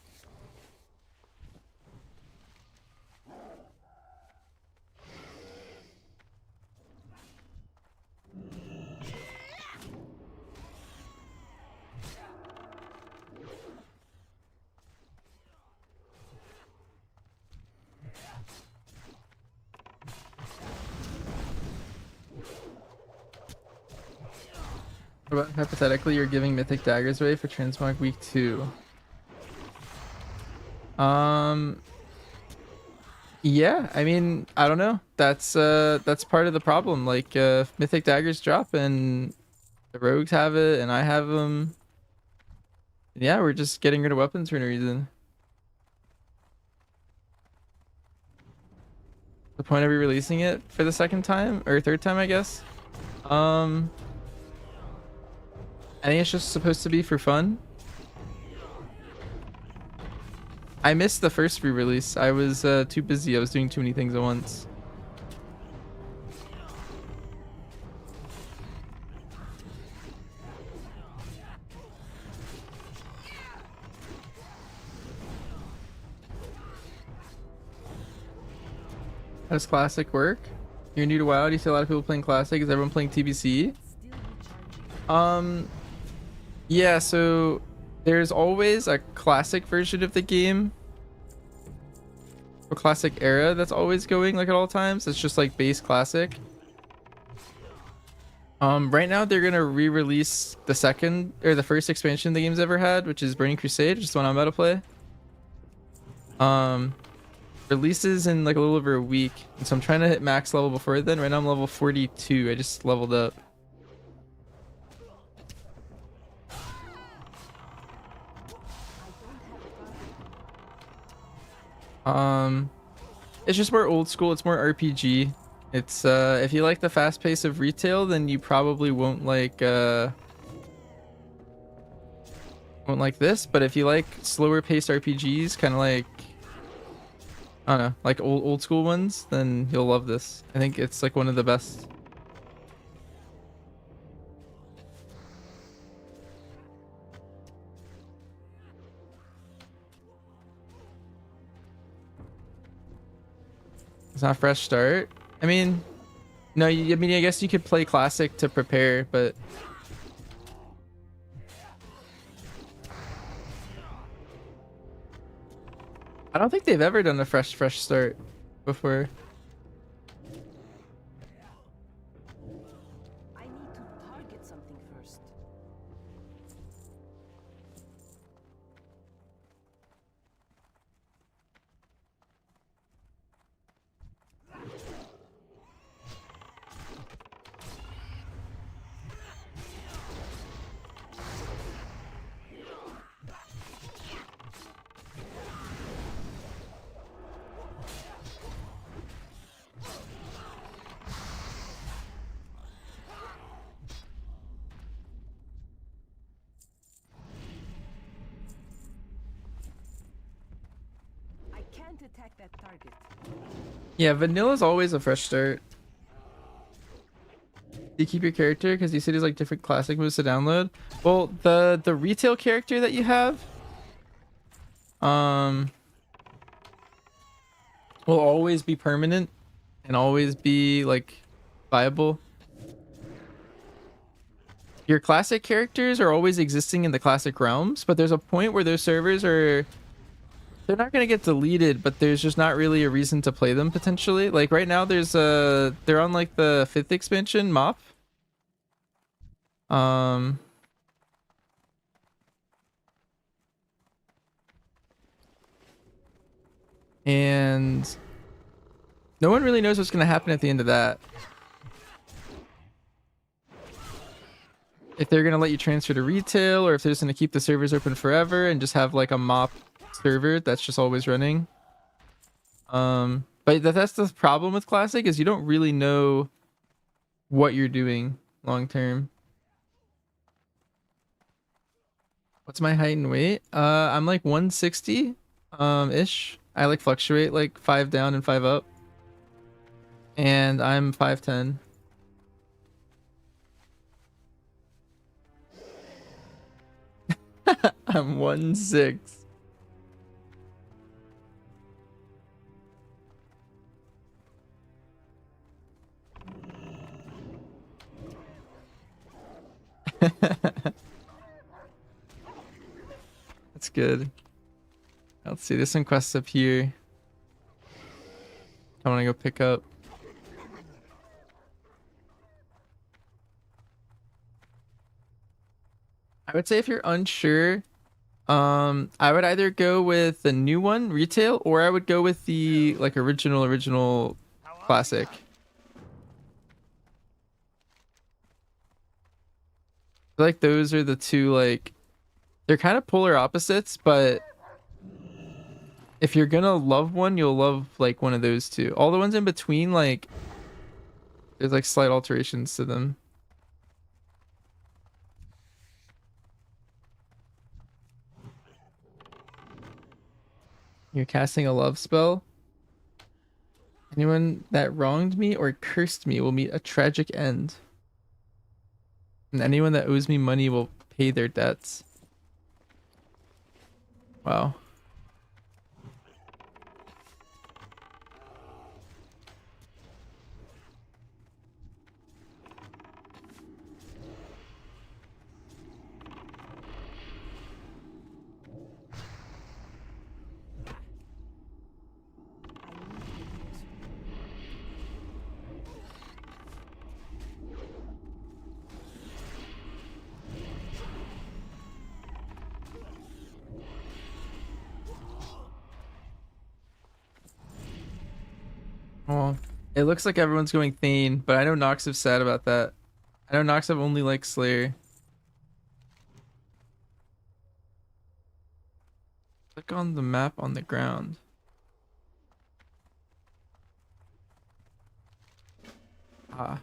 C: What about hypothetically you're giving mythic daggers away for transmog week 2? Yeah, I mean, I don't know. That's part of the problem. Like mythic daggers drop and the rogues have it and I have them. Yeah, we're just getting rid of weapons for no reason. The point of re-releasing it for the second time or third time, I guess. I think it's just supposed to be for fun. I missed the first re-release. I was too busy. I was doing too many things at once. How does classic work? You're new to WoW. Do you see a lot of people playing classic? Is everyone playing TBC?
F: Still recharging.
C: Yeah, so there's always a classic version of the game, a classic era that's always going like at all times. It's just like base classic. Right now they're gonna re-release the second or the first expansion the game's ever had, which is Burning Crusade, which is the one I'm about to play. Releases in like a little over a week, and so I'm trying to hit max level before then. Right now I'm level 42. I just leveled up. It's just more old school. It's more RPG. It's if you like the fast pace of retail, then you probably won't like this. But if you like slower paced RPGs, kind of like I don't know, like old school ones, then you'll love this. I think it's like one of the best. It's not a fresh start. I mean, no, I mean, I guess you could play classic to prepare, but I don't think they've ever done a fresh start before.
F: I need to target something first. I can't attack that target.
C: Yeah, vanilla's always a fresh start. Do you keep your character because you said there's like different classic moves to download? Well, the retail character that you have, will always be permanent and always be like viable. Your classic characters are always existing in the classic realms, but there's a point where those servers are they're not gonna get deleted, but there's just not really a reason to play them potentially. Like right now there's they're on like the 5th expansion mop. And no one really knows what's gonna happen at the end of that. If they're gonna let you transfer to retail, or if they're just gonna keep the servers open forever and just have like a mop server that's just always running. But that's the problem with classic, is you don't really know what you're doing long term. What's my height and weight? I'm like 160 ish. I like fluctuate like 5 down and 5 up. And I'm 5'10". I'm 1'6". That's good. Let's see, there's some quests up here I want to go pick up. I would say if you're unsure, I would either go with the new one, retail, or I would go with the like original classic. I feel like those are the two, like they're kind of polar opposites, but if you're gonna love one, you'll love like one of those two. All the ones in between, like there's like slight alterations to them. You're casting a love spell. Anyone that wronged me or cursed me will meet a tragic end. And anyone that owes me money will pay their debts. Wow. Oh, it looks like everyone's going Thane, but I know Noxiv's sad about that. I know Noxiv only likes Slayer. Click on the map on the ground. Ah.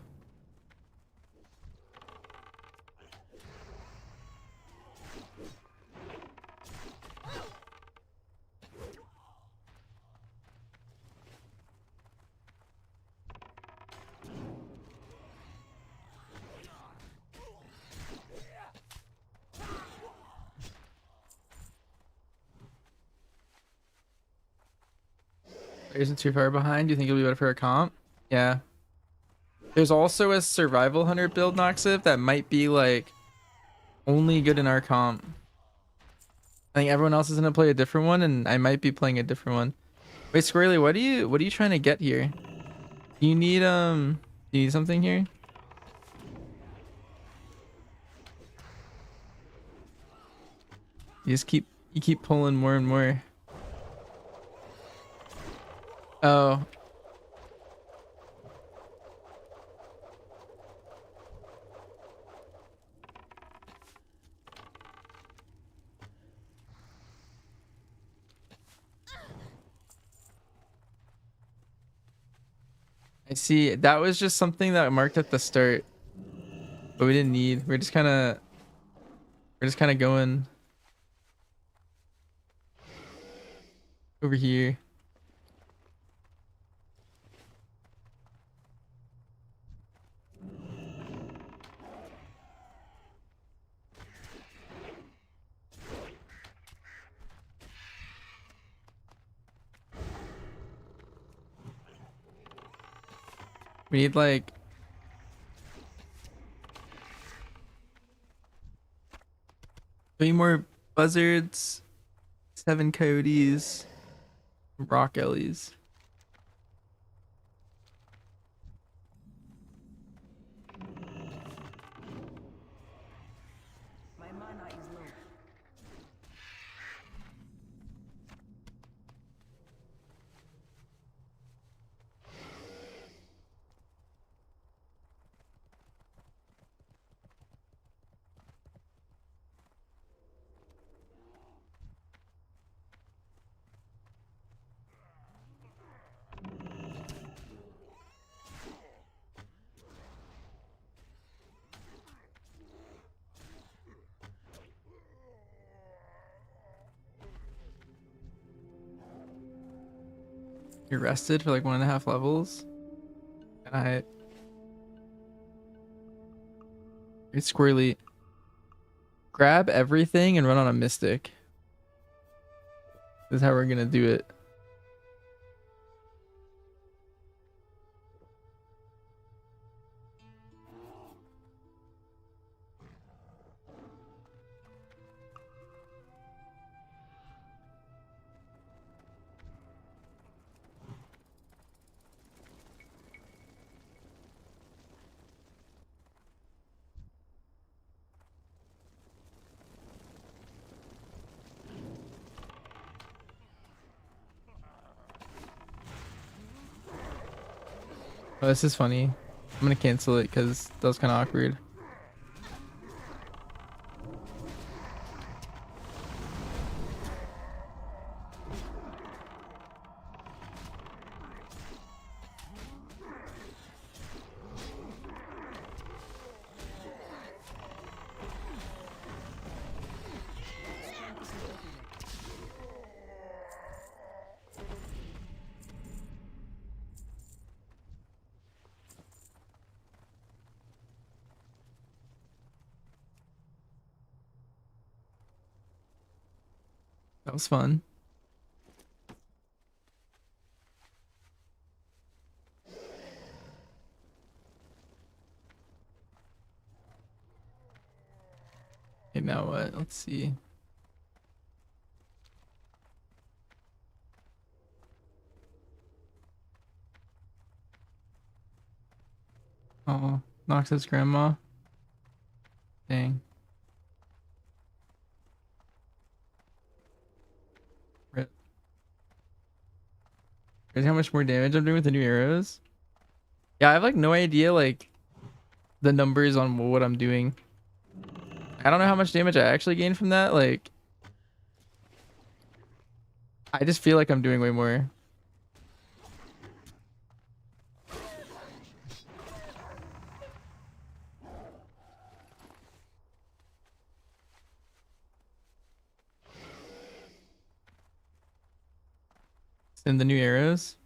C: Isn't too far behind. Do you think it'll be better for a comp? Yeah. There's also a survival hunter build Noxiv that might be like only good in our comp. I think everyone else is gonna play a different one, and I might be playing a different one. Wait, Squirrely, what are you trying to get here? Do you need something here? You keep pulling more and more. Oh. I see. That was just something that marked at the start, but we didn't need. We're just kind of going over here. We need like 3 more buzzards, 7 coyotes, rock ellies.
F: My mana is low.
C: You're rested for like 1.5 levels. And it's squirrely. Grab everything and run on a mystic. This is how we're gonna do it. Oh, this is funny. I'm gonna cancel it because that was kind of awkward. That was fun. Okay, now what? Let's see. Oh, Nox's grandma. Dang. Rip. Crazy how how much more damage I'm doing with the new arrows? Yeah, I have like no idea like the numbers on what I'm doing. I don't know how much damage I actually gained from that. Like, I just feel like I'm doing way more. In the new arrows.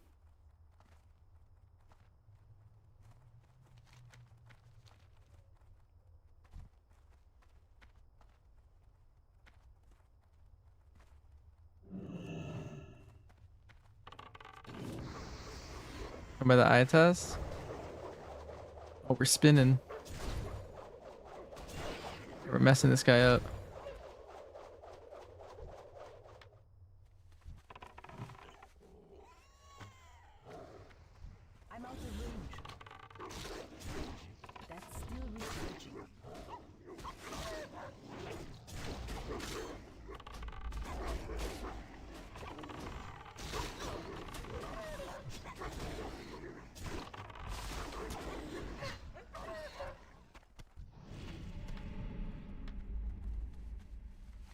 C: By the eye test. Oh, we're spinning. We're messing this guy up.
F: I'm out of range. That's still recharging.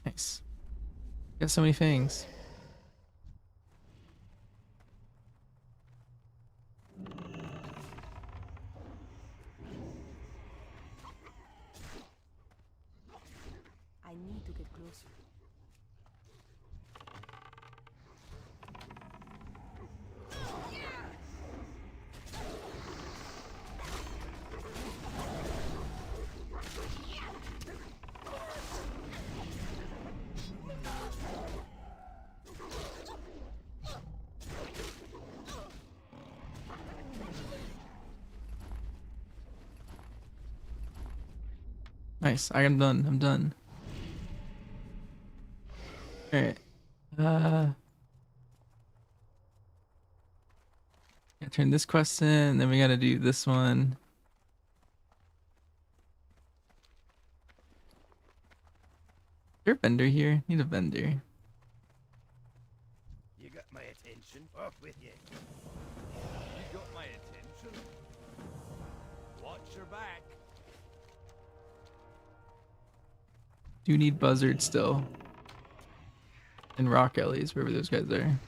C: Nice. Got so many things.
F: I need to get closer.
C: Nice. I am done. I'm done. Alright. Gotta turn this quest in, then we gotta do this one. Is there a vendor here? Need a vendor.
H: You got my attention. Off with you.
E: You got my attention. Watch your back.
C: Do need buzzard still. And rock ellies, wherever those guys are.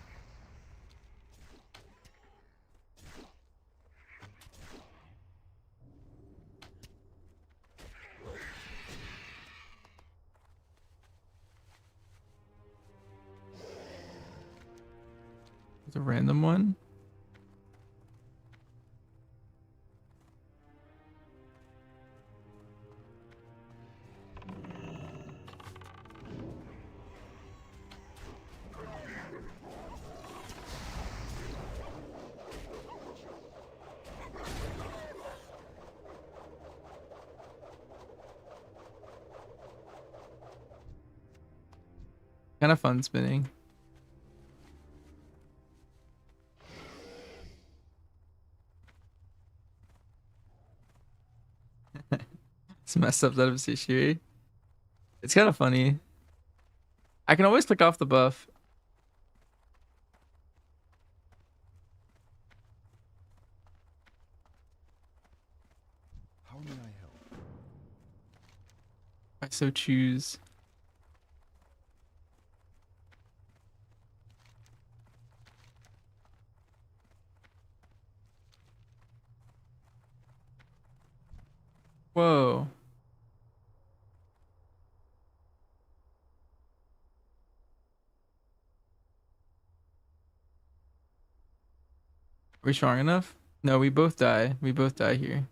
C: It's a random one. Kind of fun spinning. It's messed up that of Sashiri. It's kind of funny. I can always click off the buff.
B: How may I help?
C: I so choose. Whoa. Are we strong enough? No, we both die. We both die here.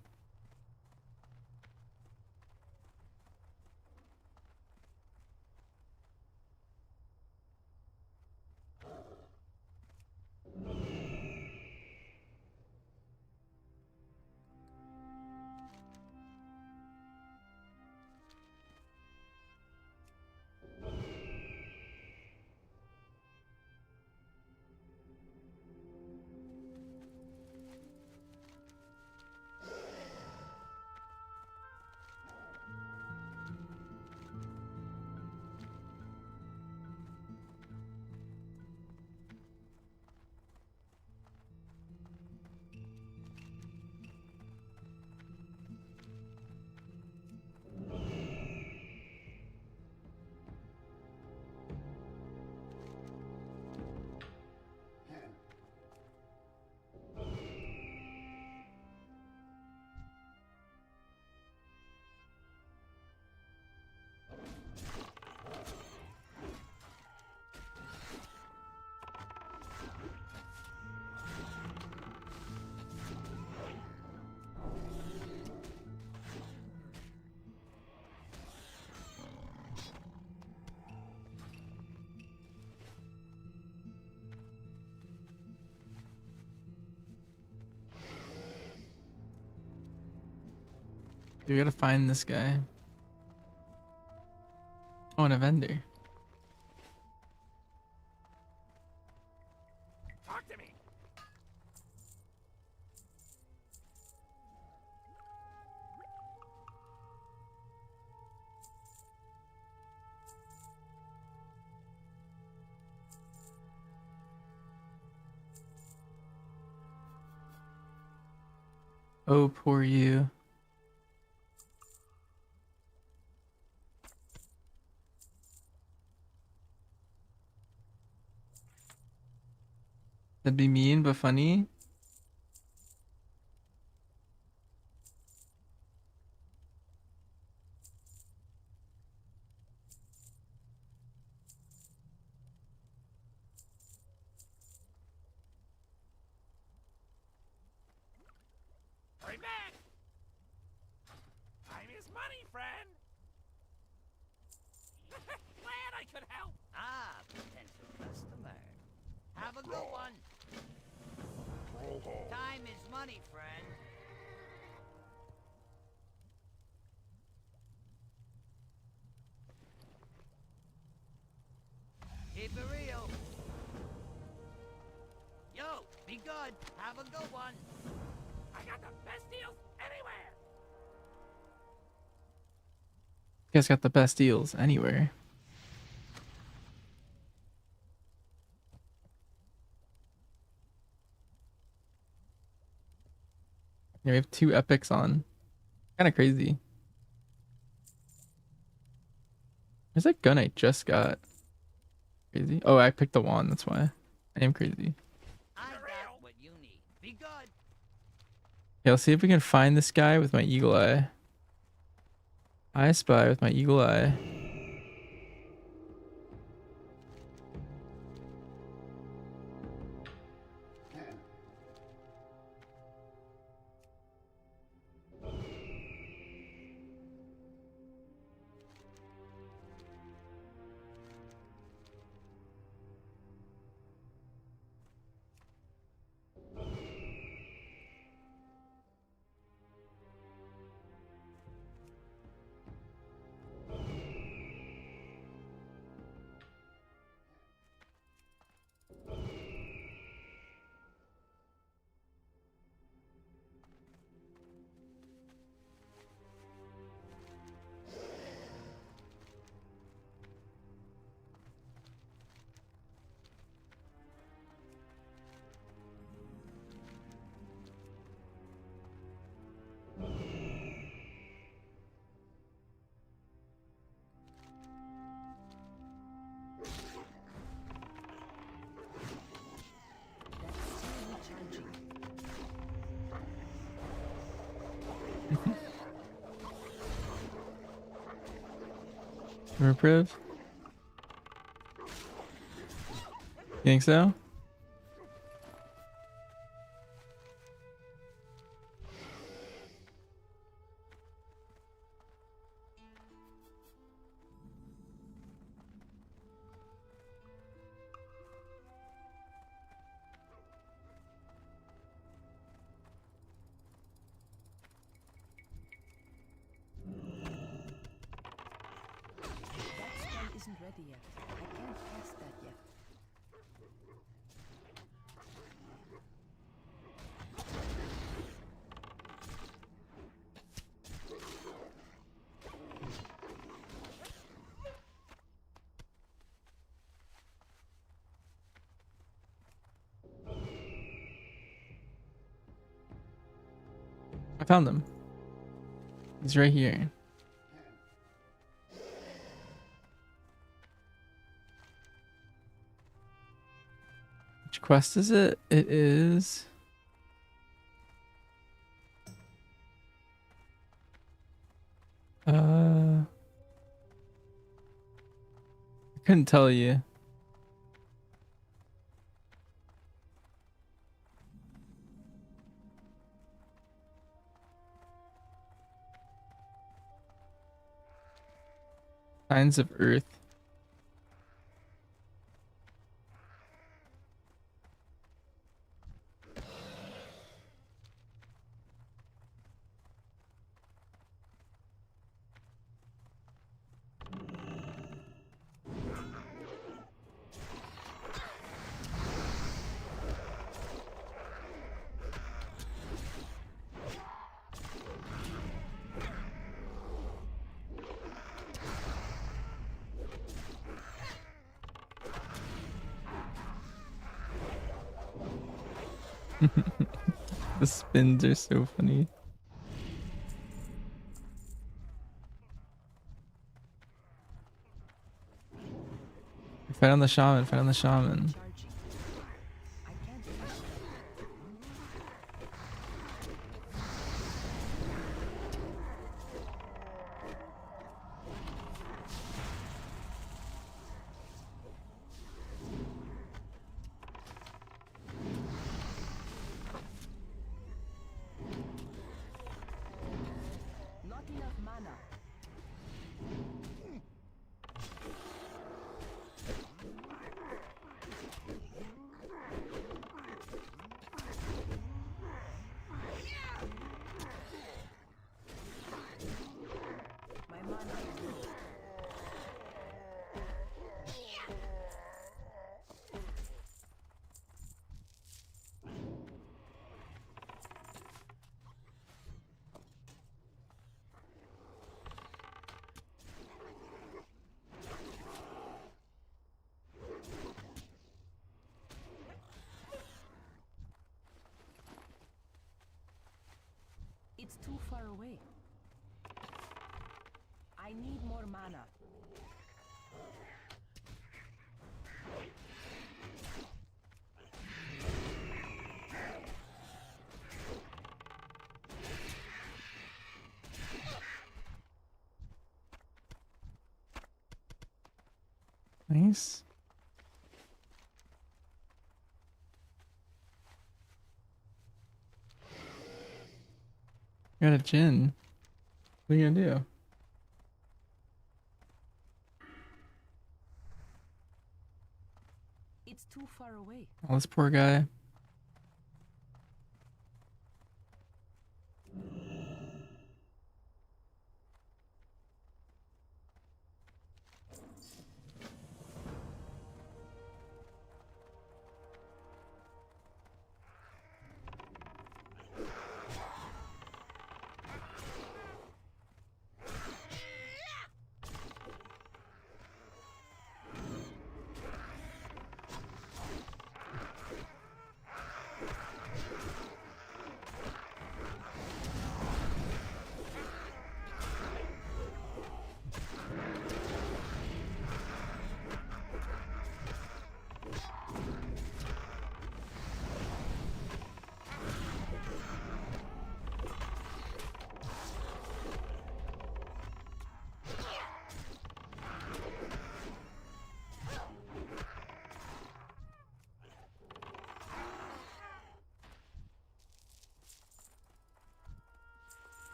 C: We gotta find this guy. Oh, and a vendor.
E: Talk to me.
C: Oh, poor you. That'd be mean but funny.
E: Hurry back. Time is money, friend. Glad I could help.
F: Ah, potential customer. Have a good one. Time is money, friend. Keep it real. Yo, be good. Have a good one.
E: I got the best deals anywhere.
C: You guys got the best deals anywhere. Yeah, we have 2 epics on. Kind of crazy. Where's that gun I just got? Crazy. Oh, I picked the wand. That's why. I am crazy.
F: I got what you need. Be good.
C: Yeah, let's see if we can find this guy with my eagle eye. I spy with my eagle eye.
F: That's still recharging.
C: Reprieve? You think so?
F: That spell isn't ready yet. I can't cast that yet.
C: I found him. He's right here. Which quest is it? It is... I couldn't tell you. Signs of Earth. The spins are so funny. Fight on the shaman, fight on the shaman.
F: Charging. I can't catch that. Not enough mana. My mana is low. It's too far away. I need more mana.
C: Nice. Got a Jin. What are you gonna do?
F: It's too far away.
C: Oh, this poor guy.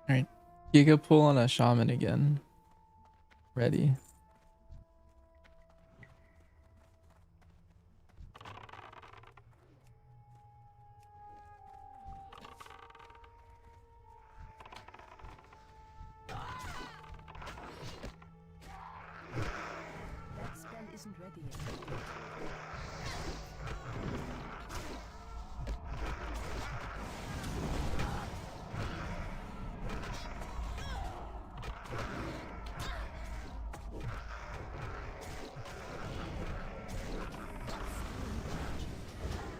C: Alright. Giga pull on a shaman again. Ready.
F: That spell isn't ready yet.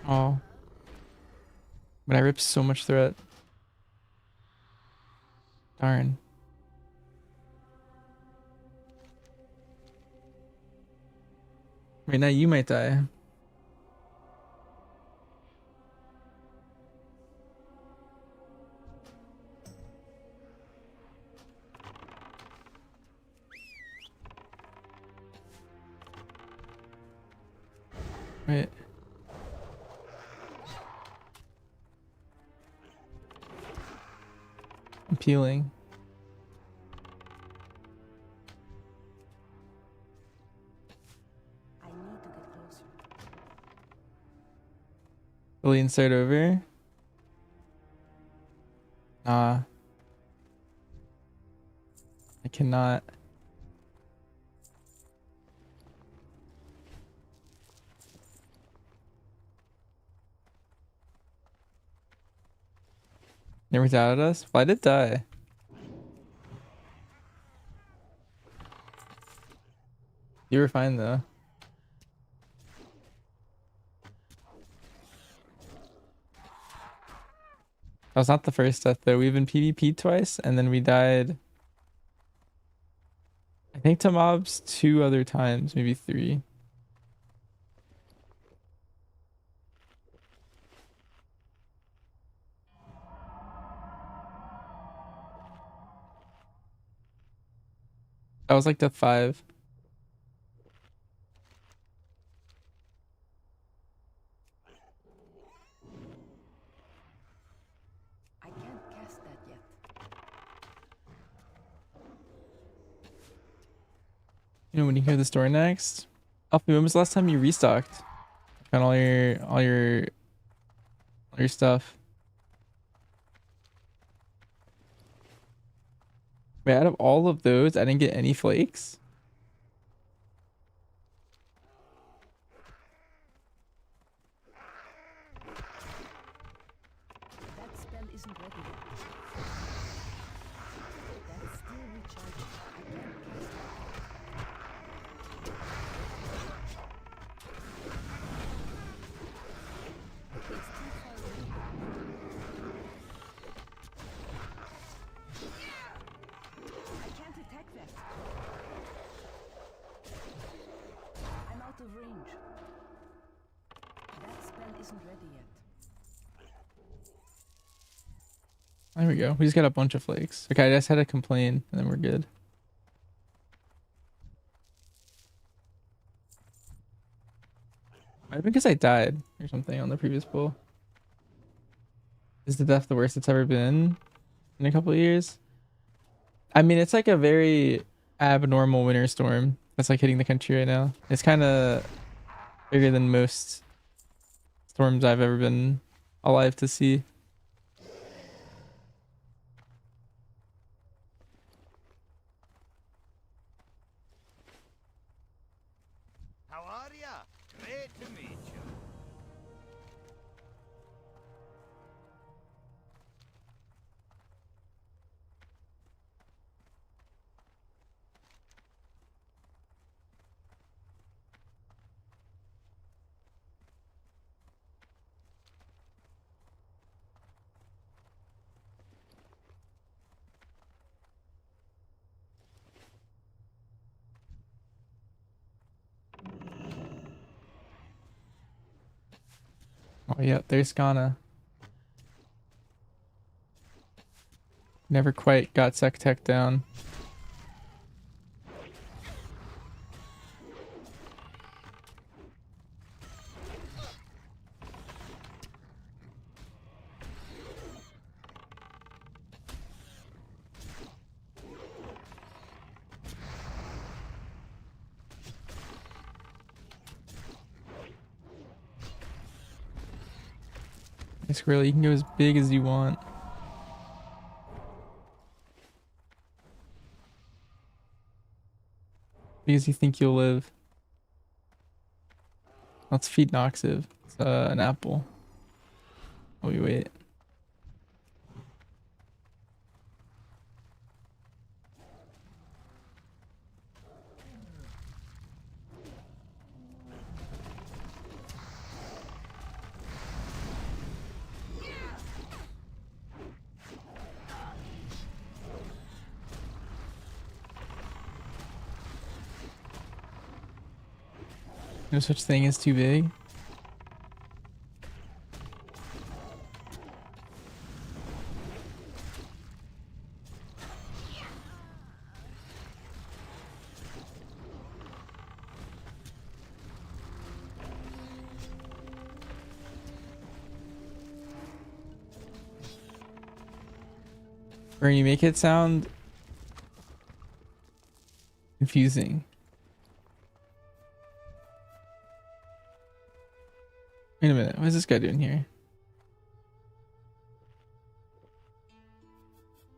C: Oh. But I ripped so much threat. Darn. Wait, now you might die. Wait. I'm peeling.
F: I need to get closer.
C: Will you insert over? Nah. cannot. Never doubted us? Why did it die? You were fine though. That was not the first death though. We've been PvP'd twice and then we died. I think to mobs 2 other times, maybe 3. That was like death 5.
F: I can't cast that yet.
C: You know when you hear the story next? Alfie, when was the last time you restocked? Got all your stuff. Wait, out of all of those, I didn't get any flakes?
F: That spell isn't ready yet. That's still recharging. I can't cast that yet. It's too far away. I can't attack that. I'm out of range. That spell isn't ready yet.
C: There we go. We just got a bunch of flakes. Okay, I just had to complain and then we're good. Might have been because I died or something on the previous pull. Is the death the worst it's ever been in a couple of years? I mean, it's like a very abnormal winter storm that's like hitting the country right now. It's kind of bigger than most storms I've ever been alive to see.
H: How are ya? Great to meet you.
C: Oh, yeah, there's Ghana. Never quite got Sec Tech down. It's really, you can go as big as you want. Because you think you'll live. Let's feed Noxiv. It's an apple. Oh, we wait. No such thing as too big. Or you make it sound confusing. Wait a minute, what is this guy doing here?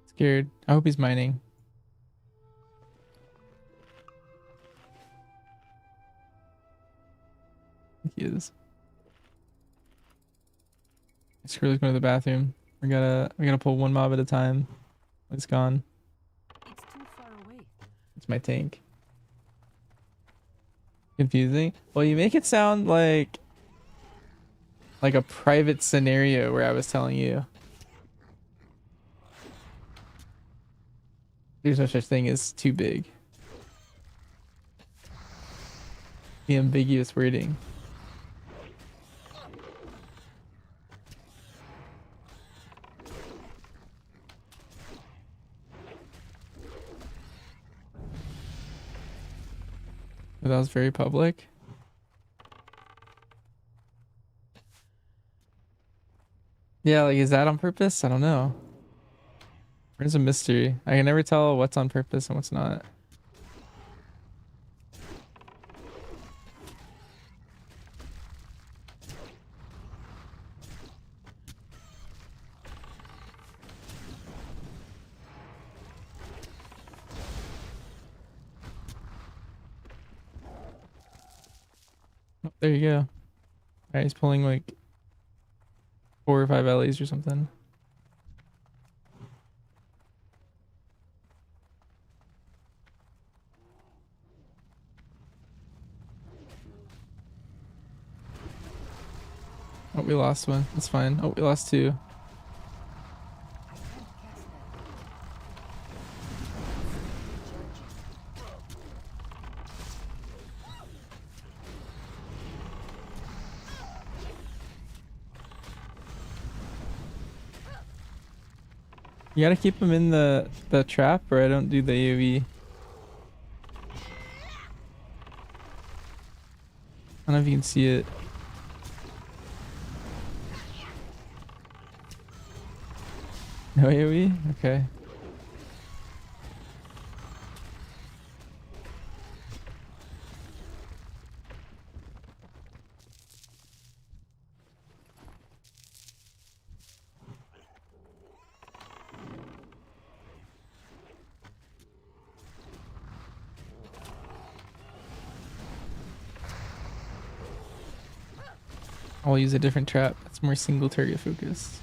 C: Scared. I hope he's mining. he is. Screw's going to the bathroom. We gotta pull one mob at a time. It's gone.
F: It's too far away.
C: It's my tank. Confusing. Well, you make it sound like a private scenario where I was telling you. There's no such thing as too big. The ambiguous wording. But that was very public. Yeah, like, is that on purpose? I don't know. There's a mystery. I can never tell what's on purpose and what's not. Oh, there you go. Alright, he's pulling like 4 or 5 LEs or something. Oh, we lost one. That's fine. Oh, we lost 2. You gotta keep him in the trap, or I don't do the AoE. I don't know if you can see it. No AoE? Okay. I'll use a different trap. That's more single target focused.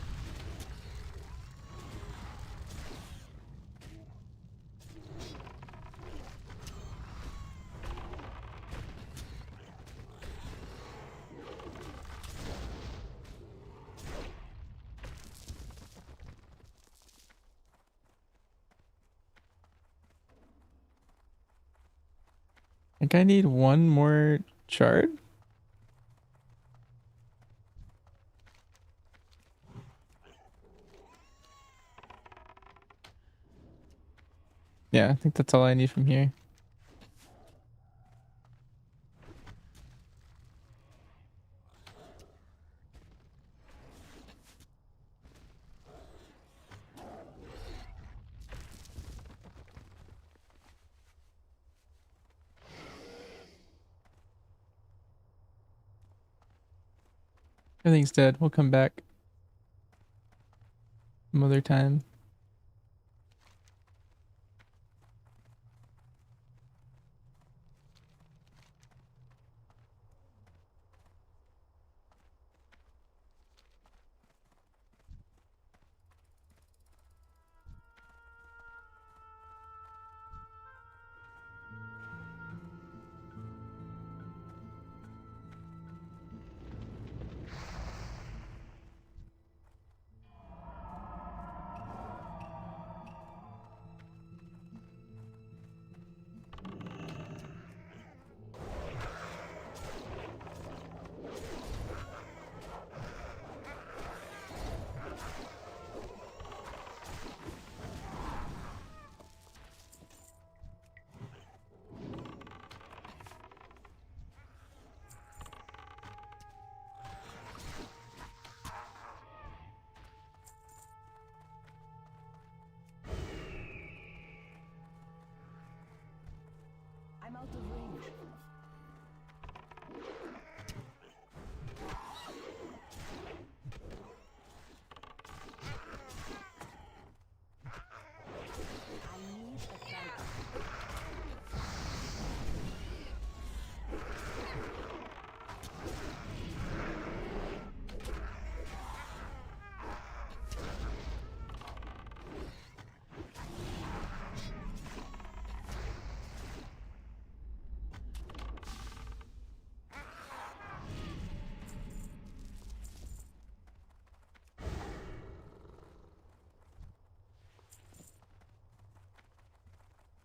C: I think I need one more shard. Yeah, I think that's all I need from here. Everything's dead. We'll come back some other time.
F: I'm out of range. I need a target.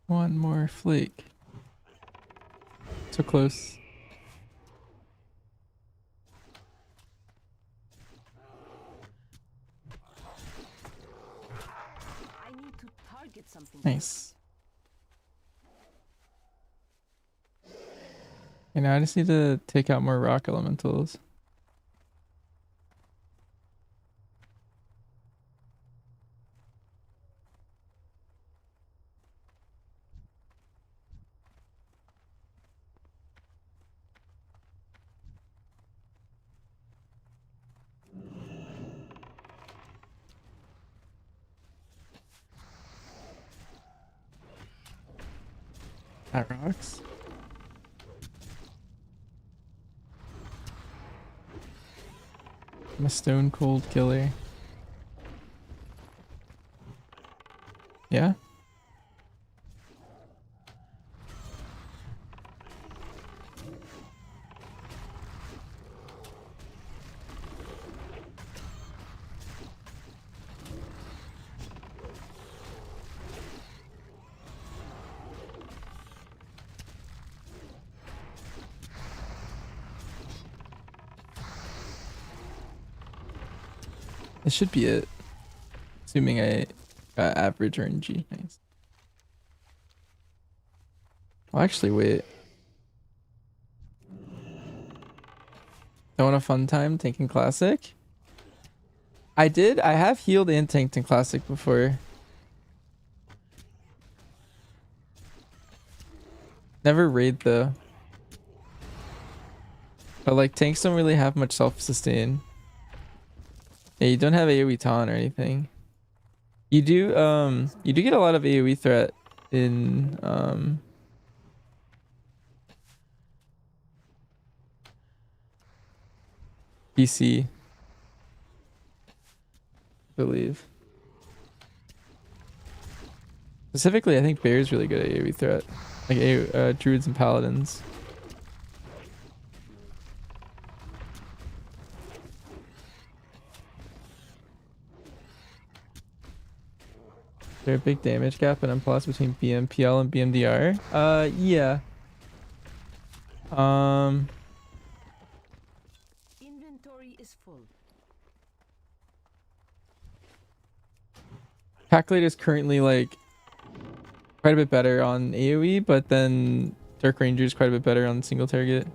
C: One more flake. So close.
F: I need to target something.
C: Nice. Okay, now I just need to take out more rock elementals. That rocks. I'm a stone cold killer. Yeah? This should be it. Assuming I got average RNG. Nice. I'll actually wait. Don't want a fun time tanking classic? I did. I have healed and tanked in classic before. Never raid though. But like tanks don't really have much self-sustain. Yeah, you don't have AoE taunt or anything. You do get a lot of AoE threat in PC, I believe. Specifically, I think Bear's really good at AoE threat. Like druids and paladins. Is there a big damage gap in M+ between BMPL and BMDR? Yeah.
F: Inventory is full.
C: Calculator is currently like quite a bit better on AoE, but then Dark Ranger is quite a bit better on single target.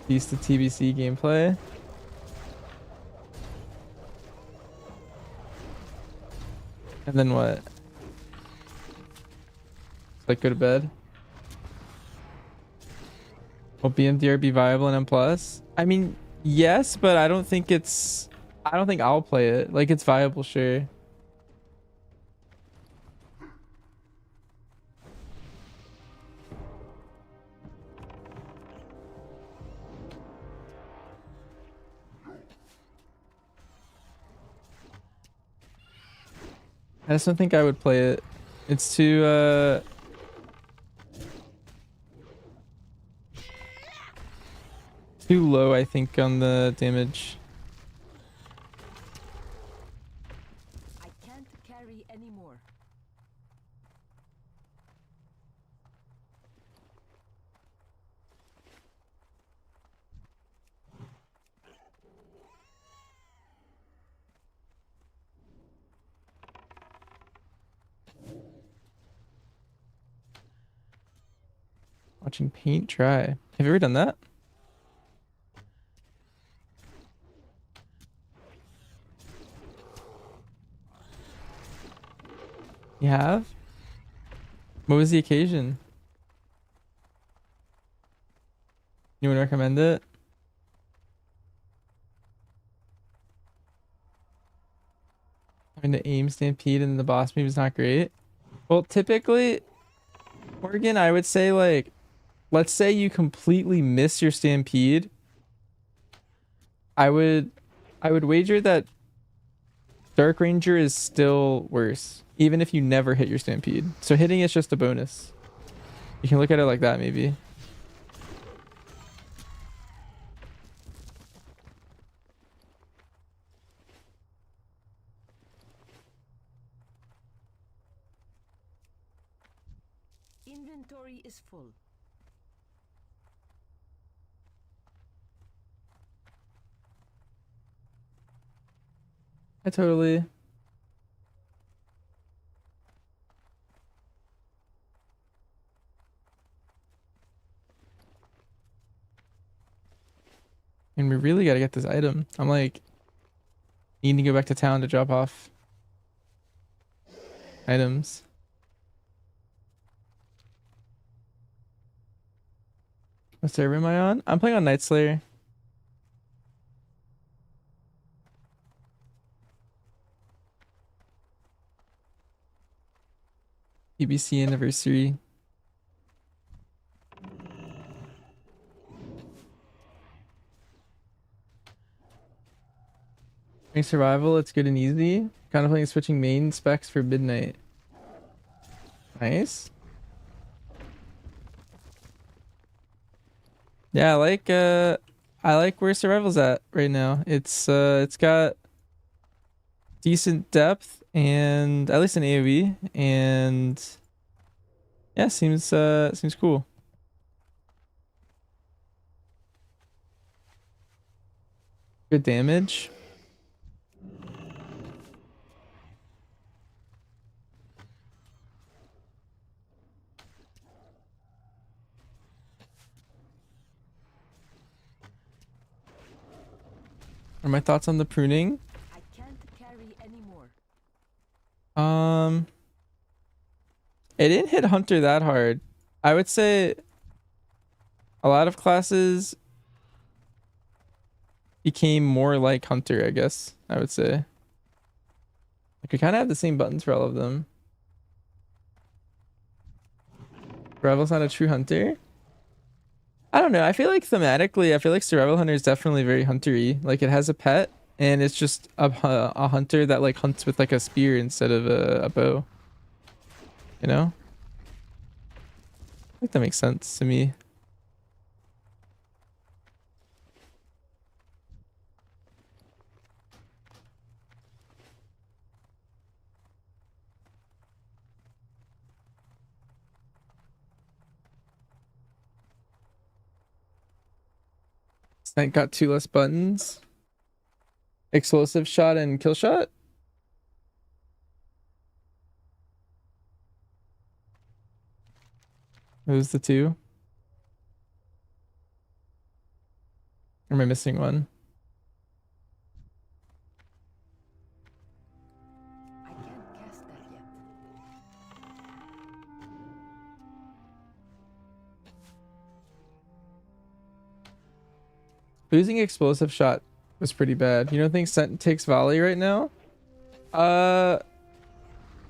C: Used to TBC gameplay. And then what? Like go to bed? Will BMDR be viable in M+? I mean, yes, but I don't think I'll play it. Like it's viable, sure. I just don't think I would play it. It's too too low, I think, on the damage.
F: I can't carry anymore.
C: Watching paint dry. Have you ever done that? You have? What was the occasion? You would recommend it? I mean, the aim stampede and the boss move is not great. Well, typically, Morgan, I would say like, let's say you completely miss your stampede. I would wager that Dark Ranger is still worse, even if you never hit your stampede. So hitting is just a bonus. You can look at it like that, maybe.
F: Inventory is full.
C: I totally. And we really gotta get this item. I'm like needing to go back to town to drop off items. What server am I on? I'm playing on Night Slayer. TBC anniversary. Playing survival, it's good and easy. Contemplating switching main specs for midnight. Nice. Yeah, I like where survival's at right now. It's got decent depth and at least an AoE, and yeah, seems cool. Good damage. Are my thoughts on the pruning?
F: I can't carry anymore.
C: It didn't hit Hunter that hard. I would say a lot of classes became more like Hunter, I guess. I would say. Like we kind of have the same buttons for all of them. Survival's not a true hunter. I don't know. I feel like thematically, I feel like Survival Hunter is definitely very hunter-y. Like it has a pet, and it's just a hunter that like hunts with like a spear instead of a bow. You know? I think that makes sense to me. Snake got 2 less buttons. Explosive shot and kill shot. Those the 2. Or am I missing one?
F: I can't cast that yet.
C: Losing explosive shot was pretty bad. You don't think Sent takes volley right now?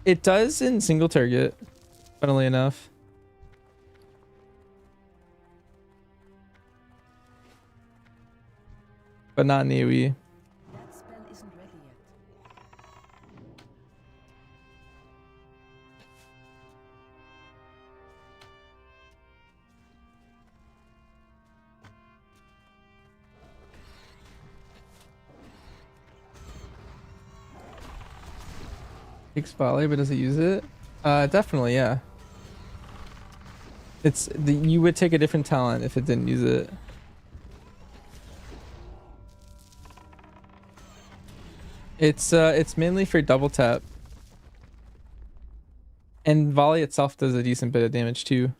C: It does in single target, funnily enough. But not in AoE.
F: That spell isn't ready yet.
C: Takes volley, but does it use it? Definitely, yeah. You would take a different talent if it didn't use it. It's mainly for double tap. And volley itself does a decent bit of damage too.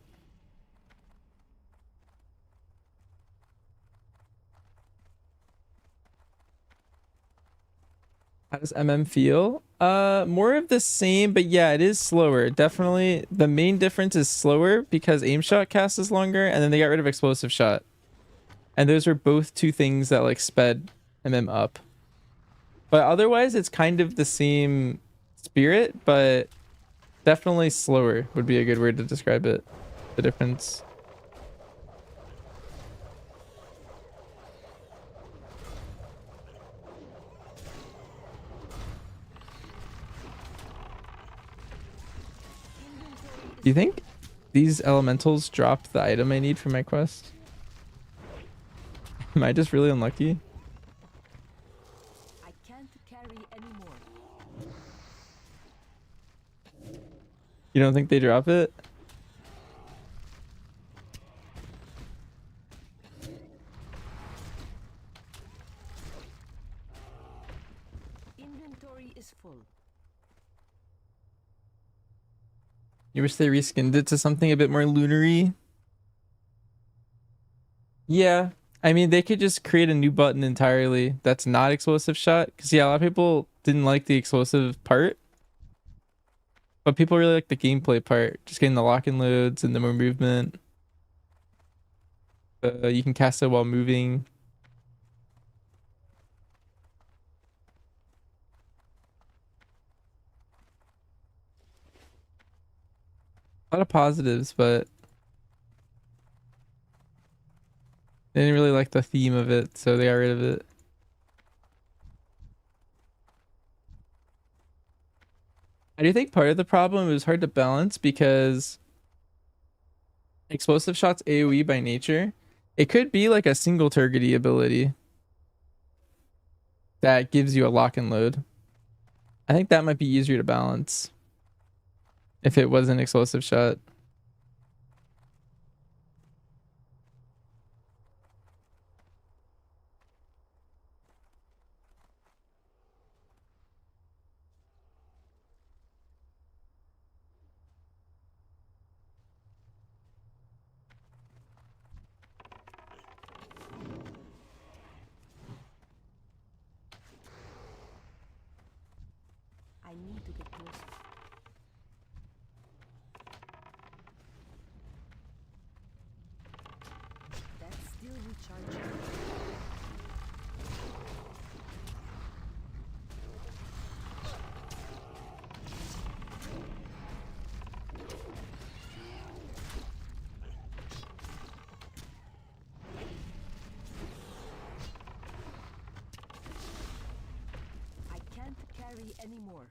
C: How does MM feel? More of the same, but yeah, it is slower. Definitely the main difference is slower because aim shot cast is longer, and then they got rid of explosive shot. And those are both 2 things that like sped MM up. But otherwise it's kind of the same spirit, but definitely slower would be a good word to describe it. The difference. Do you think these elementals dropped the item I need for my quest? Am I just really unlucky?
F: I can't carry anymore.
C: You don't think they drop it?
F: Inventory is full.
C: You wish they reskinned it to something a bit more lunary? Yeah. I mean, they could just create a new button entirely that's not explosive shot. Because, yeah, a lot of people didn't like the explosive part. But people really like the gameplay part. Just getting the lock-in loads and the more movement. You can cast it while moving. A lot of positives, but they didn't really like the theme of it, so they got rid of it. I do think part of the problem was hard to balance because explosive shots AoE by nature. It could be like a single targety ability that gives you a lock and load. I think that might be easier to balance if it was an explosive shot.
F: I need to get closer. That's still recharging. I can't carry anymore.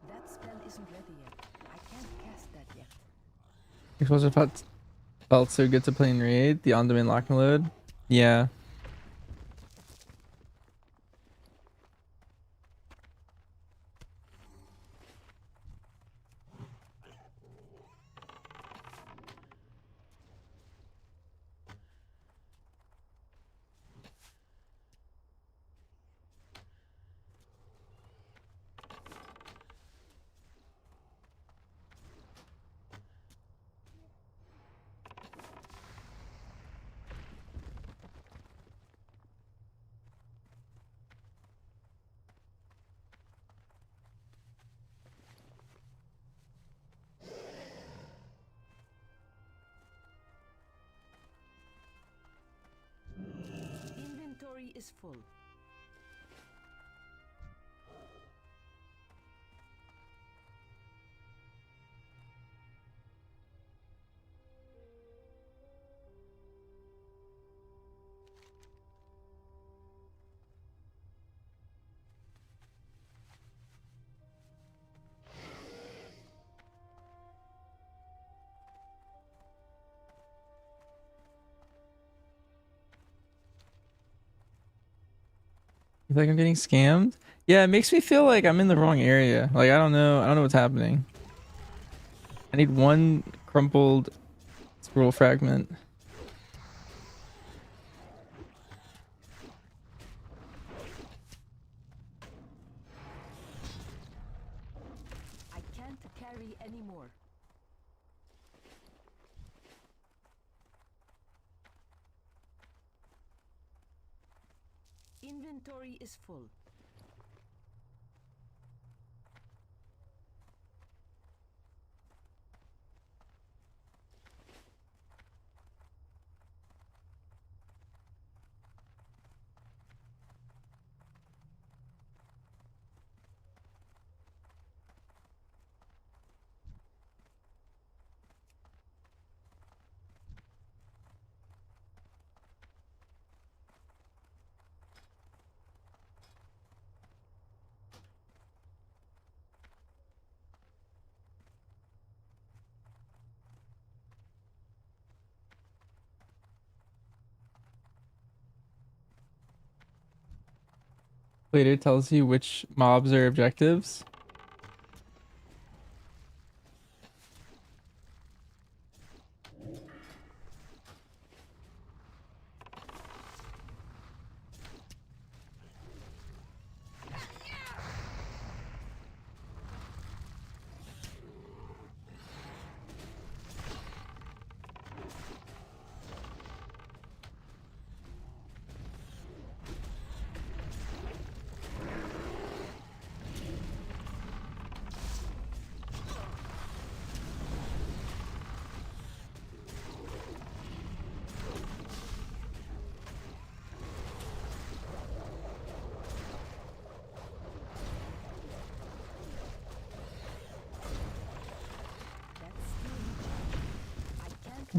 F: That spell isn't ready yet. I can't cast that yet.
C: Explosive felt so good to play in raid. The on-demand lock and load. Yeah.
F: Inventory is full.
C: You feel like I'm getting scammed? Yeah, it makes me feel like I'm in the wrong area. Like, I don't know. I don't know what's happening. I need one crumpled scroll fragment.
F: I can't carry anymore. Inventory is full.
C: Later tells you which mobs are objectives.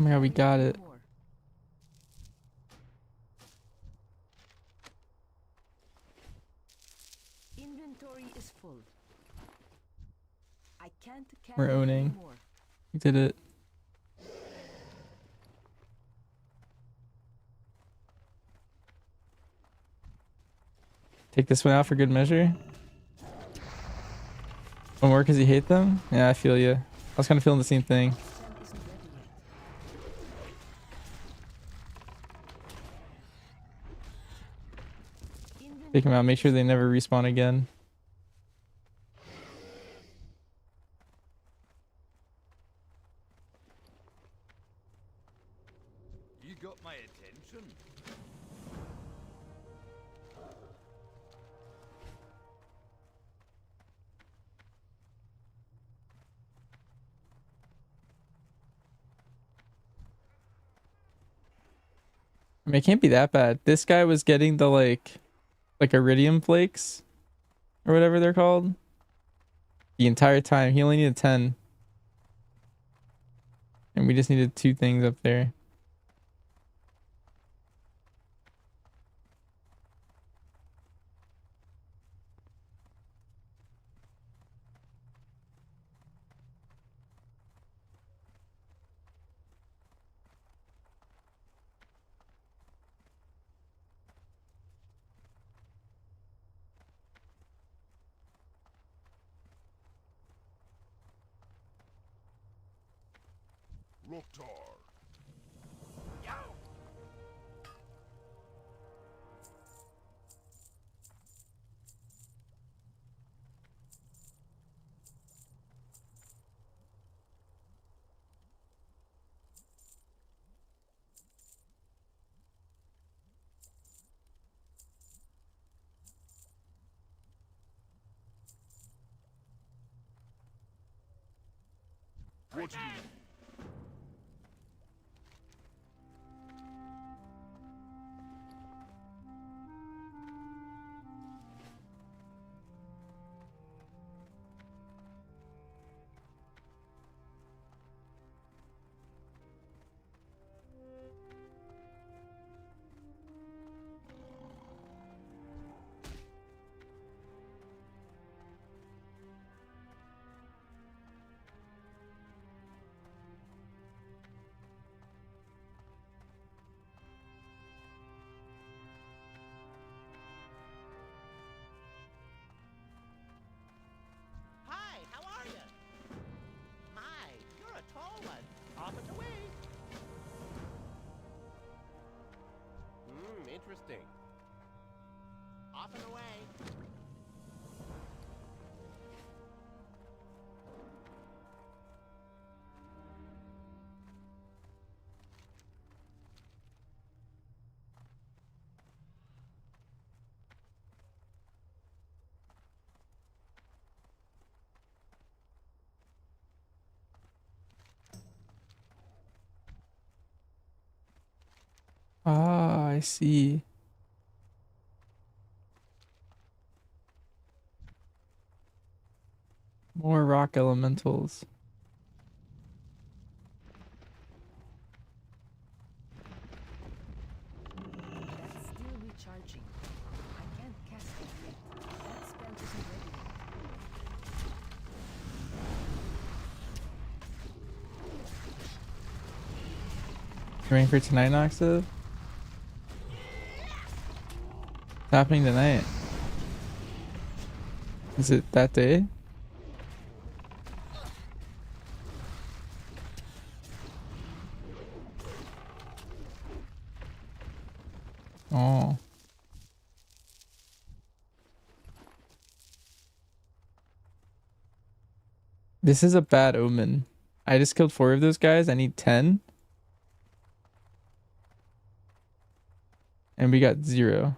C: Oh my god, we got it.
F: More. Inventory is full. I can't
C: We're
F: carry
C: owning.
F: anymore.
C: We did it. Take this one out for good measure. One more because you hate them? Yeah, I feel you. I was kind of feeling the same thing.
F: Spell isn't ready yet.
C: Take them out. Make sure they never respawn again.
E: You got my attention.
C: I mean, it can't be that bad. This guy was getting the like iridium flakes or whatever they're called the entire time. He only needed 10. And we just needed 2 things up there.
H: Loktar. What you...
I: Hi, how are you? My, you're a tall one. Off and away. Interesting. Off and away.
C: Ah, I see. More rock elementals.
F: That's still recharging. I can't cast it yet. That spell isn't ready yet.
C: You waiting for tonight, Noxiv? What's happening tonight? Is it that day? Oh. This is a bad omen. I just killed 4 of those guys. I need 10. And we got 0.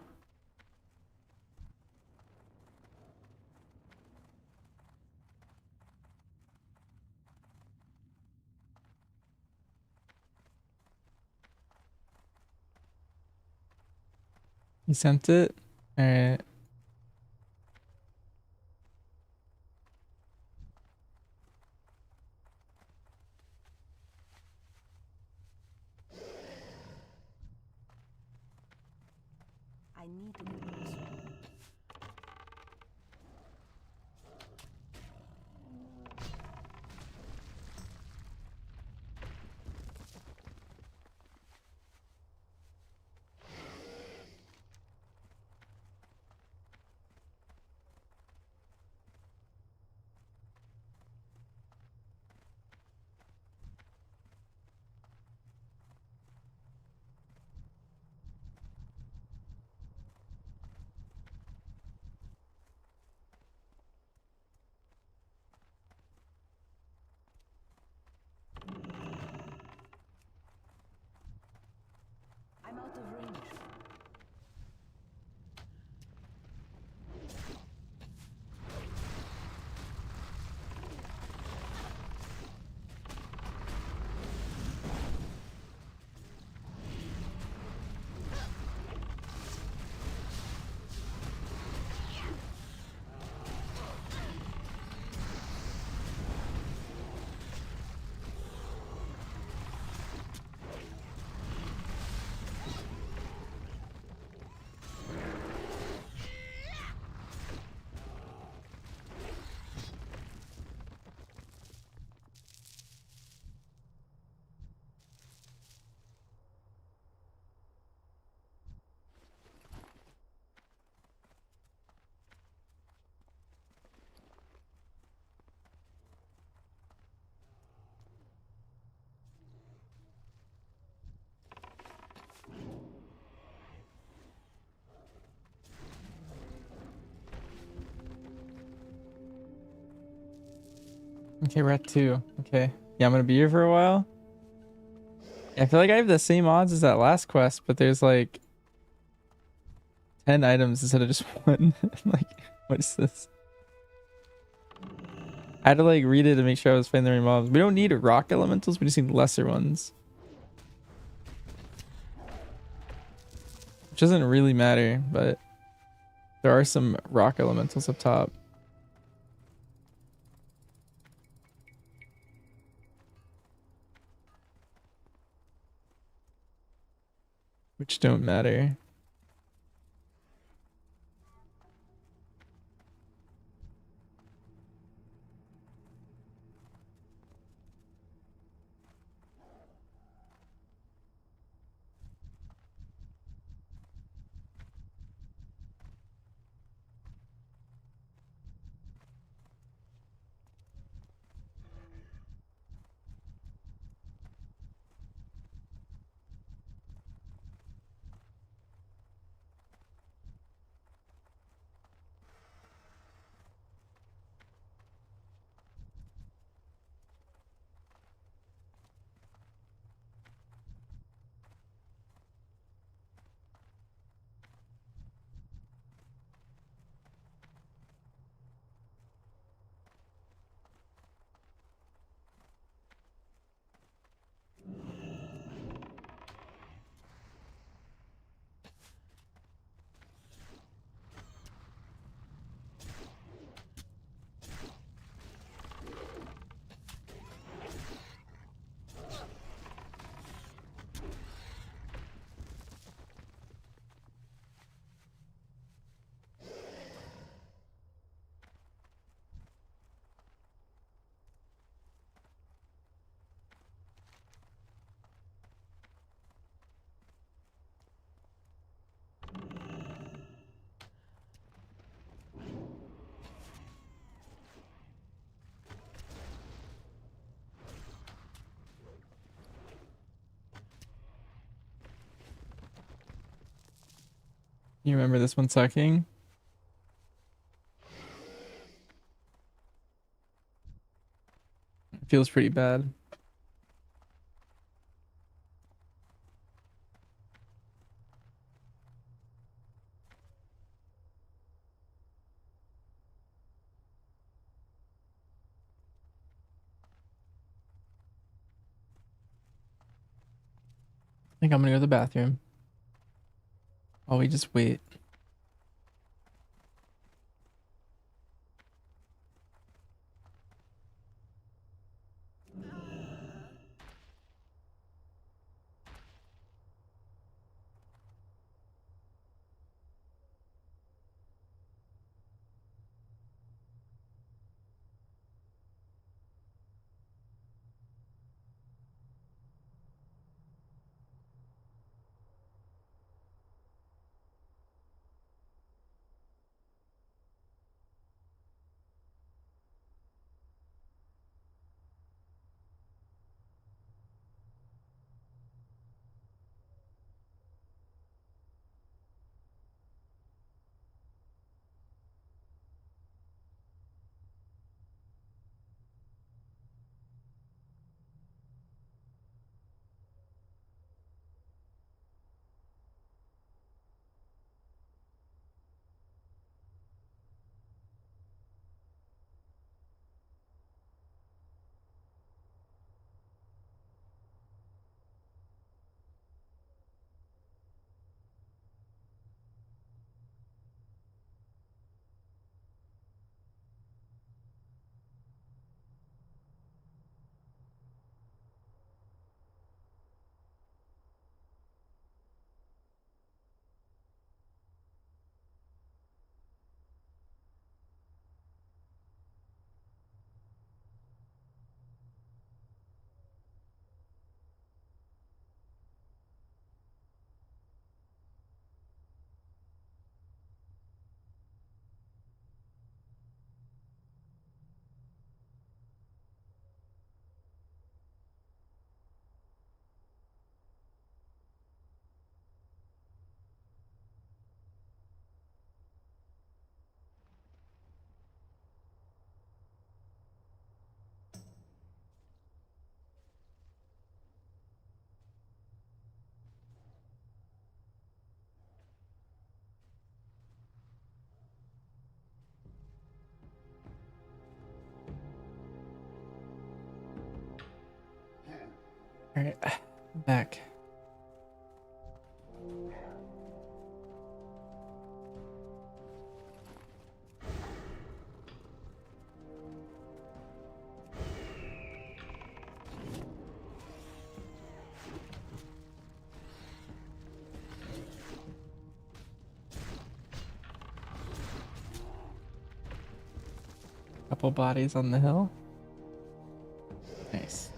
C: He sent it? Alright.
F: need to get closer. I'm out of range.
C: Okay, we're at 2. Okay. Yeah, I'm gonna be here for a while. Yeah, I feel like I have the same odds as that last quest, but there's like 10 items instead of just 1. Like, what is this? I had to like read it to make sure I was fighting the right mobs. We don't need rock elementals, we just need lesser ones. Which doesn't really matter, but there are some rock elementals up top. Which don't matter. You remember this one sucking? It feels pretty bad. I think I'm gonna go to the bathroom. Oh, we just wait. All right, I'm back. Couple bodies on the hill. Nice.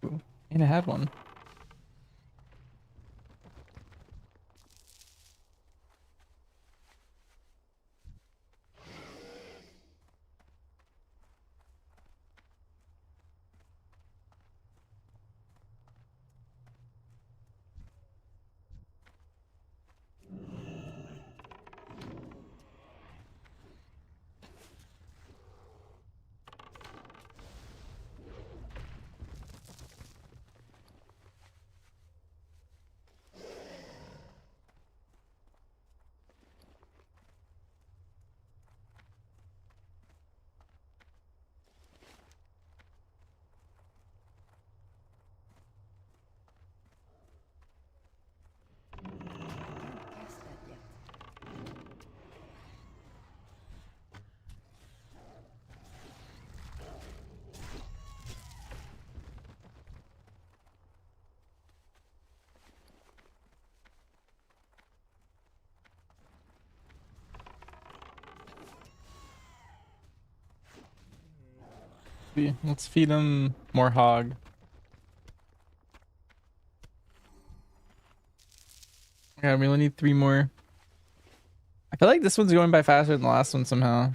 C: Ooh, and I had one.
F: Cast that yet.
C: Let's feed him more hog. Yeah, we only need 3 more. I feel like this one's going by faster than the last one somehow.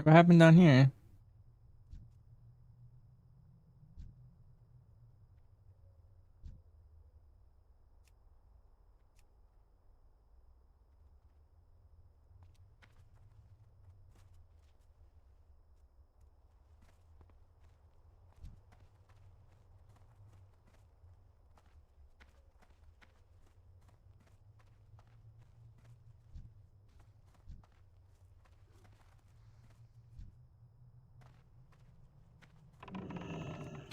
C: What happened down here?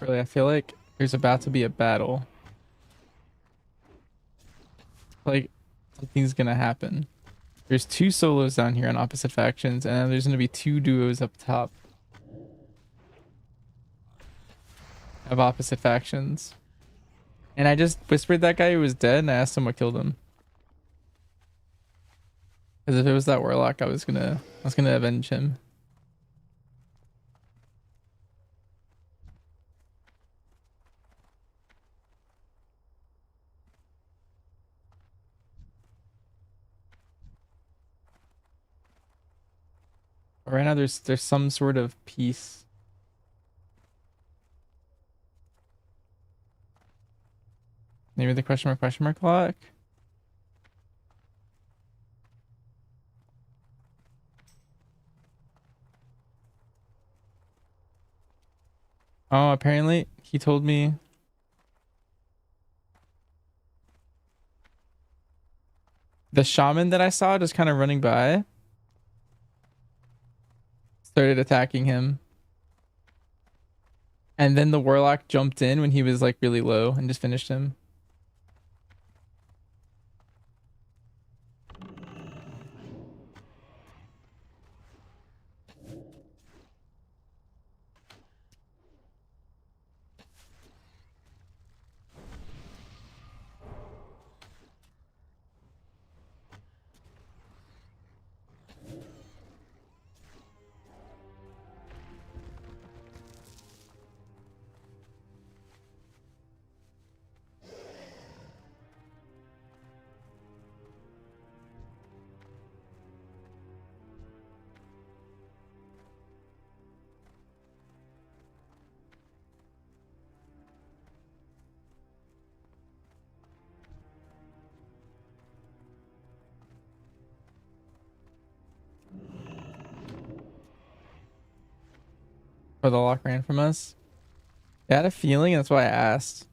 C: Really, I feel like there's about to be a battle. Like, something's gonna happen. There's 2 solos down here on opposite factions, and then there's gonna be 2 duos up top of opposite factions. And I just whispered that guy who was dead, and I asked him what killed him. Because if it was that warlock, I was gonna avenge him. But right now, there's some sort of peace. Maybe the question mark lock. Oh, apparently he told me the shaman that I saw just kind of running by started attacking him. And then the warlock jumped in when he was like really low and just finished him. Or the lock ran from us. I had a feeling, that's why I asked.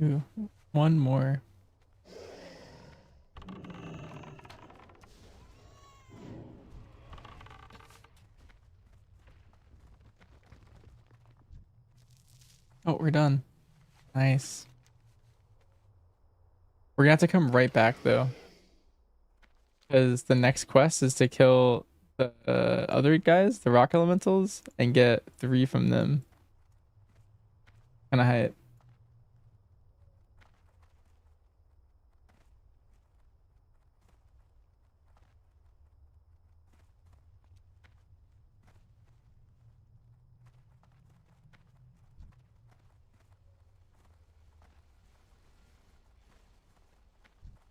C: Ooh, one more. Oh, we're done. Nice. We're gonna have to come right back though, because the next quest is to kill the other guys, the rock elementals, and get 3 from them. Kinda hype.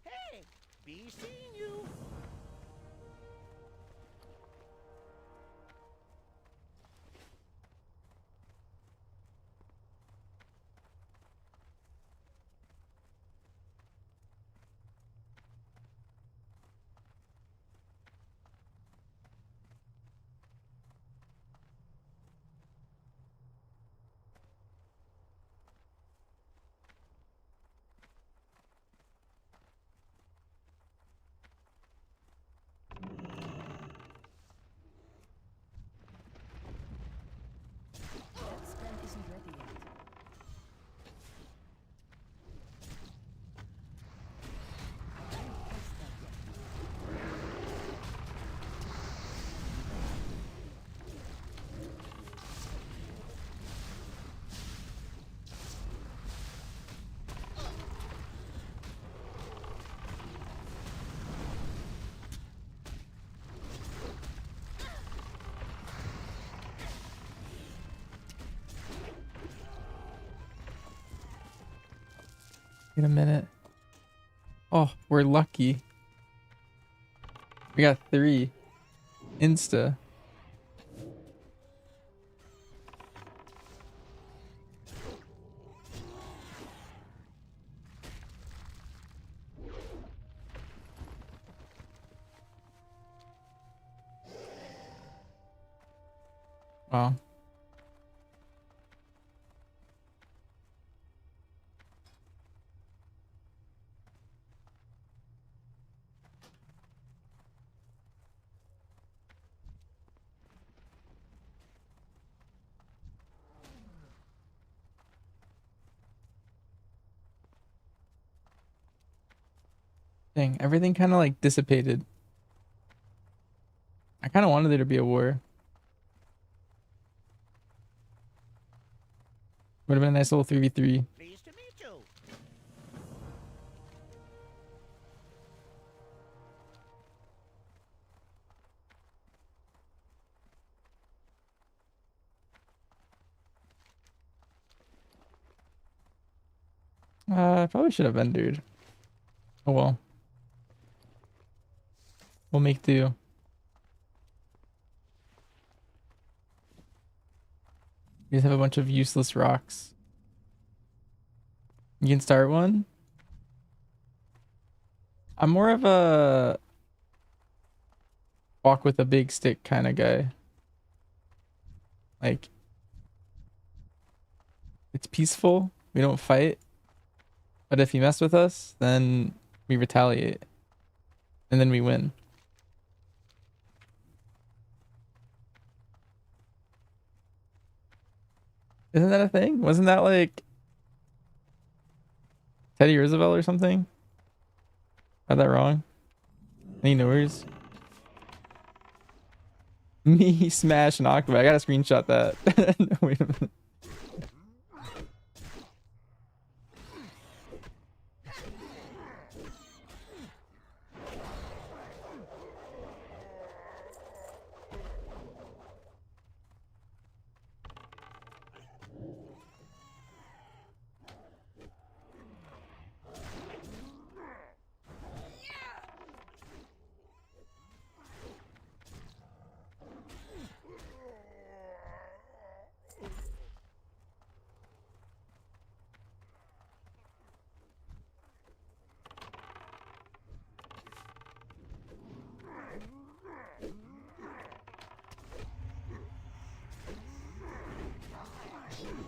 I: Hey, be seeing you.
F: That spell isn't ready yet. I can't cast that yet.
C: Wait a minute. Oh, we're lucky. We got 3. Insta. Wow. Dang, everything kind of like dissipated. I kind of wanted there to be a war. Would have been a nice little 3v3.
I: Pleased to meet you.
C: I probably should have entered. Oh well. We'll make do. You guys have a bunch of useless rocks. You can start one. I'm more of a walk with a big stick kind of guy. Like, It's peaceful. We don't fight. But if you mess with us, then we retaliate. And then we win. Isn't that a thing? Wasn't that like Teddy Roosevelt or something? Got that wrong? Any knowers? Me smash and Octave. I gotta screenshot that. No, wait a minute.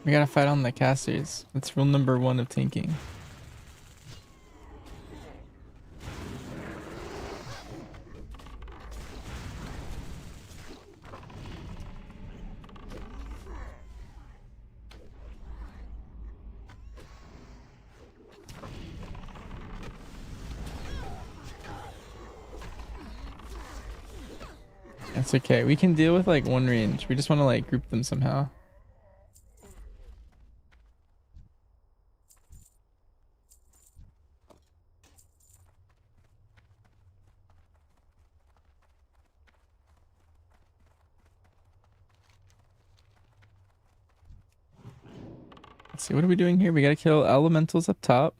C: We gotta fight on the casters. That's rule number 1 of tanking. That's okay. We can deal with like one range. We just want to like group them somehow. Let's see, what are we doing here? We gotta kill elementals up top.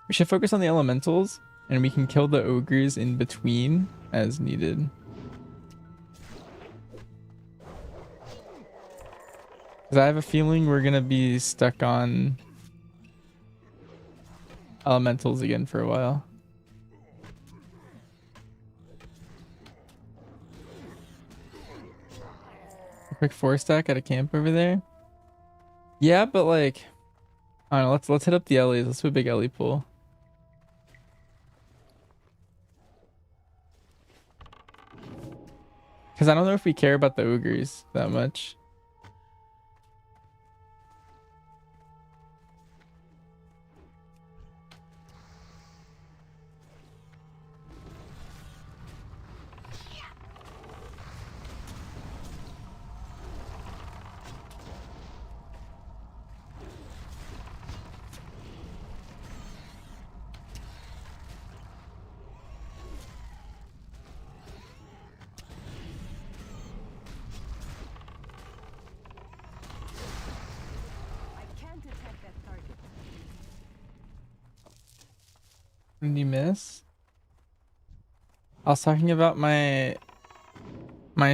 C: We should focus on the elementals, and we can kill the ogres in between as needed. Because I have a feeling we're gonna be stuck on elementals again for a while. Quick 4-stack at a camp over there. Yeah, but like, I don't know. Let's hit up the Ellies. Let's do a big Ellie pool. Because I don't know if we care about the ogres that much. Did you miss? I was talking about my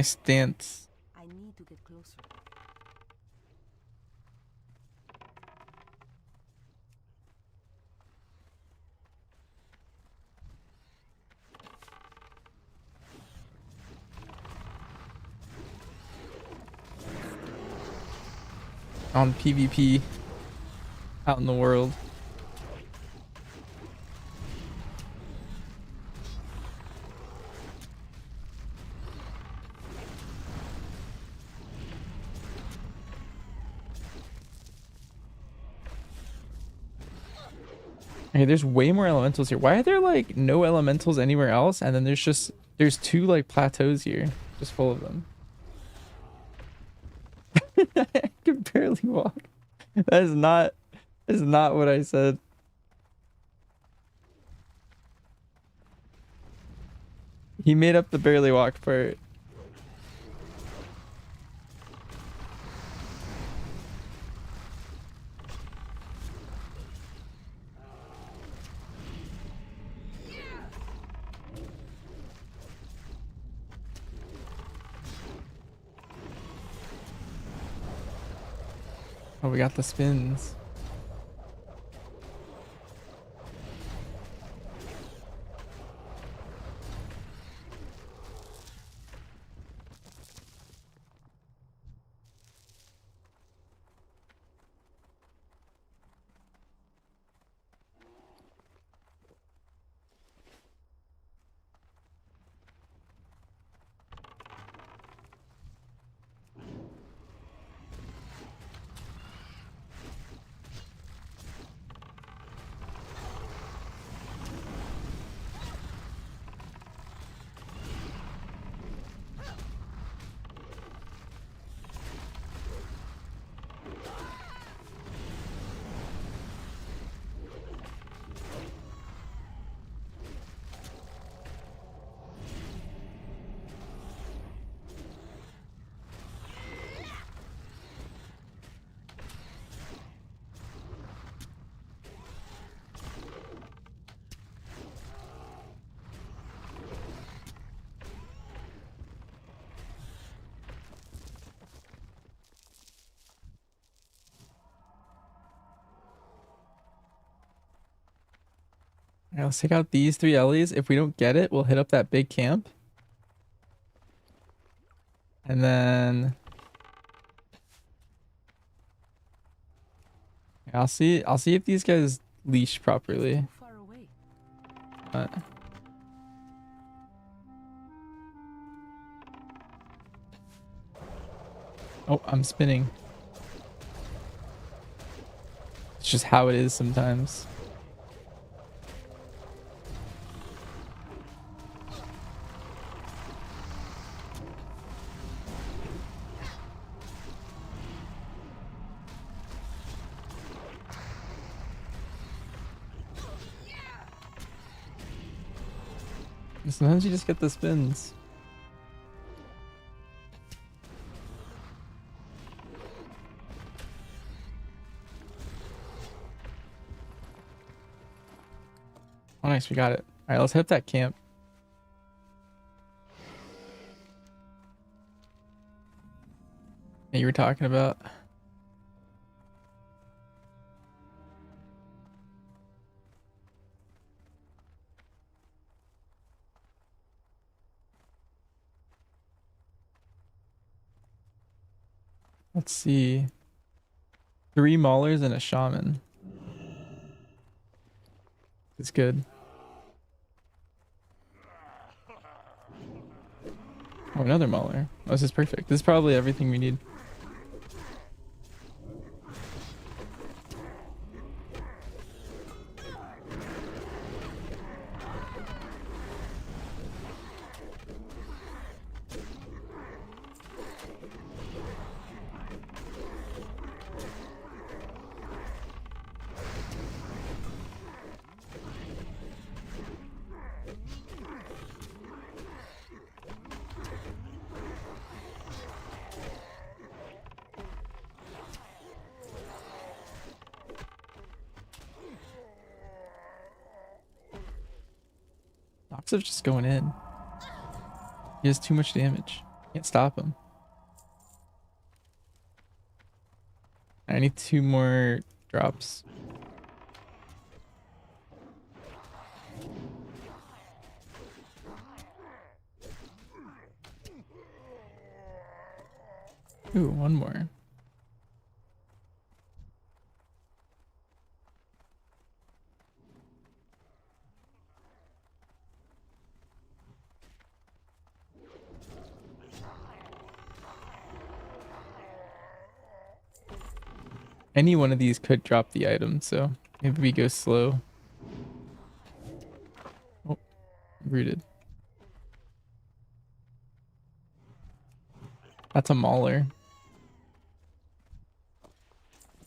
C: stance.
F: I need to get closer.
C: On PvP out in the world. Okay, there's way more elementals here. Why are there like no elementals anywhere else? And then there's 2 like plateaus here, just full of them. I can barely walk. That is not what I said. He made up the barely walk part. Oh, we got the spins. Alright, let's take out these 3 Ellies. If we don't get it, we'll hit up that big camp. And then I'll see if these guys leash properly.
F: Too far away.
C: Oh, I'm spinning. It's just how it is sometimes. Sometimes you just get the spins. Oh, nice, we got it. All right, let's hit that camp. That you were talking about. Let's see. 3 maulers and a shaman. It's good. Oh, another mauler. Oh, this is perfect. This is probably everything we need. Noxiv's just going in. He has too much damage. Can't stop him. I need 2 more drops. Ooh, 1 more. Any one of these could drop the item, so maybe we go slow. Oh, rooted. That's a mauler.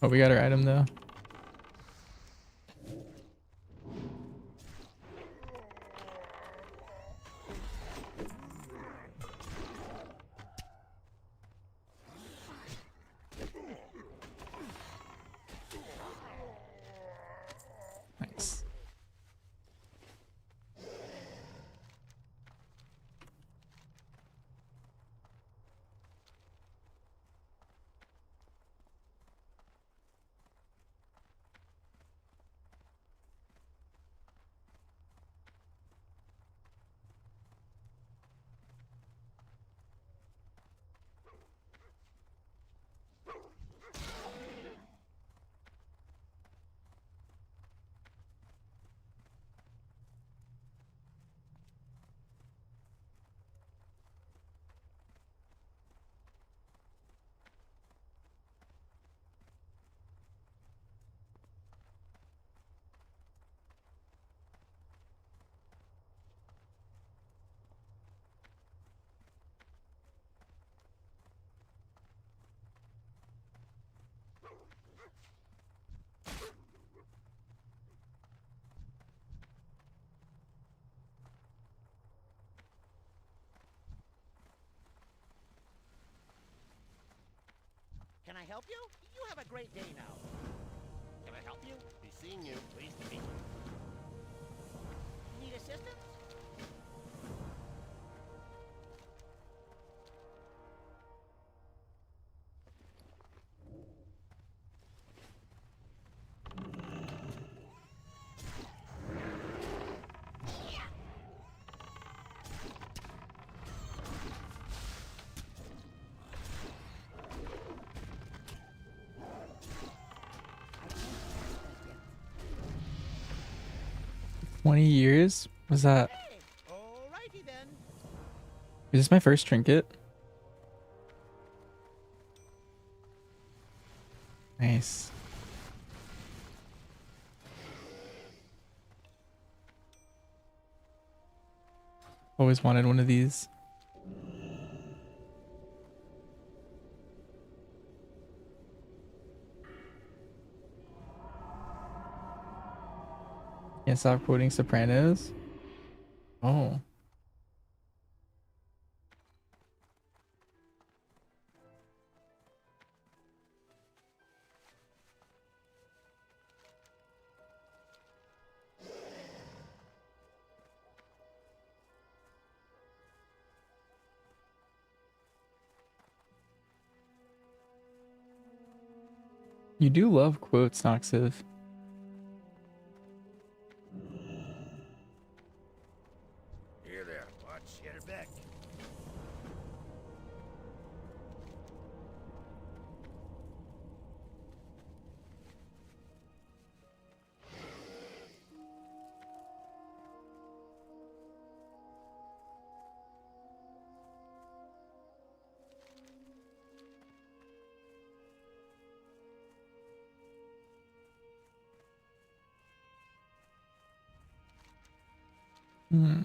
C: Oh, we got our item though. Nice.
I: Can I help you? You have a great day now. Can I help you? Be seeing you. Pleased to meet you. Need assistance?
C: 20 years? Was that?
I: Hey, alrighty then.
C: Is this my first trinket? Nice. Always wanted one of these. Can't stop quoting Sopranos. Oh. You do love quotes, Noxiv.
H: Here there. Watch, hit her back.
C: Hmm.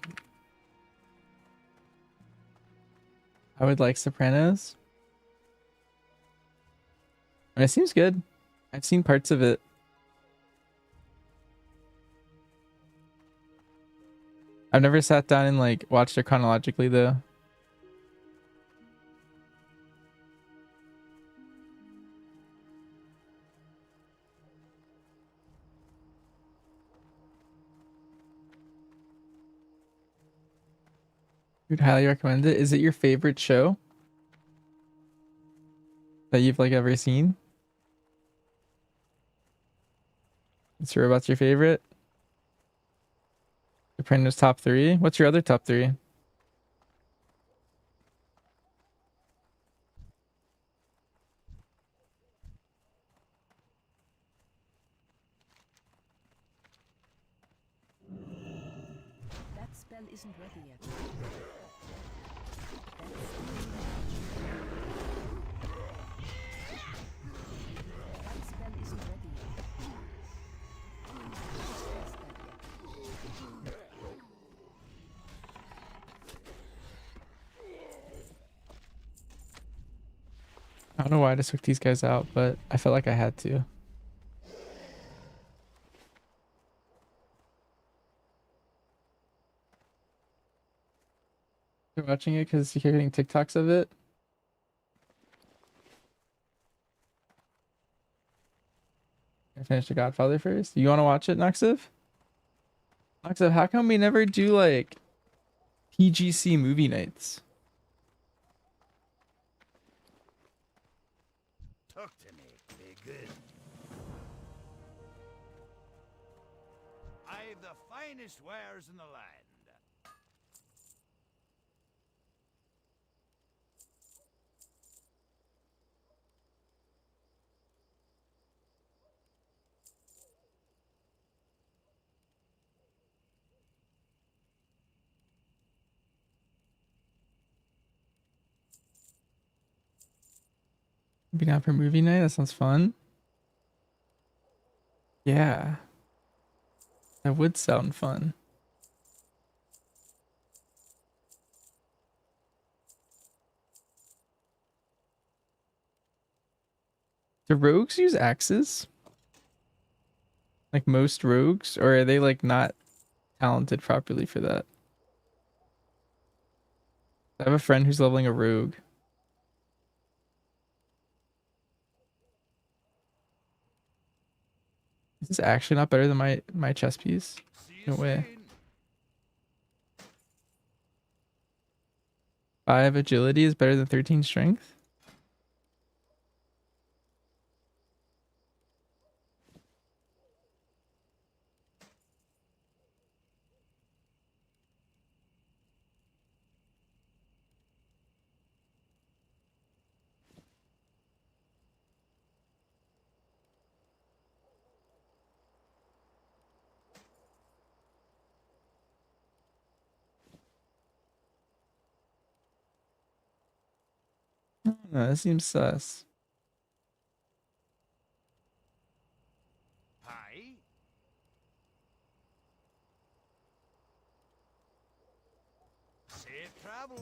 C: I would like Sopranos. I mean, it seems good. I've seen parts of it. I've never sat down and like watched it chronologically though. Would highly recommend it. Is it your favorite show that you've like ever seen? Is Robot's your favorite? Sopranos top three. What's your other top three?
F: That spell isn't ready yet. That spell isn't ready yet. Just that yet.
C: I don't know why I just took these guys out, but I felt like I had to. You're watching it because you're getting TikToks of it? I finished The Godfather first. You want to watch it, Noxiv? Noxiv, how come we never do like PGC movie nights?
H: Talk to me. Be good.
E: I've the finest wares in the land.
C: Be down for movie night? That sounds fun. Yeah, that would sound fun. Do rogues use axes? Like most rogues? Or are they like not talented properly for that? I have a friend who's leveling a rogue. Is this actually not better than my chess piece?
E: See
C: No
E: you
C: way.
E: soon.
C: 5 agility is better than 13 strength? That seems sus.
E: Hi. Safe travels.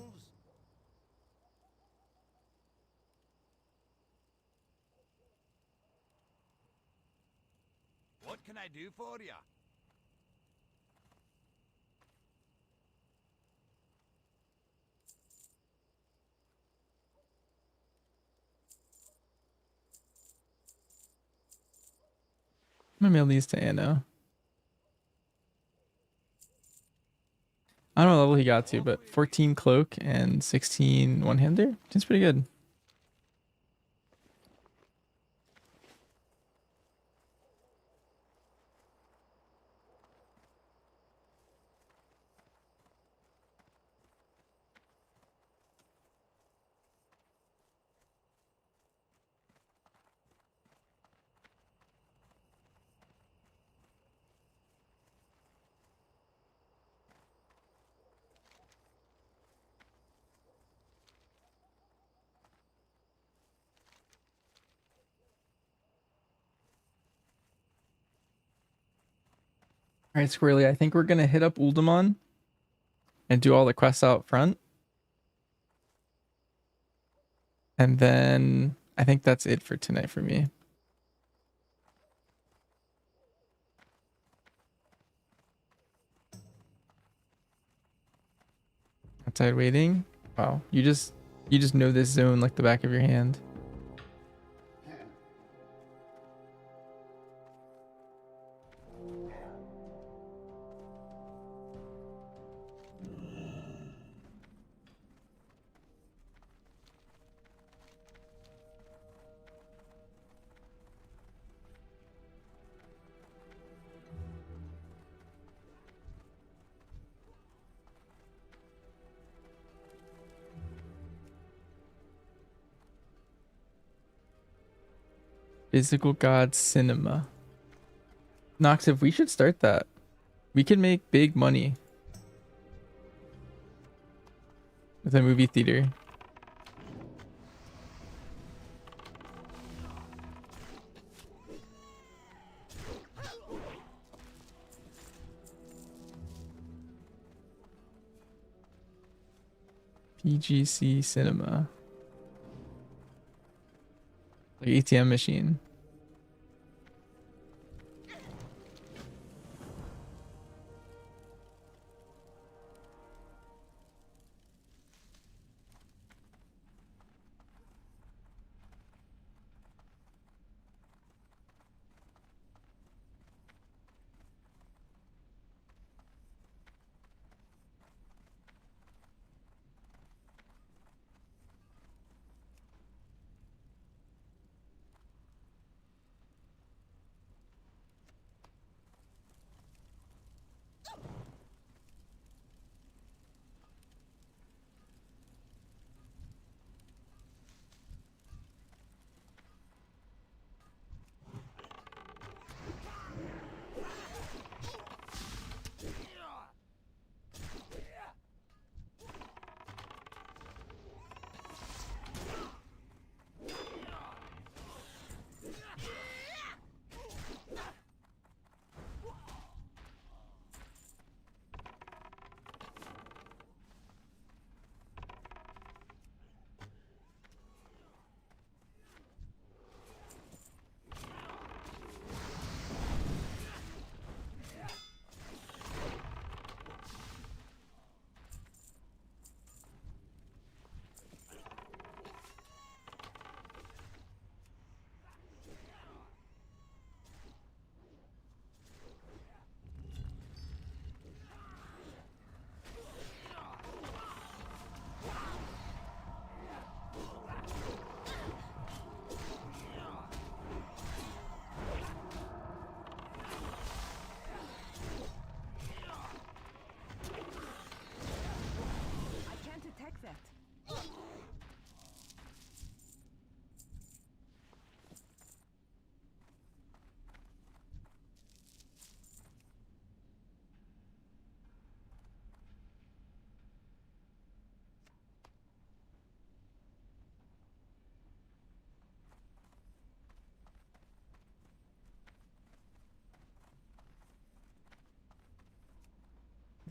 E: What can I do for you?
C: I'm gonna mail these to Anno. I don't know what level he got to, but 14 cloak and 16 one-hander seems pretty good. All right, Squirrely, I think we're gonna hit up Uldamon and do all the quests out front. And then I think that's it for tonight for me. Outside waiting. Wow, you just know this zone like the back of your hand. Physical God Cinema. Nox, if we should start that, we can make big money with a movie theater. PGC Cinema. Like ATM machine.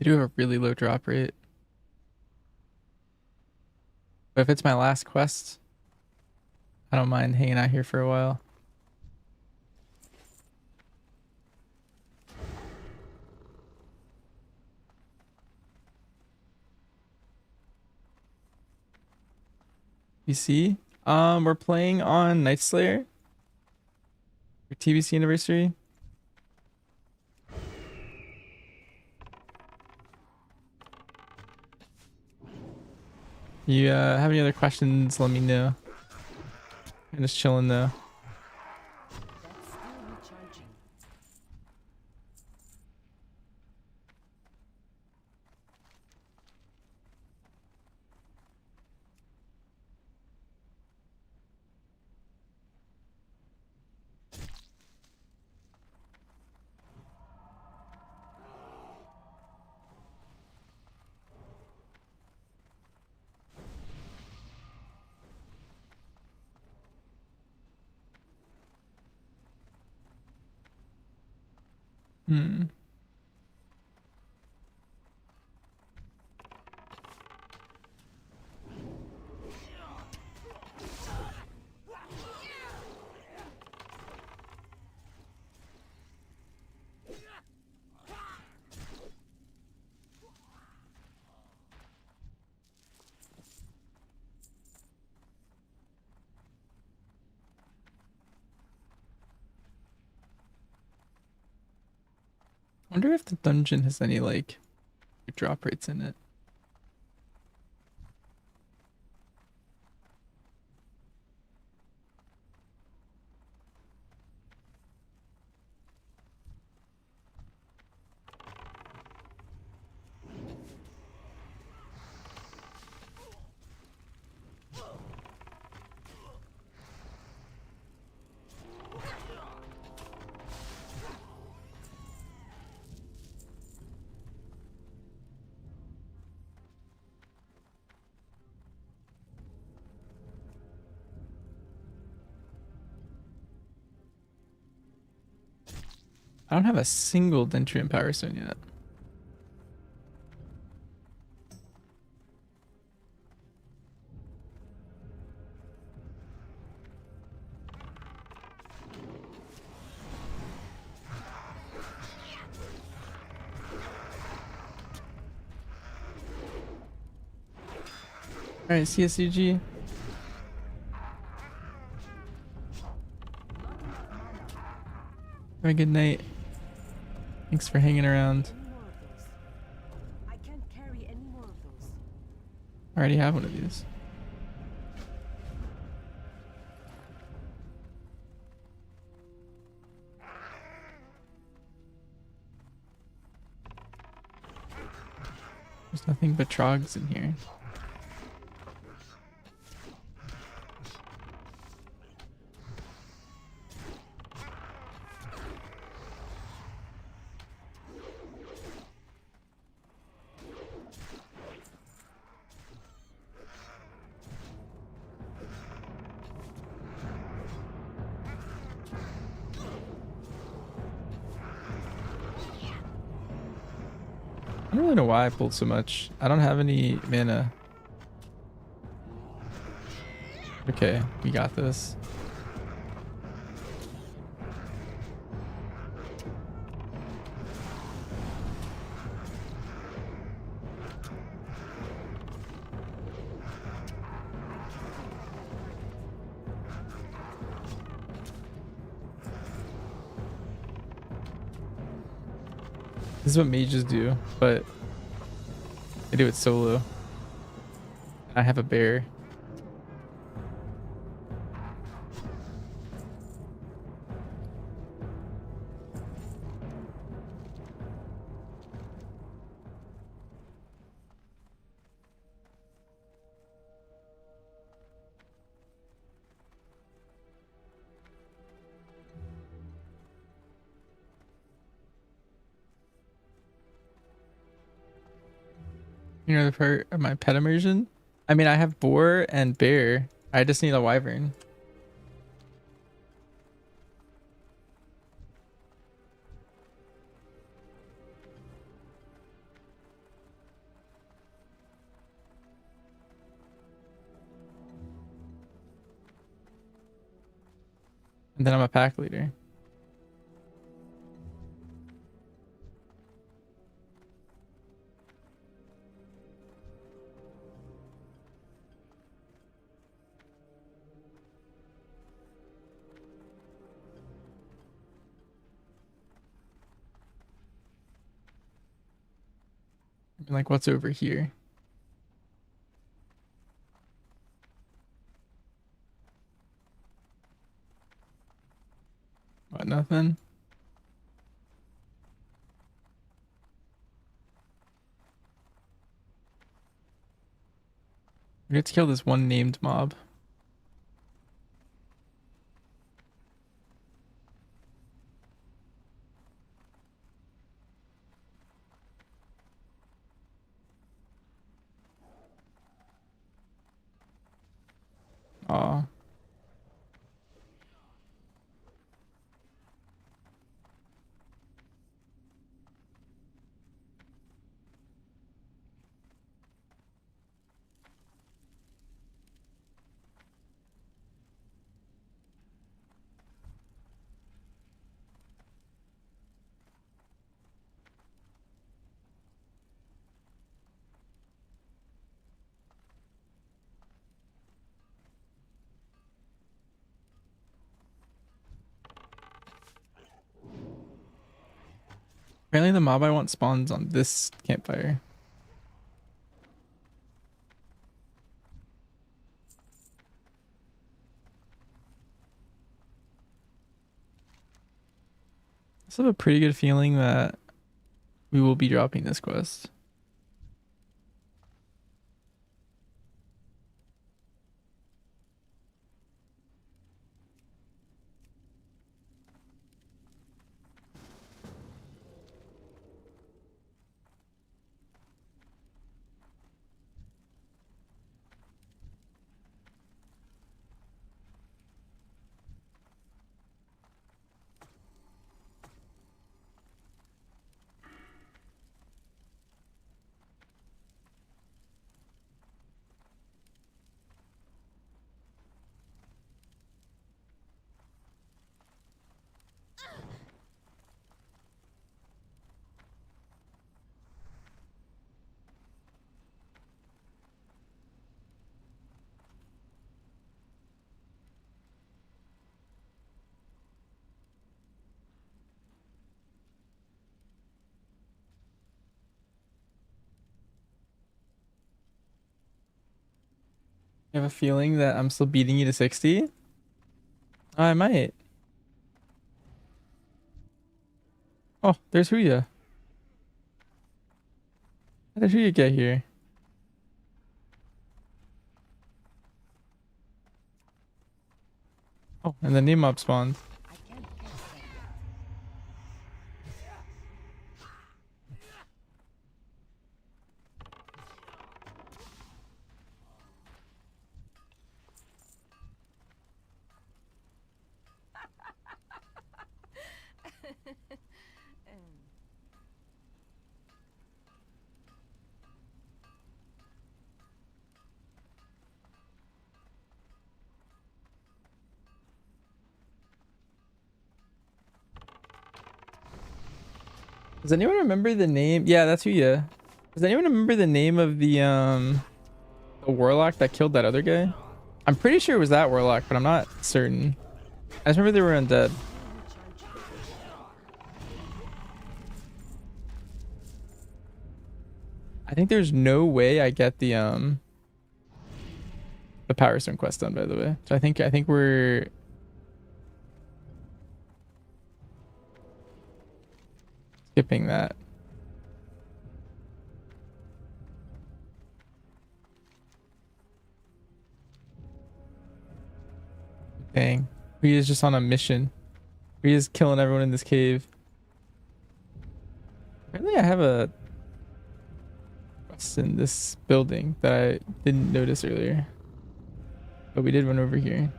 C: They do have a really low drop rate. But if it's my last quest, I don't mind hanging out here for a while. You see? We're playing on Night Slayer for TBC anniversary. You have any other questions, let me know. I'm just chilling though.
F: That's still recharging.
C: Hmm. I wonder if the dungeon has any like drop rates in it. I don't have a single Dentrium Power Stone yet. Alright, CSUG. Have a good night. Thanks for hanging around.
F: Any more of those? I can't carry any more of those.
C: I already have one of these. There's nothing but trogs in here. I don't really know why I pulled so much. I don't have any mana. Okay, we got this. This is what mages do, but they do it solo. I have a bear. You know the part of my pet immersion? I mean, I have boar and bear. I just need a wyvern. And then I'm a pack leader. Like, what's over here? What, nothing? We have to kill this one named mob. Aw. Apparently the mob I want spawns on this campfire. I also have a pretty good feeling that we will be dropping this quest. I have a feeling that I'm still beating you to 60. I might. Oh, there's Huya. How did Huya get here? Oh, and the new mob spawned.
F: I can't cast that yet.
C: Does anyone remember the name? Yeah, that's Huya. Does anyone remember the name of the warlock that killed that other guy? I'm pretty sure it was that warlock, but I'm not certain. I just remember they were undead. I think there's no way I get the Power Stone quest done, by the way. So I think we're skipping that. Dang. We is just on a mission. We is killing everyone in this cave. Apparently I have a quest in this building that I didn't notice earlier. But we did run over here.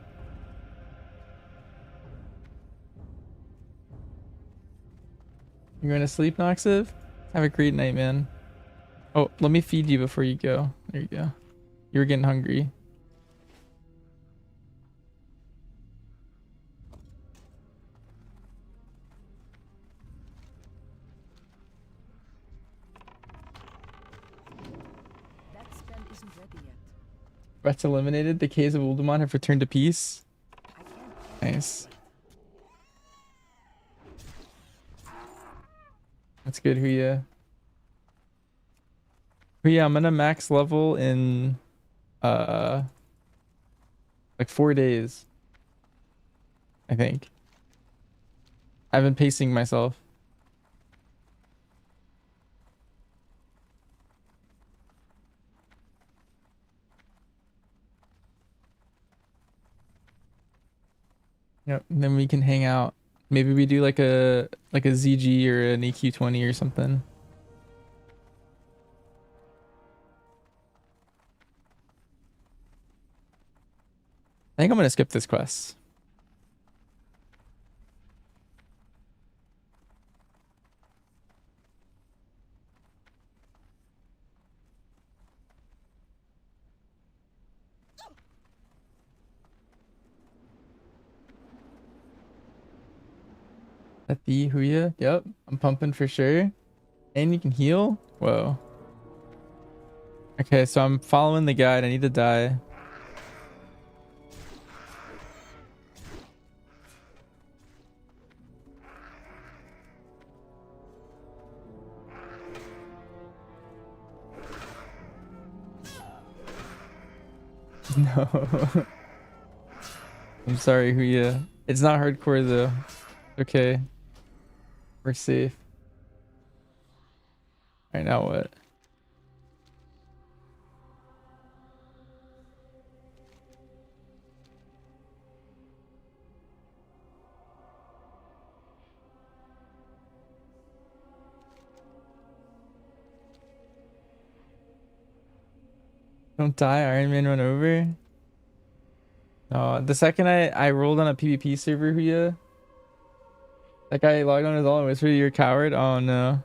C: You going to sleep, Noxiv? Have a great night, man. Oh, let me feed you before you go. There you go. You were getting hungry.
F: isn't ready yet.
C: Threats eliminated. The caves of Uldaman have returned to peace.
F: I can't.
C: Nice. That's good, Huya. Huya, I'm gonna max level in like 4 days. I think. I've been pacing myself. Yep. And then we can hang out. Maybe we do like a ZG or an EQ20 or something. I think I'm gonna skip this quest. At the Huya. Yep. I'm pumping for sure. And you can heal? Whoa. Okay, so I'm following the guide. I need to die. No. I'm sorry, Huya. It's not hardcore though. Okay. We're safe. Alright, now what? Don't die, Iron Man run over. No, the second I rolled on a PvP server, Huya, that guy logged on his all and whispered, "You're a coward." Oh no.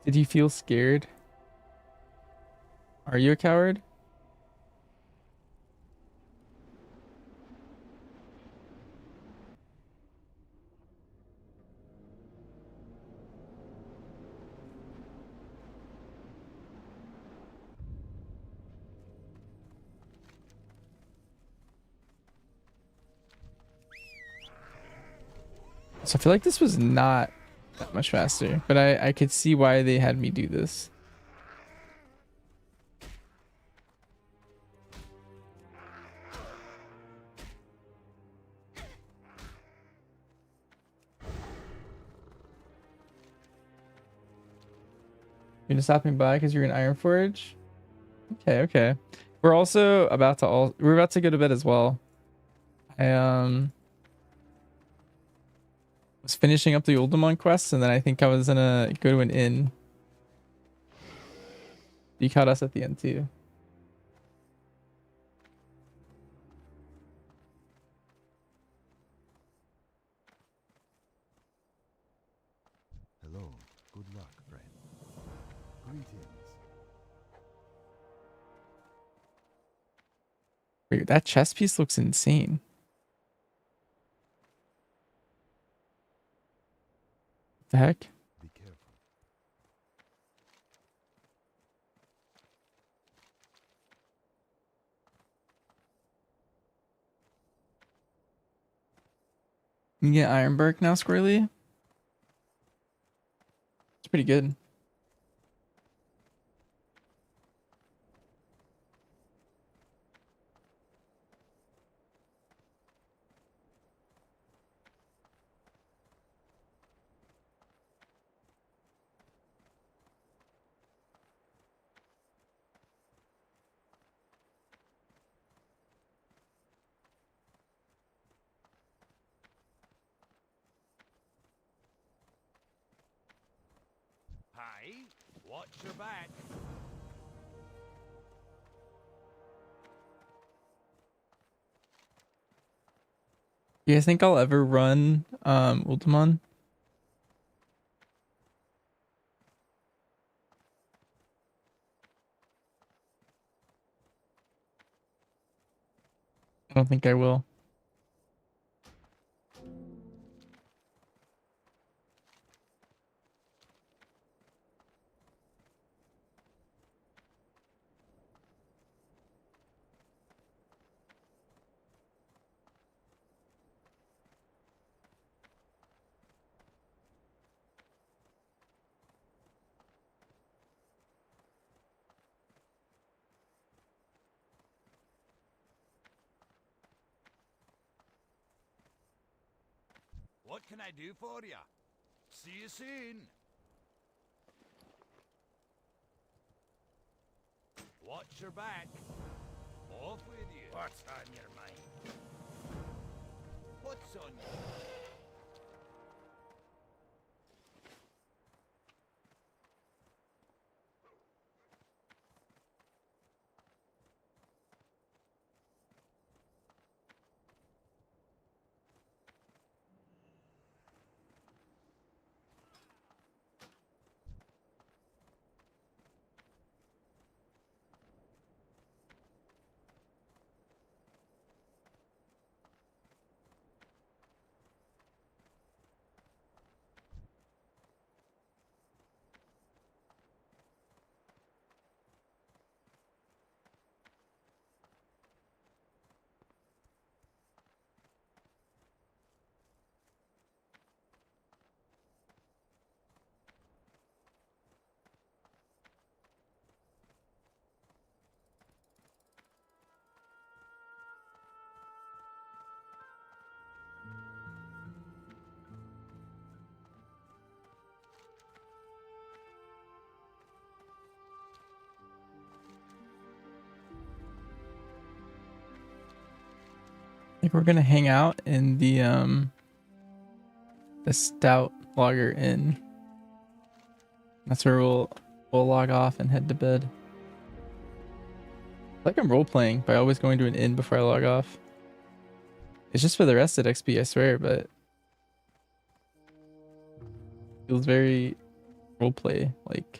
C: Did you feel scared? Are you a coward? So I feel like this was not that much faster, but I could see why they had me do this. You're just stopping by because you're in Iron Forge? Okay, okay. We're also about to we're about to go to bed as well. I was finishing up the Uldaman quest, and then I think I was gonna go to an inn. You caught us at the end too.
B: Hello. Good luck, friend. Greetings.
C: Wait, that chest piece looks insane. What the heck?
B: Be careful.
C: You can get Ironbark now, Squirrely? It's pretty good.
E: Hey, watch your back.
C: You guys think I'll ever run Ultimon? I don't think I will.
E: What can I do for you? See you soon. Watch your back. Off with you.
H: What's on your mind?
E: What's on you?
C: I think we're gonna hang out in the Stout Logger Inn. That's where we'll log off and head to bed. Like I'm role playing by always going to an inn before I log off. It's just for the rested XP, I swear, but feels very roleplay like.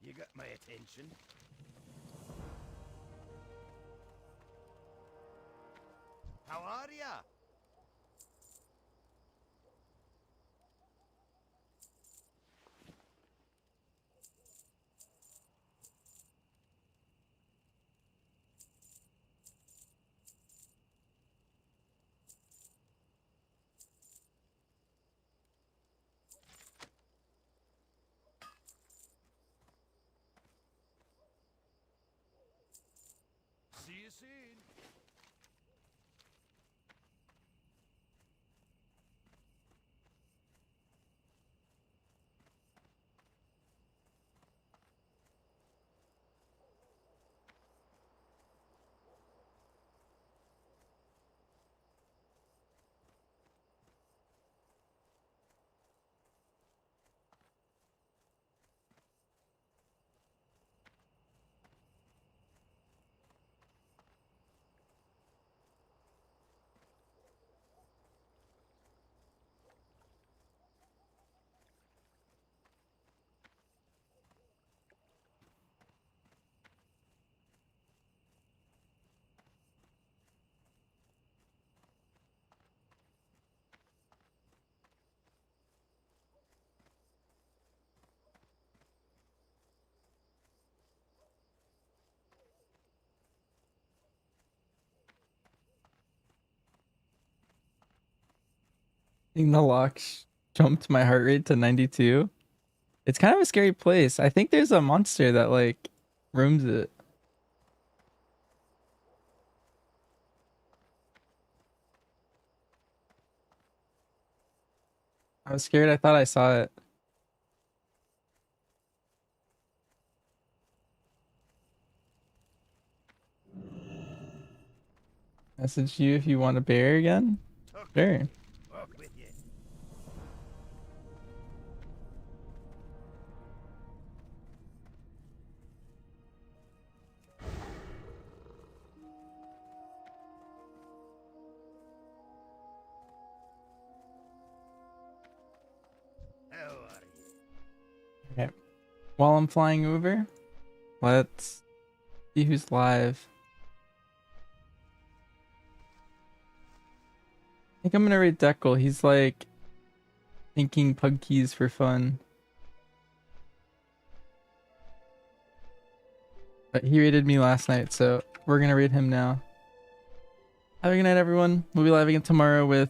H: You got my attention.
E: How are ya? See you soon.
C: I think the lock jumped my heart rate to 92. It's kind of a scary place. I think there's a monster that like rooms it. I was scared. I thought I saw it. Message you if you want a bear again.
H: Tuck
C: Sure.
H: off with you.
C: while I'm flying over. Let's see who's live. I think I'm gonna raid Deckle. He's like thinking pug keys for fun. But he raided me last night, so we're gonna raid him now. Have a good night, everyone. We'll be live again tomorrow with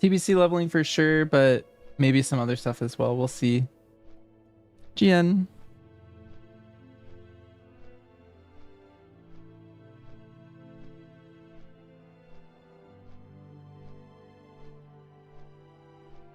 C: TBC leveling for sure, but maybe some other stuff as well. We'll see. GN.